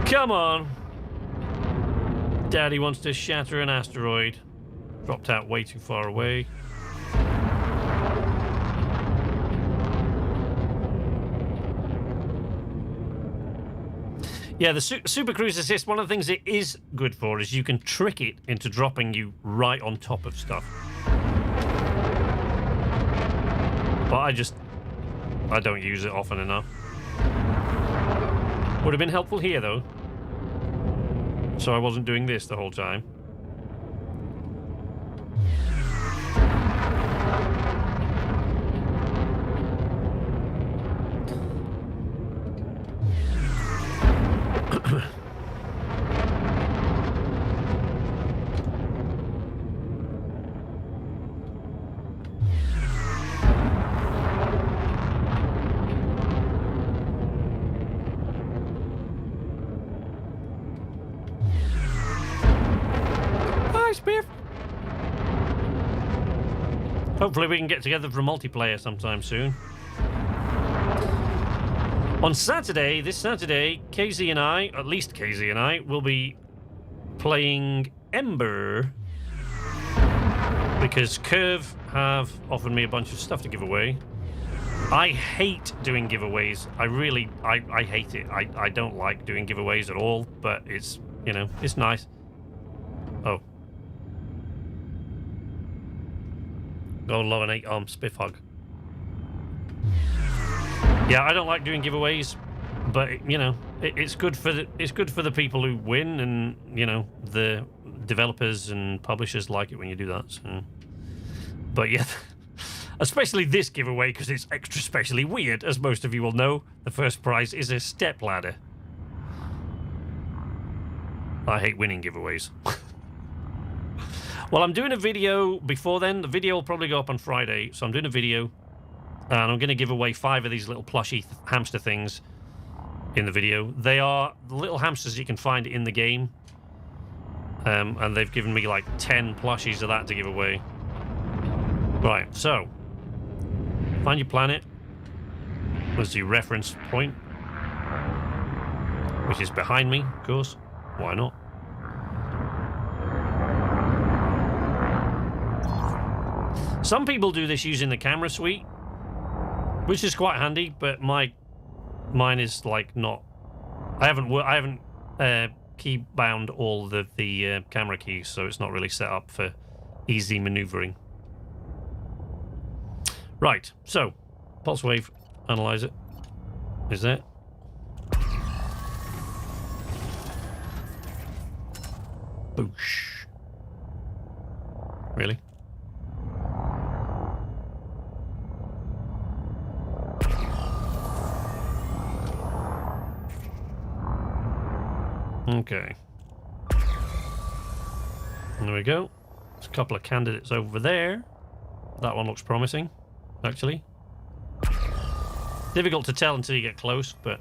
Come on. Daddy wants to shatter an asteroid. Dropped out way too far away. Yeah, the Super Cruise Assist, one of the things it is good for is you can trick it into dropping you right on top of stuff. But I don't use it often enough. Would have been helpful here, though. So I wasn't doing this the whole time. Hopefully we can get together for a multiplayer sometime soon. On Saturday, this Saturday, KZ and I, at least KZ and I, will be playing Ember. Because Curve have offered me a bunch of stuff to give away. I hate doing giveaways. I hate it. I don't like doing giveaways at all, but it's, you know, it's nice. Oh. Oh, love an 8-arm Spiff hug. Yeah, I don't like doing giveaways, but you know, it's good for the people who win, and you know, the developers and publishers like it when you do that. So. But yeah, especially this giveaway because it's extra specially weird, as most of you will know. The first prize is a step ladder. I hate winning giveaways. Well, I'm doing a video before then. The video will probably go up on Friday. So I'm doing a video. And I'm going to give away 5 of these little plushy hamster things in the video. They are the little hamsters you can find in the game. And they've given me like 10 plushies of that to give away. Right, so. Find your planet. There's the reference point. Which is behind me, of course. Why not? Some people do this using the camera suite, which is quite handy, but mine is like not. I haven't key bound all the camera keys, so it's not really set up for easy maneuvering. Right, so pulse wave, analyze it. Is that? Boosh. Really? Okay. There we go. There's a couple of candidates over there. That one looks promising. actually. Difficult to tell until you get close, but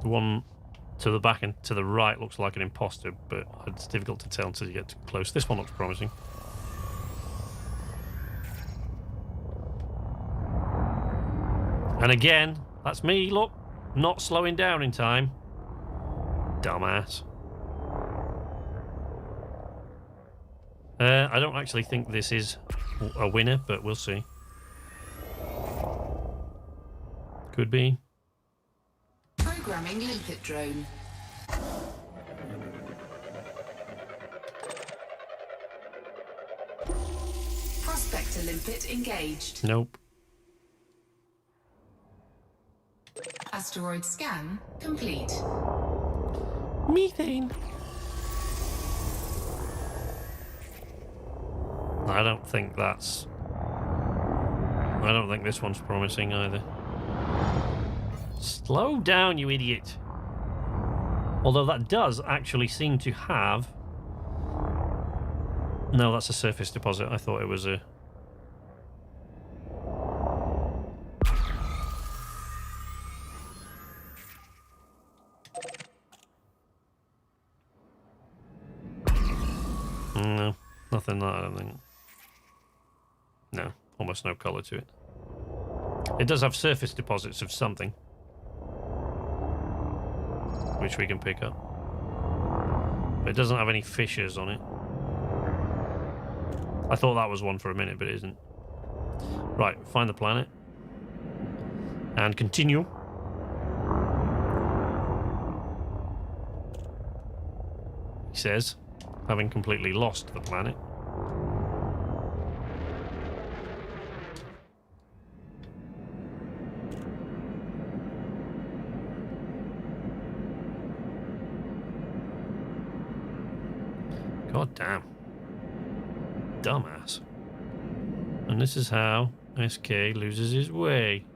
the one to the back and to the right looks like an imposter, but it's difficult to tell until you get too close. This one looks promising. And again, that's me, look, not slowing down in time. Dumbass. I don't actually think this is a winner, but we'll see. Could be. Programming limpet drone. Prospector limpet engaged. Nope. Asteroid scan complete. Methane. I don't think that's... I don't think this one's promising either. Slow down, you idiot. Although that does actually seem to have... No, that's a surface deposit. I thought it was a... No, nothing like that, I don't think. No, almost no colour to it. It does have surface deposits of something, which we can pick up. But it doesn't have any fissures on it. I thought that was one for a minute, but it isn't. Right, find the planet. And continue. He says, having completely lost the planet. God damn. Dumbass. And this is how SK loses his way.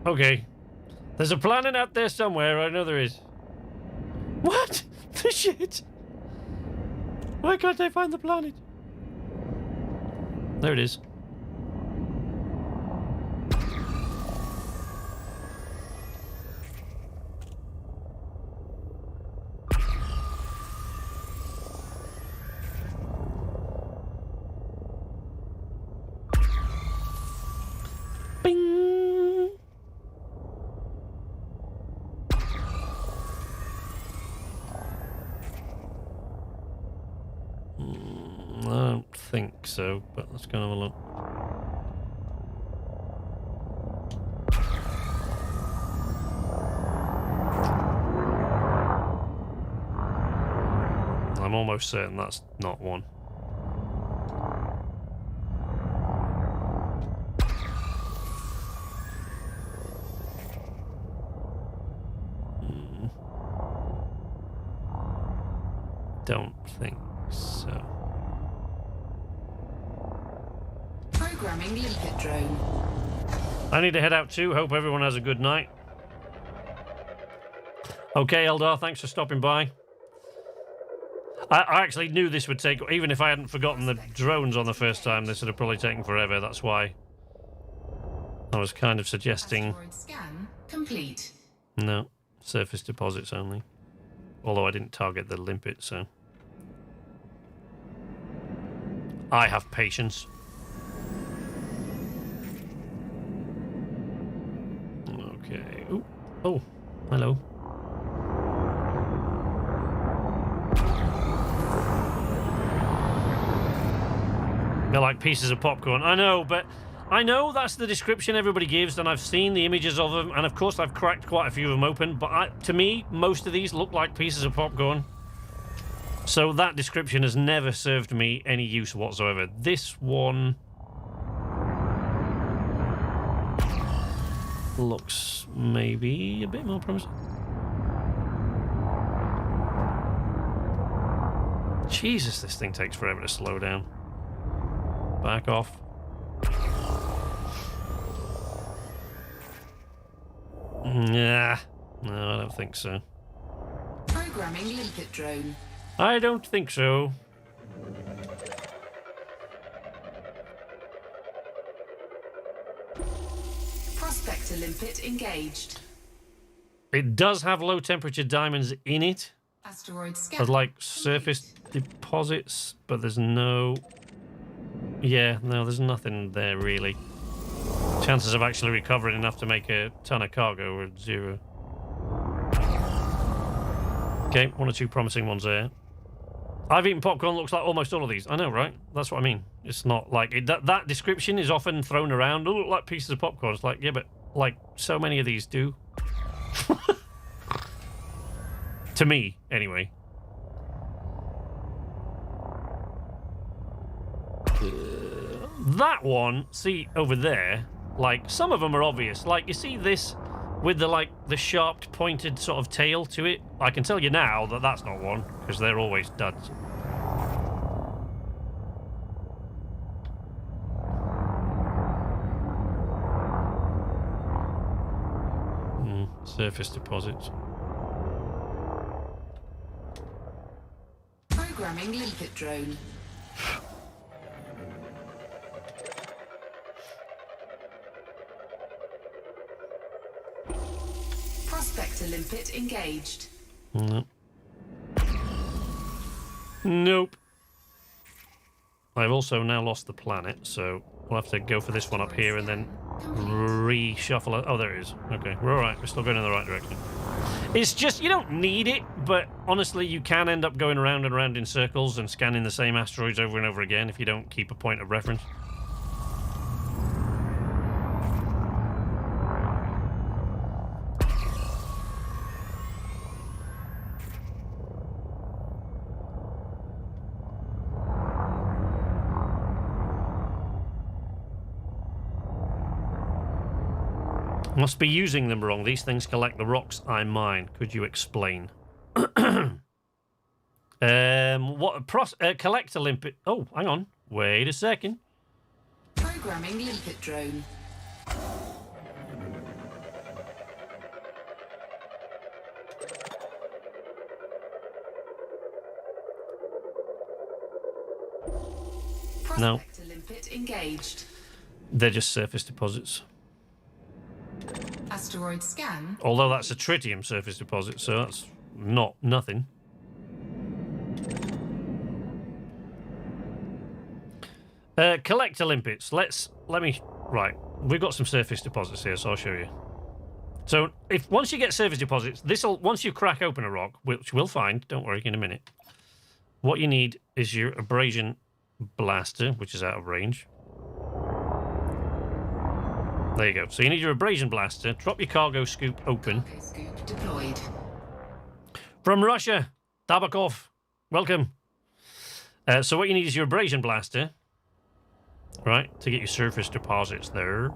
Okay. There's a planet out there somewhere, I know there is. What? The shit? Why can't I find the planet? There it is. Bing! I don't think so, but let's go and have a look. I'm almost certain that's not one. Don't think so. Programming limpet drone. I need to head out too. Hope everyone has a good night. Okay, Eldar, thanks for stopping by. I actually knew this would take, even if I hadn't forgotten the drones on the first time, this would have probably taken forever. That's why I was kind of suggesting... Asteroid scan complete. No, surface deposits only. Although I didn't target the limpet, so... I have patience. Okay. Ooh. Oh, hello. They're like pieces of popcorn. I know, but I know that's the description everybody gives, and I've seen the images of them, and of course I've cracked quite a few of them open, but to me, most of these look like pieces of popcorn. So that description has never served me any use whatsoever. This one looks maybe a bit more promising. Jesus, this thing takes forever to slow down. Back off. Nah. No, I don't think so. Programming limpet drone. I don't think so. Prospector limpet engaged. It does have low temperature diamonds in it. Asteroid scan. There's like surface deposits, but there's no... Yeah, no, there's nothing there really. Chances of actually recovering enough to make a ton of cargo are 0. Okay, 1 or 2 promising ones there. I've eaten popcorn looks like almost all of these. I know, right? That's what I mean. It's not like... that description is often thrown around. Oh, look like pieces of popcorn. It's like, yeah, but like so many of these do. To me, anyway. That one, see over there, like some of them are obvious. Like you see this with the sharp pointed sort of tail to it. I can tell you now that that's not one because they're always duds. Surface deposits. Programming limpet drone. Prospector limpet engaged. Nope. Nope. I've also now lost the planet, so we'll have to go for this one up here and then reshuffle it. Oh, there it is. Okay, we're alright. We're still going in the right direction. It's just, you don't need it, but honestly, you can end up going around and around in circles and scanning the same asteroids over and over again if you don't keep a point of reference. Must be using them wrong. These things collect the rocks I mine. Could you explain? Collector limpet... Oh, hang on. Wait a second. Programming limpet drone. No. Prospector limpet engaged. They're just surface deposits. Asteroid scan. Although that's a tritium surface deposit, so that's nothing. Collector limpets. Right, we've got some surface deposits here, so I'll show you. So once you get surface deposits, once you crack open a rock, which we'll find, don't worry, in a minute. What you need is your abrasion blaster, which is out of range. There you go. So you need your abrasion blaster. Drop your cargo scoop open. Cargo scoop deployed. From Russia, Tabakov, welcome. So what you need is your abrasion blaster, right, to get your surface deposits there.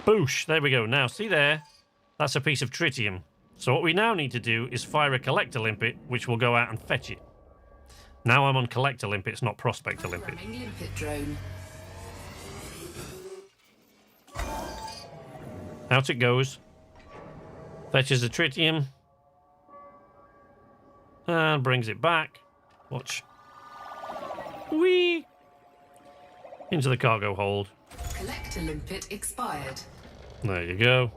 Boosh, there we go. Now, see there? That's a piece of tritium. So what we now need to do is fire a collector limpet, which will go out and fetch it. Now I'm on collector limpets, not prospector limpet. Limpet drone. Out it goes. Fetches the tritium. And brings it back. Watch. Whee! Into the cargo hold. Collector limpet expired. There you go.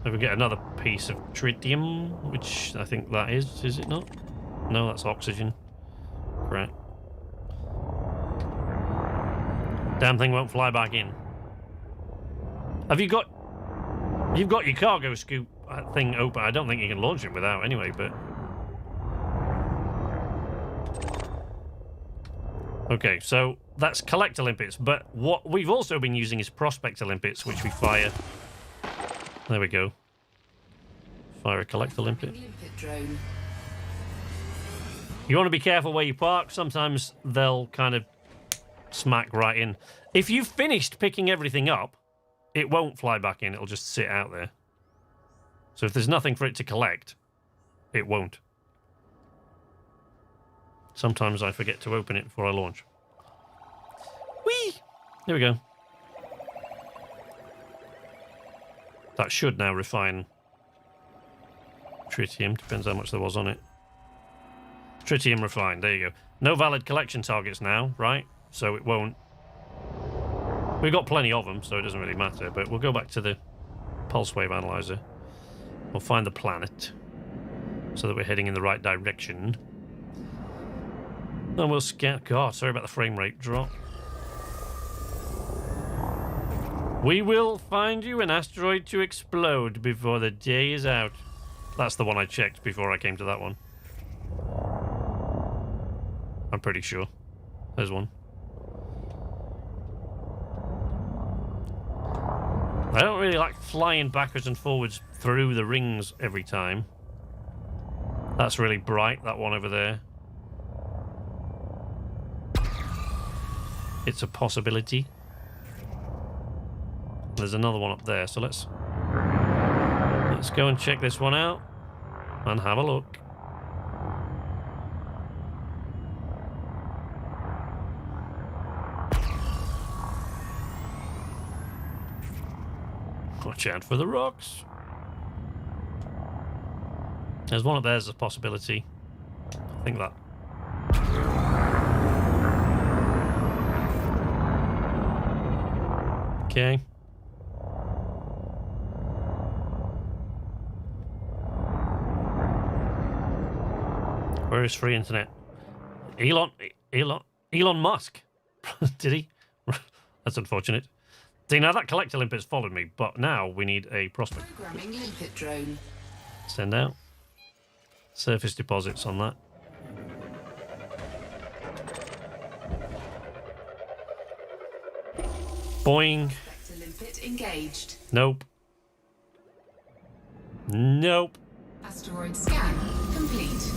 If we get another piece of tritium, which I think that is it not? No, that's oxygen. Correct. Damn thing won't fly back in. Have you got... You've got your cargo scoop thing open. I don't think you can launch it without anyway, but... Okay, so that's collector limpets, but what we've also been using is prospector limpets, which we fire... There we go. Fire a collector limpet. Drone. You want to be careful where you park. Sometimes they'll kind of smack right in. If you've finished picking everything up, it won't fly back in. It'll just sit out there. So if there's nothing for it to collect, it won't. Sometimes I forget to open it before I launch. Whee! There we go. That should now refine tritium. Depends how much there was on it. Tritium refined. There you go. No valid collection targets now, right? So it won't... We've got plenty of them, so it doesn't really matter. But we'll go back to the pulse wave analyzer. We'll find the planet so that we're heading in the right direction. And we'll scan... God, sorry about the frame rate drop. We will find you an asteroid to explode before the day is out. That's the one I checked before I came to that one. I'm pretty sure. There's one. I don't really like flying backwards and forwards through the rings every time. That's really bright, that one over there. It's a possibility. There's another one up there, so let's go and check this one out and have a look. Watch out for the rocks. There's one up there as a possibility. I think that. Okay. Where is free internet? Elon Musk. Did he? That's unfortunate. See, now that collector limpet's followed me, but now we need a prospect. Programming limpet drone. Send out. Surface deposits on that. Boing. Collector limpet engaged. Nope. Nope. Asteroid scan complete.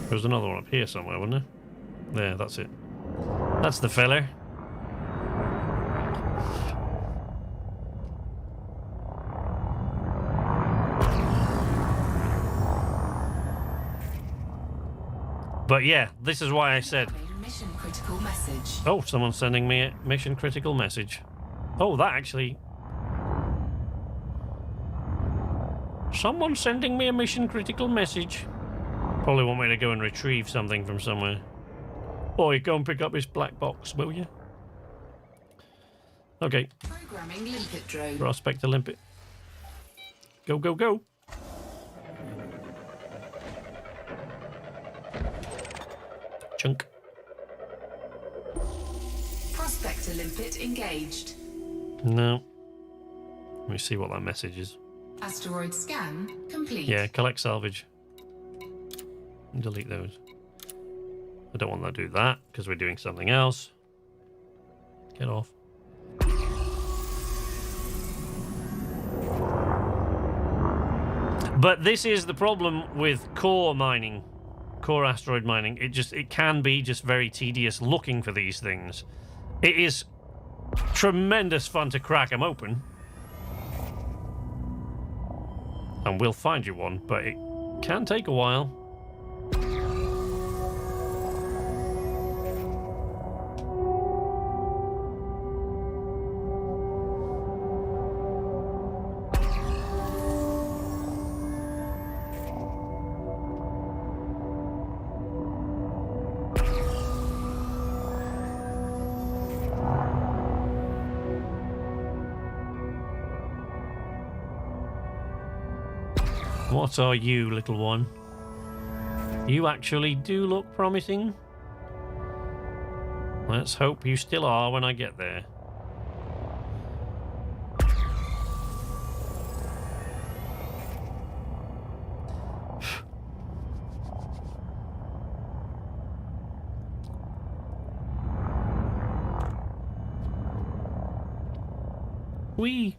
There was another one up here somewhere, wasn't there? There, that's it. That's the feller. But yeah, this is why I said... Mission critical message. Oh, someone's sending me a mission critical message. Oh, that actually... Someone's sending me a mission critical message. Probably want me to go and retrieve something from somewhere. Boy, go and pick up this black box, will you? Okay. Programming limpet drone. Prospector limpet. Go, go, go. Chunk. Prospector limpet engaged. No. Let me see what that message is. Asteroid scan complete. Yeah, collect salvage. Delete those. I don't want to do that because we're doing something else. Get off. But this is the problem with core mining, core asteroid mining. It can be just very tedious looking for these things. It is tremendous fun to crack them open. And we'll find you one, but it can take a while. What are you, little one? You actually do look promising. Let's hope you still are when I get there. Whee!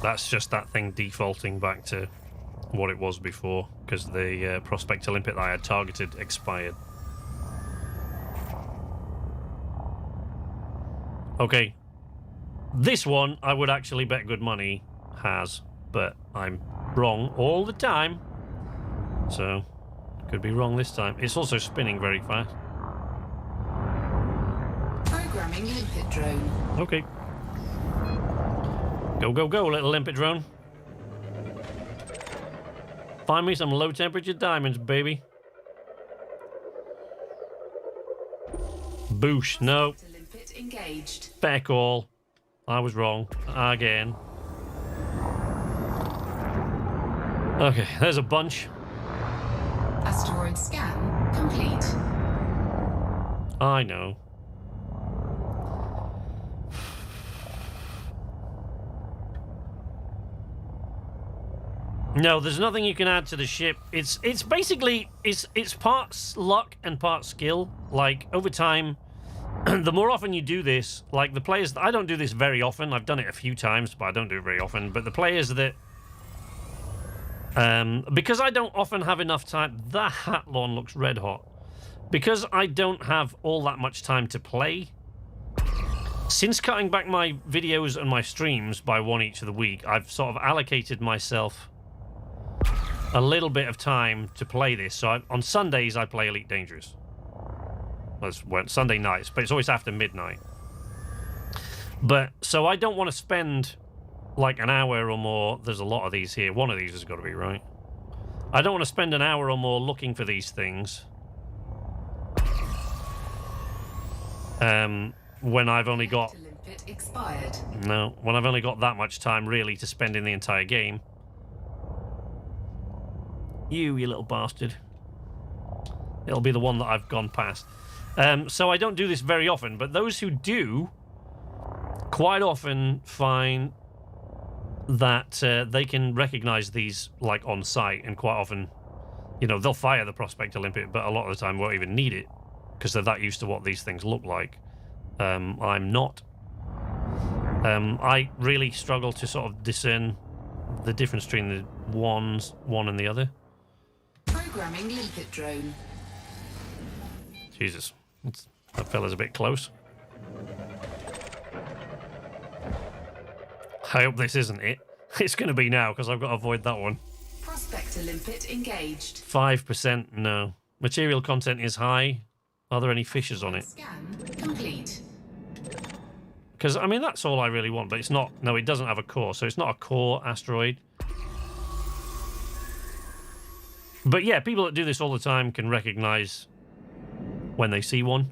That's just that thing defaulting back to what it was before, because the prospector limpet that I had targeted expired. Okay. This one, I would actually bet good money has, but I'm wrong all the time. So, could be wrong this time. It's also spinning very fast. Programming limpet drone. Okay. Go, go, go, little limpet drone. Find me some low temperature diamonds, baby. Boosh, no. Limpet engaged. Fair call. I was wrong. Again. Okay, there's a bunch. Asteroid scan complete. I know. No, there's nothing you can add to the ship. It's basically it's parts luck and parts skill. Like over time, the more often you do this, like the players, I don't do this very often. I've done it a few times, but I don't do it very often. But the players that, because I don't often have enough time. That lawn looks red hot. Because I don't have all that much time to play. Since cutting back my videos and my streams by one each of the week, I've sort of allocated myself a little bit of time to play this. So on Sundays, I play Elite Dangerous. Well, Sunday nights, but it's always after midnight. But, so I don't want to spend like an hour or more. There's a lot of these here. One of these has got to be right. I don't want to spend an hour or more looking for these things. When I've only got... Expired. No, when I've only got that much time, really, to spend in the entire game. You little bastard. It'll be the one that I've gone past. So I don't do this very often, but those who do quite often find that they can recognize these, like, on site, and quite often, you know, they'll fire the Prospector Limpet, but a lot of the time won't even need it, because they're that used to what these things look like. I'm not. I really struggle to sort of discern the difference between the one and the other. Programming limpet drone. Jesus, that fella's a bit close. I hope this isn't it. It's going to be now, because I've got to avoid that one. Prospector limpet engaged. 5%, no. Material content is high. Are there any fishes on it? Scan complete. Because, I mean, that's all I really want, but it's not... No, it doesn't have a core, so it's not a core asteroid. But yeah, people that do this all the time can recognize when they see one.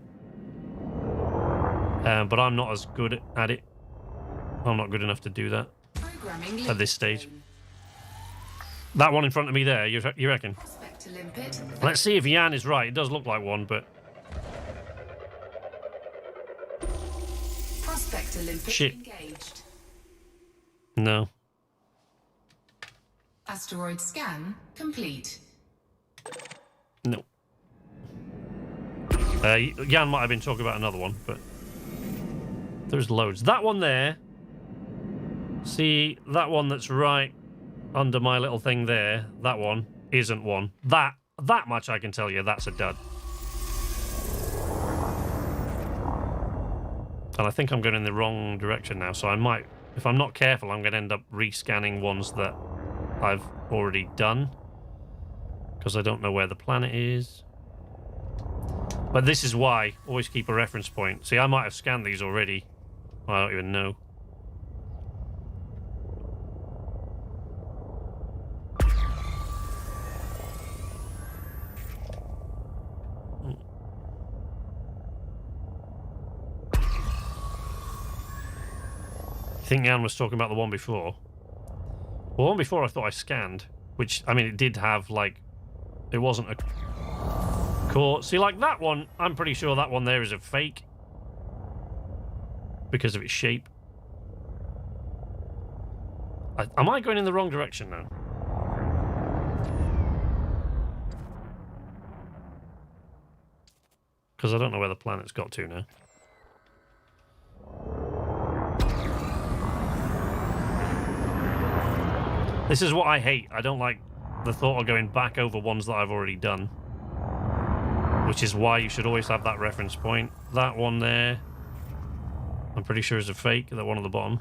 But I'm not as good at it. I'm not good enough to do that at this stage. That one in front of me there, you reckon? Let's see if Jan is right. It does look like one, but... Prospector limpet shit. Engaged. No. Asteroid scan complete. No. Jan might have been talking about another one, but there's loads. That one there. See, that one that's right under my little thing there, that one isn't one. That much I can tell you, that's a dud. And I think I'm going in the wrong direction now, so I might, if I'm not careful, I'm going to end up rescanning ones that I've already done. Because I don't know where the planet is. But this is why, always keep a reference point. See, I might have scanned these already. I don't even know. I think Jan was talking about the one before. Well, the one before I thought I scanned, which, I mean, it did have, like, it wasn't a core. See, like, that one, I'm pretty sure that one there is a fake. Because of its shape. Am I going in the wrong direction now? Because I don't know where the planet's got to now. This is what I hate. I don't like the thought of going back over ones that I've already done. Which is why you should always have that reference point. That one there. I'm pretty sure is a fake, that one on the bottom.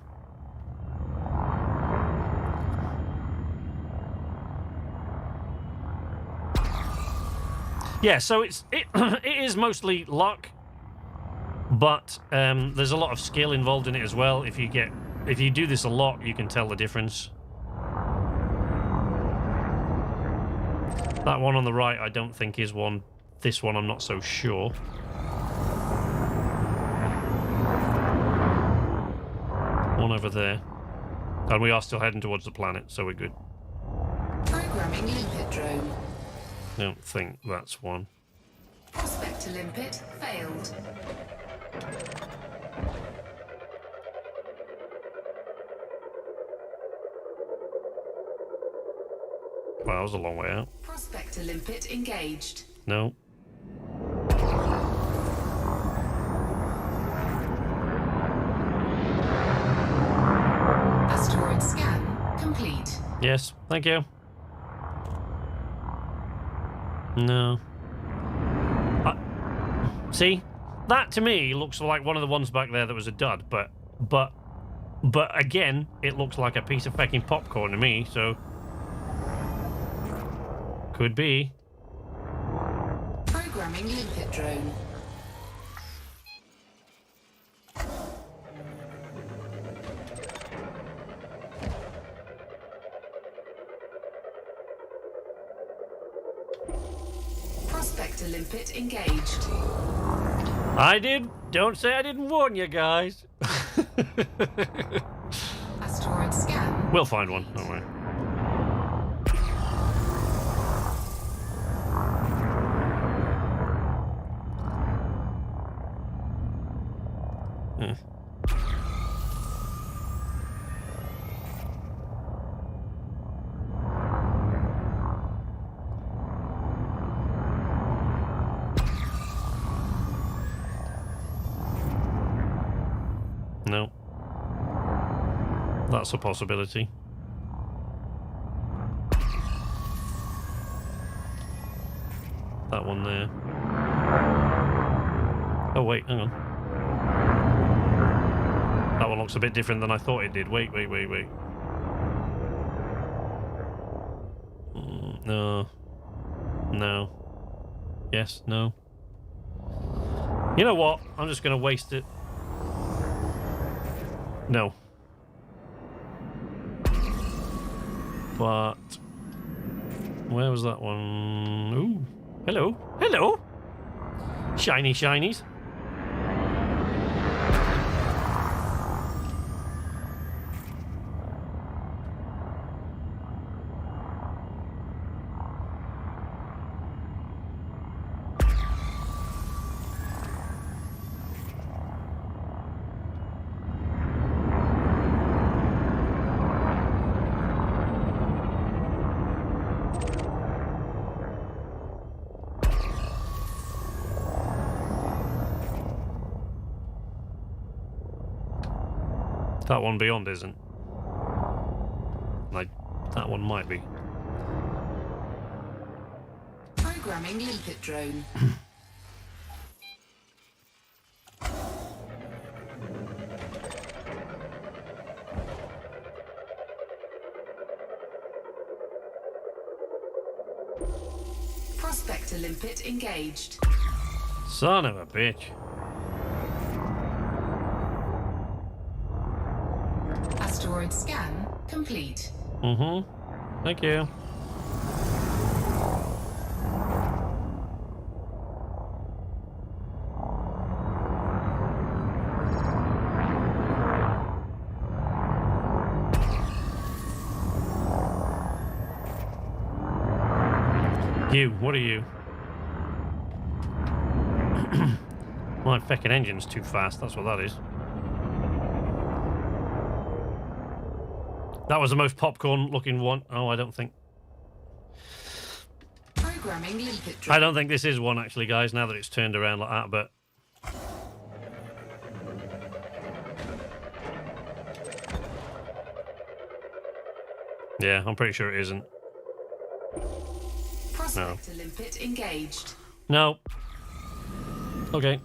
Yeah, so it is mostly luck, but there's a lot of skill involved in it as well. If you do this a lot, you can tell the difference. That one on the right, I don't think is one. This one, I'm not so sure. One over there. And we are still heading towards the planet, so we're good. Programming limpet drone. Don't think that's one. Prospector limpet failed. Well, that was a long way out. Prospector limpet engaged. No. Asteroid scan complete. Yes, thank you. No. See? That to me looks like one of the ones back there that was a dud, but again, it looks like a piece of fucking popcorn to me, so could be. Programming limpet drone. Prospector limpet engaged. I did. Don't say I didn't warn you guys. Asteroid scan. We'll find one, don't worry. No. That's a possibility. That one there. Oh wait, hang on. That one looks a bit different than I thought it did. Wait. No. No. Yes, no. You know what? I'm just going to waste it. No. But where was that one? Ooh. Hello. Hello. Shiny shinies. That one beyond isn't. Like, that one might be. Programming limpet drone. Prospector limpet engaged. Son of a bitch. Asteroid scan complete. Mm-hmm. Thank you. You, what are you? My fucking engine's too fast, that's what that is. That was the most popcorn looking one. Oh, I don't think. Programming limpet drone. I don't think this is one actually, guys, now that it's turned around like that, but. Yeah, I'm pretty sure it isn't. Prospector limpet engaged. No. Okay.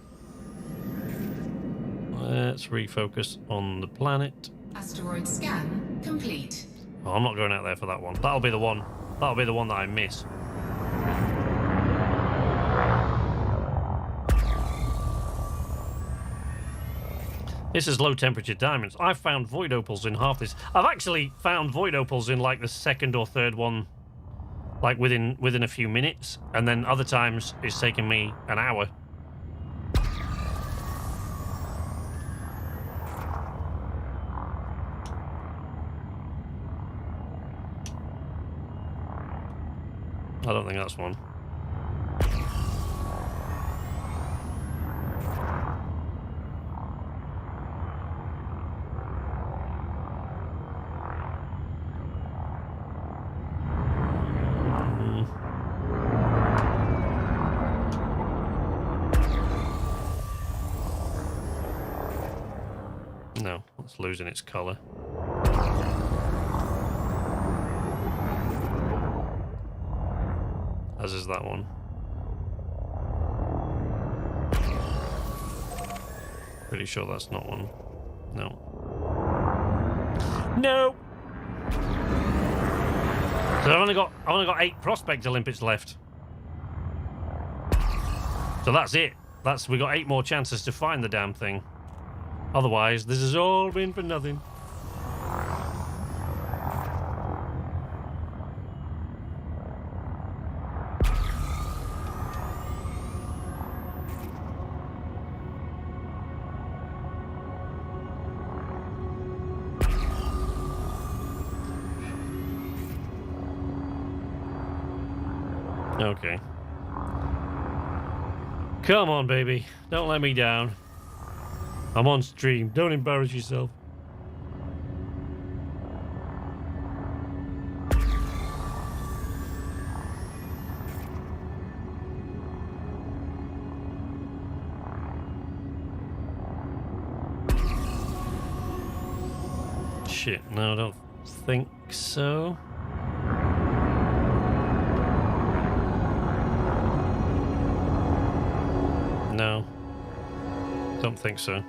Let's refocus on the planet. Asteroid scan complete. Oh, I'm not going out there for that one. That'll be the one. That'll be the one that I miss. This is low temperature diamonds. I've found void opals in half this. I've actually found void opals in like the second or third one, like within a few minutes, and then other times it's taken me an hour. I don't think that's one. No, it's losing its colour. As is that one. Pretty sure that's not one. No. No! So I've only got 8 prospector limpets left. So that's it. We got 8 more chances to find the damn thing. Otherwise, this has all been for nothing. Okay. Come on, baby. Don't let me down. I'm on stream. Don't embarrass yourself. Shit, no, I don't think so. No. Don't think so.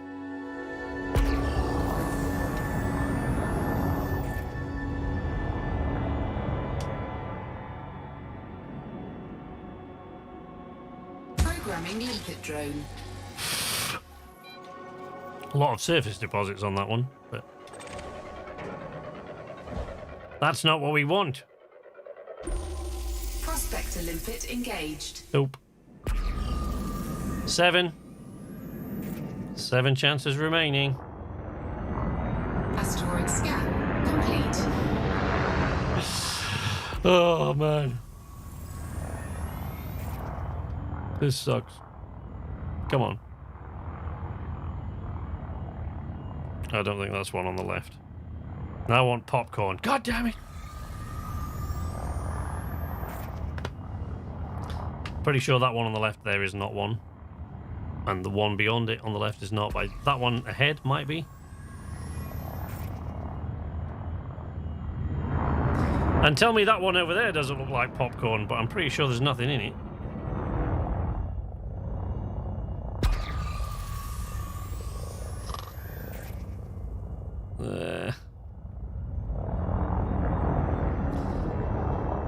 Programming limpet drone. A lot of surface deposits on that one, but that's not what we want. Prospector limpet engaged. Nope. 7 chances remaining. Asteroid scan complete. Oh man, this sucks. Come on. I don't think that's one on the left. I want popcorn. God damn it. Pretty sure that one on the left there is not one. And the one beyond it on the left is not. But that one ahead might be. And tell me that one over there doesn't look like popcorn, but I'm pretty sure there's nothing in it.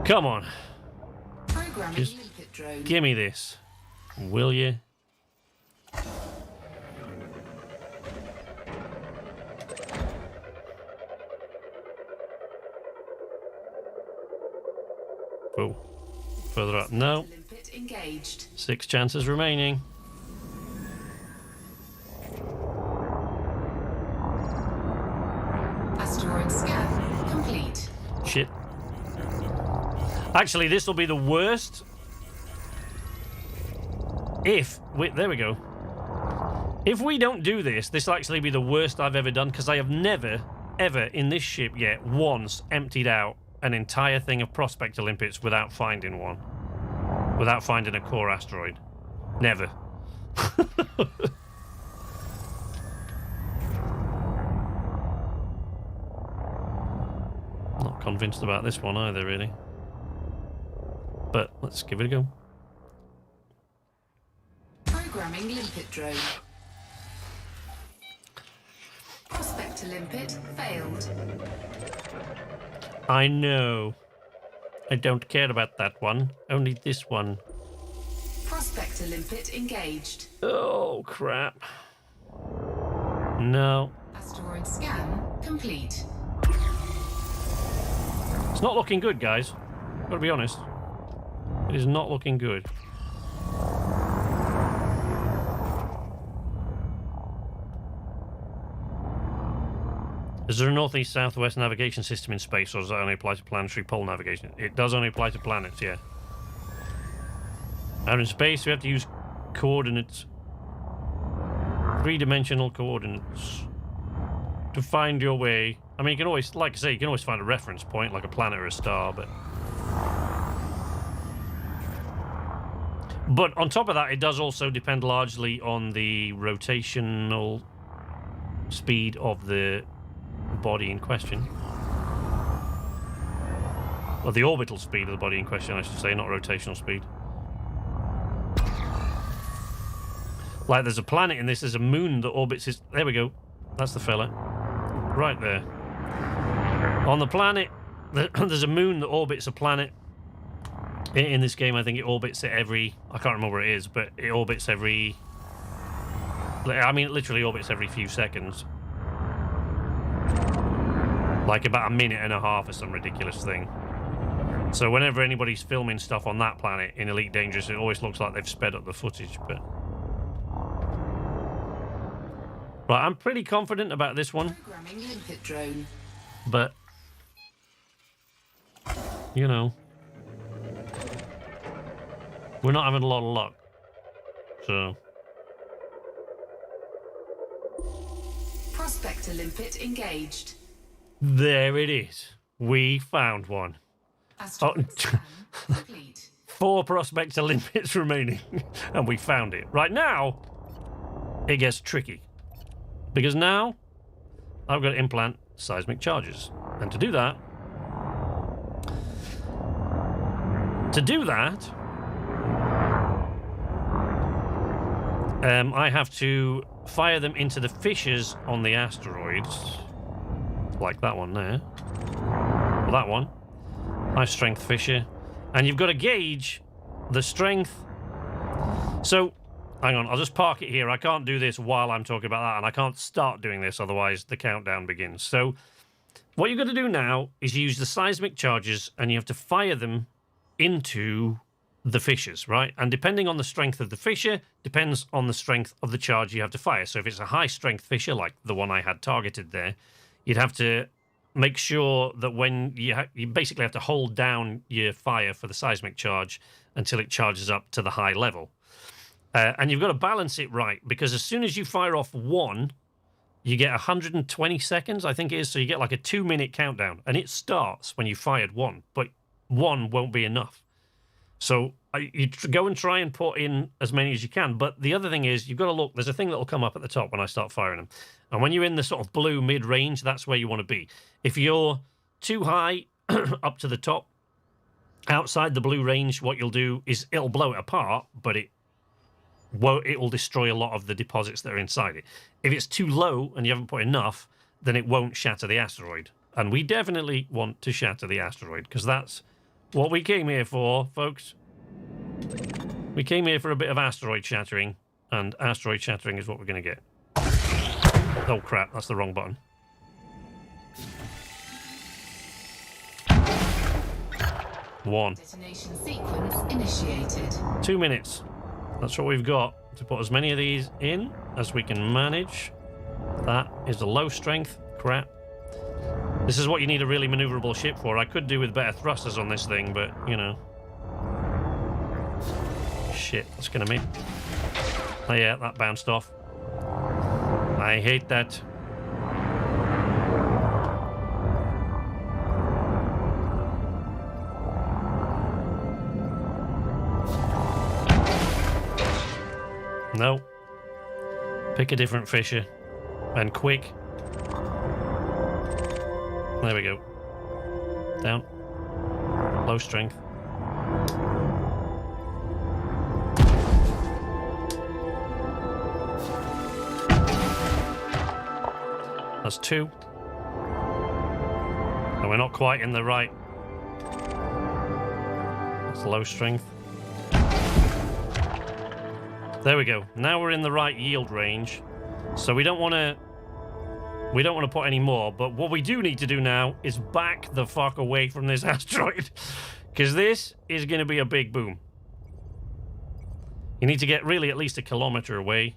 Come on. Just give me this. Will you? Oh, further up. No. 6 chances remaining. Asteroid scan complete. Shit. Actually, this will be the worst. There we go. If we don't do this, this will actually be the worst I've ever done, because I have never, ever in this ship yet once emptied out an entire thing of prospector limpets without finding one. Without finding a core asteroid. Never. Not convinced about this one either, really. But let's give it a go. Programming limpet drone. Prospector limpet failed. I know. I don't care about that one. Only this one. Prospector limpet engaged. Oh, crap. No. Asteroid scan complete. It's not looking good, guys. Gotta be honest. It is not looking good. Is there a northeast southwest navigation system in space, or does that only apply to planetary pole navigation? It does only apply to planets, yeah. And in space, we have to use coordinates. 3-dimensional coordinates. To find your way. I mean, you can always, like I say, you can always find a reference point, like a planet or a star, but... But on top of that, it does also depend largely on the rotational speed of the body in question. Well, the orbital speed of the body in question, I should say, not rotational speed. Like, there's a planet in this, there's a moon that orbits his... There we go. That's the fella. Right there. On the planet, there's a moon that orbits a planet. In this game, I think it orbits it every... I can't remember where it is, but it orbits every... I mean, it literally orbits every few seconds. Like about a minute and a half or some ridiculous thing. So whenever anybody's filming stuff on that planet in Elite Dangerous, it always looks like they've sped up the footage, but... Right, I'm pretty confident about this one. Programming limpet drone. But... You know... We're not having a lot of luck. So... Prospector limpet engaged. There it is. We found one. Asteroid scan complete. 4 prospector limpets remaining. And we found it. Right now, it gets tricky. Because now, I've got to implant seismic charges. And to do that... I have to fire them into the fissures on the asteroids. Like that one there. Or that one. High strength fissure. And you've got to gauge the strength. So, hang on, I'll just park it here. I can't do this while I'm talking about that, and I can't start doing this, otherwise the countdown begins. So, what you've got to do now is use the seismic charges, and you have to fire them into the fissures, right? And depending on the strength of the fissure, depends on the strength of the charge you have to fire. So if it's a high-strength fissure, like the one I had targeted there, you'd have to make sure that when you basically have to hold down your fire for the seismic charge until it charges up to the high level. And you've got to balance it right, because as soon as you fire off one, you get 120 seconds, I think it is. So you get like a 2-minute countdown, and it starts when you fired one, but one won't be enough. So you go and try and put in as many as you can. But the other thing is, you've got to look. There's a thing that will come up at the top when I start firing them. And when you're in the sort of blue mid-range, that's where you want to be. If you're too high up to the top, outside the blue range, what you'll do is it'll blow it apart, but it will destroy a lot of the deposits that are inside it. If it's too low and you haven't put enough, then it won't shatter the asteroid. And we definitely want to shatter the asteroid, because that's what we came here for, folks. We came here for a bit of asteroid shattering, and asteroid shattering is what we're going to get. Oh crap, that's the wrong button. One. Detonation sequence initiated. 2 minutes. That's what we've got to put as many of these in as we can manage. That is the low strength crap. This is what you need a really maneuverable ship for. I could do with better thrusters on this thing, but, you know. Shit, that's gonna be... Oh yeah, that bounced off. I hate that. No. Pick a different fissure. And quick. There we go. Down. Low strength. That's 2. And we're not quite in the right. That's low strength. There we go. Now we're in the right yield range. So we don't want to put any more, but what we do need to do now is back the fuck away from this asteroid, because this is going to be a big boom. You need to get really at least a kilometer away,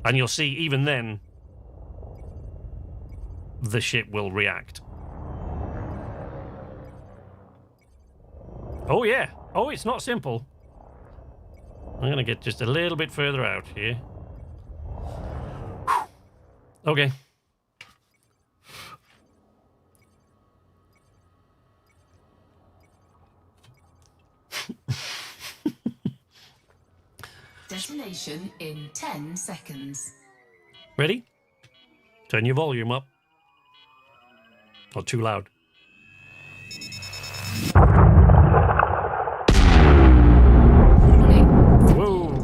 and you'll see even then the ship will react. Oh yeah. Oh, it's not simple. I'm going to get just a little bit further out here. Okay. Detonation in 10 seconds. Ready? Turn your volume up. Not too loud. Whoa.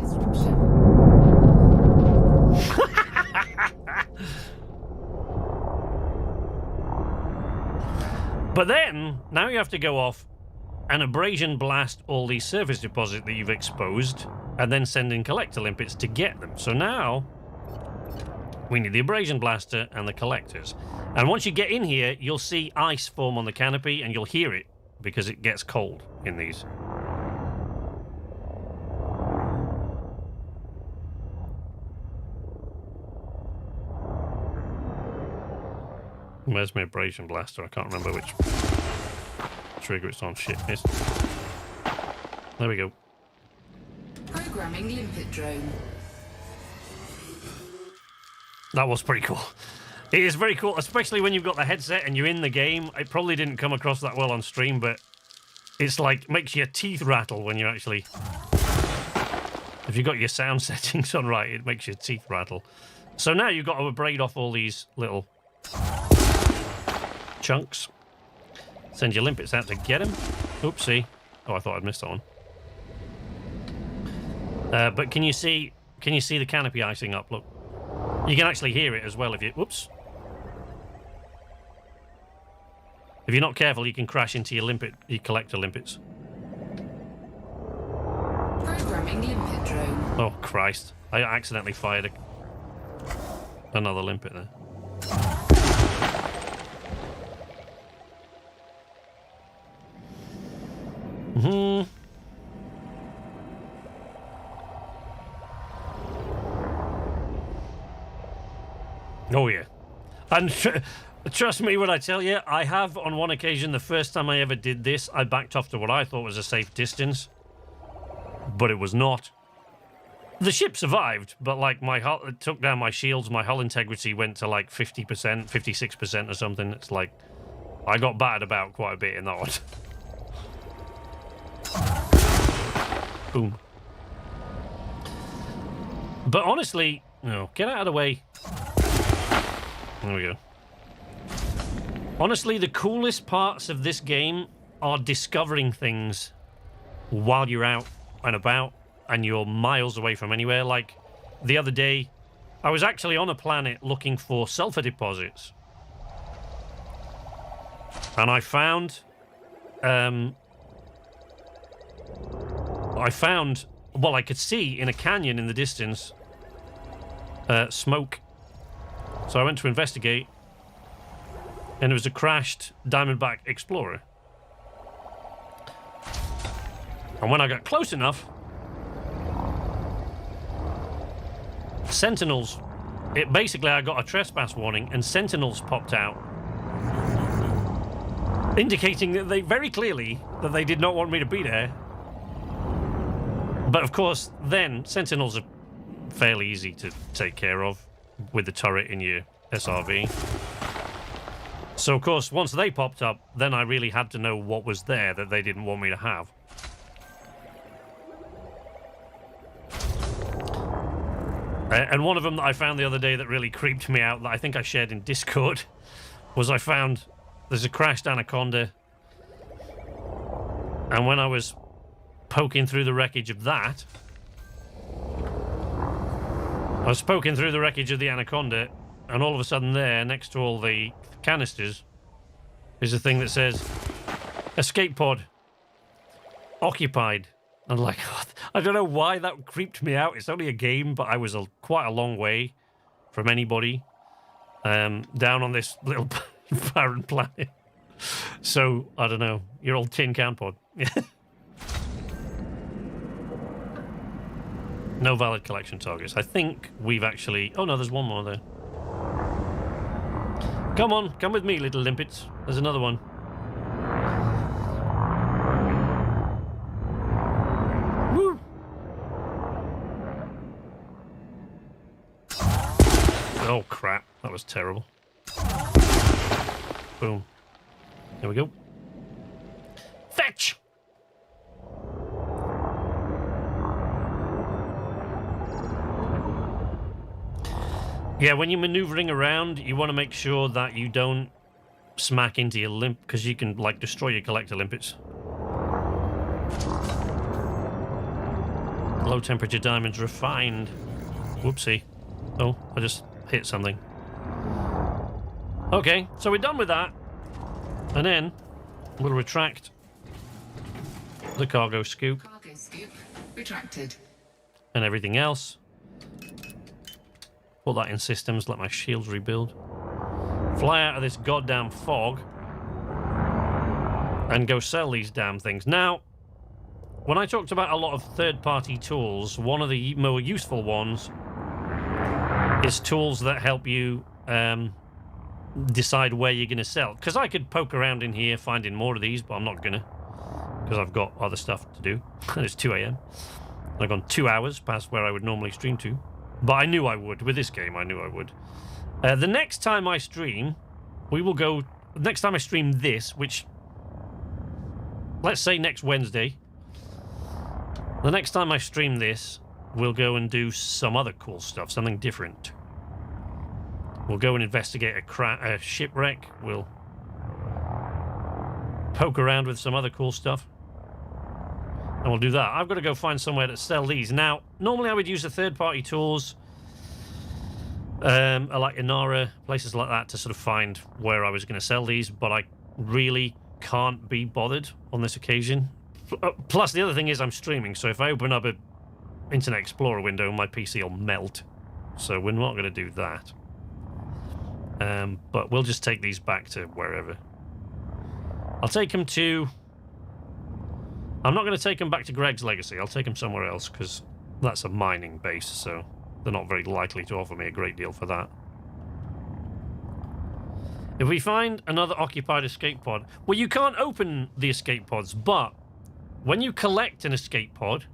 But then, now you have to go off and abrasion blast all these surface deposits that you've exposed, and then send in collector limpets to get them. So now, we need the abrasion blaster and the collectors. And once you get in here, you'll see ice form on the canopy, and you'll hear it, because it gets cold in these. Where's my abrasion blaster? I can't remember which trigger it's on. Shit, missed. There we go. Programming limpet drone. That was pretty cool. It is very cool, especially when you've got the headset and you're in the game. It probably didn't come across that well on stream, but it's like, makes your teeth rattle when you're actually... If you've got your sound settings on right, it makes your teeth rattle. So now you've got to abrade off all these little chunks. Send your limpets out to get him. Oopsie. Oh, I thought I'd missed that one. But can you see the canopy icing up? Look. You can actually hear it as well if you... Whoops. If you're not careful, you can crash into your collector limpets. Programming limpet drone. Oh, Christ. I accidentally fired another limpet there. Oh, yeah. And trust me when I tell you, I have on one occasion, the first time I ever did this, I backed off to what I thought was a safe distance. But it was not. The ship survived, but like my hull, it took down my shields, my hull integrity went to like 50%, 56% or something. It's like, I got battered about quite a bit in that one. Boom. But honestly, no, get out of the way. There we go. Honestly, the coolest parts of this game are discovering things while you're out and about and you're miles away from anywhere. Like, the other day, I was actually on a planet looking for sulfur deposits. And I found... well, I could see in a canyon in the distance smoke. So I went to investigate, and it was a crashed Diamondback Explorer. And when I got close enough, Sentinels, basically I got a trespass warning, and Sentinels popped out, indicating that they very clearly that they did not want me to be there. But of course, then Sentinels are fairly easy to take care of with the turret in your SRV. So of course, once they popped up, then I really had to know what was there that they didn't want me to have. And one of them that I found the other day that really creeped me out, that I think I shared in Discord, was I found there's a crashed Anaconda, and when I was poking through the wreckage of that, I was poking through the wreckage of the Anaconda, and all of a sudden there, next to all the canisters, is a thing that says, escape pod, occupied. I'm like, I don't know why that creeped me out. It's only a game, but I was quite a long way from anybody down on this little barren planet. So, I don't know. Your old tin can pod. No valid collection targets. I think we've actually... Oh, no, there's one more there. Come on, come with me, little limpets. There's another one. Woo! Oh, crap. That was terrible. Boom. There we go. Fetch! Yeah, when you're maneuvering around, you want to make sure that you don't smack into your limp, because you can, like, destroy your collector limpets. Low temperature diamonds refined. Whoopsie. Oh, I just hit something. Okay, so we're done with that. And then we'll retract the cargo scoop. Cargo scoop retracted. And everything else. Put that in systems, let my shields rebuild. Fly out of this goddamn fog. And go sell these damn things. Now, when I talked about a lot of third-party tools, one of the more useful ones is tools that help you decide where you're going to sell. Because I could poke around in here finding more of these, but I'm not going to. Because I've got other stuff to do. It's 2 a.m. I've gone 2 hours past where I would normally stream to. But I knew I would. With this game, I knew I would. The next time I stream, we will go... Next time I stream this, which... Let's say next Wednesday. The next time I stream this, we'll go and do some other cool stuff. Something different. We'll go and investigate a shipwreck. We'll poke around with some other cool stuff. And we'll do that. I've got to go find somewhere to sell these. Now, normally I would use the third-party tools, like Inara, places like that, to sort of find where I was going to sell these, but I really can't be bothered on this occasion. Plus, the other thing is I'm streaming, so if I open up a Internet Explorer window, my PC will melt. So we're not going to do that. But we'll just take these back to wherever. I'll take them to... I'm not going to take them back to Greg's Legacy. I'll take them somewhere else, because that's a mining base, so they're not very likely to offer me a great deal for that. If we find another occupied escape pod... Well, you can't open the escape pods, but when you collect an escape pod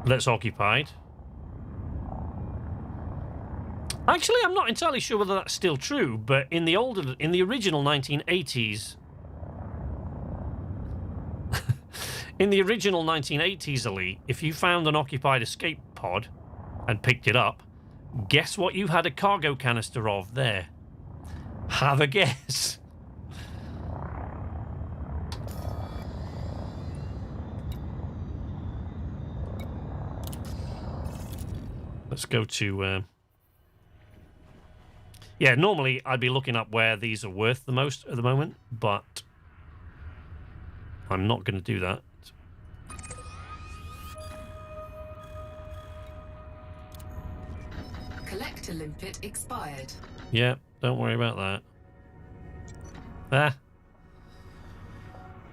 that's occupied... Actually, I'm not entirely sure whether that's still true, but in the original 1980s... In the original 1980s Elite, if you found an occupied escape pod and picked it up, guess what you had a cargo canister of there? Have a guess. Let's go to... Yeah, normally I'd be looking up where these are worth the most at the moment, but I'm not going to do that. Collector limpet expired. Yeah, don't worry about that. Ah.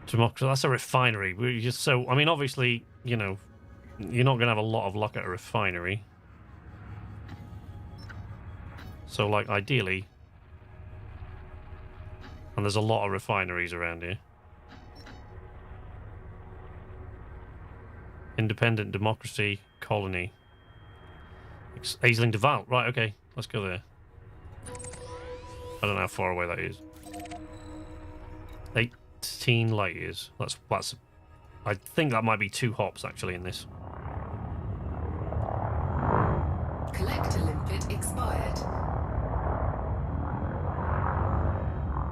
Democracy, that's a refinery. We just so, I mean, obviously, you know, you're not going to have a lot of luck at a refinery. So, like, ideally... And there's a lot of refineries around here. Independent Democracy Colony. Aisling de Val. Right, okay. Let's go there. I don't know how far away that is. 18 light years. That's... I think that might be 2 hops, actually, in this. Collector limpet expired.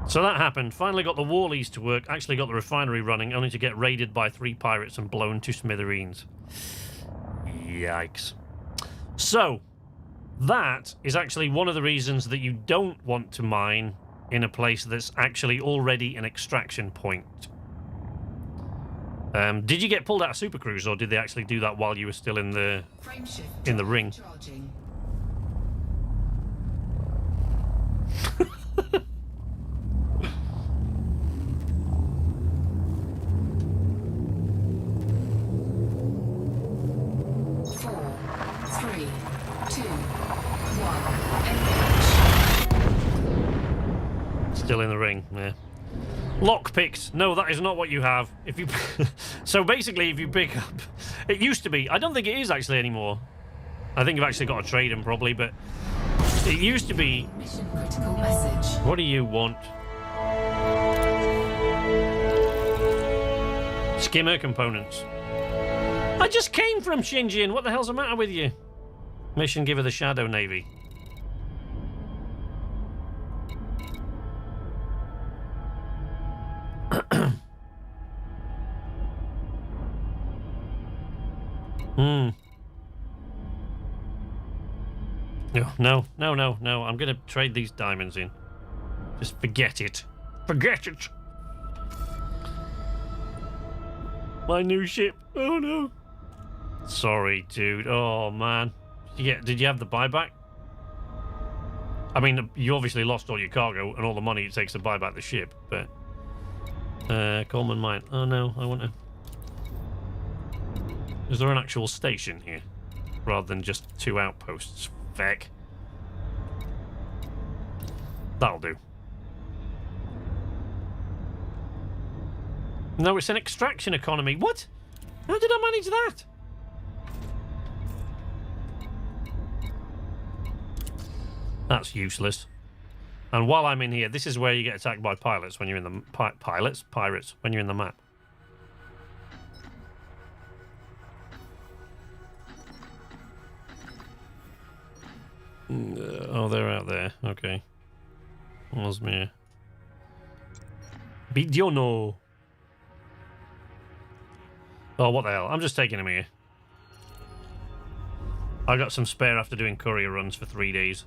So that happened. Finally got the Wallies to work. Actually got the refinery running, only to get raided by 3 pirates and blown to smithereens. Yikes. So, that is actually one of the reasons that you don't want to mine in a place that's actually already an extraction point. Did you get pulled out of Super Cruise, or did they actually do that while you were still in the ring? Charging. Still in the ring, yeah. Lockpicks. No, that is not what you have. If you so basically, if you pick up, it used to be. I don't think it is actually anymore. I think you've actually got to trade them probably, but it used to be. Mission critical message. What do you want? Skimmer components. I just came from Shenzhen. What the hell's the matter with you? Mission giver the Shadow Navy. No. I'm gonna trade these diamonds in. Just forget it. Forget it. My new ship. Oh no. Sorry, dude. Oh man. Did you have the buyback? I mean, you obviously lost all your cargo and all the money it takes to buy back the ship, but Coleman Mine. Oh no, I want to. Is there an actual station here rather than just 2 outposts? Feck. That'll do. No, it's an extraction economy. What? How did I manage that? That's useless. And while I'm in here, this is where you get attacked by pilots when you're in the pirates when you're in the map. Oh, they're out there. Okay. Osmir. Bidiono. Oh, what the hell? I'm just taking him here. I got some spare after doing courier runs for 3 days.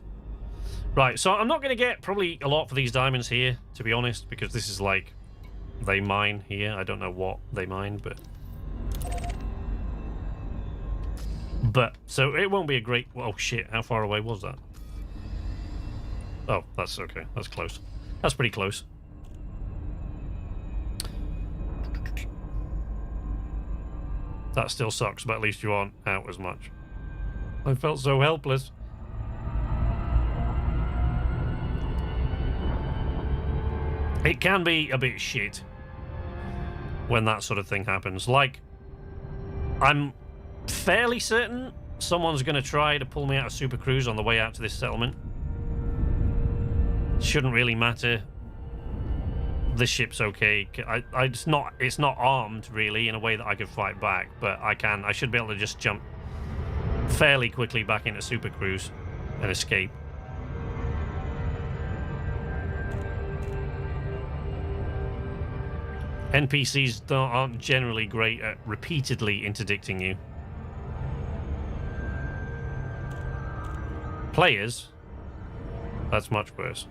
Right, so I'm not going to get probably a lot for these diamonds here, to be honest, because this is like they mine here. I don't know what they mine, but so it won't be a great. Oh shit! How far away was that? Oh, that's okay. That's close. That's pretty close. That still sucks, but at least you aren't out as much. I felt so helpless. It can be a bit shit when that sort of thing happens. Like, I'm fairly certain someone's going to try to pull me out of Super Cruise on the way out to this settlement. Shouldn't really matter. This ship's okay. It's not armed really in a way that I could fight back, but I should be able to just jump fairly quickly back into Super Cruise and escape. NPCs aren't generally great at repeatedly interdicting you. Players, that's much worse.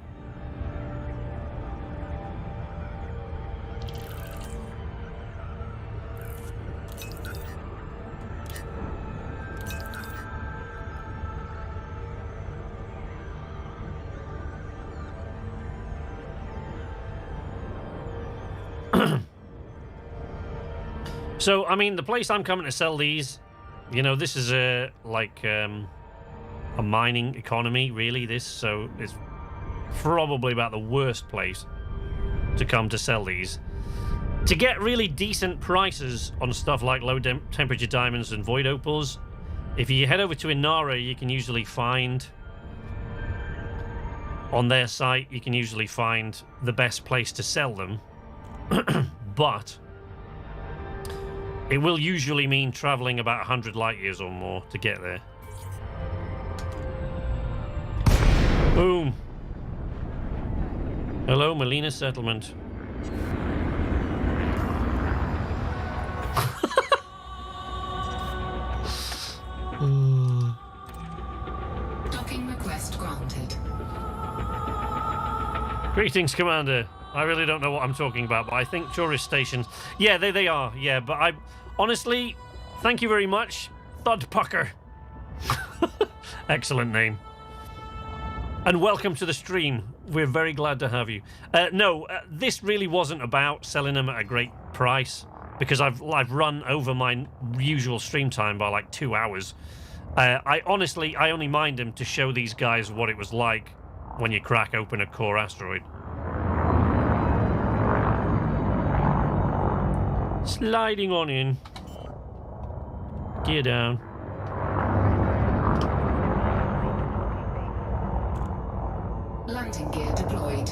So, I mean, the place I'm coming to sell these, you know, this is a mining economy, really, this. So it's probably about the worst place to come to sell these. To get really decent prices on stuff like low temperature diamonds and void opals, if you head over to Inara, you can usually find, on their site, you can usually find the best place to sell them. But it will usually mean traveling about 100 light years or more to get there. Boom. Hello, Melina Settlement. Docking Greetings, Commander. I really don't know what I'm talking about, but I think tourist stations... Yeah, they are, yeah, but I... Honestly, thank you very much, Thudpucker. Excellent name. And welcome to the stream. We're very glad to have you. This really wasn't about selling them at a great price, because I've run over my usual stream time by like 2 hours. I only mined them to show these guys what it was like when you crack open a core asteroid. Sliding on in. Gear down. Landing gear deployed.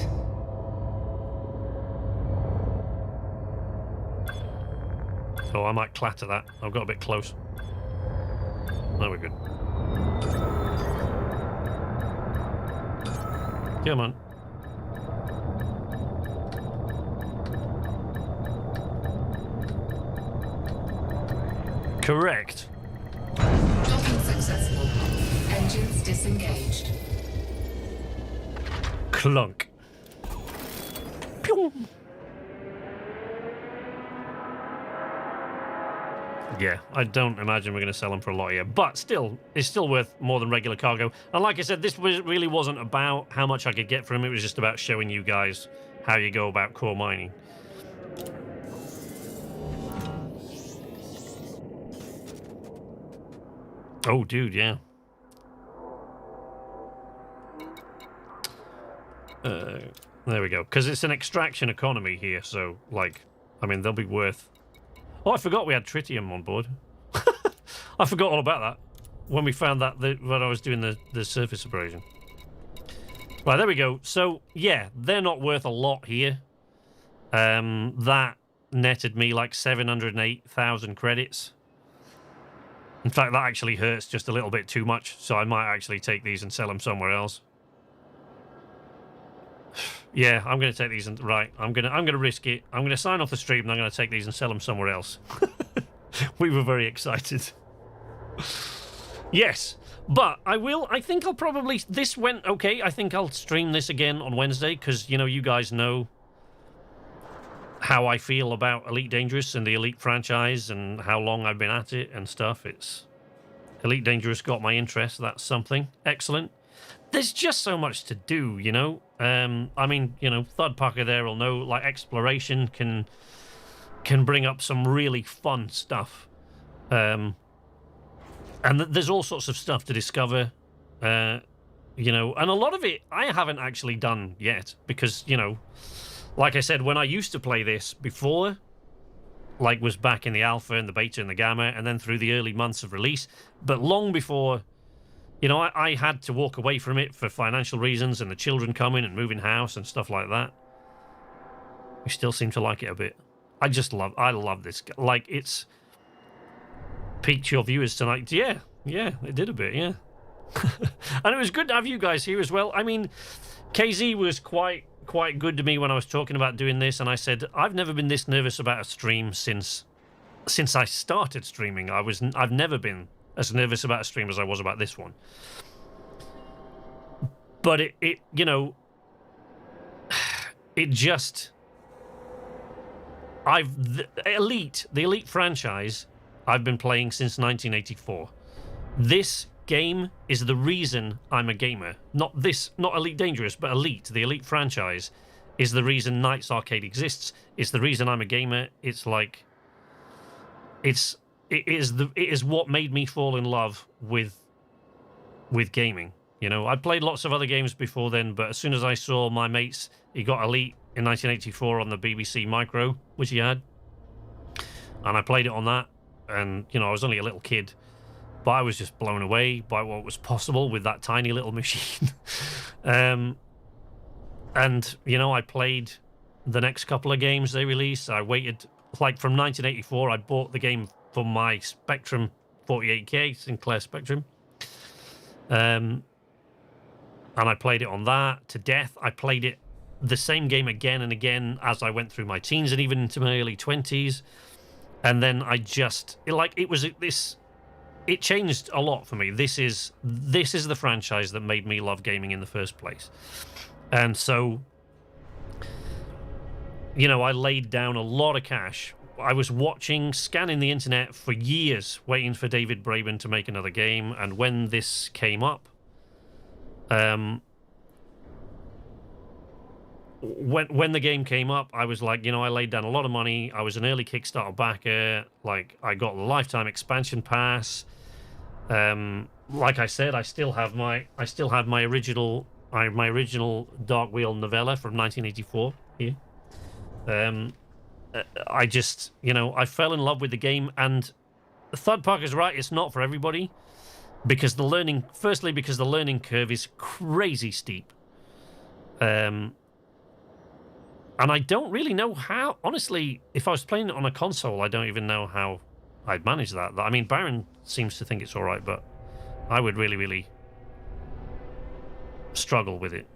Oh, I might clatter that. I've got a bit close. There we're good. Come on. Correct. Docking successful. Engines disengaged. Clunk. Pew. Yeah, I don't imagine we're going to sell them for a lot here, but still, it's still worth more than regular cargo. And like I said, this really wasn't about how much I could get from it. It was just about showing you guys how you go about core mining. Oh, dude, yeah. There we go. Because it's an extraction economy here, so, like, I mean, they'll be worth... Oh, I forgot we had tritium on board. I forgot all about that when we found that when I was doing the surface abrasion. Right, there we go. So, yeah, they're not worth a lot here. That netted me like 708,000 credits. In fact, that actually hurts just a little bit too much, so I might actually take these and sell them somewhere else. Yeah, I'm going to take these and... Right, I'm going to risk it. I'm going to sign off the stream and I'm going to take these and sell them somewhere else. We were very excited. Yes, but I think I'll probably... This went okay. I think I'll stream this again on Wednesday because, you know, you guys know how I feel about Elite Dangerous and the Elite franchise and how long I've been at it and stuff. It's... Elite Dangerous got my interest. That's something. Excellent. There's just so much to do, you know? I mean, you know, Thudpucker there will know, like, exploration can bring up some really fun stuff. And there's all sorts of stuff to discover, you know, and a lot of it I haven't actually done yet because, you know, like I said, when I used to play this before, like was back in the alpha and the beta and the gamma and then through the early months of release, but long before... You know, I had to walk away from it for financial reasons and the children coming and moving house and stuff like that. We still seem to like it a bit. I love this. Like, it's piqued your viewers tonight. Yeah, it did a bit, yeah. And it was good to have you guys here as well. I mean, KZ was quite good to me when I was talking about doing this, and I said, I've never been this nervous about a stream since I started streaming. I've never been as nervous about a stream as I was about this one. But it you know, it just... the Elite franchise, I've been playing since 1984. This game is the reason I'm a gamer. Not Elite Dangerous, but Elite, the Elite franchise, is the reason Knights Arcade exists. It's the reason I'm a gamer. It's like... It is what made me fall in love with gaming. You know, I played lots of other games before then, but as soon as I saw my mates, he got Elite in 1984 on the BBC Micro, which he had, and I played it on that, and, you know, I was only a little kid, but I was just blown away by what was possible with that tiny little machine. And, you know, I played the next couple of games they released. I waited, like, from 1984, I bought the game for my Spectrum 48K, Sinclair Spectrum. And I played it on that to death. I played it, the same game again and again as I went through my teens and even into my early 20s. And then I just, it changed a lot for me. This is the franchise that made me love gaming in the first place. And so you know, I laid down a lot of cash. I was scanning the internet for years, waiting for David Braben to make another game. And when this came up, when the game came up, I was like, you know, I laid down a lot of money. I was an early Kickstarter backer. Like, I got the lifetime expansion pass. Like I said, I still have my original Dark Wheel novella from 1984 here. I just, you know, I fell in love with the game, and Thud Parker's right, it's not for everybody, because the learning curve is crazy steep. And I don't really know how, honestly, if I was playing it on a console, I don't even know how I'd manage that. I mean, Byron seems to think it's all right, but I would really, really struggle with it.